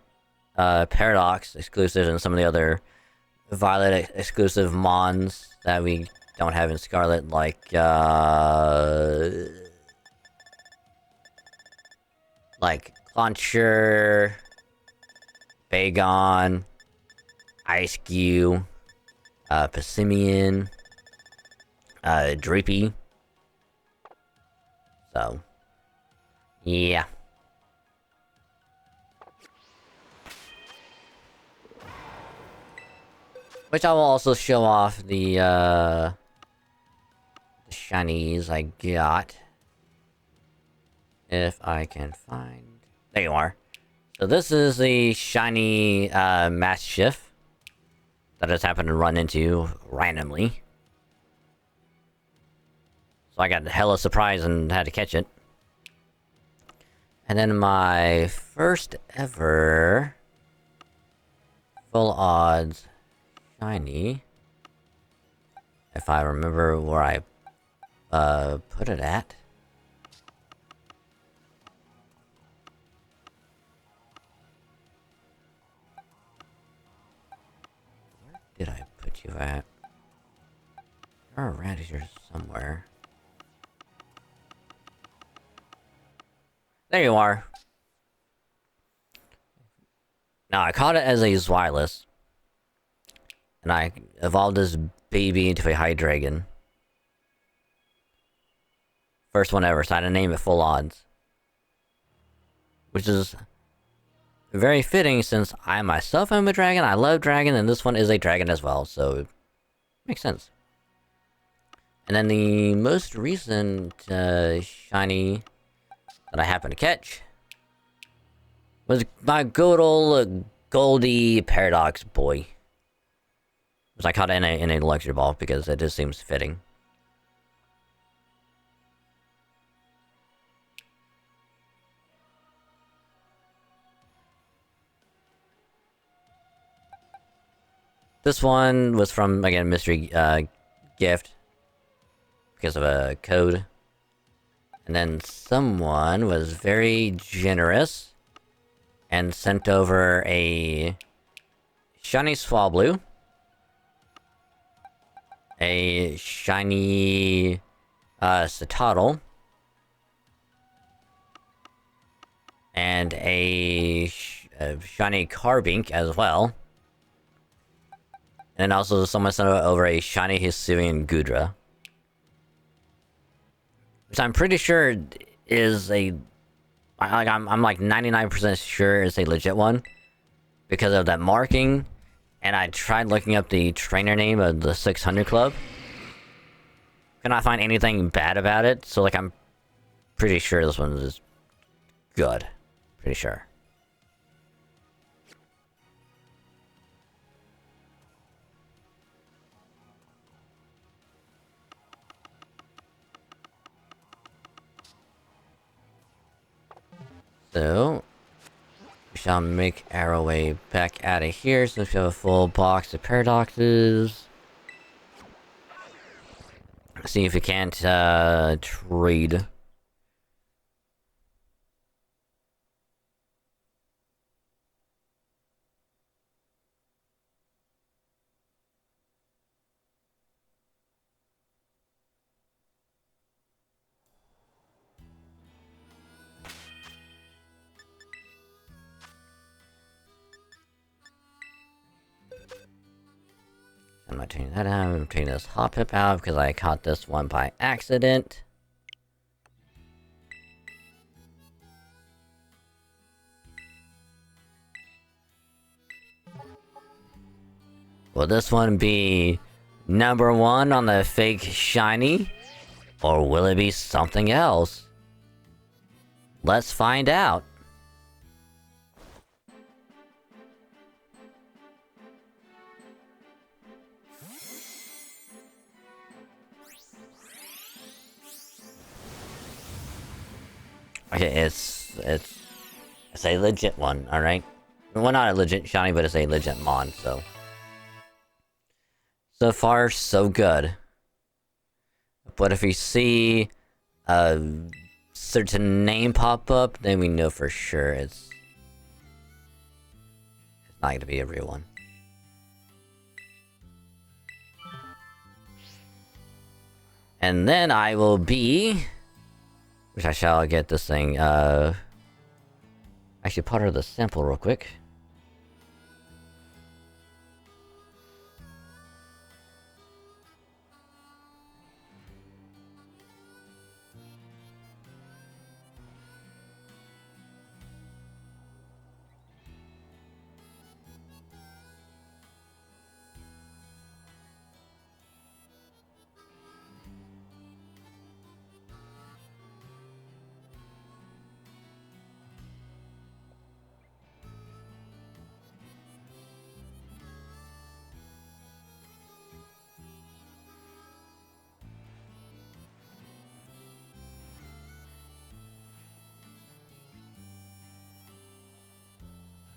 C: Paradox exclusive and some of the other Violet exclusive Mons that we don't have in Scarlet, like Launcher, Bagon, Ice-Q, Passimian, Drippy. So, yeah. Which I will also show off the shinies I got. If I can find... There you are. So this is the shiny Mass Shift that I just happened to run into randomly. So I got hella surprised and had to catch it. And then my first ever full odds shiny, if I remember where I put it at. Where did I put you at? You're around here somewhere. There you are. Now I caught it as a Zweilous. And I evolved this baby into a Hydreigon. First one ever, so I had to name it full odds. Which is very fitting since I myself am a dragon, I love dragon, and this one is a dragon as well, so it makes sense. And then the most recent shiny that I happened to catch was my good old Goldie Paradox boy. Which I caught it in a luxury ball because it just seems fitting. This one was from, again, mystery gift because of a code. And then someone was very generous and sent over a shiny Swablu, a shiny Citadel, and a shiny Carbink as well. And also someone sent over a shiny Hisuian Gudra. Which I'm pretty sure is a... I'm like 99% sure it's a legit one. Because of that marking. And I tried looking up the trainer name of the 600 Club. Could not find anything bad about it. So like I'm pretty sure this one is good. Pretty sure. So, we shall make our way back out of here since we have a full box of paradoxes. See if we can't trade. I'm not taking that out. I'm taking this hop hip out because I caught this one by accident. Will this one be number one on the fake shiny? Or will it be something else? Let's find out. Okay, it's a legit one, alright? Well, not a legit shiny, but it's a legit mon, so... So far, so good. But if we see a certain name pop up, then we know for sure it's not going to be a real one. And then I will be... Which I shall get this thing, actually part of the sample real quick.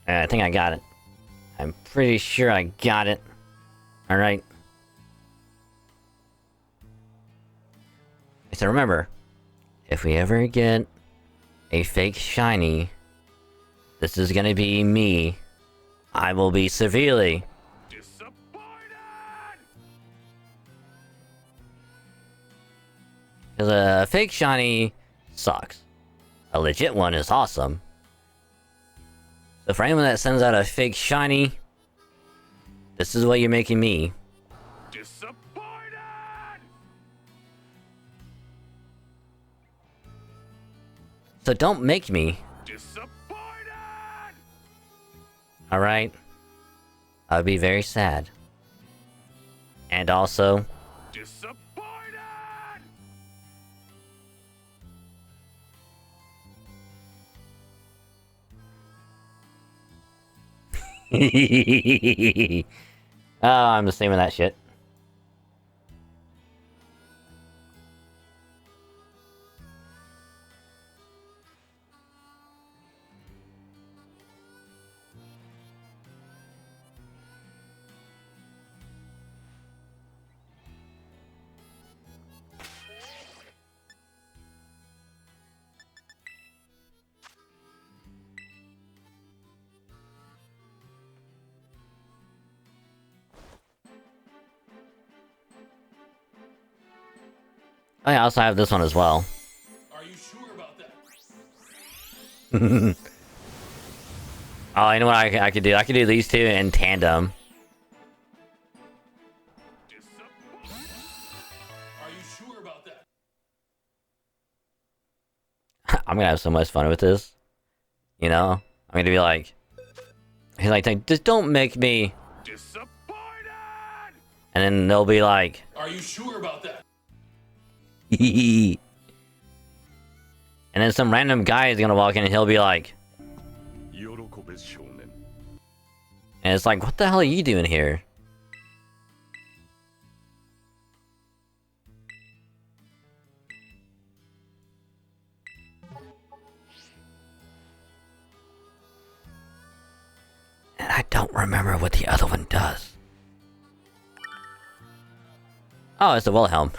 C: I think I got it. I'm pretty sure I got it. Alright. So remember, if we ever get a fake shiny, this is gonna be me. I will be severely
F: Disappointed!
C: because a fake shiny sucks. A legit one is awesome. So for anyone that sends out a fake shiny, this is what you're making me.
F: Disappointed!
C: So don't make me.
F: Disappointed!
C: Alright? I'll be very sad. And also...
F: Disappointed!
C: Oh, I'm the same with that shit. Oh yeah, I also have this one as well.
D: Are you sure about that?
C: Oh, you know what I could do? I could do these two in tandem.
D: Are you sure about that?
C: I'm gonna have so much fun with this. You know? I'm gonna be like... He's like, just don't make me...
F: Disappointed!
C: And then they'll be like...
D: Are you sure about that?
C: and then some random guy is gonna walk in and he'll be like... And it's like, what the hell are you doing here? And I don't remember what the other one does. Oh, it's a Wilhelm.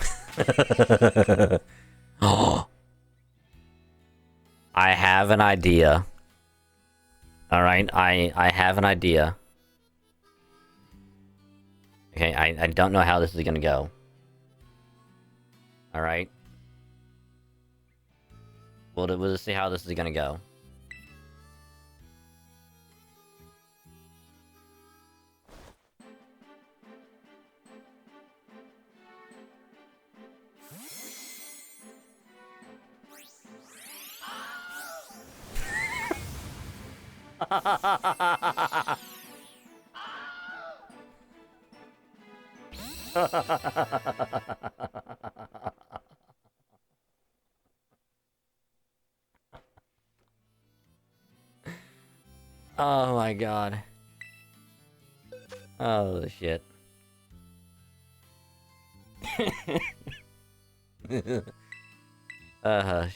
C: Oh. I have an idea. Alright, I have an idea. Okay, I don't know how this is gonna go. Alright. We'll just see how this is gonna go. Oh my god. Oh shit.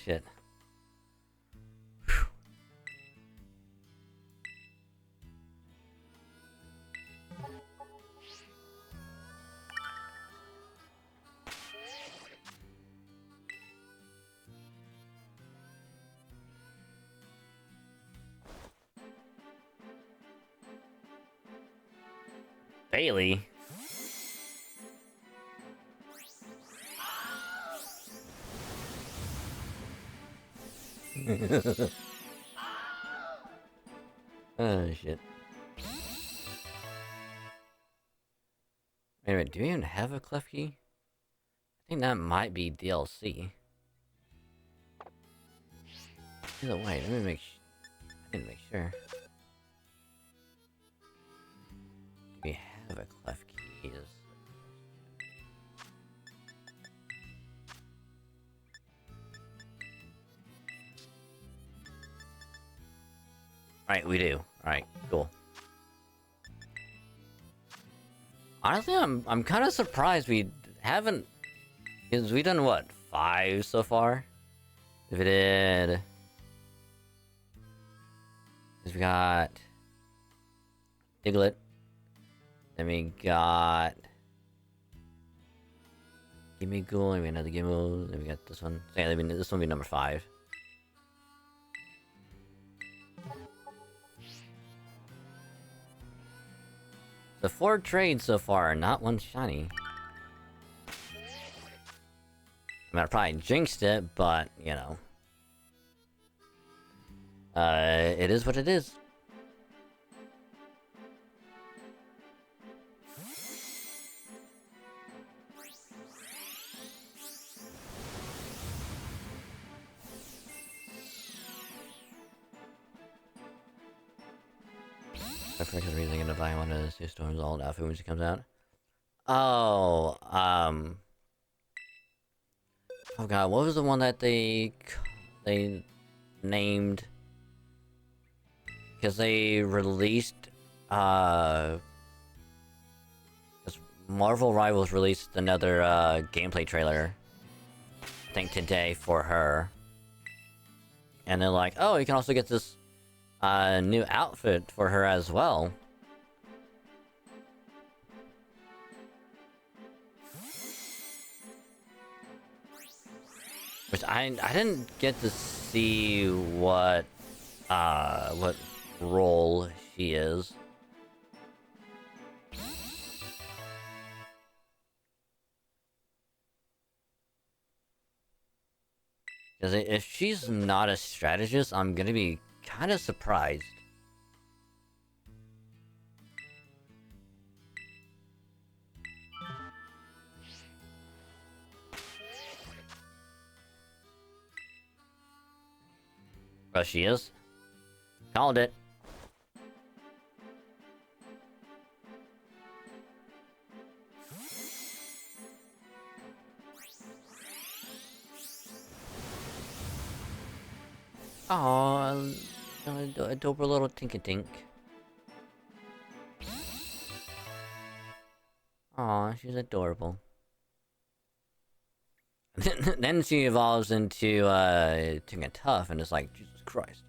C: Shit. Bailey? Oh shit. Wait a minute, do we even have a clef key? I think that might be DLC. Either way, let me make I need to make sure. Do we have a clef key? Alright, we do. Alright, cool. Honestly, I'm kind of surprised we haven't... Because we done, what, 5 so far? If it did... Because we got... Diglett. Then we got... Gimme Ghoul, and we got another Gimme. Then we got this one. So yeah, this one will be number 5. The 4 trades so far, not one shiny. I mean, I probably jinxed it, but, you know. It is what it is. I forget the reason I'm gonna buy one of the Storm's old outfit when she comes out. Oh, oh god, what was the one that they named? Because they released, Marvel Rivals released another gameplay trailer, I think today, for her. And they're like, oh, you can also get this new outfit for her as well. Which I didn't get to see what role she is. Because if she's not a strategist, I'm gonna be kind of surprised. But she is. Called it. Aww, adorable little Tinkatink. Aw, she's adorable. Then she evolves into Tinka Tough, and it's like, Jesus Christ.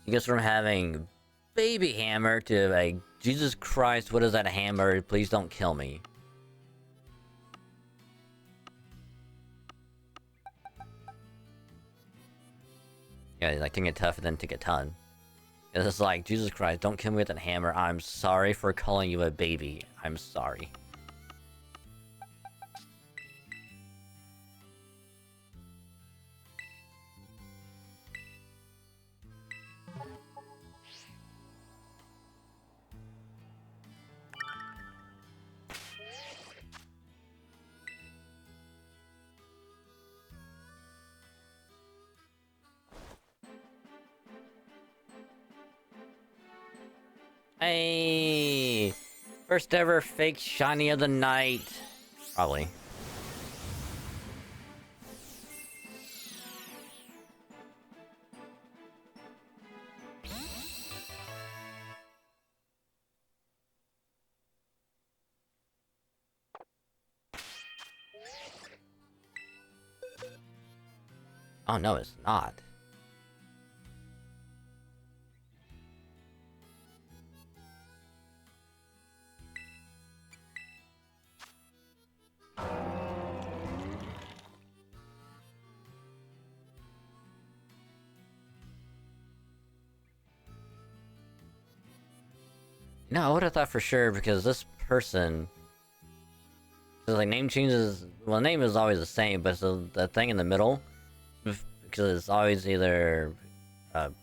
C: She goes from having baby hammer to like, Jesus Christ, what is that hammer? Please don't kill me. Yeah, like Tinka Tough and then Tinka Ton. It's like, Jesus Christ, don't kill me with that hammer. I'm sorry for calling you a baby. I'm sorry. Hey! First ever fake shiny of the night. Probably. Oh no, it's not. No, I would have thought for sure, because this person... Cause like name changes... Well, name is always the same, but the thing in the middle... Because it's always either...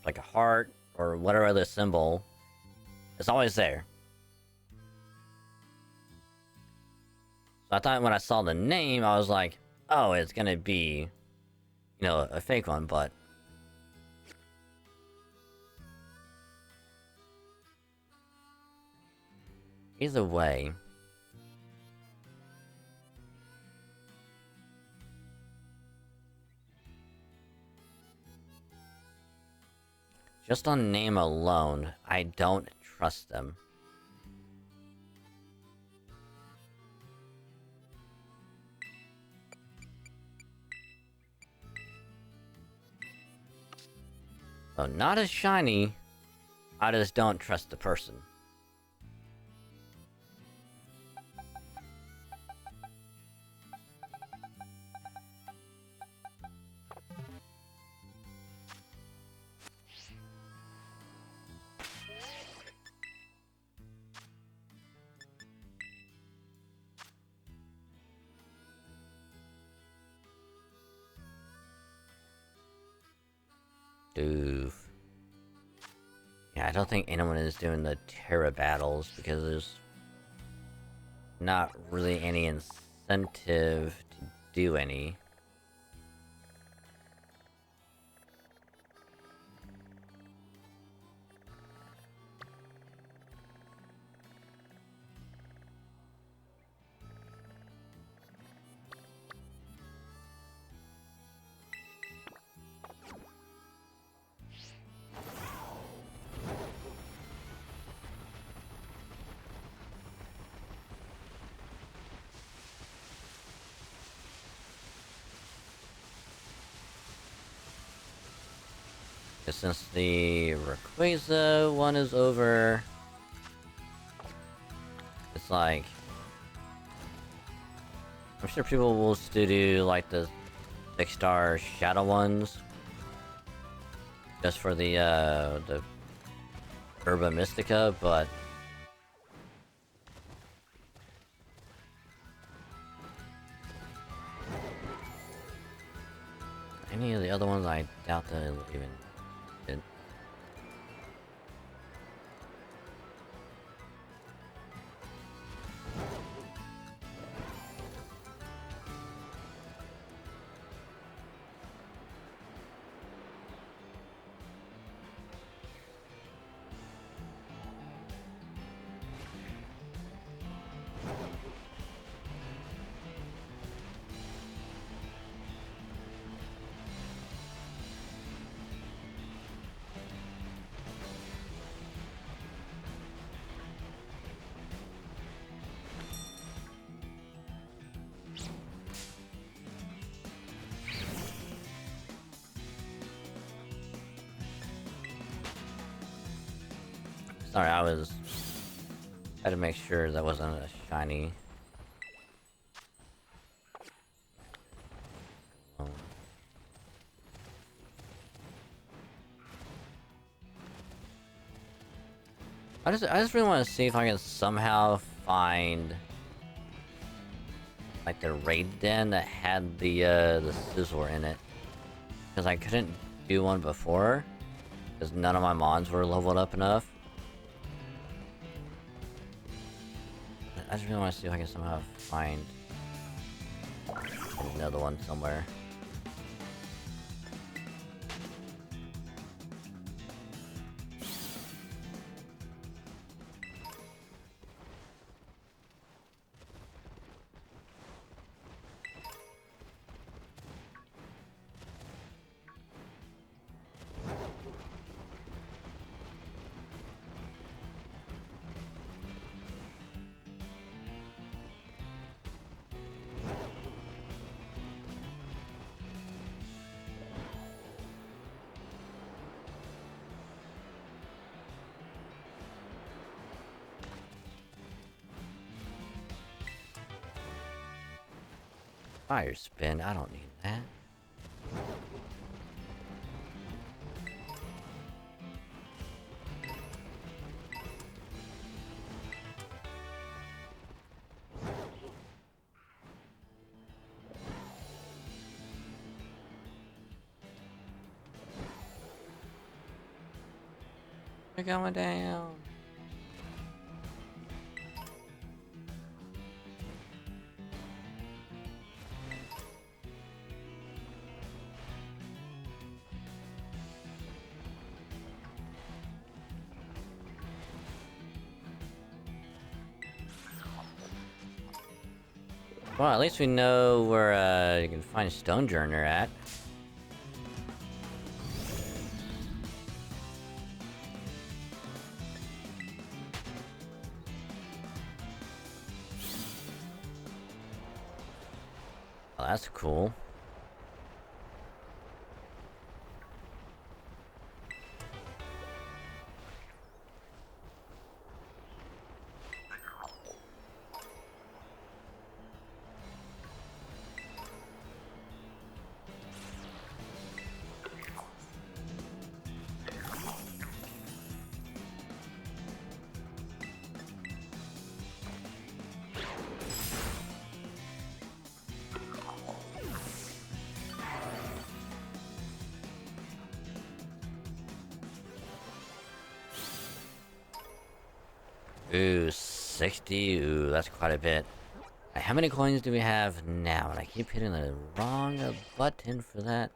C: like a heart, or whatever other symbol... It's always there. So I thought when I saw the name, I was like... Oh, it's gonna be... You know, a fake one, but... Either way... Just on name alone, I don't trust them. So not as shiny, I just don't trust the person. Doof. Yeah, I don't think anyone is doing the Terra battles because there's not really any incentive to do any. Since the Rayquaza one is over, it's like I'm sure people will still do like the 6-star shadow ones just for the Herba Mystica, but any of the other ones I doubt that it'll even did. Sorry, had to make sure that wasn't a shiny. I just really want to see if I can somehow find like the raid den that had the Scizor in it, because I couldn't do one before because none of my mons were leveled up enough. I just really want to see if I can somehow find another one somewhere. Fire spin, I don't need that. We're going down. Well, at least we know where you can find Stonejourner at. Well, that's cool. Ooh, 60. Ooh, that's quite a bit. How many coins do we have now? And I keep hitting the wrong button for that.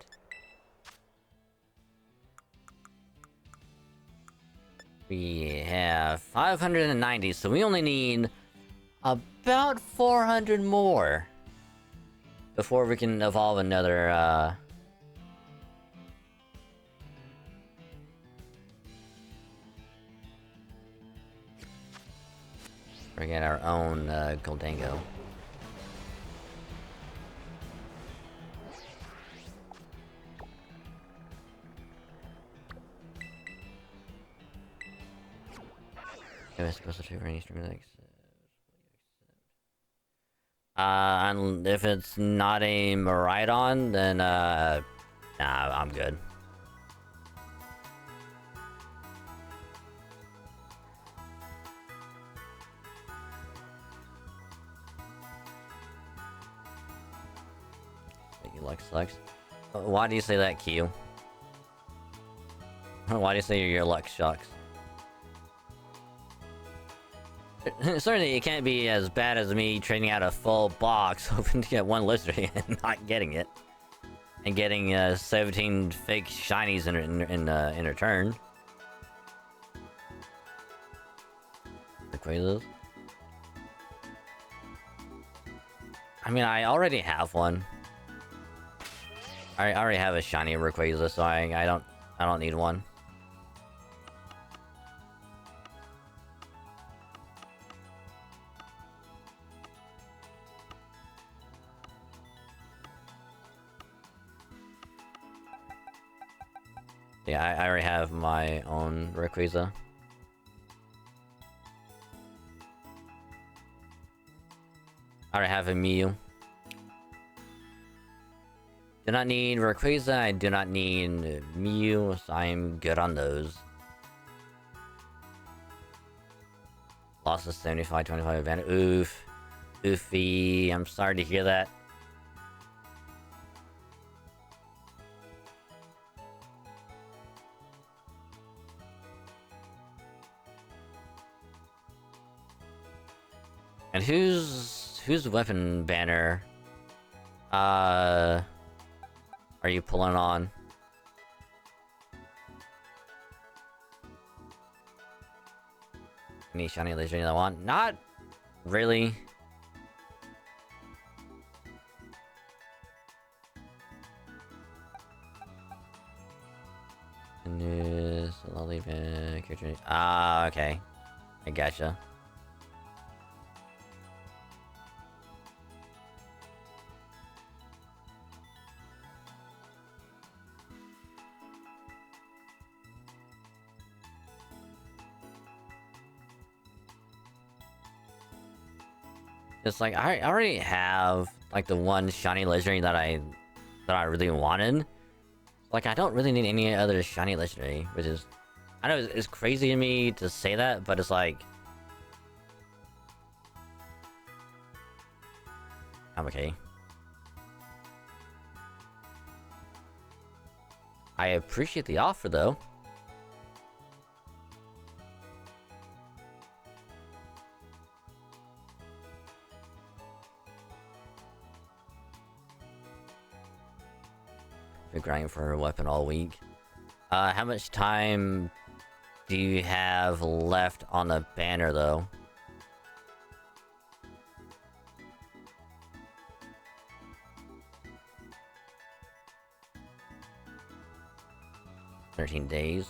C: We have 590, so we only need about 400 more before we can evolve another, or get our own, Goldango. Am I supposed to trade for any streamer that accepts? And if it's not a Maridon, then nah, I'm good. Your luck sucks. Why do you say that, Q? Why do you say your luck sucks? Certainly, it can't be as bad as me trading out a full box, hoping to get one Lizard and not getting it, and getting 17 fake shinies in return. Rayquazas. I mean, I already have one. I already have a shiny Rayquaza, so I don't need one. Yeah, I already have my own Rayquaza. I already have a Mew. Do not need Rayquaza, I do not need Mew, so I'm good on those. Lost a 75-25 advantage. Oof. Oofy. I'm sorry to hear that. And whose weapon banner are you pulling on? Any shiny laser that I want? Not really. News, lolly back. Ah, okay. I gotcha. It's like I already have like the one shiny legendary that I really wanted. Like I don't really need any other shiny legendary, which is I know it's crazy to me to say that, but it's like I'm okay. I appreciate the offer though. Been grinding for a weapon all week. How much time do you have left on the banner though? "13 days.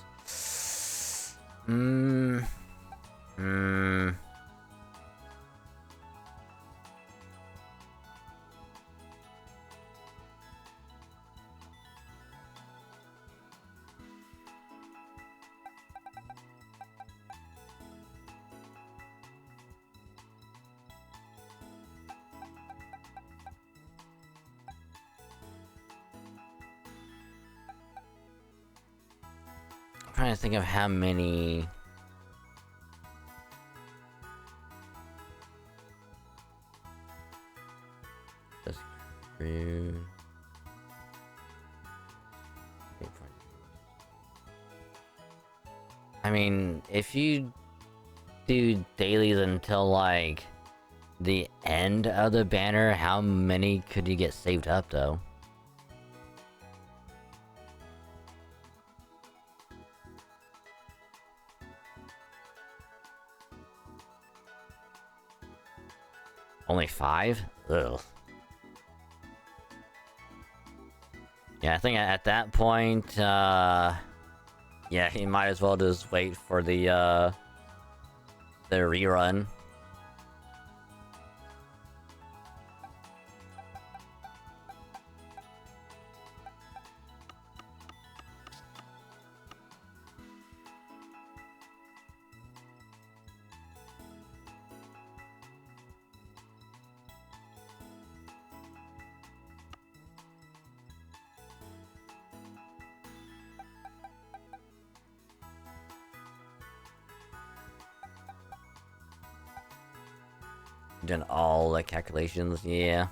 C: I'm trying to think of how many. Just through. I mean, if you do dailies until like the end of the banner, how many could you get saved up though? Only 5? Ugh. Yeah, I think at that point, yeah, you might as well just wait for the rerun. Done all the calculations, yeah.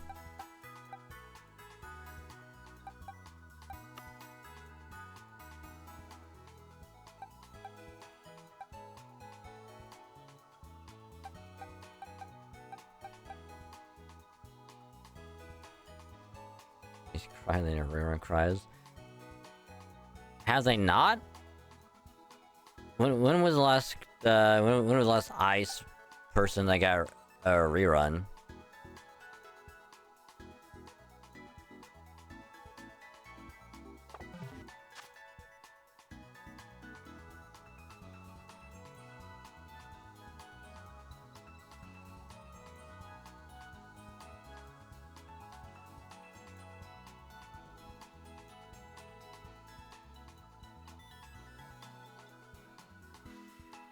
C: He's crying and everyone cries. Has they not? When was the last when was the last ice person that got a rerun?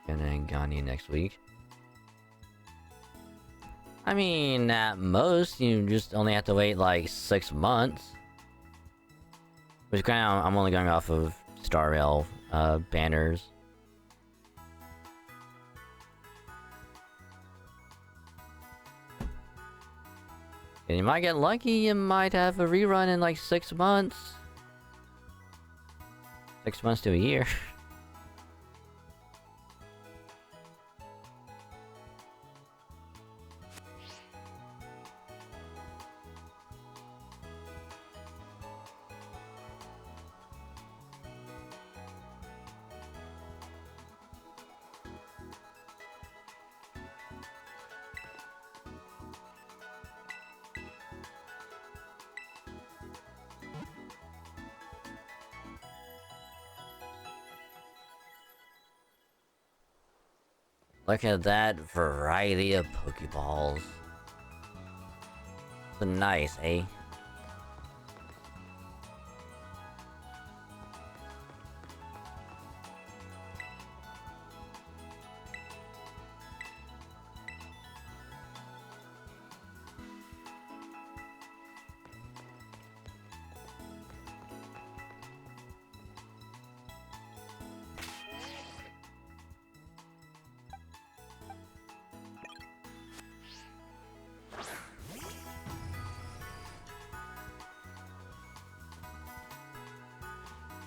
C: And then Gani next week. I mean, at most, you just only have to wait like 6 months. Which kind of, I'm only going off of Star Rail banners. And you might get lucky, you might have a rerun in like 6 months. 6 months to a year. Look at that variety of Pokeballs. So nice, eh?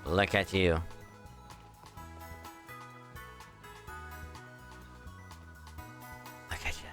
C: Look at you. Look at you.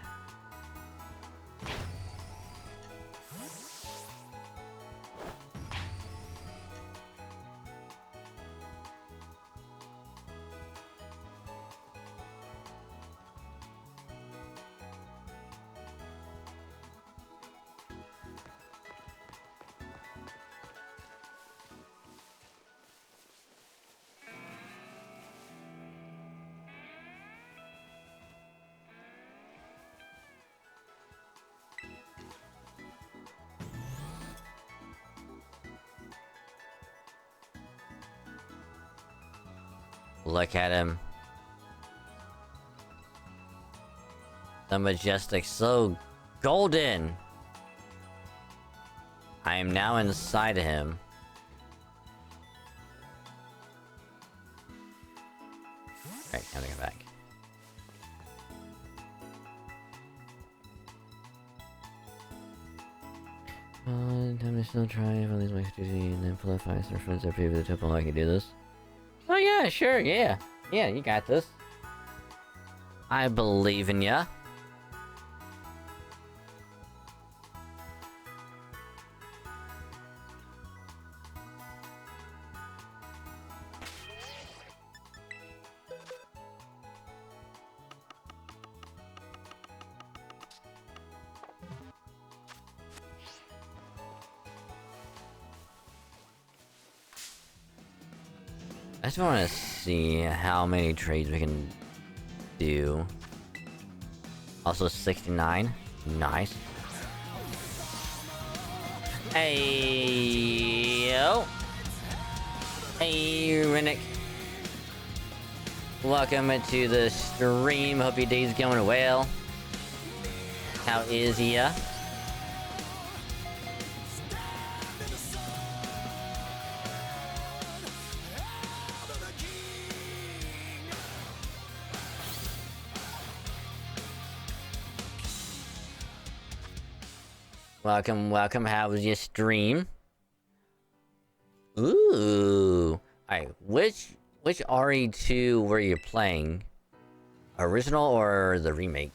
C: Look at him. The Majestic, so golden. I am now inside of him. Alright, time to go back. Time to still try all these ways to see and then pull up 5-star friends that pay for the temple I can do this. Oh yeah, sure, yeah. Yeah, you got this. I believe in ya. I just want to see how many trades we can do. Also 69. Nice. Hey yo. Hey Rennick. Welcome to the stream. Hope your day's going well. How is ya? Welcome, welcome. How was your stream? Ooh. Alright, which RE2 were you playing? Original or the remake?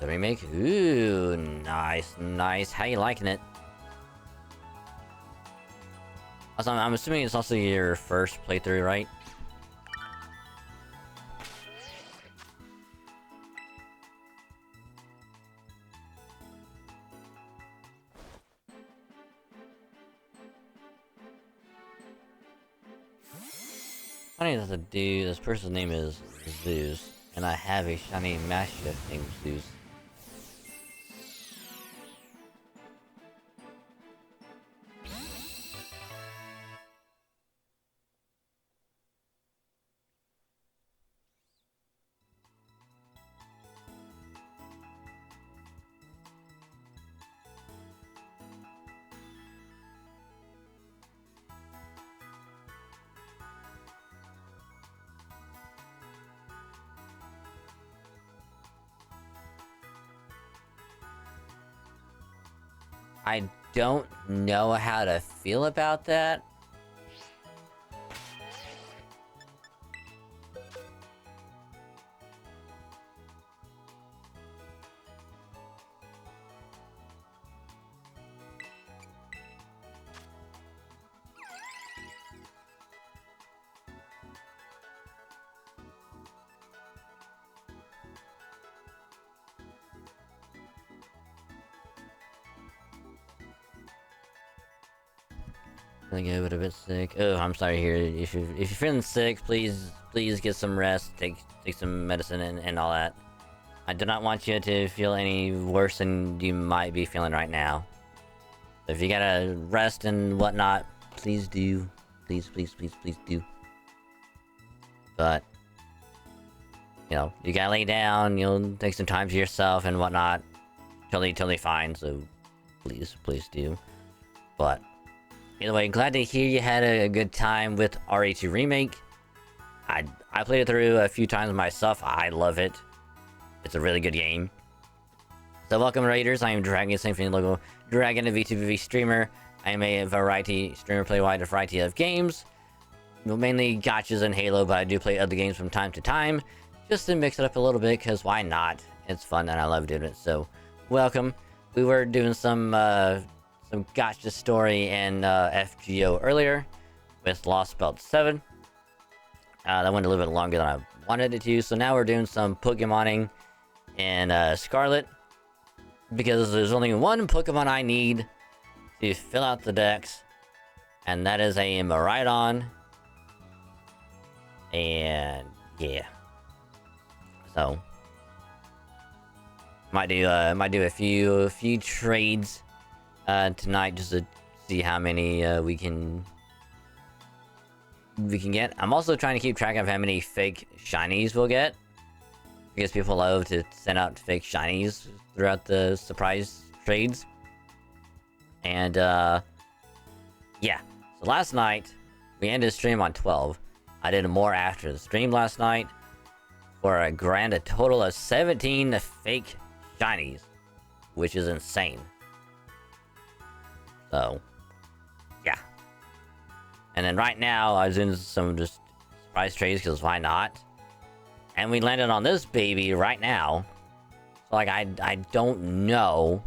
C: The remake? Ooh, nice, nice. How you liking it? Also, I'm assuming it's also your first playthrough, right? Funny that the dude, this person's name is Zeus, and I have a shiny Mastiff named Zeus. I don't know how to feel about that. Feeling a bit sick. Oh, I'm sorry to hear. If you're feeling sick, please get some rest. Take some medicine and all that. I do not want you to feel any worse than you might be feeling right now. So if you gotta rest and whatnot, please do. Please do. But you know, you gotta lay down. You'll take some time to yourself and whatnot. Totally fine. So please do. But either way, glad to hear you had a good time with RE2 Remake. I played it through a few times myself. I love it. It's a really good game. So welcome, Raiders. I am Dragon, same thing logo. Dragon, a VTuber streamer. I am a variety streamer, play wide a variety of games. Well, mainly gotchas and Halo, but I do play other games from time to time. Just to mix it up a little bit, because why not? It's fun and I love doing it. So, welcome. We were doing some gotcha story in FGO earlier with Lost Belt 7. That went a little bit longer than I wanted it to, so now we're doing some Pokemoning in Scarlet, because there's only one Pokemon I need to fill out the decks, and that is a Miraidon. And yeah, so might do a few trades tonight just to see how many we can get. I'm also trying to keep track of how many fake shinies we'll get, because people love to send out fake shinies throughout the surprise trades. And yeah, so last night we ended the stream on 12. I did more after the stream last night for a total of 17 fake shinies, which is insane. So, yeah. And then right now, I was doing some just surprise trades, because why not? And we landed on this baby right now. So, like, I don't know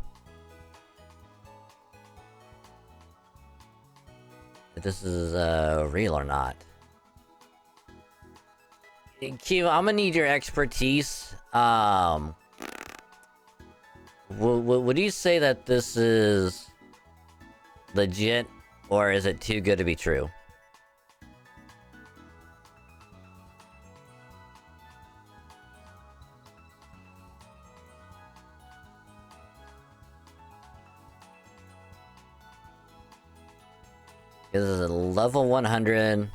C: if this is real or not. Q, I'm gonna need your expertise. Would you say that this is legit, or is it too good to be true? This is a level 100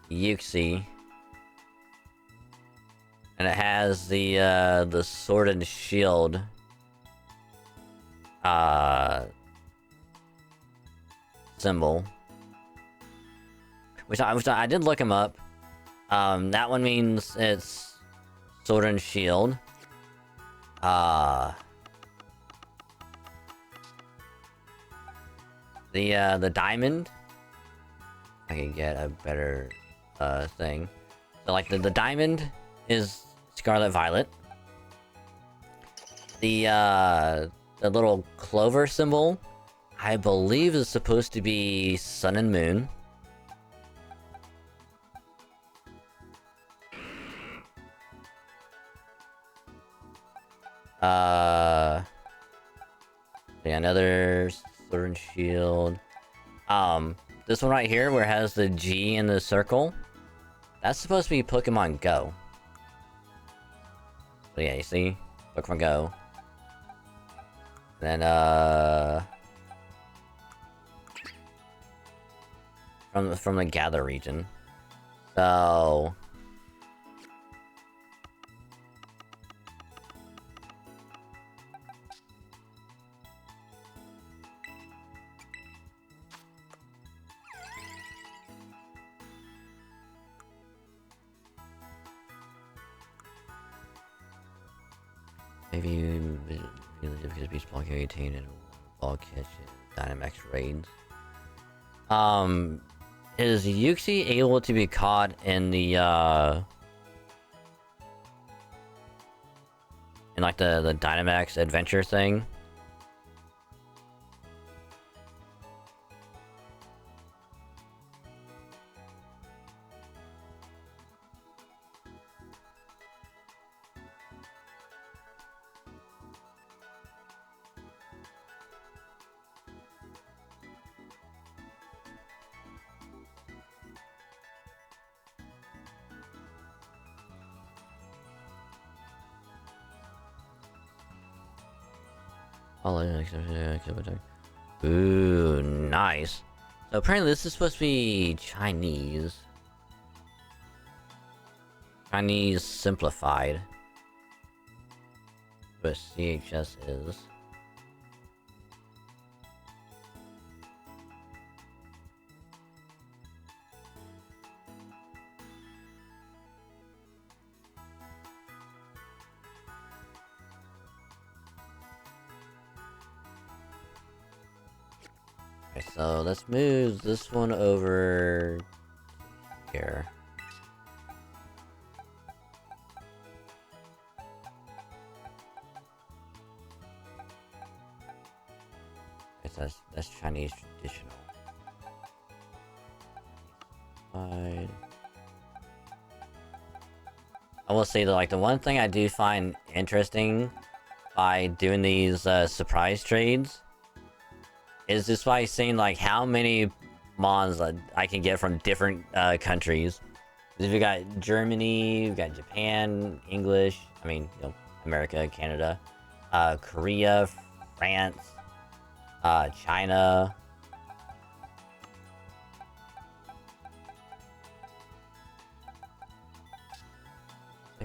C: Yuxi. And it has the sword and shield symbol. Which I did look him up. That one means it's sword and shield. The diamond. I can get a better thing. So like the diamond is Scarlet Violet. The little clover symbol, I believe, is supposed to be Sun and Moon. Yeah, another sword and shield. This one right here, where it has the G in the circle, that's supposed to be Pokemon Go. So yeah, you see, Pokemon Go. Then from the Gather region. So maybe you because Beach Ball carry attained and ball catch Dynamax raids. Is Yuxi able to be caught in the in like the Dynamax adventure thing? Ooh, nice. So apparently this is supposed to be Chinese. Chinese simplified. What CHS is. Okay, so let's move this one over here. Okay, so that's Chinese traditional. I will say that, like, the one thing I do find interesting by doing these surprise trades is just by seeing like how many mons I can get from different countries. If you got Germany, you got Japan, English, I mean, you know, America, Canada, Korea, France, China.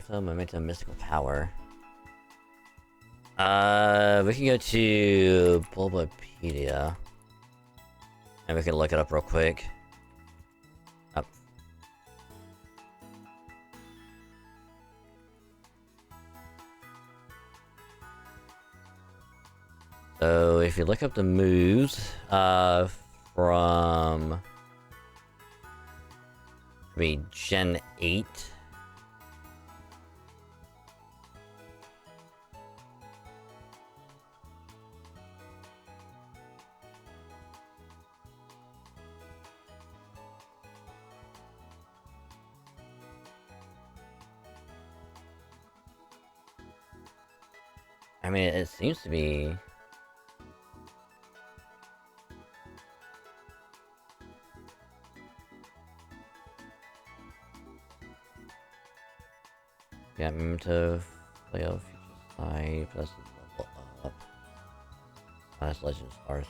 C: Flow, momentum, mystical power. We can go to Bulbapedia, and we can look it up real quick. Up. So if you look up the moves, from maybe Gen 8. I mean, it seems to be... Yeah, Memento, Playoff, Future Side, plus level up. Last Legends Arceus.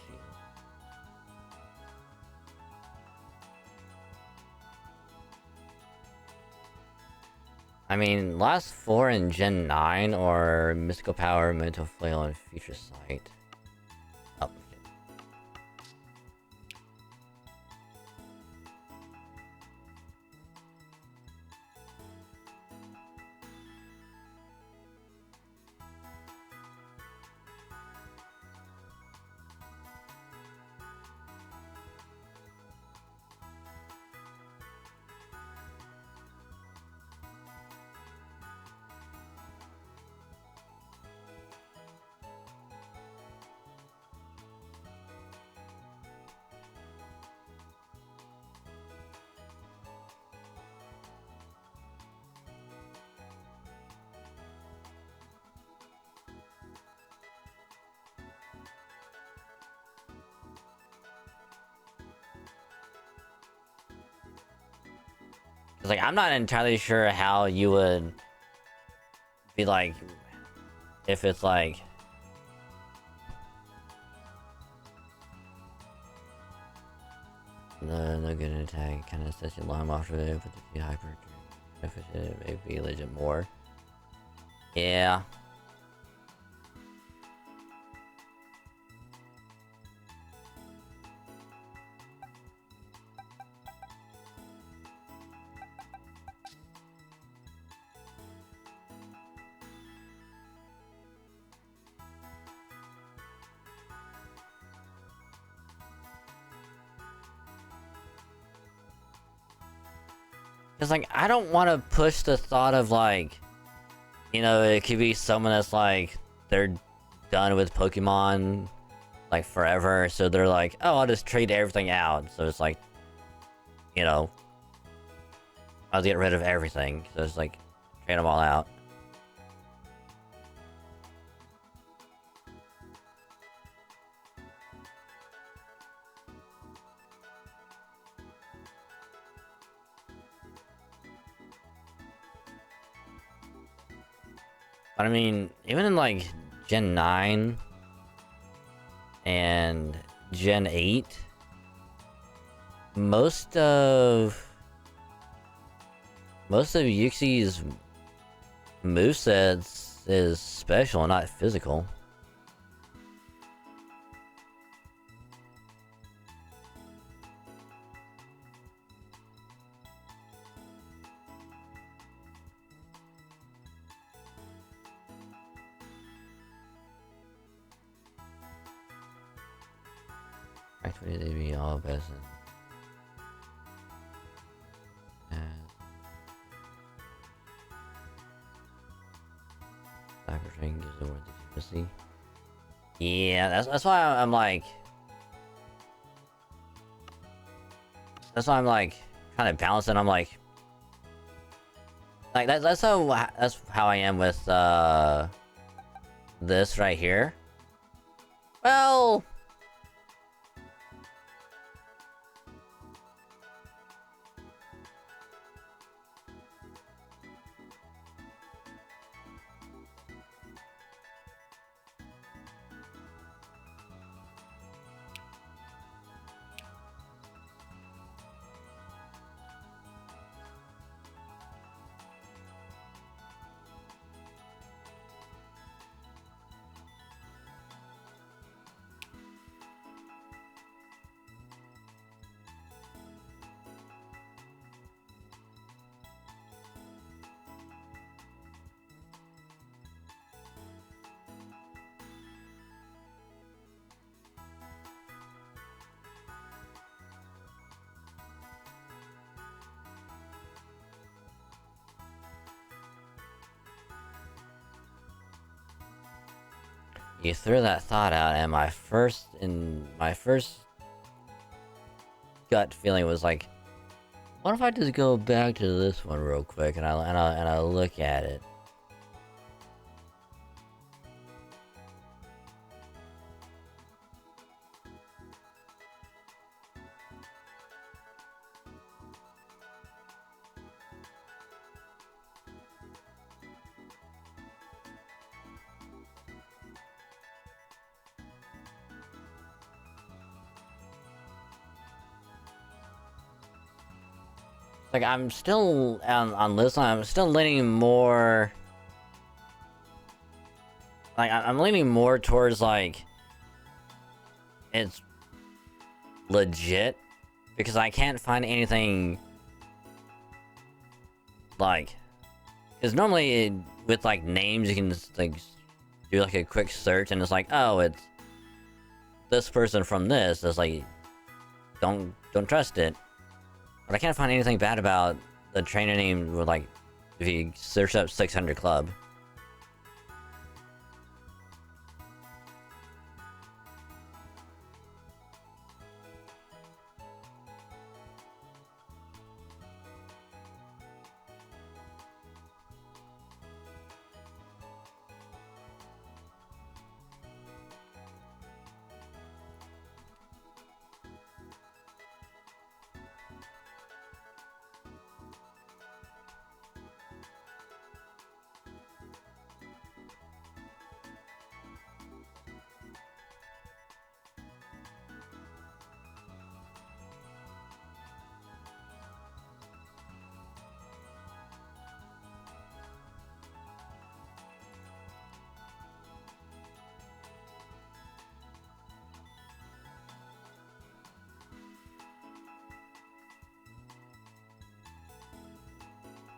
C: I mean, last 4 in Gen 9 or Mystical Power, Mental Flail, and Future Sight. Oh. Like, I'm not entirely sure how you would be like, if it's like, no good attack, kind of sets you long off of it, but if you hyper efficient, it may be legit more. Yeah. Cause like, I don't want to push the thought of like, you know, it could be someone that's like, they're done with Pokemon like forever, so they're like, oh, I'll just trade everything out. So it's like, you know, I'll get rid of everything. So it's like, trade them all out. But I mean, even in like Gen 9 and Gen 8, most of Yuxi's movesets is special, not physical. Actually, they'd be all best. Cyber Train gives the word legitimacy. Yeah, that's why I'm like, that's why I'm like kind of balancing. I'm like that's how I am with this right here. Well, you threw that thought out, and my first gut feeling was like, what if I just go back to this one real quick and I look at it. Like, I'm still on this one. I'm still leaning more. Like, I'm leaning more towards like it's legit, because I can't find anything like. Because normally with like names you can just like do like a quick search and it's like, oh, it's this person from this. It's like, don't trust it. But I can't find anything bad about the trainer name with like, if you search up 600 Club.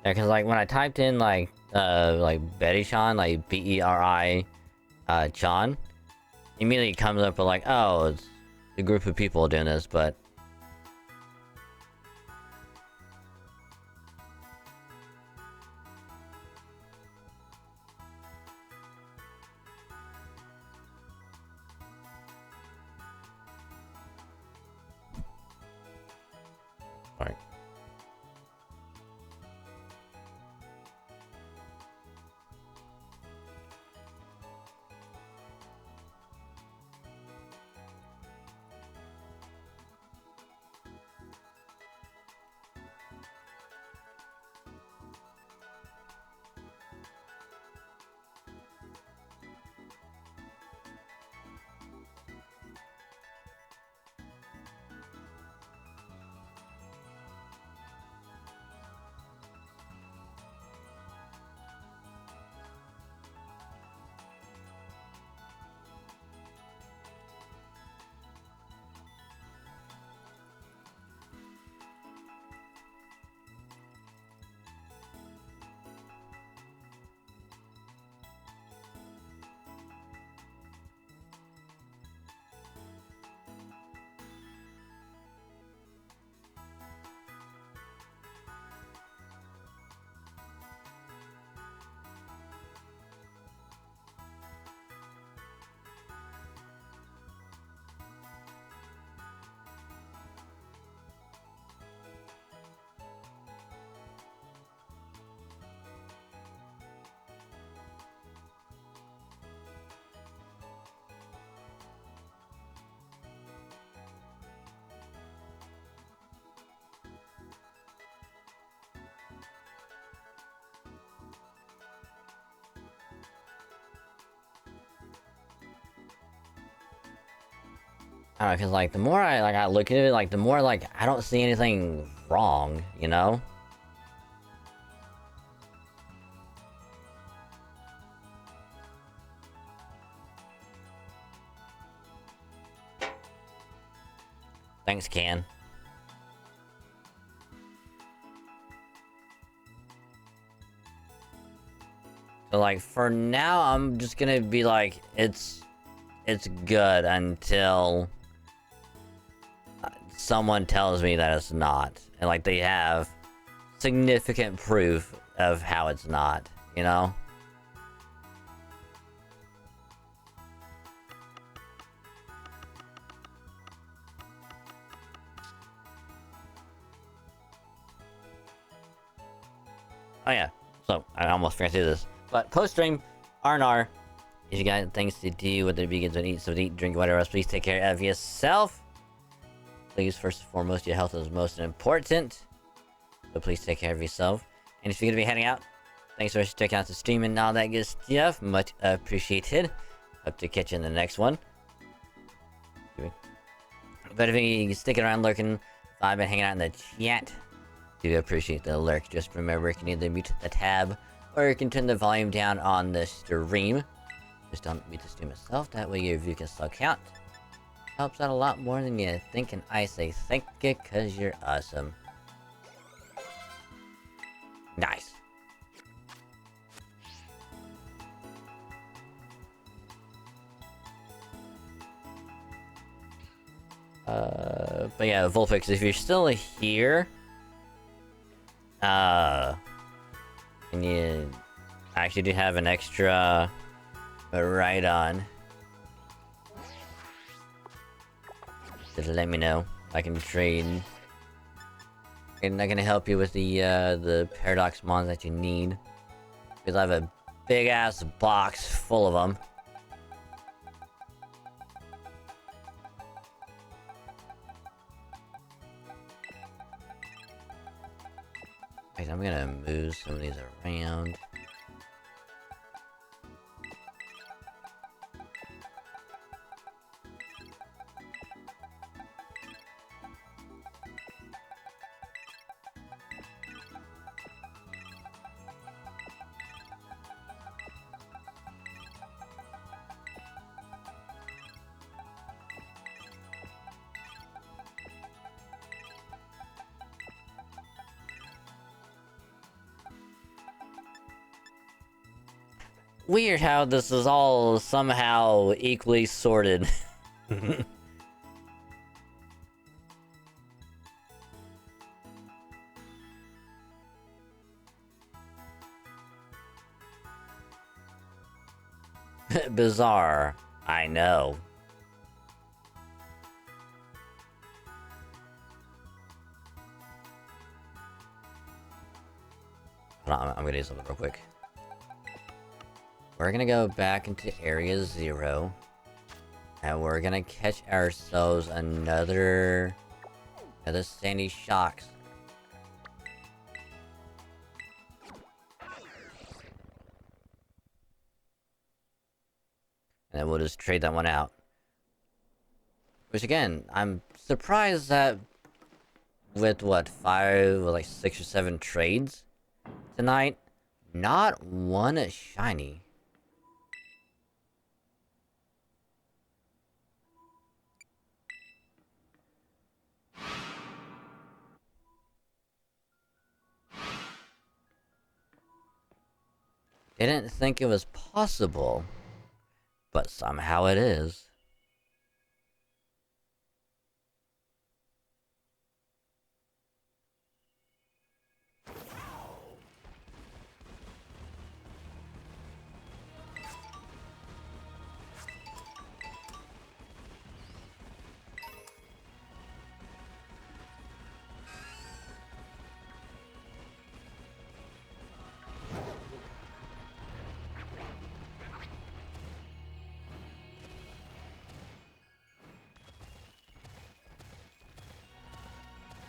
C: Yeah, cause like when I typed in like Betty Chan, like BERI Chan, immediately comes up with like, oh, it's a group of people doing this, but alright. I don't know, cause like the more I look at it, like the more like I don't see anything wrong, you know? Thanks, Can. So like for now, I'm just gonna be like, it's good until someone tells me that it's not, and like they have significant proof of how it's not, you know? Oh yeah, so I almost forgot to do this. But post-stream, R&R, if you got things to do, whether it begins with eat, so eat, drink, whatever else, please take care of yourself. Please, first and foremost, your health is most important. So please take care of yourself. And if you're gonna be heading out, thanks for checking out the stream and all that good stuff. Much appreciated. Hope to catch you in the next one. But if you stick around looking, I've been hanging out in the chat. Do appreciate the lurk. Just remember, you can either mute the tab, or you can turn the volume down on the stream. Just don't mute the stream itself, that way your view can still count. Helps out a lot more than you think, and I say thank you, cause you're awesome. Nice. But yeah, Vulpix, if you're still here, and you actually do have an extra ride on, just let me know. I can trade, and I can help you with the Paradox Mons that you need, because I have a big ass box full of them. I'm gonna move some of these around. Weird how this is all somehow equally sorted. Bizarre, I know. Hold on, I'm gonna do something real quick. We're gonna go back into Area 0. And we're gonna catch ourselves another Sandy Shocks. And then we'll just trade that one out. Which again, I'm surprised that with what, 6 or 7 trades tonight, not one shiny. Didn't think it was possible, but somehow it is.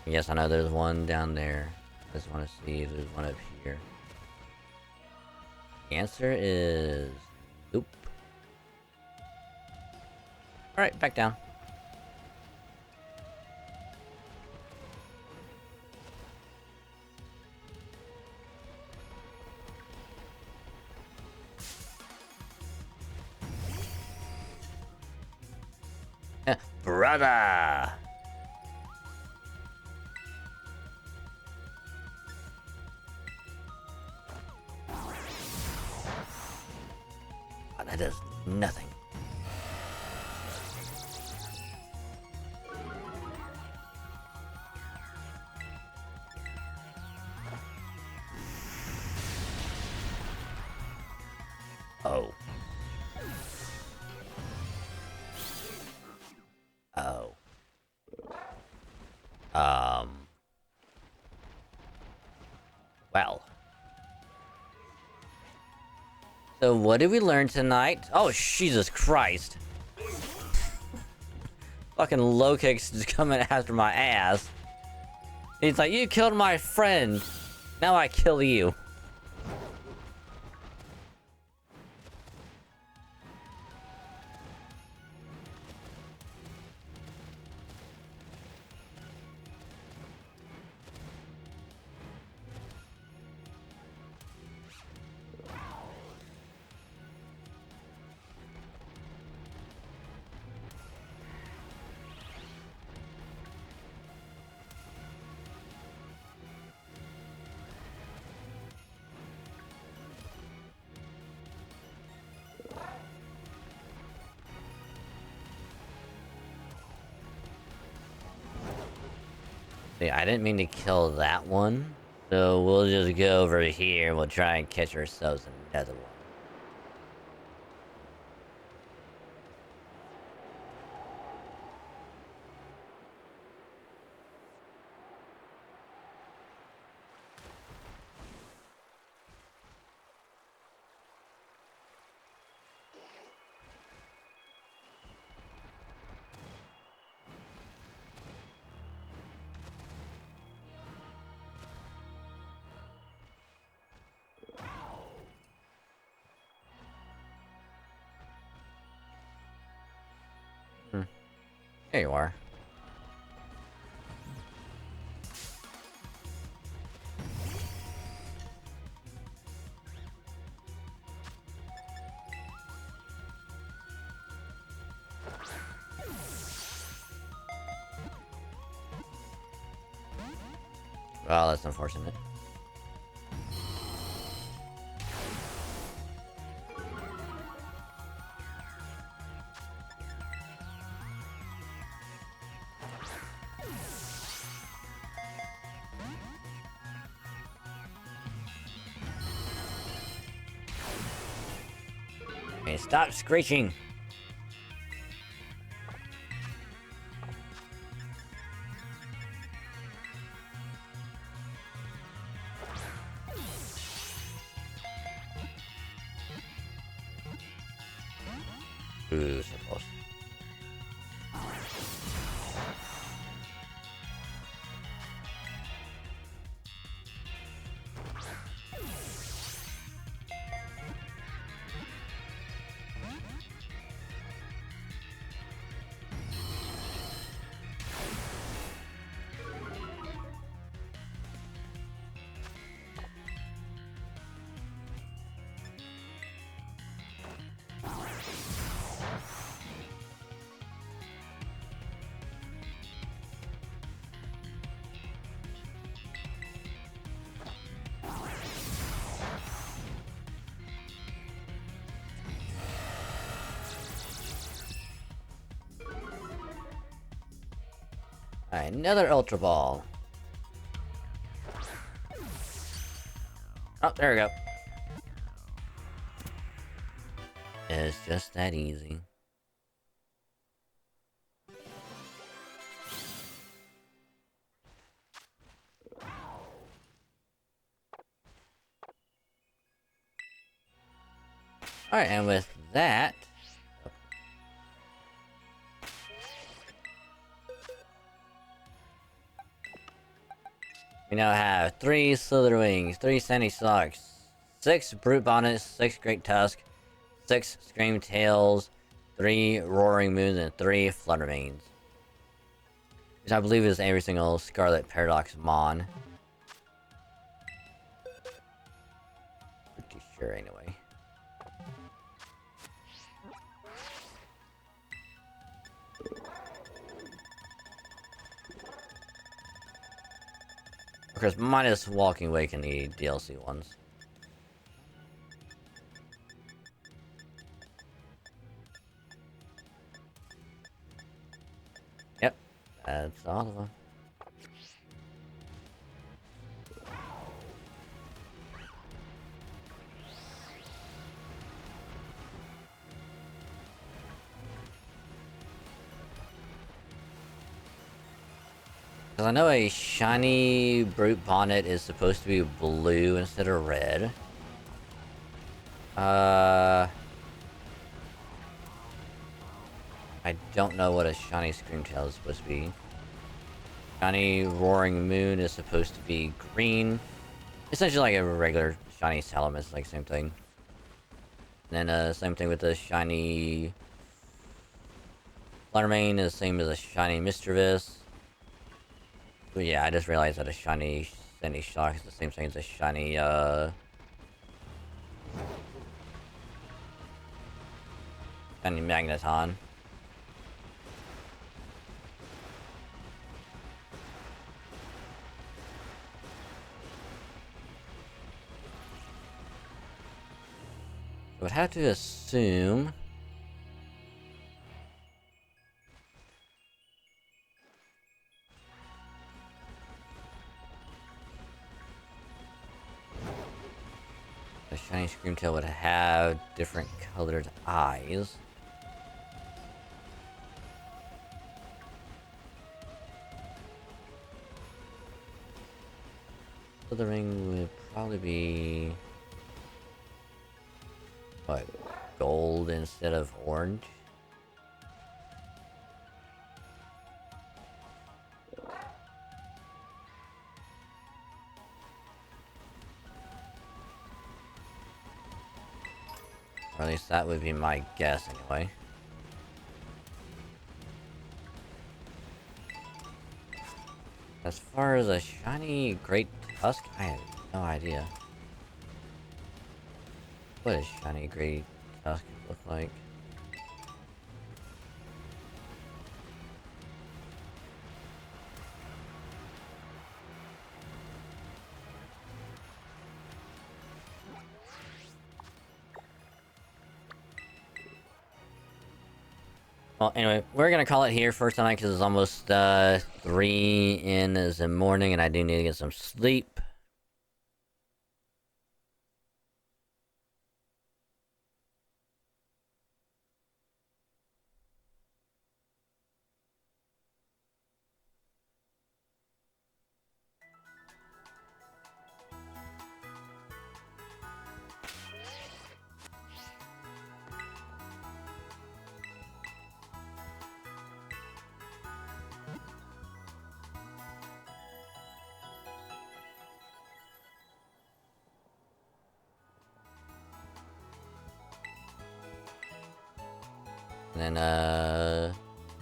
C: Yes, I know there's one down there. I just want to see if there's one up here. The answer is... nope. Alright, back down. Brother! Oh, that does nothing. Oh. Oh. Well. So what did we learn tonight? Oh, Jesus Christ. Fucking low kicks just coming after my ass. He's like, you killed my friend. Now I kill you. See, I didn't mean to kill that one. So we'll just go over here and we'll try and catch ourselves another one. There you are. Well, that's unfortunate. Hey, stop screeching! Ooh, so close. Alright, another Ultra Ball. Oh, there we go. It's just that easy. Alright, and with that... we now have 3 Slither Wings, 3 Sandy Socks, 6 Brute Bonnets, 6 Great Tusk, 6 Scream Tails, 3 Roaring Moons, and 3 Fluttermanes. Which I believe is every single Scarlet Paradox Mon. Pretty sure, anyway. Of course, minus Walking Awake in the DLC ones. Yep, that's all of them. Because I know a shiny Brute Bonnet is supposed to be blue instead of red. I don't know what a shiny Screamtail is supposed to be. Shiny Roaring Moon is supposed to be green. Essentially like a regular shiny Salamence, like same thing. And then same thing with the shiny Fluttermane is the same as a shiny Mischievous. But yeah, I just realized that a shiny Sandy Shock is the same thing as a shiny shiny Magneton. I would have to assume... shiny Screamtail would have different colored eyes. Slithering would probably be what, gold instead of orange. Or at least that would be my guess anyway. As far as a shiny Great Tusk, I have no idea. What does shiny Great Tusk look like? Well, anyway, we're gonna call it here for tonight because it's almost 3 in the morning and I do need to get some sleep. And then,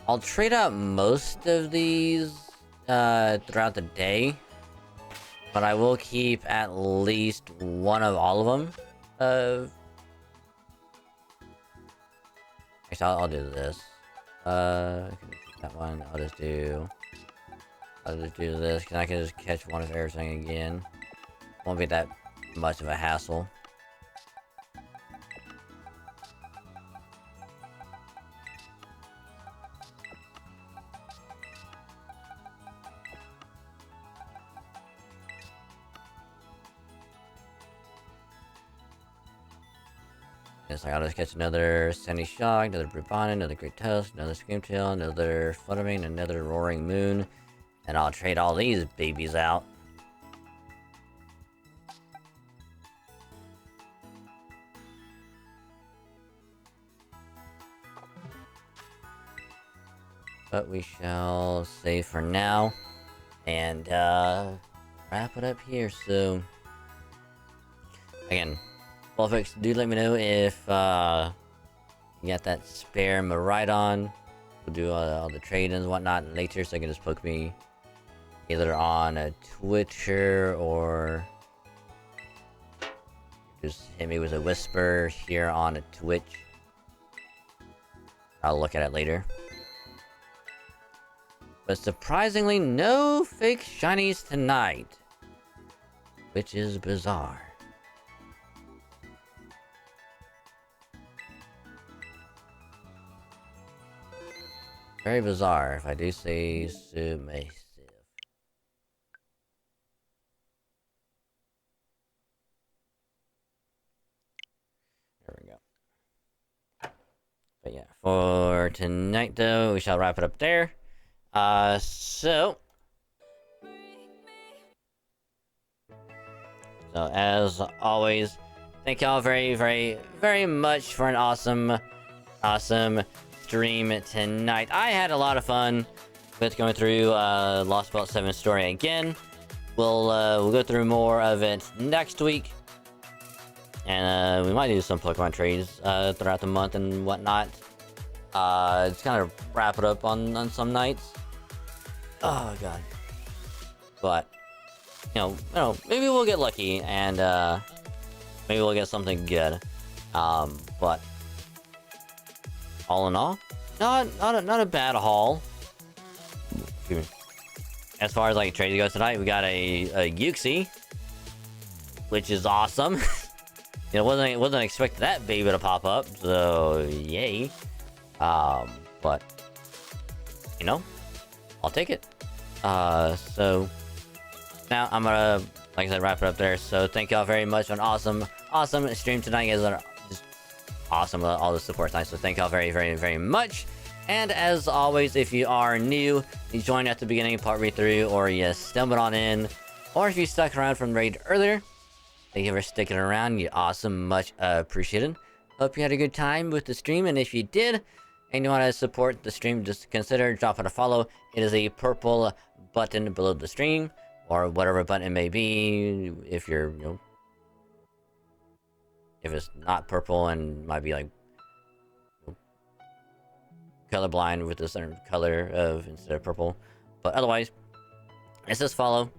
C: I'll trade out most of these, throughout the day. But I will keep at least one of all of them. Actually, I'll do this. I can keep that one. I'll just do this, because I can just catch one of everything again. Won't be that much of a hassle. Yes, I'll just catch another Sandy Shock, another Brupon, another Great Tusk, another Screamtail, another Fluttermane, another Roaring Moon, and I'll trade all these babies out. But we shall save for now, and wrap it up here. So, again, well, folks, do let me know if you got that spare Maridon. We'll do all the trade-ins and whatnot later, so you can just poke me either on a Twitcher or just hit me with a whisper here on a Twitch. I'll look at it later. But surprisingly, no fake shinies tonight, which is bizarre. Very bizarre, if I do say so myself. There we go. But yeah, for tonight though, we shall wrap it up there. So as always, thank y'all very, very, very much for an awesome stream tonight. I had a lot of fun with going through Lost Belt 7 story again. We'll go through more of it next week, and we might do some Pokemon trades throughout the month and whatnot. Just kind of wrap it up on some nights. Oh god. But you know, maybe we'll get lucky and maybe we'll get something good. But all in all, not a bad haul. Excuse me. As far as like trades goes tonight, we got a Uxie, which is awesome. You know, wasn't expecting that baby to pop up, so yay. But you know, I'll take it. So now I'm gonna, like I said, wrap it up there. So thank y'all very much for an awesome stream tonight. You guys are just awesome. All the support tonight. So thank y'all very, very, very much. And as always, if you are new, you joined at the beginning, partway through, or you stumbled on in, or if you stuck around from the raid earlier, thank you for sticking around. You awesome, much appreciated. Hope you had a good time with the stream, and if you did, and you want to support the stream, just consider dropping a follow. It is a purple button below the stream, or whatever button it may be. If you're, if it's not purple and might be like colorblind with a certain color of instead of purple, but otherwise it says follow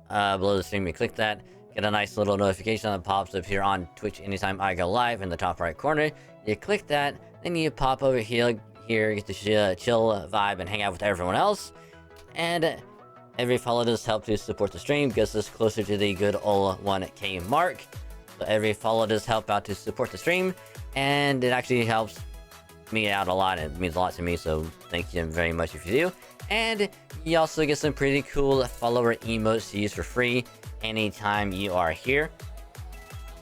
C: below the stream. You click that, get a nice little notification that pops up here on Twitch anytime I go live in the top right corner. You click that, then you pop over here, get to chill, vibe, and hang out with everyone else. And every follow does help to support the stream, gets us closer to the good old 1K mark. So every follow does help out to support the stream, and it actually helps me out a lot. It means a lot to me, so thank you very much if you do. And you also get some pretty cool follower emotes to use for free anytime you are here.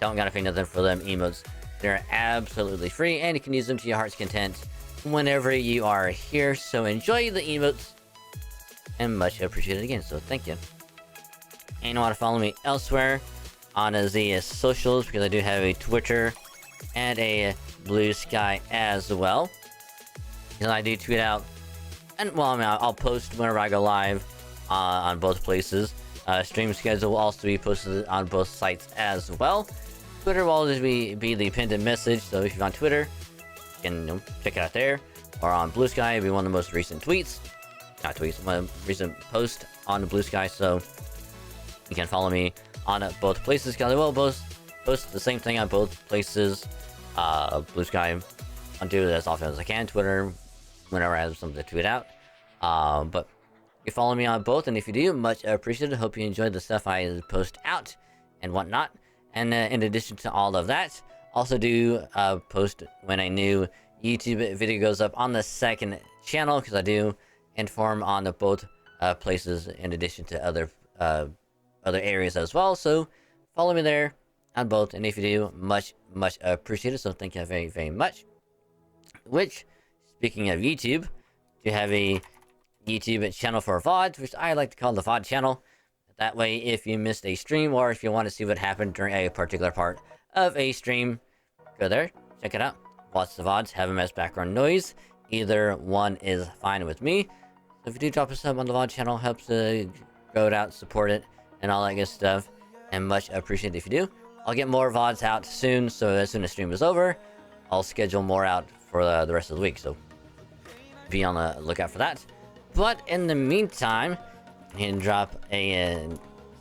C: Don't gotta pay nothing for them emotes. They're absolutely free, and you can use them to your heart's content whenever you are here. So enjoy the emotes, and much appreciated again, so thank you. And you want to follow me elsewhere on the socials, because I do have a Twitter and a Blue Sky as well. And I do tweet out, and well, I mean, I'll post whenever I go live on both places. Stream schedule will also be posted on both sites as well. Twitter will always be the pinned message, so if you're on Twitter, you can check it out there. Or on Blue Sky, it'll be one of the most recent tweets. Not tweets, one of the recent posts on the Blue Sky, so you can follow me on both places, because I will both post the same thing on both places. Blue Sky, I'll do it as often as I can. Twitter, whenever I have something to tweet out. But you follow me on both, and if you do, much appreciated. Hope you enjoyed the stuff I post out and whatnot. And in addition to all of that, also do post when a new YouTube video goes up on the second channel, because I do inform on the both places in addition to other areas as well. So follow me there on both, and if you do, much appreciated. So thank you very, very much. Which, speaking of YouTube, you have a YouTube channel for VODs, which I like to call the VOD channel. That way, if you missed a stream, or if you want to see what happened during a particular part of a stream, go there, check it out, watch the VODs, have them as background noise. Either one is fine with me. So if you do drop a sub on the VOD channel, helps grow it out, support it, and all that good stuff, and much appreciated if you do. I'll get more VODs out soon, so as soon as stream is over, I'll schedule more out for the rest of the week, so be on the lookout for that. But in the meantime, you can drop a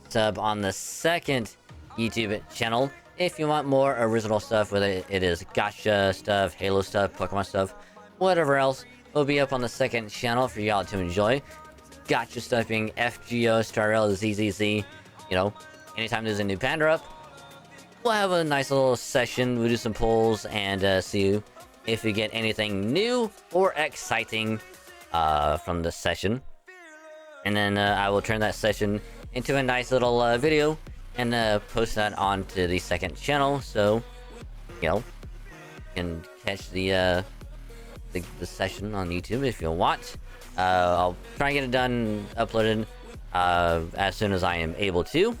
C: sub on the second YouTube channel if you want more original stuff, whether it is gacha stuff, Halo stuff, Pokemon stuff, whatever else will be up on the second channel for y'all to enjoy. Gacha stuff being FGO, StarRail, ZZZ, anytime there's a new panda up, we'll have a nice little session, we'll do some polls, and see if we get anything new or exciting from the session. And then I will turn that session into a nice little video and post that onto the second channel, so you can catch the session on YouTube if you want. I'll try and get it done, uploaded as soon as I am able to.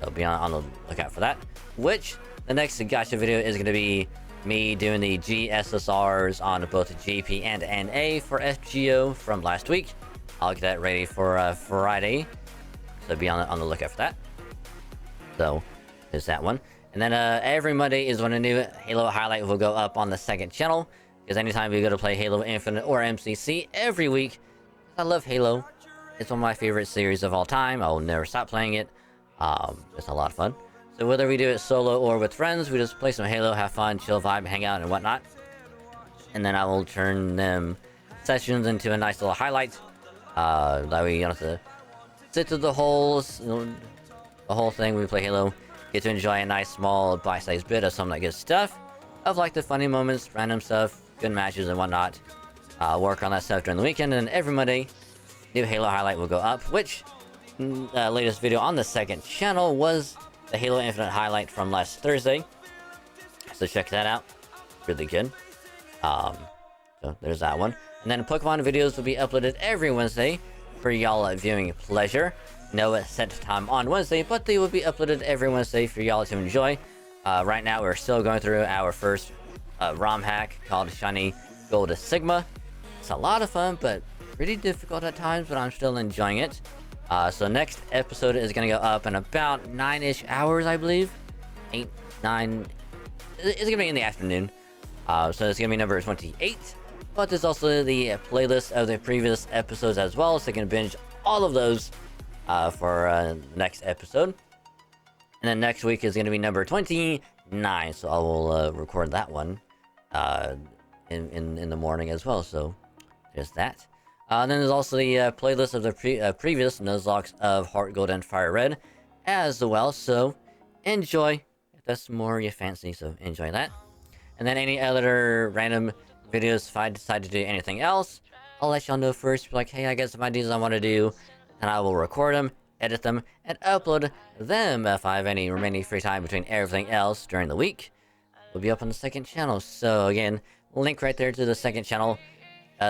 C: So be on the lookout for that. Which the next gacha video is going to be me doing the GSSRs on both GP and NA for FGO from last week. I'll get that ready for Friday, so be on the lookout for that. So there's that one. And then every Monday is when a new Halo highlight will go up on the second channel, because anytime we go to play Halo Infinite or MCC every week, I love Halo. It's one of my favorite series of all time. I'll never stop playing it. It's a lot of fun. So whether we do it solo or with friends, we just play some Halo, have fun, chill, vibe, hang out, and whatnot. And then I will turn them sessions into a nice little highlight. That way you don't have to sit through the whole thing when we play Halo. Get to enjoy a nice small bite-sized bit of some of that good stuff, of like the funny moments, random stuff, good matches, and whatnot. Work on that stuff during the weekend, and then every Monday, new Halo highlight will go up. Which latest video on the second channel was the Halo Infinite highlight from last Thursday. So check that out. Really good. So there's that one. And then Pokemon videos will be uploaded every Wednesday for y'all viewing pleasure. No set time on Wednesday, but they will be uploaded every Wednesday for y'all to enjoy. Right now, we're still going through our first ROM hack called Shiny Gold Sigma. It's a lot of fun, but pretty difficult at times, but I'm still enjoying it. So next episode is going to go up in about 9-ish hours, I believe. 8, 9... It's going to be in the afternoon. So it's going to be number 28. But there's also the playlist of the previous episodes as well, so you can binge all of those for next episode. And then next week is going to be number 29, so I will record that one in the morning as well. So there's that. And then there's also the playlist of the previous Nuzlocke of Heart Gold and Fire Red as well. So enjoy. If that's more you fancy, so enjoy that. And then any other random videos, if I decide to do anything else, I'll let y'all know first. Like, hey, I got some ideas I want to do, and I will record them, edit them, and upload them if I have any remaining free time between everything else during the week. Will be up on the second channel. So again, link right there to the second channel.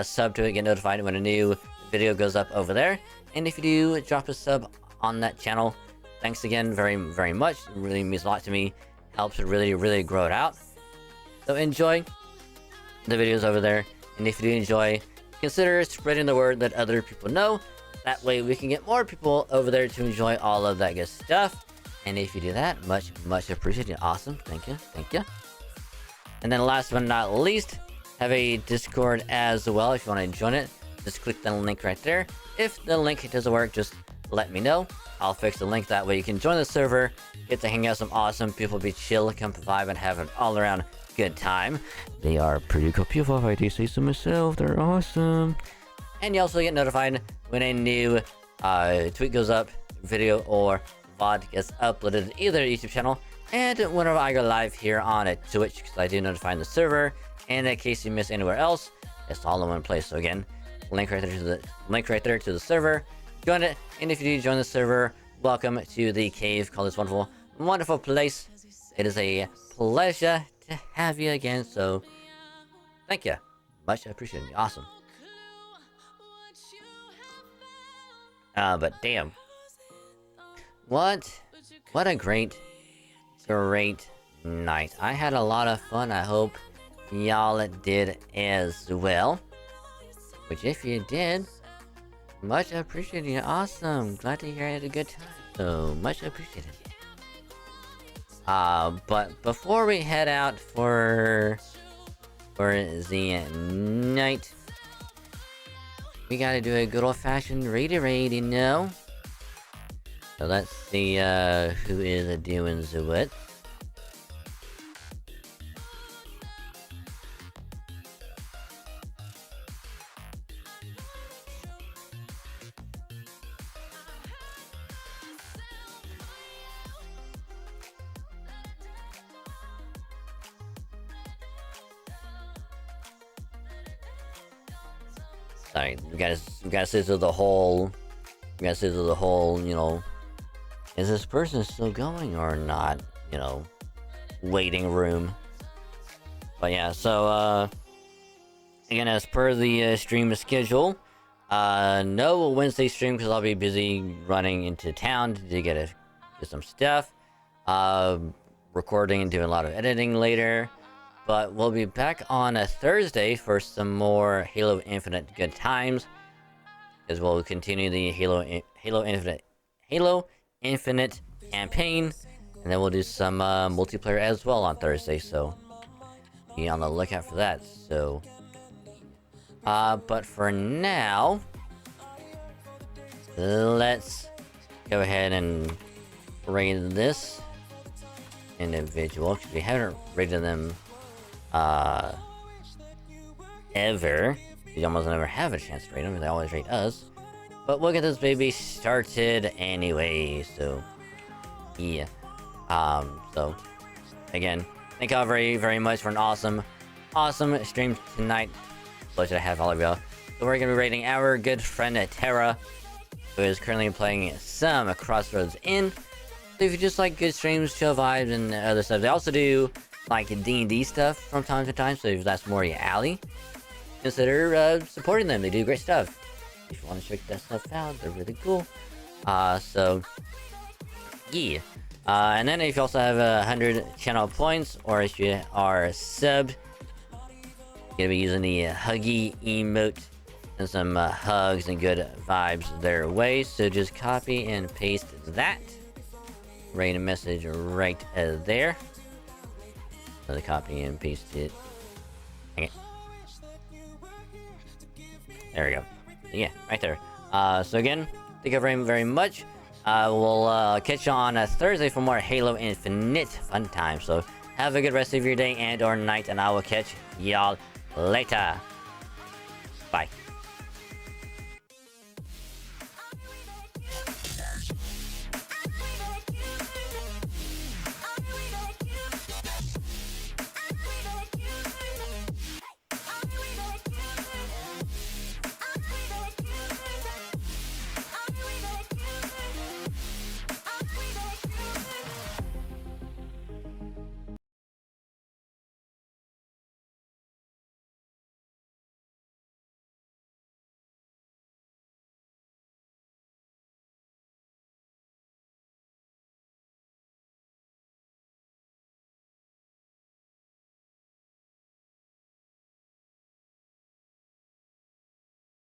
C: Sub to it, get notified when a new video goes up over there. And if you do drop a sub on that channel, thanks again very, very much. It really means a lot to me. Helps it really, really grow it out. So enjoy the videos over there. And if you do enjoy, consider spreading the word, let other people know. That way we can get more people over there to enjoy all of that good stuff. And if you do that, much, much appreciated. Awesome. Thank you. Thank you. And then last but not least, have a Discord as well. If you want to join it, just click the link right there. If the link doesn't work, just let me know. I'll fix the link. That way you can join the server, get to hang out with some awesome people, be chill, come vibe, and have an all-around good time. They are pretty cool people, if I do say so myself. They're awesome. And you also get notified when a new tweet goes up, video or VOD gets uploaded to either YouTube channel, and whenever I go live here on Twitch, because I do notify the server. And in case you miss anywhere else, it's all in one place. So again, link right there to the server. Join it, and if you do join the server, welcome to the cave called this wonderful, wonderful place. It is a pleasure to have you again. So thank you, much appreciated. Awesome. But damn, what a great night. I had a lot of fun. I hope y'all did as well. Which if you did, much appreciated. Awesome. Glad to hear you had a good time. So much appreciated. But before we head out for the night, we gotta do a good old-fashioned raid, you know? So let's see who is doing the what. Sorry, we gotta sit through the whole, you know, is this person still going or not, you know, waiting room. But yeah, so, again, as per the stream schedule, no Wednesday stream because I'll be busy running into town to get some stuff, recording and doing a lot of editing later. But we'll be back on a Thursday for some more Halo Infinite good times, as we'll continue the Halo Infinite campaign, and then we'll do some multiplayer as well on Thursday. So be on the lookout for that. So, but for now, let's go ahead and raid this individual because we haven't raided them ever. We almost never have a chance to rate them, they always rate us. But we'll get this baby started anyway, so yeah. So again, thank y'all very, very much for an awesome stream tonight. Pleasure to have all of y'all. So we're gonna be rating our good friend Terra, who is currently playing some Crossroads Inn. So if you just like good streams, chill vibes, and other stuff, they also do like D&D stuff from time to time. So if that's more your alley, consider supporting them. They do great stuff. If you want to check that stuff out, they're really cool. So yeah. And then if you also have 100 channel points, or if you are subbed, you're gonna be using the huggy emote and some hugs and good vibes their way. So just copy and paste that. Write a message right there. So the copy and paste it. Okay. There we go. Yeah, right there. So again, thank you very, very much. We'll catch you on Thursday for more Halo Infinite fun time. So have a good rest of your day and or night, and I will catch y'all later. Bye.